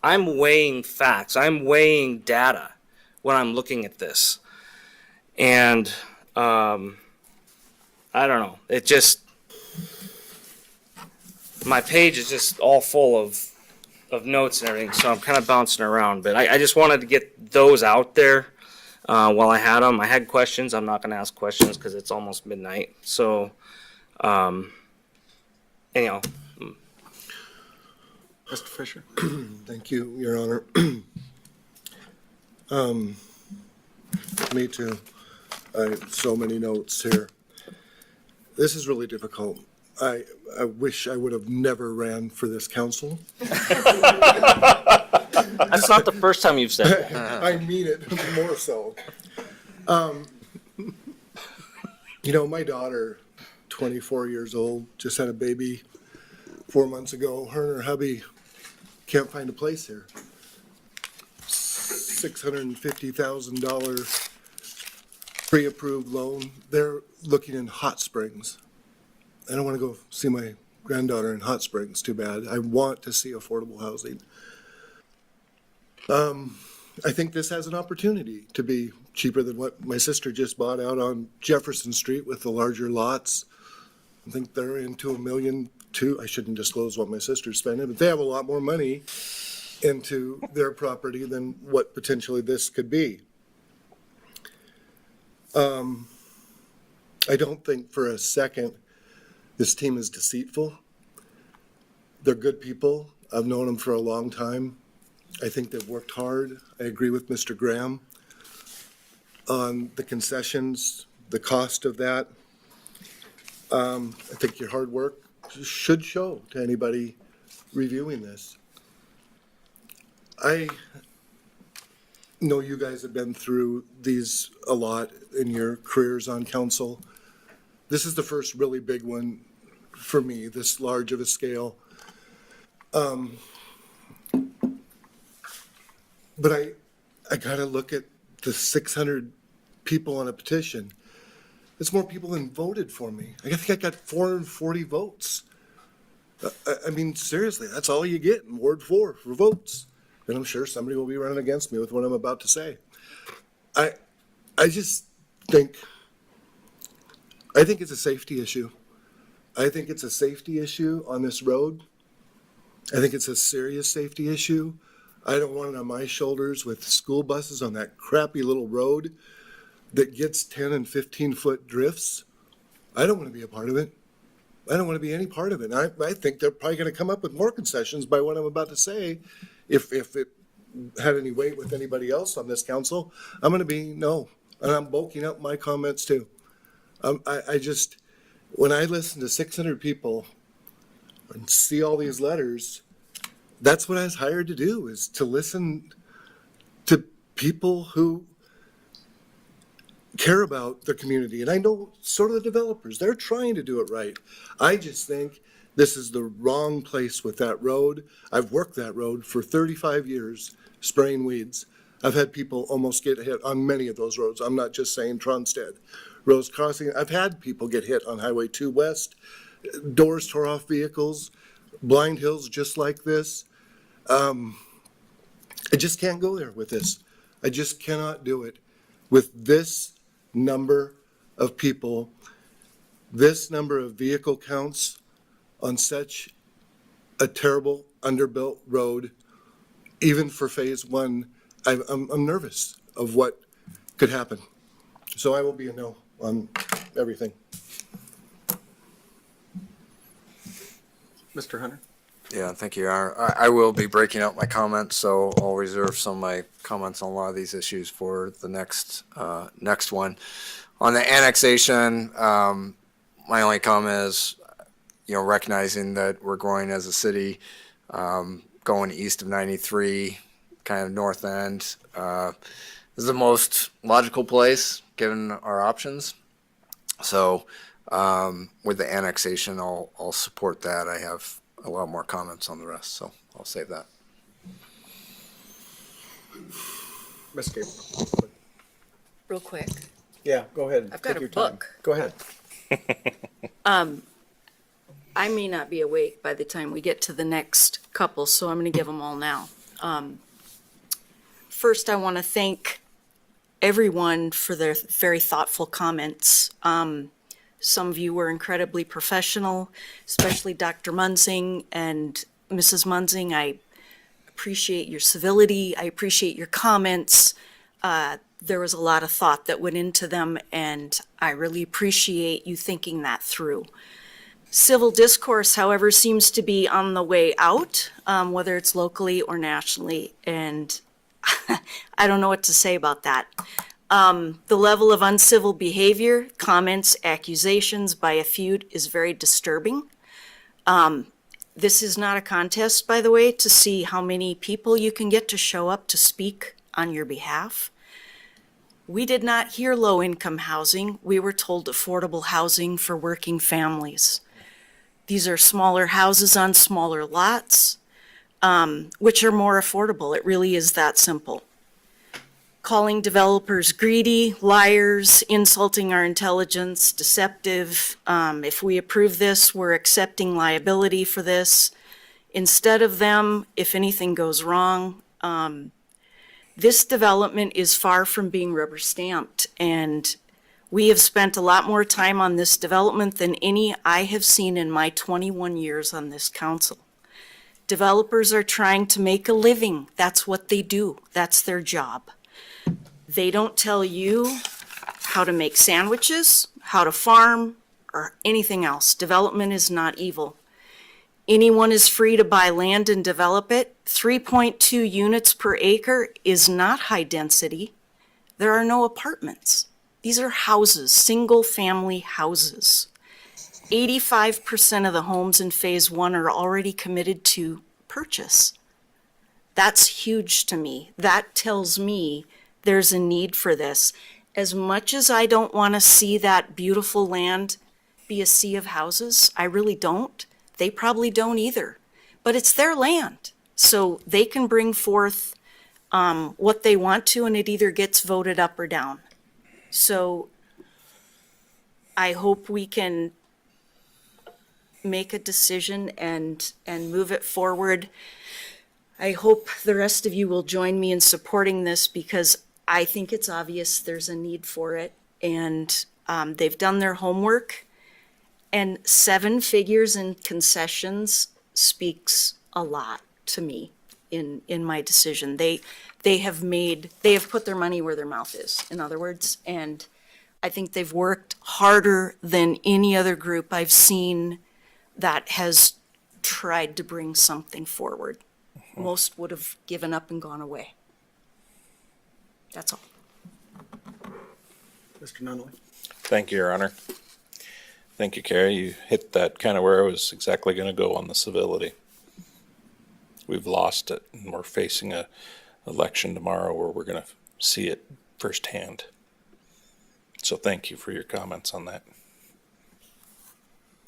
I'm weighing facts. I'm weighing data when I'm looking at this. And I don't know. It just, my page is just all full of notes and everything, so I'm kind of bouncing around. But I just wanted to get those out there while I had them. I had questions. I'm not going to ask questions because it's almost midnight. So, anyhow. Mr. Fisher. Thank you, Your Honor. Me too. I have so many notes here. This is really difficult. I wish I would have never ran for this council. That's not the first time you've said that. I mean it more so. My daughter, 24 years old, just had a baby 4 months ago. Her and her hubby can't find a place here. $650,000 pre-approved loan. They're looking in Hot Springs. I don't want to go see my granddaughter in Hot Springs, too bad. I want to see affordable housing. I think this has an opportunity to be cheaper than what my sister just bought out on Jefferson Street with the larger lots. I think they're into $1.2 million. I shouldn't disclose what my sister's spending, but they have a lot more money into their property than what potentially this could be. I don't think for a second this team is deceitful. They're good people. I've known them for a long time. I think they've worked hard. I agree with Mr. Graham. on the concessions, the cost of that. I think your hard work should show to anybody reviewing this. I know you guys have been through these a lot in your careers on council. This is the first really big one for me, this large of a scale. But I gotta look at the 600 people on a petition. It's more people than voted for me. I think I got 440 votes. I mean, seriously, that's all you get in Ward 4 for votes. And I'm sure somebody will be running against me with what I'm about to say. I just think, I think it's a safety issue. I think it's a safety issue on this road. I think it's a serious safety issue. I don't want it on my shoulders with school buses on that crappy little road that gets 10 and 15-foot drifts. I don't want to be a part of it. I don't want to be any part of it. And I think they're probably going to come up with more concessions by what I'm about to say. If it had any weight with anybody else on this council, I'm going to be no. And I'm bulking up my comments too. I just, when I listen to 600 people and see all these letters, that's what I was hired to do, is to listen to people who care about the community. And I know sort of the developers, they're trying to do it right. I just think this is the wrong place with that road. I've worked that road for 35 years, spraying weeds. I've had people almost get hit on many of those roads. I'm not just saying Tronstead. Rose Crossing, I've had people get hit on Highway 2 West, doors tore off vehicles, blind hills just like this. I just can't go there with this. I just cannot do it with this number of people, this number of vehicle counts on such a terrible underbuilt road. Even for phase one, I'm nervous of what could happen. So I will be a no on everything. Mr. Hunter? Yeah, thank you, Your Honor. I will be breaking up my comments, so I'll reserve some of my comments on a lot of these issues for the next one. On the annexation, my only comment is, recognizing that we're growing as a city, going east of 93, kind of north end, is the most logical place given our options. So with the annexation, I'll support that. I have a lot more comments on the rest, so I'll save that. Ms. Gabriel? Real quick. Yeah, go ahead. I've got Take a your time. book. Go ahead. I may not be awake by the time we get to the next couple, so I'm going to give them all now. First, I want to thank everyone for their very thoughtful comments. Some of you were incredibly professional, especially Dr. Munzing and Mrs. Munzing. I appreciate your civility. I appreciate your comments. There was a lot of thought that went into them, and I really appreciate you thinking that through. Civil discourse, however, seems to be on the way out, whether it's locally or nationally, and I don't know what to say about that. The level of uncivil behavior, comments, accusations by a few is very disturbing. This is not a contest, by the way, to see how many people you can get to show up to speak on your behalf. We did not hear low-income housing. We were told affordable housing for working families. These are smaller houses on smaller lots, which are more affordable. It really is that simple. Calling developers greedy, liars, insulting our intelligence, deceptive. If we approve this, we're accepting liability for this. Instead of them, if anything goes wrong, this development is far from being rubber stamped, and we have spent a lot more time on this development than any I have seen in my 21 years on this council. Developers are trying to make a living. That's what they do. That's their job. They don't tell you how to make sandwiches, how to farm, or anything else. Development is not evil. Anyone is free to buy land and develop it. 3.2 units per acre is not high density. There are no apartments. These are houses, single-family houses. 85% of the homes in Phase 1 are already committed to purchase. That's huge to me. That tells me there's a need for this. As much as I don't want to see that beautiful land be a sea of houses, I really don't. They probably don't either. But it's their land, so they can bring forth what they want to, and it either gets voted up or down. So I hope we can make a decision and move it forward. I hope the rest of you will join me in supporting this because I think it's obvious there's a need for it. And they've done their homework. And 7 figures in concessions speaks a lot to me in my decision. They have put their money where their mouth is, in other words. And I think they've worked harder than any other group I've seen that has tried to bring something forward. Most would have given up and gone away. That's all. Mr. Nunley. Thank you, Your Honor. Thank you, Carrie. You hit that kind of where I was exactly going to go on the civility. We've lost it, and we're facing a election tomorrow where we're going to see it firsthand. So thank you for your comments on that.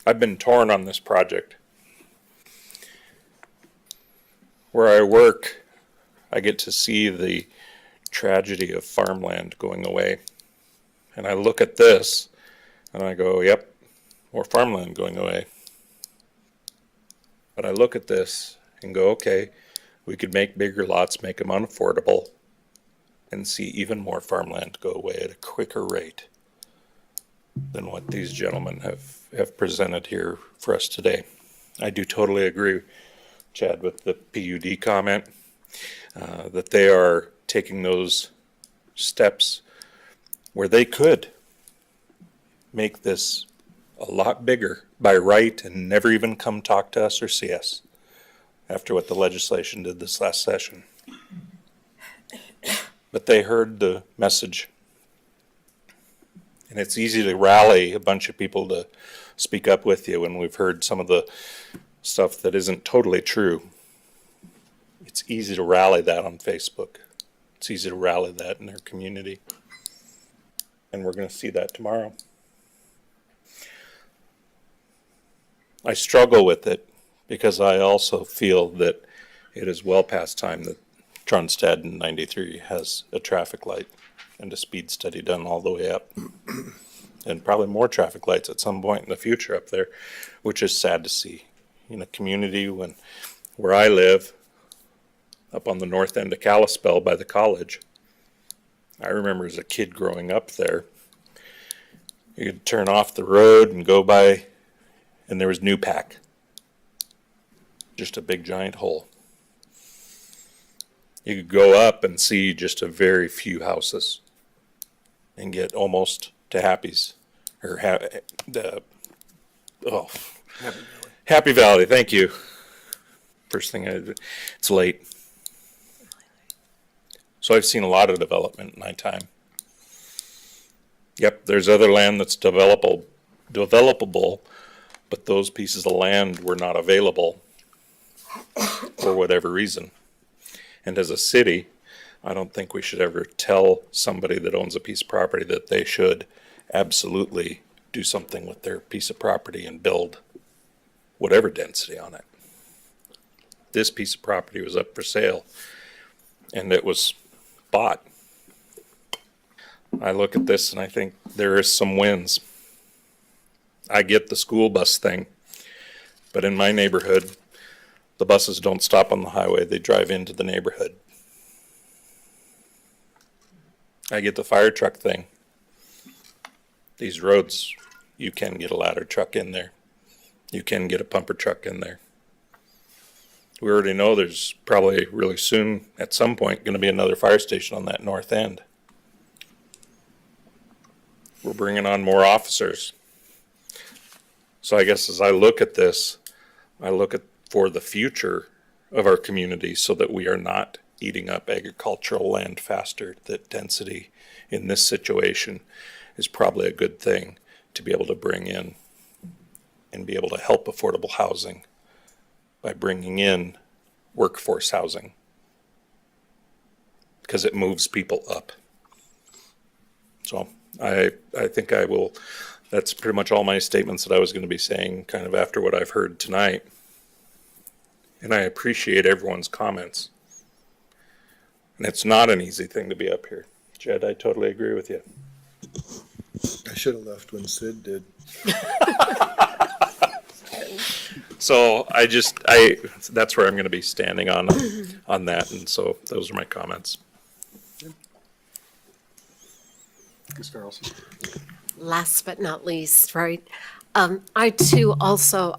I've been torn on this project. Where I work, I get to see the tragedy of farmland going away. And I look at this and I go, yep, more farmland going away. But I look at this and go, okay, we could make bigger lots, make them unaffordable, and see even more farmland go away at a quicker rate than what these gentlemen have presented here for us today. I do totally agree, Chad, with the PUD comment, that they are taking those steps where they could make this a lot bigger by right and never even come talk to us or see us after what the legislation did this last session. But they heard the message. And it's easy to rally a bunch of people to speak up with you when we've heard some of the stuff that isn't totally true. It's easy to rally that on Facebook. It's easy to rally that in their community. And we're going to see that tomorrow. I struggle with it because I also feel that it is well past time that Tronstad in 93 has a traffic light and a speed study done all the way up. And probably more traffic lights at some point in the future up there, which is sad to see. In a community where I live, up on the north end of Kalispell by the college, I remember as a kid growing up there, you could turn off the road and go by, and there was New Pack. Just a big giant hole. You could go up and see just a very few houses and get almost to Happy's, or Happy Valley, thank you. First thing it's late. So I've seen a lot of development in my time. Yep, there's other land that's developable, but those pieces of land were not available for whatever reason. And as a city, I don't think we should ever tell somebody that owns a piece of property that they should absolutely do something with their piece of property and build whatever density on it. This piece of property was up for sale and it was bought. I look at this and I think there is some wins. I get the school bus thing, but in my neighborhood, the buses don't stop on the highway, they drive into the neighborhood. I get the fire truck thing. These roads, you can get a ladder truck in there. You can get a pumper truck in there. We already know there's probably really soon, at some point, going to be another fire station on that north end. We're bringing on more officers. So I guess as I look at this, I look at for the future of our community so that we are not eating up agricultural land faster, that density in this situation is probably a good thing to be able to bring in and be able to help affordable housing by bringing in workforce housing, because it moves people up. So I think I will, that's pretty much all my statements that I was going to be saying kind of after what I've heard tonight. And I appreciate everyone's comments. And it's not an easy thing to be up here. Jed, I totally agree with you. I should have left when Sid did. So that's where I'm going to be standing on that. And so those are my comments. Ms. Carlson. Last but not least, right? I too also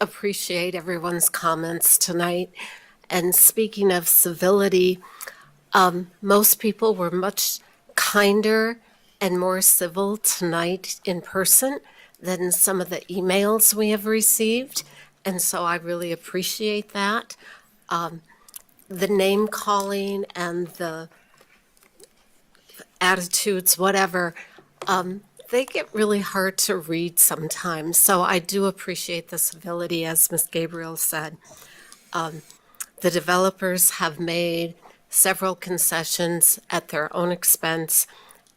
appreciate everyone's comments tonight. And speaking of civility, most people were much kinder and more civil tonight in person than some of the emails we have received. And so I really appreciate that. The name calling and the attitudes, whatever, they get really hard to read sometimes. So I do appreciate the civility, as Ms. Gabriel said. The developers have made several concessions at their own expense.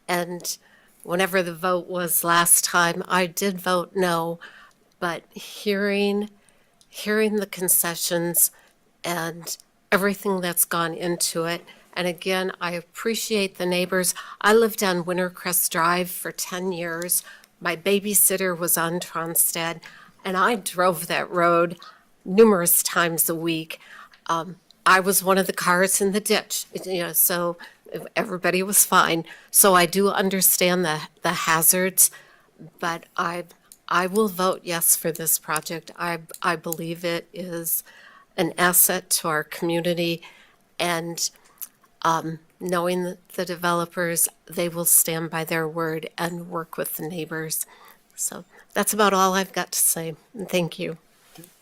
And whenever the vote was last time, I did vote no. But hearing the concessions and everything that's gone into it, and again, I appreciate the neighbors. I lived on Wintercrest Drive for 10 years. My babysitter was on Tronstead, and I drove that road numerous times a week. I was one of the cars in the ditch, so everybody was fine. So I do understand the hazards, but I will vote yes for this project. I believe it is an asset to our community, and knowing the developers, they will stand by their word and work with the neighbors. So that's about all I've got to say. Thank you.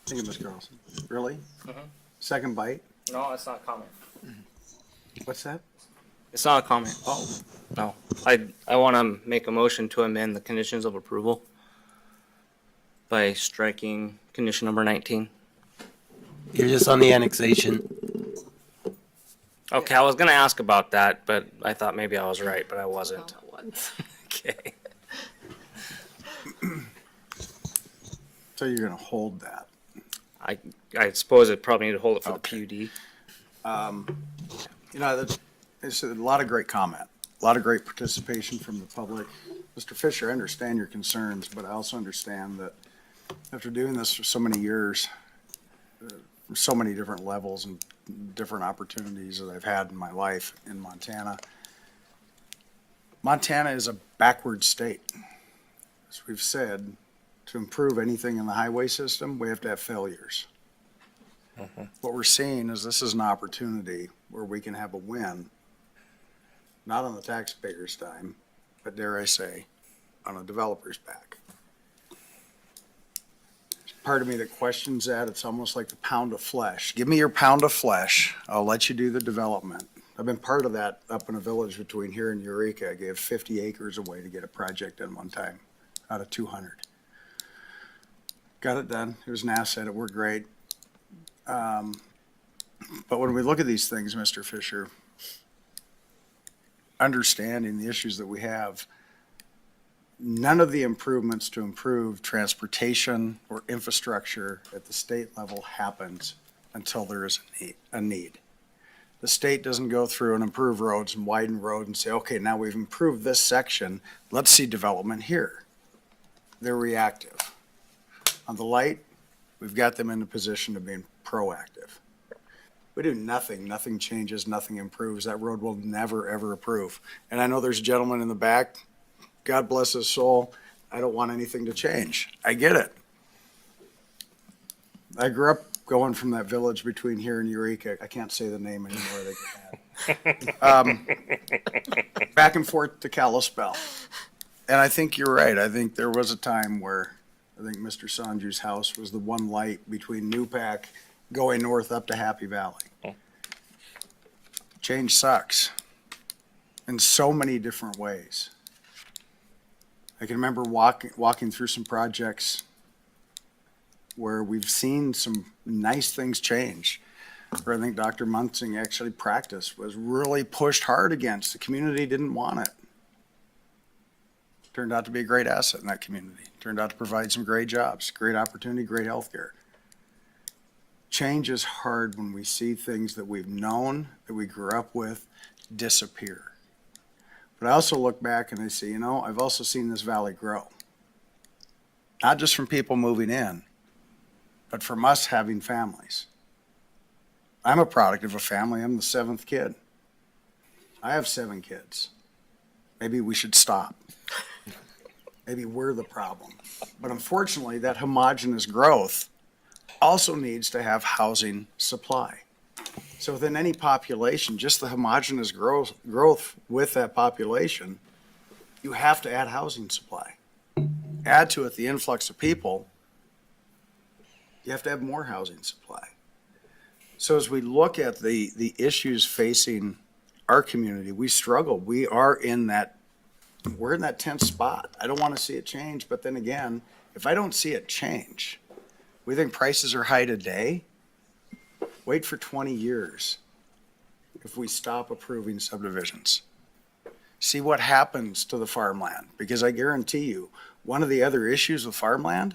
Thank you, Ms. Carlson. Really? Second bite? No, it's not a comment. What's that? It's not a comment. Oh. No. I want to make a motion to amend the conditions of approval by striking condition number 19. You're just on the annexation. Okay, I was going to ask about that, but I thought maybe I was right, but I wasn't. Okay. So you're going to hold that? I suppose it probably need to hold it for the PUD. It's a lot of great comment, a lot of great participation from the public. Mr. Fisher, I understand your concerns, but I also understand that after doing this for so many years, so many different levels and different opportunities that I've had in my life in Montana, Montana is a backward state. As we've said, to improve anything in the highway system, we have to have failures. What we're seeing is this is an opportunity where we can have a win, not on the taxpayer's dime, but dare I say, on a developer's back. There's part of me that questions that. It's almost like the pound of flesh. Give me your pound of flesh. I'll let you do the development. I've been part of that up in a village between here and Eureka. I gave 50 acres away to get a project done one time out of 200. Got it done. It was an asset. It worked great. But when we look at these things, Mr. Fisher, understanding the issues that we have, none of the improvements to improve transportation or infrastructure at the state level happens until there is a need. The state doesn't go through and improve roads and widen roads and say, okay, now we've improved this section, let's see development here. They're reactive. On the light, we've got them in a position of being proactive. We do nothing, nothing changes, nothing improves. That road will never, ever improve. And I know there's a gentleman in the back, God bless his soul, I don't want anything to change. I get it. I grew up going from that village between here and Eureka. I can't say the name anymore. Back and forth to Kalispell. And I think you're right. I think there was a time where I think Mr. Sanju's house was the one light between Newpack going north up to Happy Valley. Change sucks in so many different ways. I can remember walking through some projects where we've seen some nice things change. Where I think Dr. Munson actually practiced was really pushed hard against. The community didn't want it. Turned out to be a great asset in that community. Turned out to provide some great jobs, great opportunity, great healthcare. Change is hard when we see things that we've known, that we grew up with, disappear. But I also look back and I say, you know, I've also seen this valley grow. Not just from people moving in, but from us having families. I'm a product of a family. I'm the seventh kid. I have 7 kids. Maybe we should stop. Maybe we're the problem. But unfortunately, that homogeneous growth also needs to have housing supply. So within any population, just the homogeneous growth with that population, you have to add housing supply. Add to it the influx of people, you have to have more housing supply. So as we look at the issues facing our community, we struggle. We're in that tense spot. I don't want to see it change, but then again, if I don't see it change, we think prices are high today. Wait for 20 years if we stop approving subdivisions. See what happens to the farmland, because I guarantee you, one of the other issues with farmland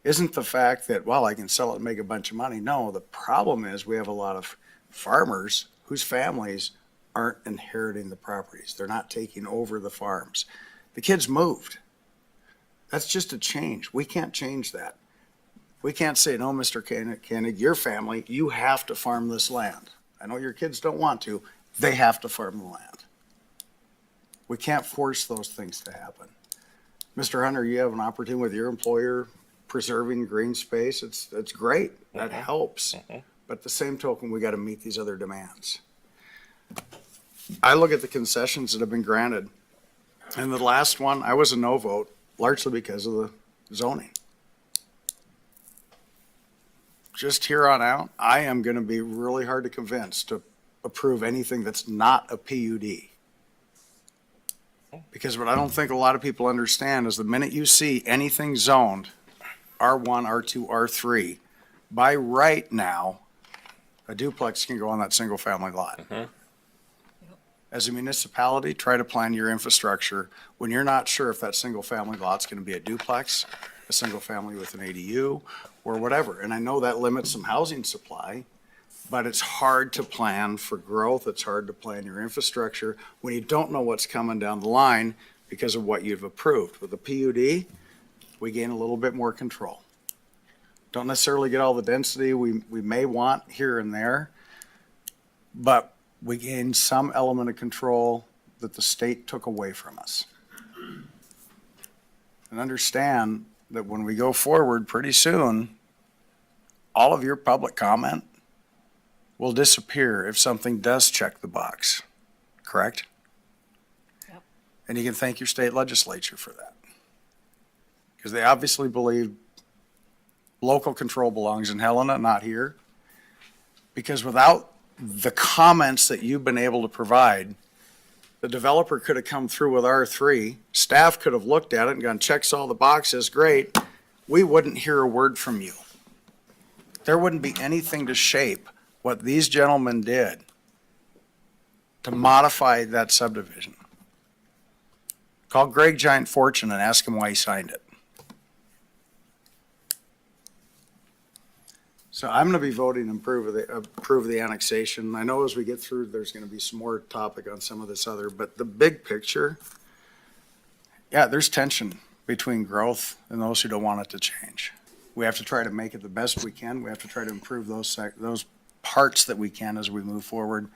isn't the fact that, well, I can sell it and make a bunch of money. No, the problem is we have a lot of farmers whose families aren't inheriting the properties. They're not taking over the farms. The kids moved. That's just a change. We can't change that. We can't say, no, Mr. Koenig, your family, you have to farm this land. I know your kids don't want to. They have to farm the land. We can't force those things to happen. Mr. Hunter, you have an opportunity with your employer preserving green space. It's great. That helps. But the same token, we got to meet these other demands. I look at the concessions that have been granted. And the last one, I was a no vote, largely because of the zoning. Just here on out, I am going to be really hard to convince to approve anything that's not a PUD. Because what I don't think a lot of people understand is the minute you see anything zoned R1, R2, R3, by right now, a duplex can go on that single family lot. As a municipality, try to plan your infrastructure when you're not sure if that single family lot's going to be a duplex, a single family with an ADU, or whatever. And I know that limits some housing supply, but it's hard to plan for growth. It's hard to plan your infrastructure when you don't know what's coming down the line because of what you've approved. With the PUD, we gain a little bit more control. Don't necessarily get all the density we may want here and there, but we gain some element of control that the state took away from us. And understand that when we go forward pretty soon, all of your public comment will disappear if something does check the box, correct? Yep. And you can thank your state legislature for that. Because they obviously believe local control belongs in Helena, not here. Because without the comments that you've been able to provide, the developer could have come through with R3, staff could have looked at it and gone, checks all the boxes, great. We wouldn't hear a word from you. There wouldn't be anything to shape what these gentlemen did to modify that subdivision. Call Greg Giant Fortune and ask him why he signed it. So I'm going to be voting to approve the annexation. I know as we get through, there's going to be some more topic on some of this other, but the big picture, yeah, there's tension between growth and those who don't want it to change. We have to try to make it the best we can. We have to try to improve those parts that we can as we move forward.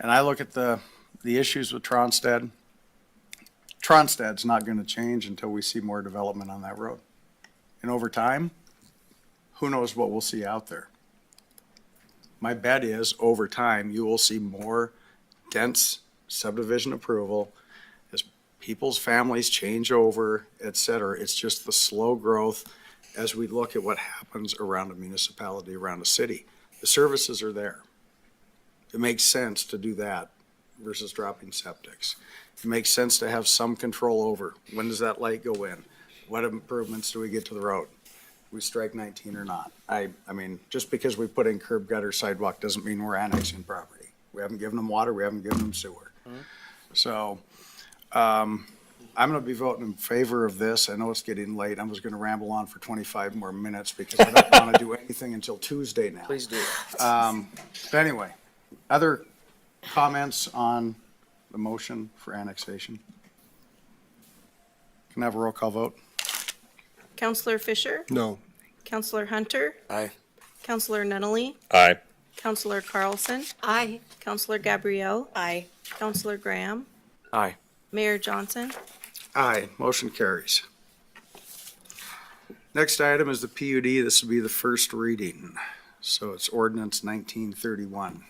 And I look at the issues with Tronstad. Tronstad's not going to change until we see more development on that road. And over time, who knows what we'll see out there. My bet is over time, you will see more dense subdivision approval as people's families change over, et cetera. It's just the slow growth as we look at what happens around a municipality, around a city. The services are there. It makes sense to do that versus dropping septics. It makes sense to have some control over, when does that light go in? What improvements do we get to the road? We strike 19 or not? I mean, just because we put in curb gutter sidewalk doesn't mean we're annexing property. We haven't given them water, we haven't given them sewer. So, I'm gonna be voting in favor of this. I know it's getting late. I was gonna ramble on for 25 more minutes because I don't wanna do anything until Tuesday now. Please do. But anyway, other comments on the motion for annexation? Can I have a roll call vote? Counselor Fisher? No. Counselor Hunter? Aye. Counselor Nunley? Aye. Counselor Carlson? Aye. Counselor Gabrielle? Aye. Counselor Graham? Aye. Mayor Johnson? Aye, motion carries. Next item is the PUD. This will be the first reading. So it's ordinance 1931.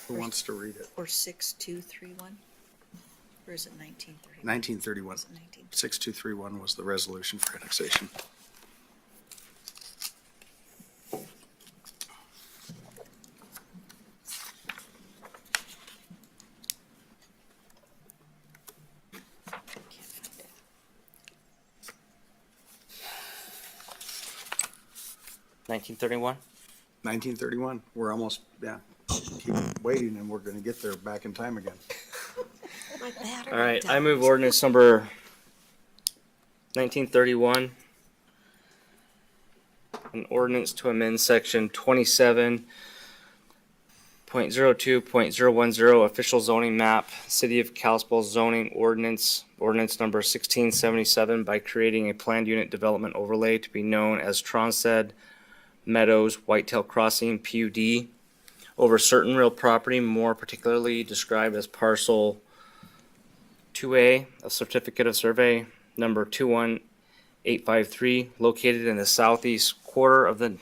Who wants to read it? Or 6231? Or is it 1931? 1931. 6231 was the resolution for annexation. Nineteen 1931. We're almost, yeah. Keep waiting and we're gonna get there back in time again. All right, I move ordinance number 1931. An ordinance to amend section 27.02.010 official zoning map, City of Kalispell zoning ordinance number 1677 by creating a planned unit development overlay to be known as Tronstead Meadows Whitetail Crossing PUD over certain real property, more particularly described as parcel 2A, a certificate of survey number 21853, located in the southeast quarter of the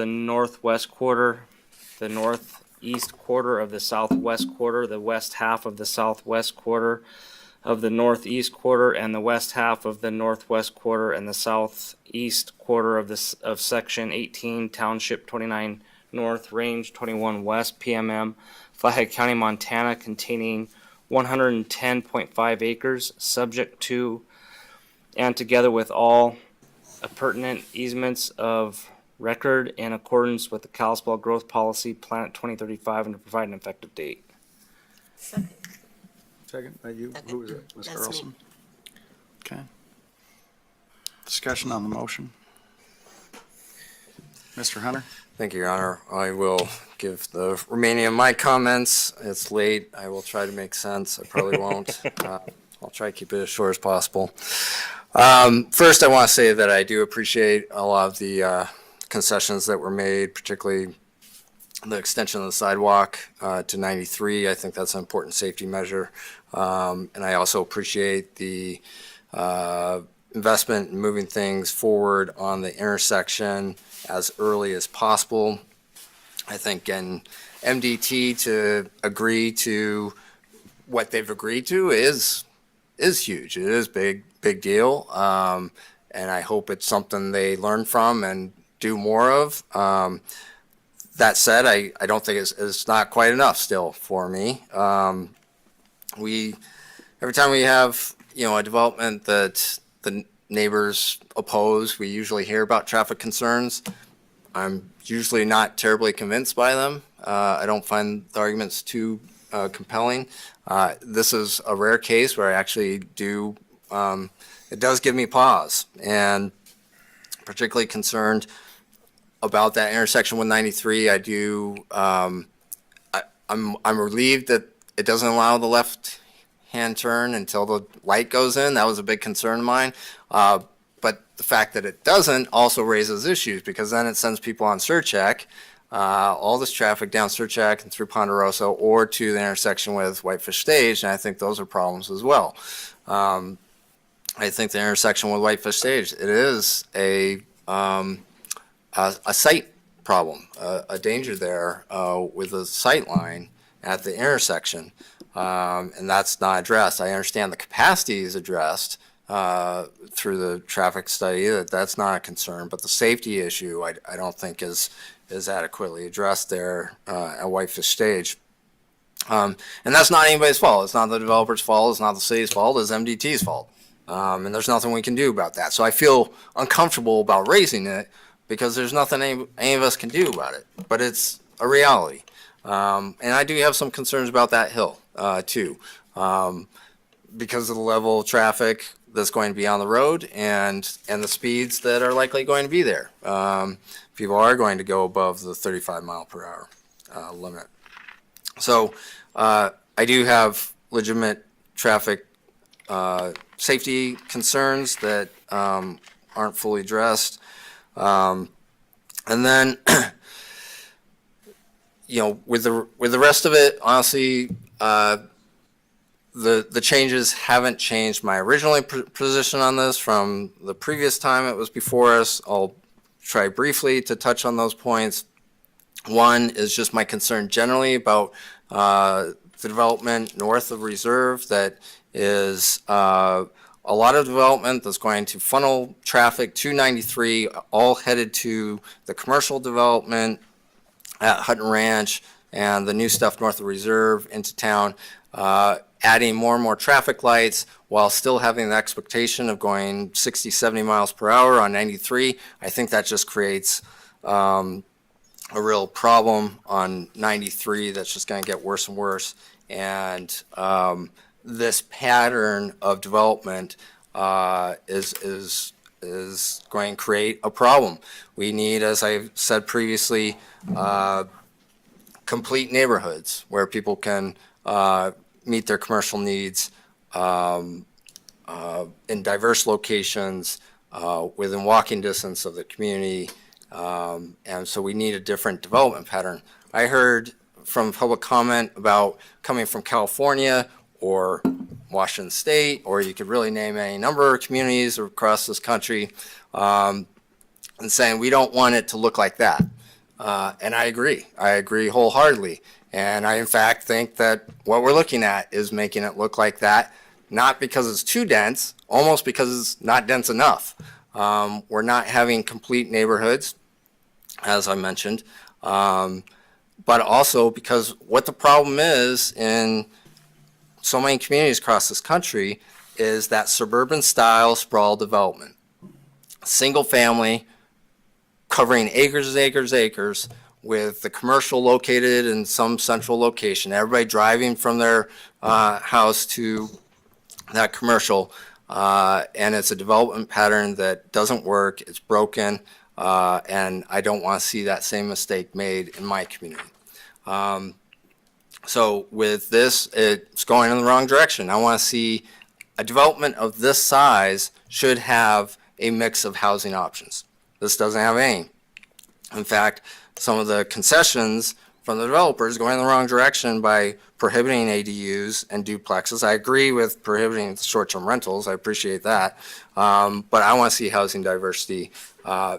northwest quarter, the northeast quarter of the southwest quarter, the west half of the southwest quarter of the northeast quarter, and the west half of the northwest quarter, and the southeast quarter of section 18, township 29 north, range 21 west, PMM, Flathead County, Montana, containing 110.5 acres, subject to and together with all appurtenant easements of record in accordance with the Kalispell Growth Policy Planet 2035 and to provide an effective date. Second by you. Who was it? Ms. That's me. Carlson? Okay. Discussion on the motion. Mr. Hunter? Thank you, Your Honor. I will give the remaining of my comments. It's late. I will try to make sense. I probably won't. I'll try to keep it as short as possible. First, I want to say that I do appreciate a lot of the concessions that were made, particularly the extension of the sidewalk to 93. I think that's an important safety measure. And I also appreciate the investment in moving things forward on the intersection as early as possible. I think getting MDT to agree to what they've agreed to is huge. It is big deal. And I hope it's something they learn from and do more of. That said, I don't think it's not quite enough still for me. Every time we have, a development that the neighbors oppose, we usually hear about traffic concerns. I'm usually not terribly convinced by them. I don't find the arguments too compelling. This is a rare case where I actually do, it does give me pause, and particularly concerned about that intersection 193. I do, I'm relieved that it doesn't allow the left-hand turn until the light goes in. That was a big concern of mine. But the fact that it doesn't also raises issues, because then it sends people on Surcheck, all this traffic down Surcheck and through Ponderosa or to the intersection with Whitefish Stage, and I think those are problems as well. I think the intersection with Whitefish Stage, it is a sight problem, a danger there with a sight line at the intersection, and that's not addressed. I understand the capacity is addressed, through the traffic study that that's not a concern, but the safety issue I don't think is adequately addressed there at Whitefish Stage. And that's not anybody's fault. It's not the developer's fault. It's not the city's fault. It's MDT's fault. And there's nothing we can do about that. So I feel uncomfortable about raising it because there's nothing any of us can do about it. But it's a reality. And I do have some concerns about that hill too, because of the level of traffic that's going to be on the road and the speeds that are likely going to be there. People are going to go above the 35 mile per hour limit. So I do have legitimate traffic safety concerns that aren't fully addressed. And then, you know, with the rest of it, honestly, the changes haven't changed my original position on this from the previous time it was before us. I'll try briefly to touch on those points. One is just my concern generally about the development north of Reserve that is a lot of development that's going to funnel traffic to 93, all headed to the commercial development at Hutton Ranch and the new stuff north of Reserve into town, adding more and more traffic lights while still having the expectation of going 60, 70 miles per hour on 93. I think that just creates a real problem on 93 that's just going to get worse and worse. And this pattern of development is going to create a problem. We need, as I've said previously, complete neighborhoods where people can meet their commercial needs in diverse locations within walking distance of the community. And so we need a different development pattern. I heard from public comment about coming from California or Washington State, or you could really name any number of communities across this country, and saying we don't want it to look like that. And I agree. I agree wholeheartedly. And I, in fact, think that what we're looking at is making it look like that, not because it's too dense, almost because it's not dense enough. We're not having complete neighborhoods, as I mentioned, but also because what the problem is in so many communities across this country is that suburban style sprawl development. Single family, covering acres, acres, acres, with the commercial located in some central location, everybody driving from their house to that commercial, and it's a development pattern that doesn't work, it's broken, and I don't want to see that same mistake made in my community. So with this, it's going in the wrong direction. I want to see a development of this size should have a mix of housing options. This doesn't have any. In fact, some of the concessions from the developers going in the wrong direction by prohibiting ADUs and duplexes. I agree with prohibiting short-term rentals. I appreciate that. But I want to see housing diversity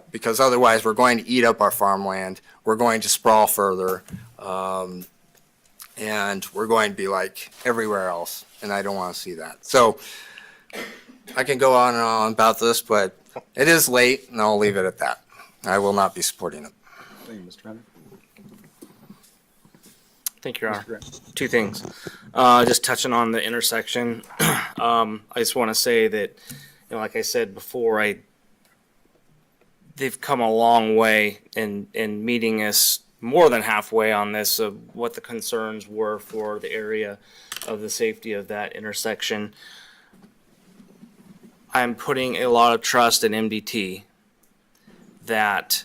because otherwise we're going to eat up our farmland. We're going to sprawl further. And we're going to be like everywhere else. And I don't want to see that. So I can go on and on about this, but it is late and I'll leave it at that. I will not be supporting it. Thank you, Mr. Hunter. Thank you, Your Honor. Two things. Just touching on the intersection. I just want to say that, you know, like I said before, they've come a long way in meeting us more than halfway on this of what the concerns were for the area of the safety of that intersection. I'm putting a lot of trust in MDT that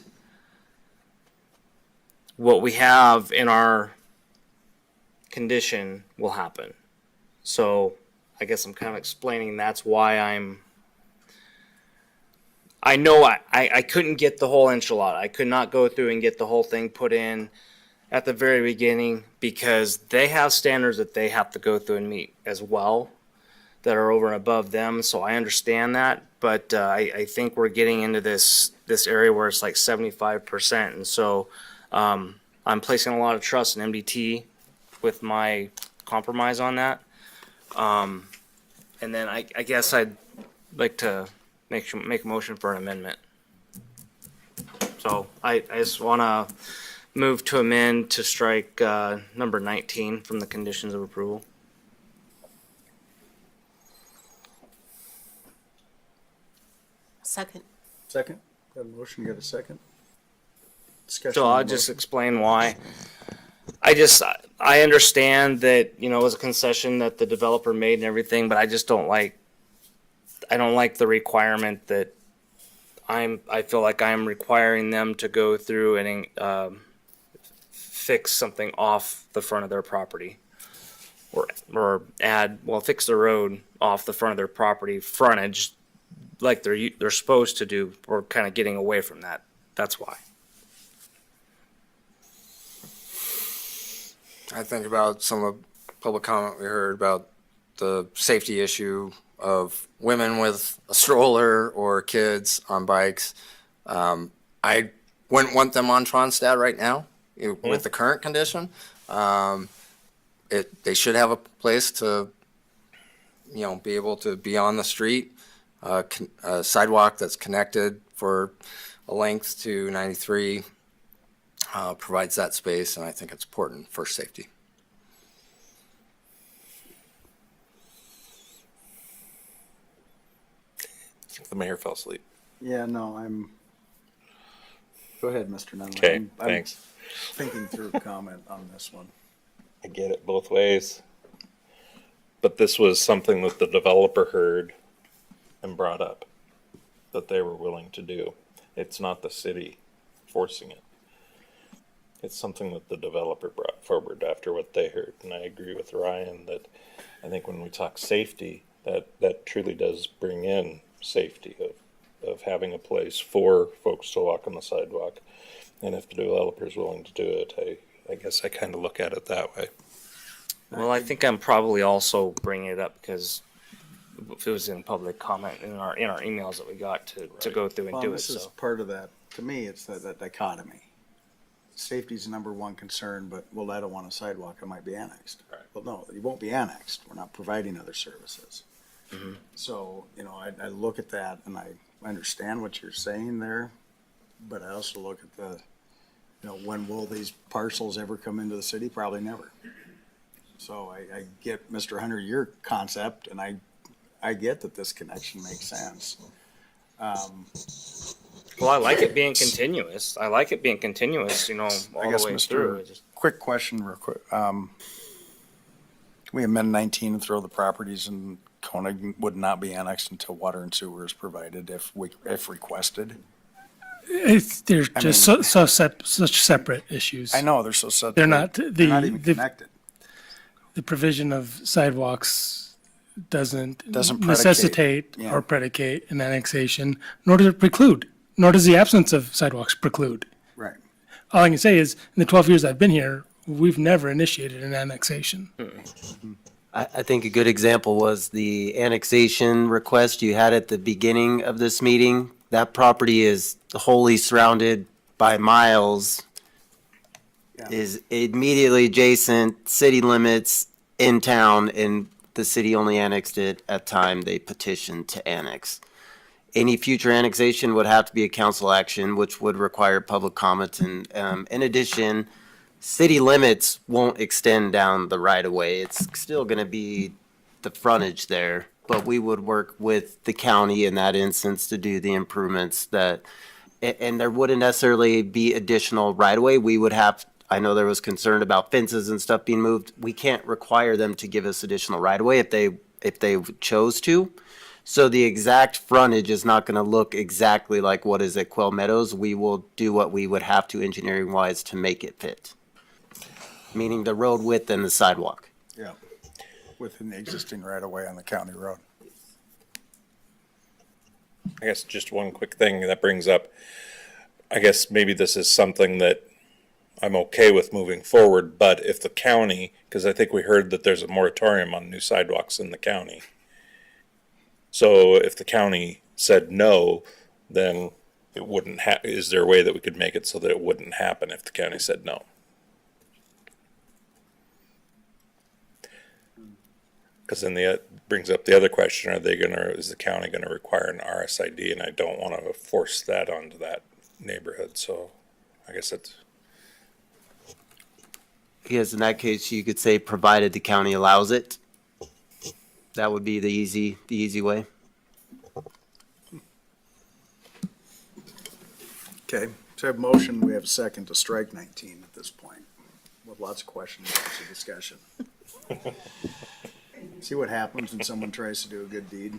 what we have in our condition will happen. So I guess I'm kind of explaining that's why I know I couldn't get the whole enchilada. I could not go through and get the whole thing put in at the very beginning because they have standards that they have to go through and meet as well that are over and above them. So I understand that, but I think we're getting into this area where it's like 75%. And so I'm placing a lot of trust in MDT with my compromise on that. And then I guess I'd like to make a motion for an amendment. So I just want to move to amend to strike number 19 from the conditions of approval. Second. Second? Got a motion, got a second? Discussion So on the I'll just motion? explain why. I understand that, you know, it was a concession that the developer made and everything, but I just don't like, I don't like the requirement that I feel like I'm requiring them to go through and fix something off the front of their property. Or fix the road off the front of their property frontage like they're supposed to do. We're kind of getting away from that. That's why. I think about some of the public comment we heard about the safety issue of women with a stroller or kids on bikes. I wouldn't want them on Tronstad right now with the current condition. They should have a place to, be able to be on the street, a sidewalk that's connected for a length to 93. Provides that space, and I think it's important for safety. The mayor fell asleep. Yeah, no, go ahead, Mr. Nunley. Okay, thanks. I'm thinking through comment on this one. I get it both ways. But this was something that the developer heard and brought up that they were willing to do. It's not the city forcing it. It's something that the developer brought forward after what they heard. And I agree with Ryan that I think when we talk safety, that truly does bring in safety of having a place for folks to walk on the sidewalk. And if the developer's willing to do it, I guess I kind of look at it that way. Well, I think I'm probably also bringing it up because it was in public comment in our emails that we got to go through and Well, do it. this is So part of that, to me, it's that dichotomy. Safety's the number one concern, but, well, I don't want a sidewalk, it might be annexed. Right. Well, no, you won't be annexed, we're not providing other services. Mhm. So, I look at that and I understand what you're saying there, but I also look at when will these parcels ever come into the city? Probably never. So I get, Mr. Hunter, your concept, and I get that this connection makes sense. well, I like it being continuous. I like it being continuous. All I guess, the way Mr. through. Quick question, real quick. Can we amend 19 and throw the properties in Koenig would not be annexed until water and sewer is provided if requested? They're I just mean- such separate issues. I know, they're so separate. They're not, They're not even connected. the provision of sidewalks doesn't Doesn't predicate, necessitate yeah. or predicate an annexation, nor does it preclude, nor does the absence of sidewalks preclude. Right. All I can say is, in the 12 years I've been here, we've never initiated an annexation. I think a good example was the annexation request you had at the beginning of this meeting. That property is wholly surrounded by miles, Yeah. is immediately adjacent, city limits in town, and the city only annexed it at time they petitioned to annex. Any future annexation would have to be a council action, which would require public comment. And in addition, city limits won't extend down the right of way. It's still going to be the frontage there, but we would work with the county in that instance to do the improvements that, and there wouldn't necessarily be additional right of way. We would have, I know there was concern about fences and stuff being moved. We can't require them to give us additional right of way if they chose to. So the exact frontage is not going to look exactly like what is at Quail Meadows. We will do what we would have to engineering wise to make it fit. Meaning the road width and the sidewalk. Yeah. Within the existing right of way on the county road. I guess just one quick thing that brings up, I guess maybe this is something that I'm okay with moving forward, but if the county, because I think we heard that there's a moratorium on new sidewalks in the county. So if the county said no, then it wouldn't is there a way that we could make it so that it wouldn't happen if the county said no? Because in brings up the other question, is the county gonna require an RSID? And I don't wanna force that onto that neighborhood, so I guess it's, Because in that case, you could say, provided the county allows it. That would be the easy way. Okay, so I have a motion, we have a second to strike 19 at this point, with lots of questions, lots of discussion. See what happens when someone tries to do a good deed.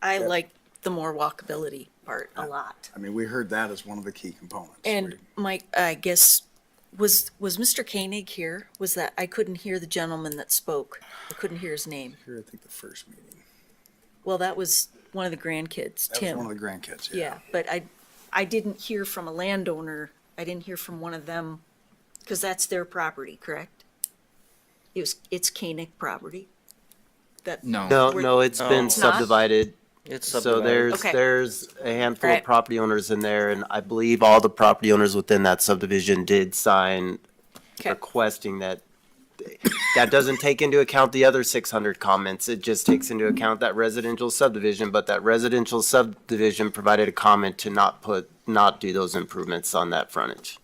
I like the more walkability part a lot. I mean, we heard that as one of the key components. And Mike, I guess, was Mr. Koenig here? Was that, I couldn't hear the gentleman that spoke. I couldn't hear his name. Here, I think the first meeting. Well, that was one of the grandkids, That was Tim. one of the grandkids, yeah. Yeah, but I didn't hear from a landowner. I didn't hear from one of them, because that's their property, correct? It's Koenig property? That No, it's been It's not? subdivided. It's So subdivided. Okay. there's a handful of Right. property owners in there, and I believe all the property owners within that subdivision did sign Okay. requesting that. That doesn't take into account the other 600 comments. It just takes into account that residential subdivision, but that residential subdivision provided a comment to not do those improvements on that frontage.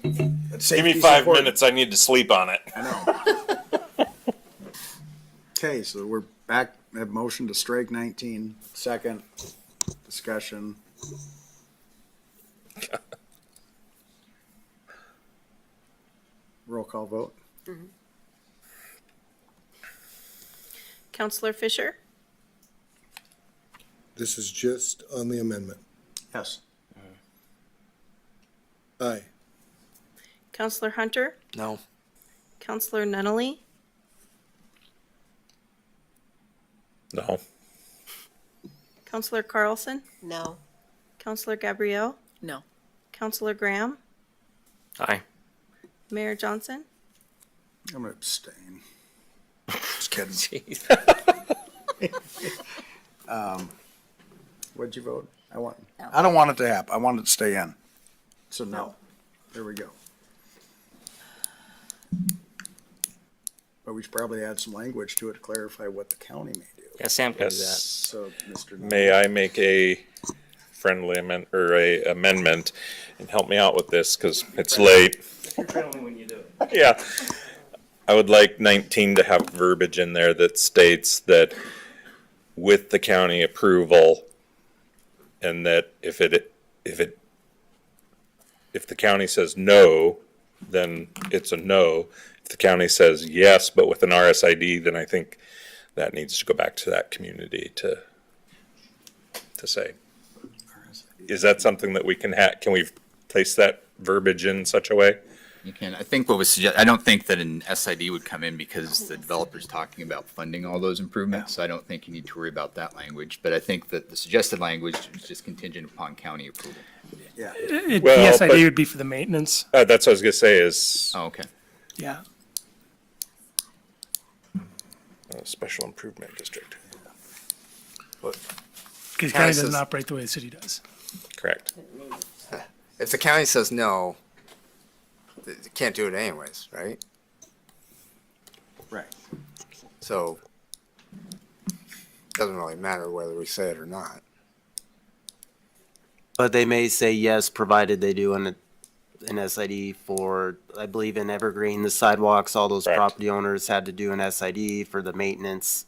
give me 5 minutes, I need to sleep on it. I know. Okay, so we're back, we have motion to strike 19, second, discussion. Roll call vote. Counselor Fisher, This is just on the amendment. Yes. Aye. Counselor Hunter, No. Counselor Nunley, No. Counselor Carlson, No. Counselor Gabrielle, No. Counselor Graham, Aye. Mayor Johnson. I'm gonna abstain. Just kidding. What'd you vote? I don't want it to happen. I want it to stay in. So no. There we go. But we should probably add some language to it to clarify what the county may do. Yeah, Sam can do that. Yes. So, Mr. May I make a friendly amendment and help me out with this, because it's late. Tell me when you do it. Yeah. I would like 19 to have verbiage in there that states that with the county approval, and that if the county says no, then it's a no. If the county says yes, but with an RSID, then I think that needs to go back to that community to say. Is that something that we can can we place that verbiage in such a way? You can. I think what was I don't think that an SID would come in because the developer's talking about funding all those improvements. So I don't think you need to worry about that language. But I think that the suggested language is just contingent upon county approval. Yeah. Well, The SID but- would be for the maintenance. That's what I was gonna say is Oh, okay. Yeah. special improvement district. Because County county says- doesn't operate the way the city does. Correct. If the county says no, they can't do it anyways, right? Right. So, doesn't really matter whether we say it or not. But they may say yes, provided they do an SID for, I believe in Evergreen, the sidewalks, all those Correct. property owners had to do an SID for the maintenance.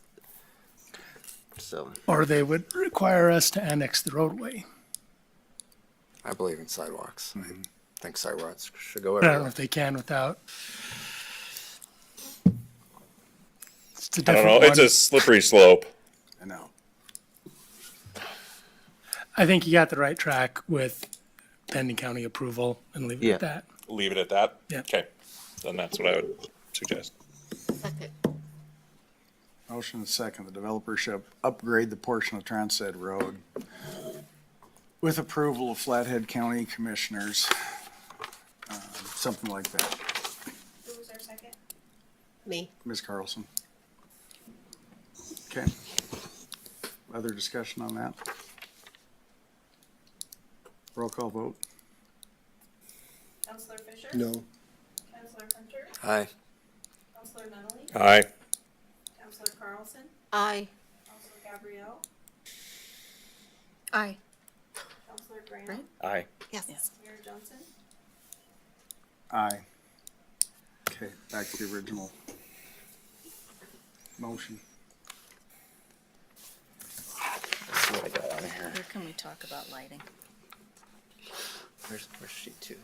So, Or they would require us to annex the roadway. I believe in sidewalks. I think sidewalks should go I don't know everywhere. if they can without. It's a I don't different know, it's one. a slippery slope. I know. I think you got the right track with pending county approval and leave it Yeah. at that. Leave it at that? Yeah. Okay, then that's what I would suggest. Motion and second, the developer should upgrade the portion of Tronstead Road with approval of Flathead County Commissioners, something like that. Who was our second? Me. Ms. Carlson. Okay. Other discussion on that? Roll call vote? Counselor Fisher? No. Counselor Hunter? Aye. Counselor Nunley, Aye. Counselor Carlson, Aye. Counselor Gabrielle, Aye. Counselor Graham, Aye. Yes. Mayor Johnson. Aye. Okay, back to the original motion. Let's see what I got on here. Where can we talk about lighting? Where's sheet two?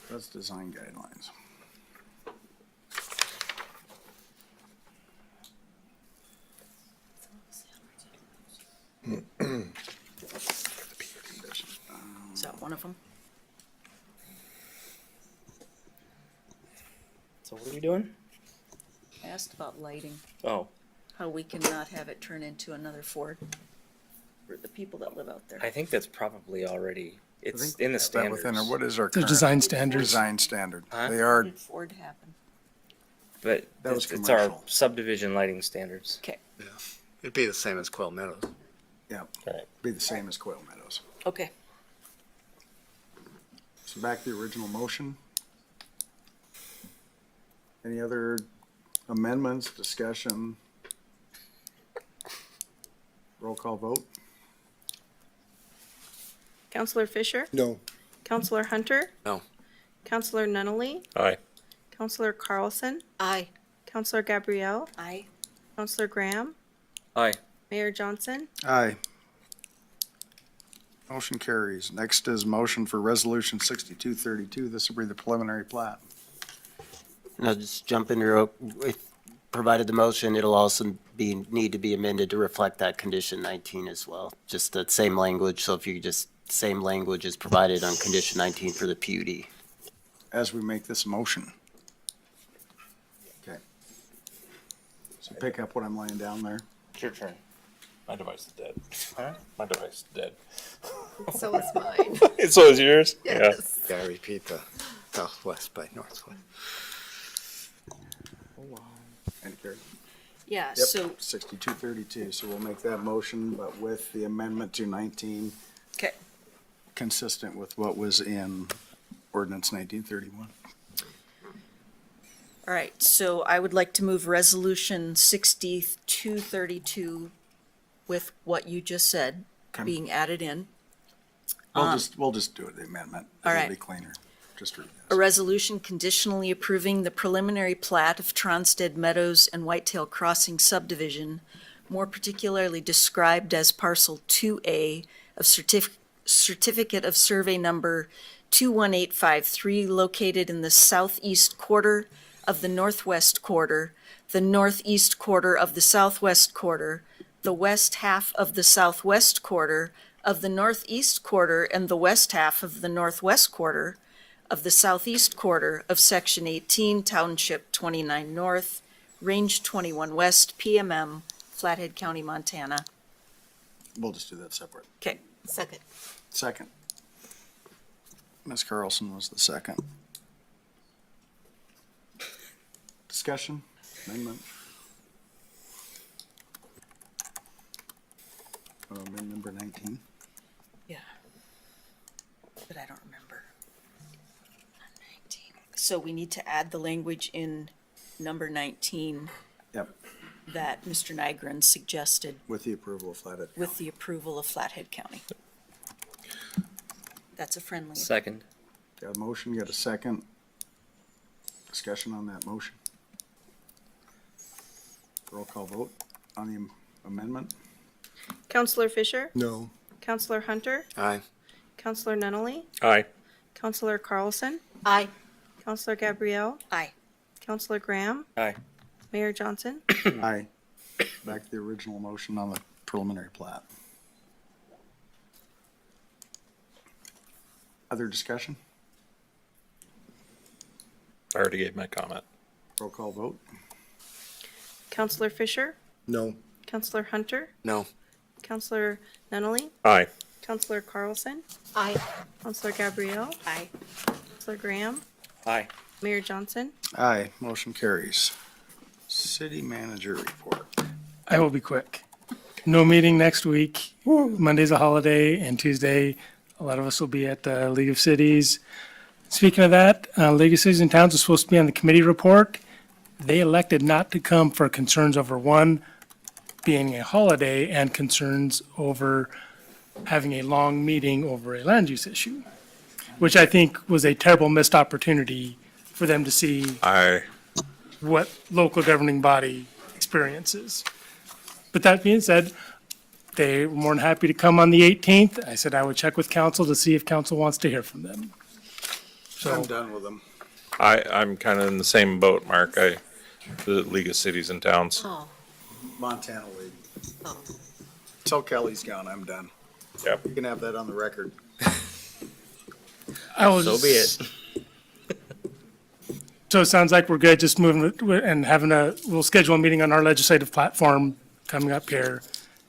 That's design guidelines. Is that one of them? So what are we doing? I asked about lighting, Oh, how we cannot have it turn into another Ford for the people that live out there. I think that's probably already, I it's think in the that standards. within our- What is our The current? design standards. Design standard. Huh? They How are, did Ford happen? But That was it's our commercial. subdivision lighting standards. Okay, It'd be the same as Quail Meadows. yeah, Right. be the same as Quail Meadows. okay. So back to the original motion. Any other amendments, discussion? Roll call vote? Counselor Fisher, No. Counselor Hunter. No. Counselor Nunley, Aye. Counselor Carlson, Aye. Counselor Gabrielle, Aye. Counselor Graham, Aye. Mayor Johnson. Aye. Motion carries. Next is motion for resolution 6232. This will be the preliminary plat. And I'll just jump in real, if provided the motion, it'll also need to be amended to reflect that condition 19 as well. Just the same language, so if you just, same language is provided on condition 19 for the PUD. As we make this motion. Okay. So pick up what I'm laying down there. It's your turn. My device is dead. Huh? My device is dead. So is mine. So is yours? Yes. Gotta repeat the southwest by northwest. And carry. Yeah, Yep, so, 6232. So we'll make that motion, but with the amendment to 19, okay, Consistent with what was in ordinance 1931. all right, so I would like to move resolution 6232 with what you just said, Okay. being added in. We'll just do it, the amendment. All It'll right. be cleaner. Just read A this. resolution conditionally approving the preliminary plat of Tronstead Meadows and Whitetail Crossing subdivision, more particularly described as parcel 2A of certificate of survey number 21853, located in the southeast quarter of the northwest quarter, the northeast quarter of the southwest quarter, the west half of the southwest quarter of the northeast quarter, and the west half of the northwest quarter of the southeast quarter of Section 18, Township 29 North, Range 21 West, PMM, Flathead County, Montana. We'll just do that separate. Okay, Second. Second. Ms. Carlson was the second. Discussion, amendment. Amendment number 19. yeah. But I don't remember. So we need to add the language in number 19 Yep, that Mr. Nygren suggested With the approval of Flathead. with the approval of Flathead County. That's a friendly. Second. Got a motion, got a second. Discussion on that motion. Roll call vote on the amendment. Counselor Fisher, No. Counselor Hunter, Aye. Counselor Nunley, Aye. Counselor Carlson, Aye. Counselor Gabrielle, Aye. Counselor Graham, Aye. Mayor Johnson. Aye. Back to the original motion on the preliminary plat. Other discussion? I already gave my comment. Roll call vote. Counselor Fisher, No. Counselor Hunter, No. Counselor Nunley, Aye. Counselor Carlson, Aye. Counselor Gabrielle, Aye. Counselor Graham, Aye. Mayor Johnson. Aye, motion carries. City manager report. I will be quick. No meeting next week. Monday's a holiday, and Tuesday, a lot of us will be at the League of Cities. Speaking of that, League of Cities and Towns is supposed to be on the committee report. They elected not to come for concerns over one being a holiday and concerns over having a long meeting over a land use issue, which I think was a terrible missed opportunity for them to see what local governing body experiences. But that being said, they were more than happy to come on the 18th. I said I would check with council to see if council wants to hear from them. I'm So done with them. I'm kind of in the same boat, Mark. The League of Cities and Towns. Oh, Montana League. oh. Till Kelly's gone, I'm done. Yep. You can have that on the record. I will So just- be it. So it sounds like we're good, just moving and we'll schedule a meeting on our legislative platform coming up here,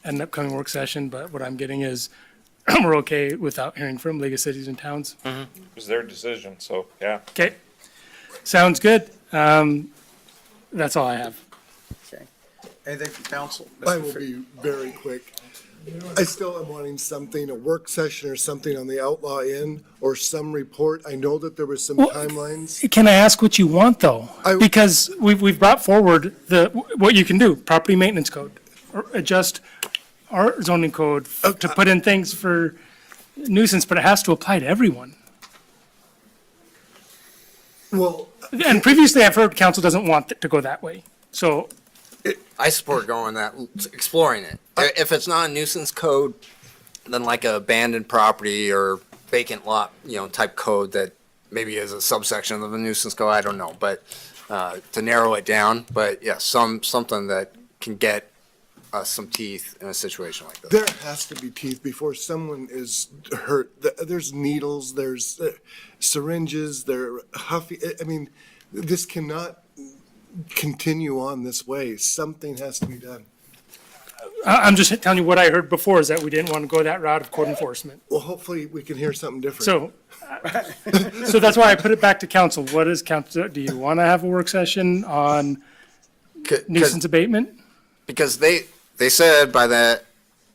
an upcoming work session, but what I'm getting is we're okay without hearing from League of Cities and Towns. It was their decision, so, yeah. Okay, sounds good. That's all I have. Anything from council? I will be very quick. I still am wanting something, a work session or something on the Outlaw Inn or some report. I know that there was some Well, timelines. Can I ask what you want, though? Because we've brought forward what you can do, property maintenance code, or adjust our zoning code to put in things for nuisance, but it has to apply to everyone. Well, And previously, I've heard council doesn't want it to go that way. So I support going that, exploring it. If it's not a nuisance code, then like a abandoned property or vacant lot, type code that maybe is a subsection of a nuisance code, I don't know, but, to narrow it down, but yeah, something that can get us some teeth in a situation like this. there has to be teeth before someone is hurt. There's needles, there's syringes, they're huffy. I mean, this cannot continue on this way. Something has to be done. I'm just telling you what I heard before is that we didn't want to go that route of code enforcement. Well, hopefully we can hear something different. So that's why I put it back to council. What is council, do you want to have a work session on nuisance abatement? Because they said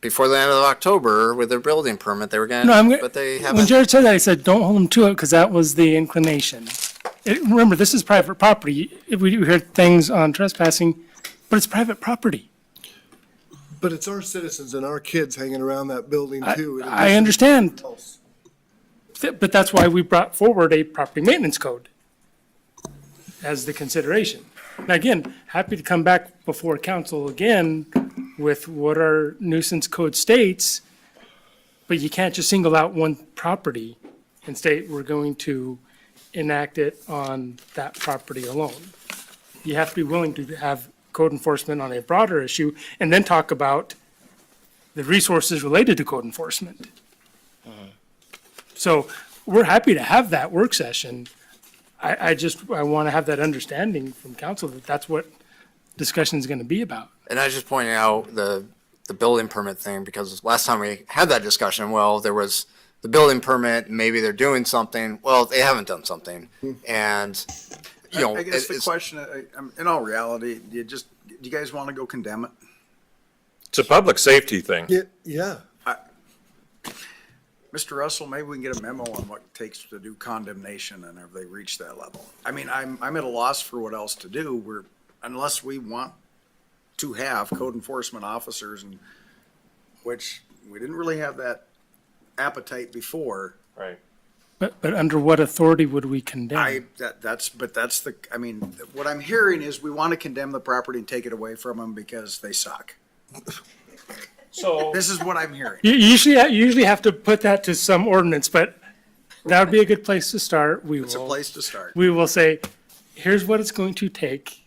before the end of October with their building permit, they were No, I'm, but they when haven't. Jared said that, I said, don't hold them to it because that was the inclination. Remember, this is private property. If we heard things on trespassing, but it's private property. But it's our citizens and our kids hanging around that building too. I understand. But that's why we brought forward a property maintenance code as the consideration. Now, again, happy to come back before council again with what our nuisance code states, but you can't just single out one property and state we're going to enact it on that property alone. You have to be willing to have code enforcement on a broader issue and then talk about the resources related to code enforcement. So we're happy to have that work session. I want to have that understanding from council that that's what discussion is going to be about. And I was just pointing out the building permit thing, because last time we had that discussion, well, there was the building permit, maybe they're doing something. Well, they haven't done something. And, I guess the question, in all reality, do you guys want to go condemn it? It's a public safety thing. Yeah. Mr. Russell, maybe we can get a memo on what it takes to do condemnation and have they reached that level? I mean, I'm at a loss for what else to do. Unless we want to have code enforcement officers, and which we didn't really have that appetite before. Right. But under what authority would we condemn? What I'm hearing is we want to condemn the property and take it away from them because they suck. So This is what I'm hearing. You usually have to put that to some ordinance, but that would be a good place to start. It's a place to start. We will say, here's what it's going to take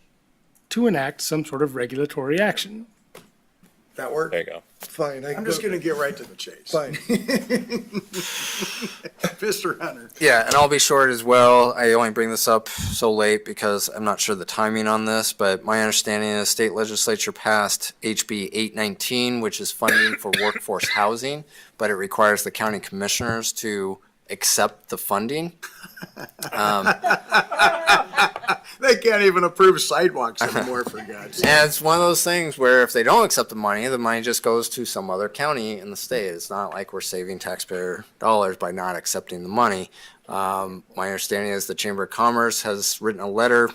to enact some sort of regulatory action. That work? There you go. Fine. I'm just going to get right to the chase. Fine. Mr. Hunter. Yeah, and I'll be short as well. I only bring this up so late because I'm not sure the timing on this, but my understanding is state legislature passed HB 819, which is funding for workforce housing, but it requires the county commissioners to accept the funding. They can't even approve sidewalks anymore, for God's sake. And it's one of those things where if they don't accept the money just goes to some other county in the state. It's not like we're saving taxpayer dollars by not accepting the money. My understanding is the Chamber of Commerce has written a letter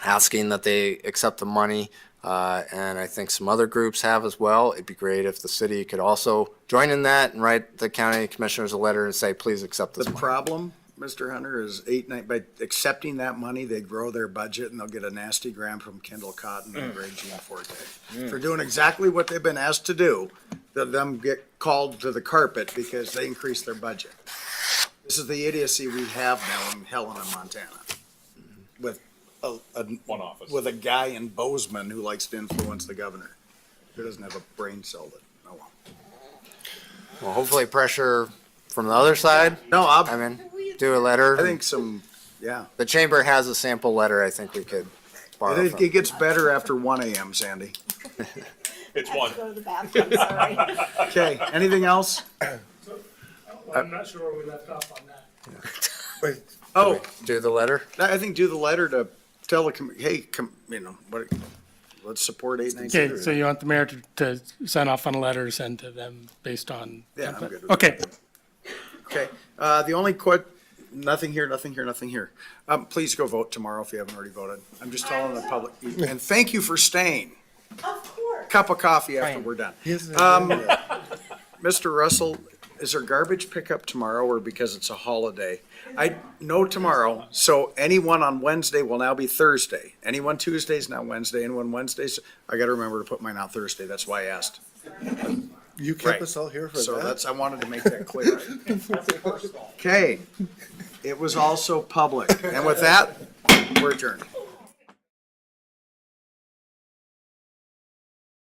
asking that they accept the money, and I think some other groups have as well. It'd be great if the city could also join in that and write the county commissioners a letter and say, please accept this The money. problem, Mr. Hunter, is by accepting that money, they grow their budget and they'll get a nasty grant from Kendall Cotton and Greg Gianforte. For doing exactly what they've been asked to do, that them get called to the carpet because they increase their budget. This is the idiocy we have now in Helena, Montana. With One office. with a guy in Bozeman who likes to influence the governor, who doesn't have a brain cell that, oh well. Well, hopefully pressure from the other side. No, I mean, do a letter. I think yeah. The chamber has a sample letter I think we could borrow from. It gets better after 1 AM, Sandy. It's one. Go to the bathroom, sorry. Okay, anything else? I'm not sure where we left off on that. Oh, Do the letter? I think do the letter to tell let's support 819. Okay, so you want the mayor to sign off on a letter to send to them based on? Yeah, I'm input? good with Okay, Okay, the only nothing here. Please go vote tomorrow if you haven't already voted. I'm just telling the public, and thank you for staying. Of course. Cup of coffee after we're done. Mr. Russell, is there garbage pickup tomorrow or because it's a holiday? I know tomorrow, so anyone on Wednesday will now be Thursday. Anyone Tuesday's now Wednesday, anyone Wednesdays, I gotta remember to put mine out Thursday, that's why I asked. You kept Right. us all here for So that? I wanted to make that clear. Okay, it was also public, and with that, we're adjourned.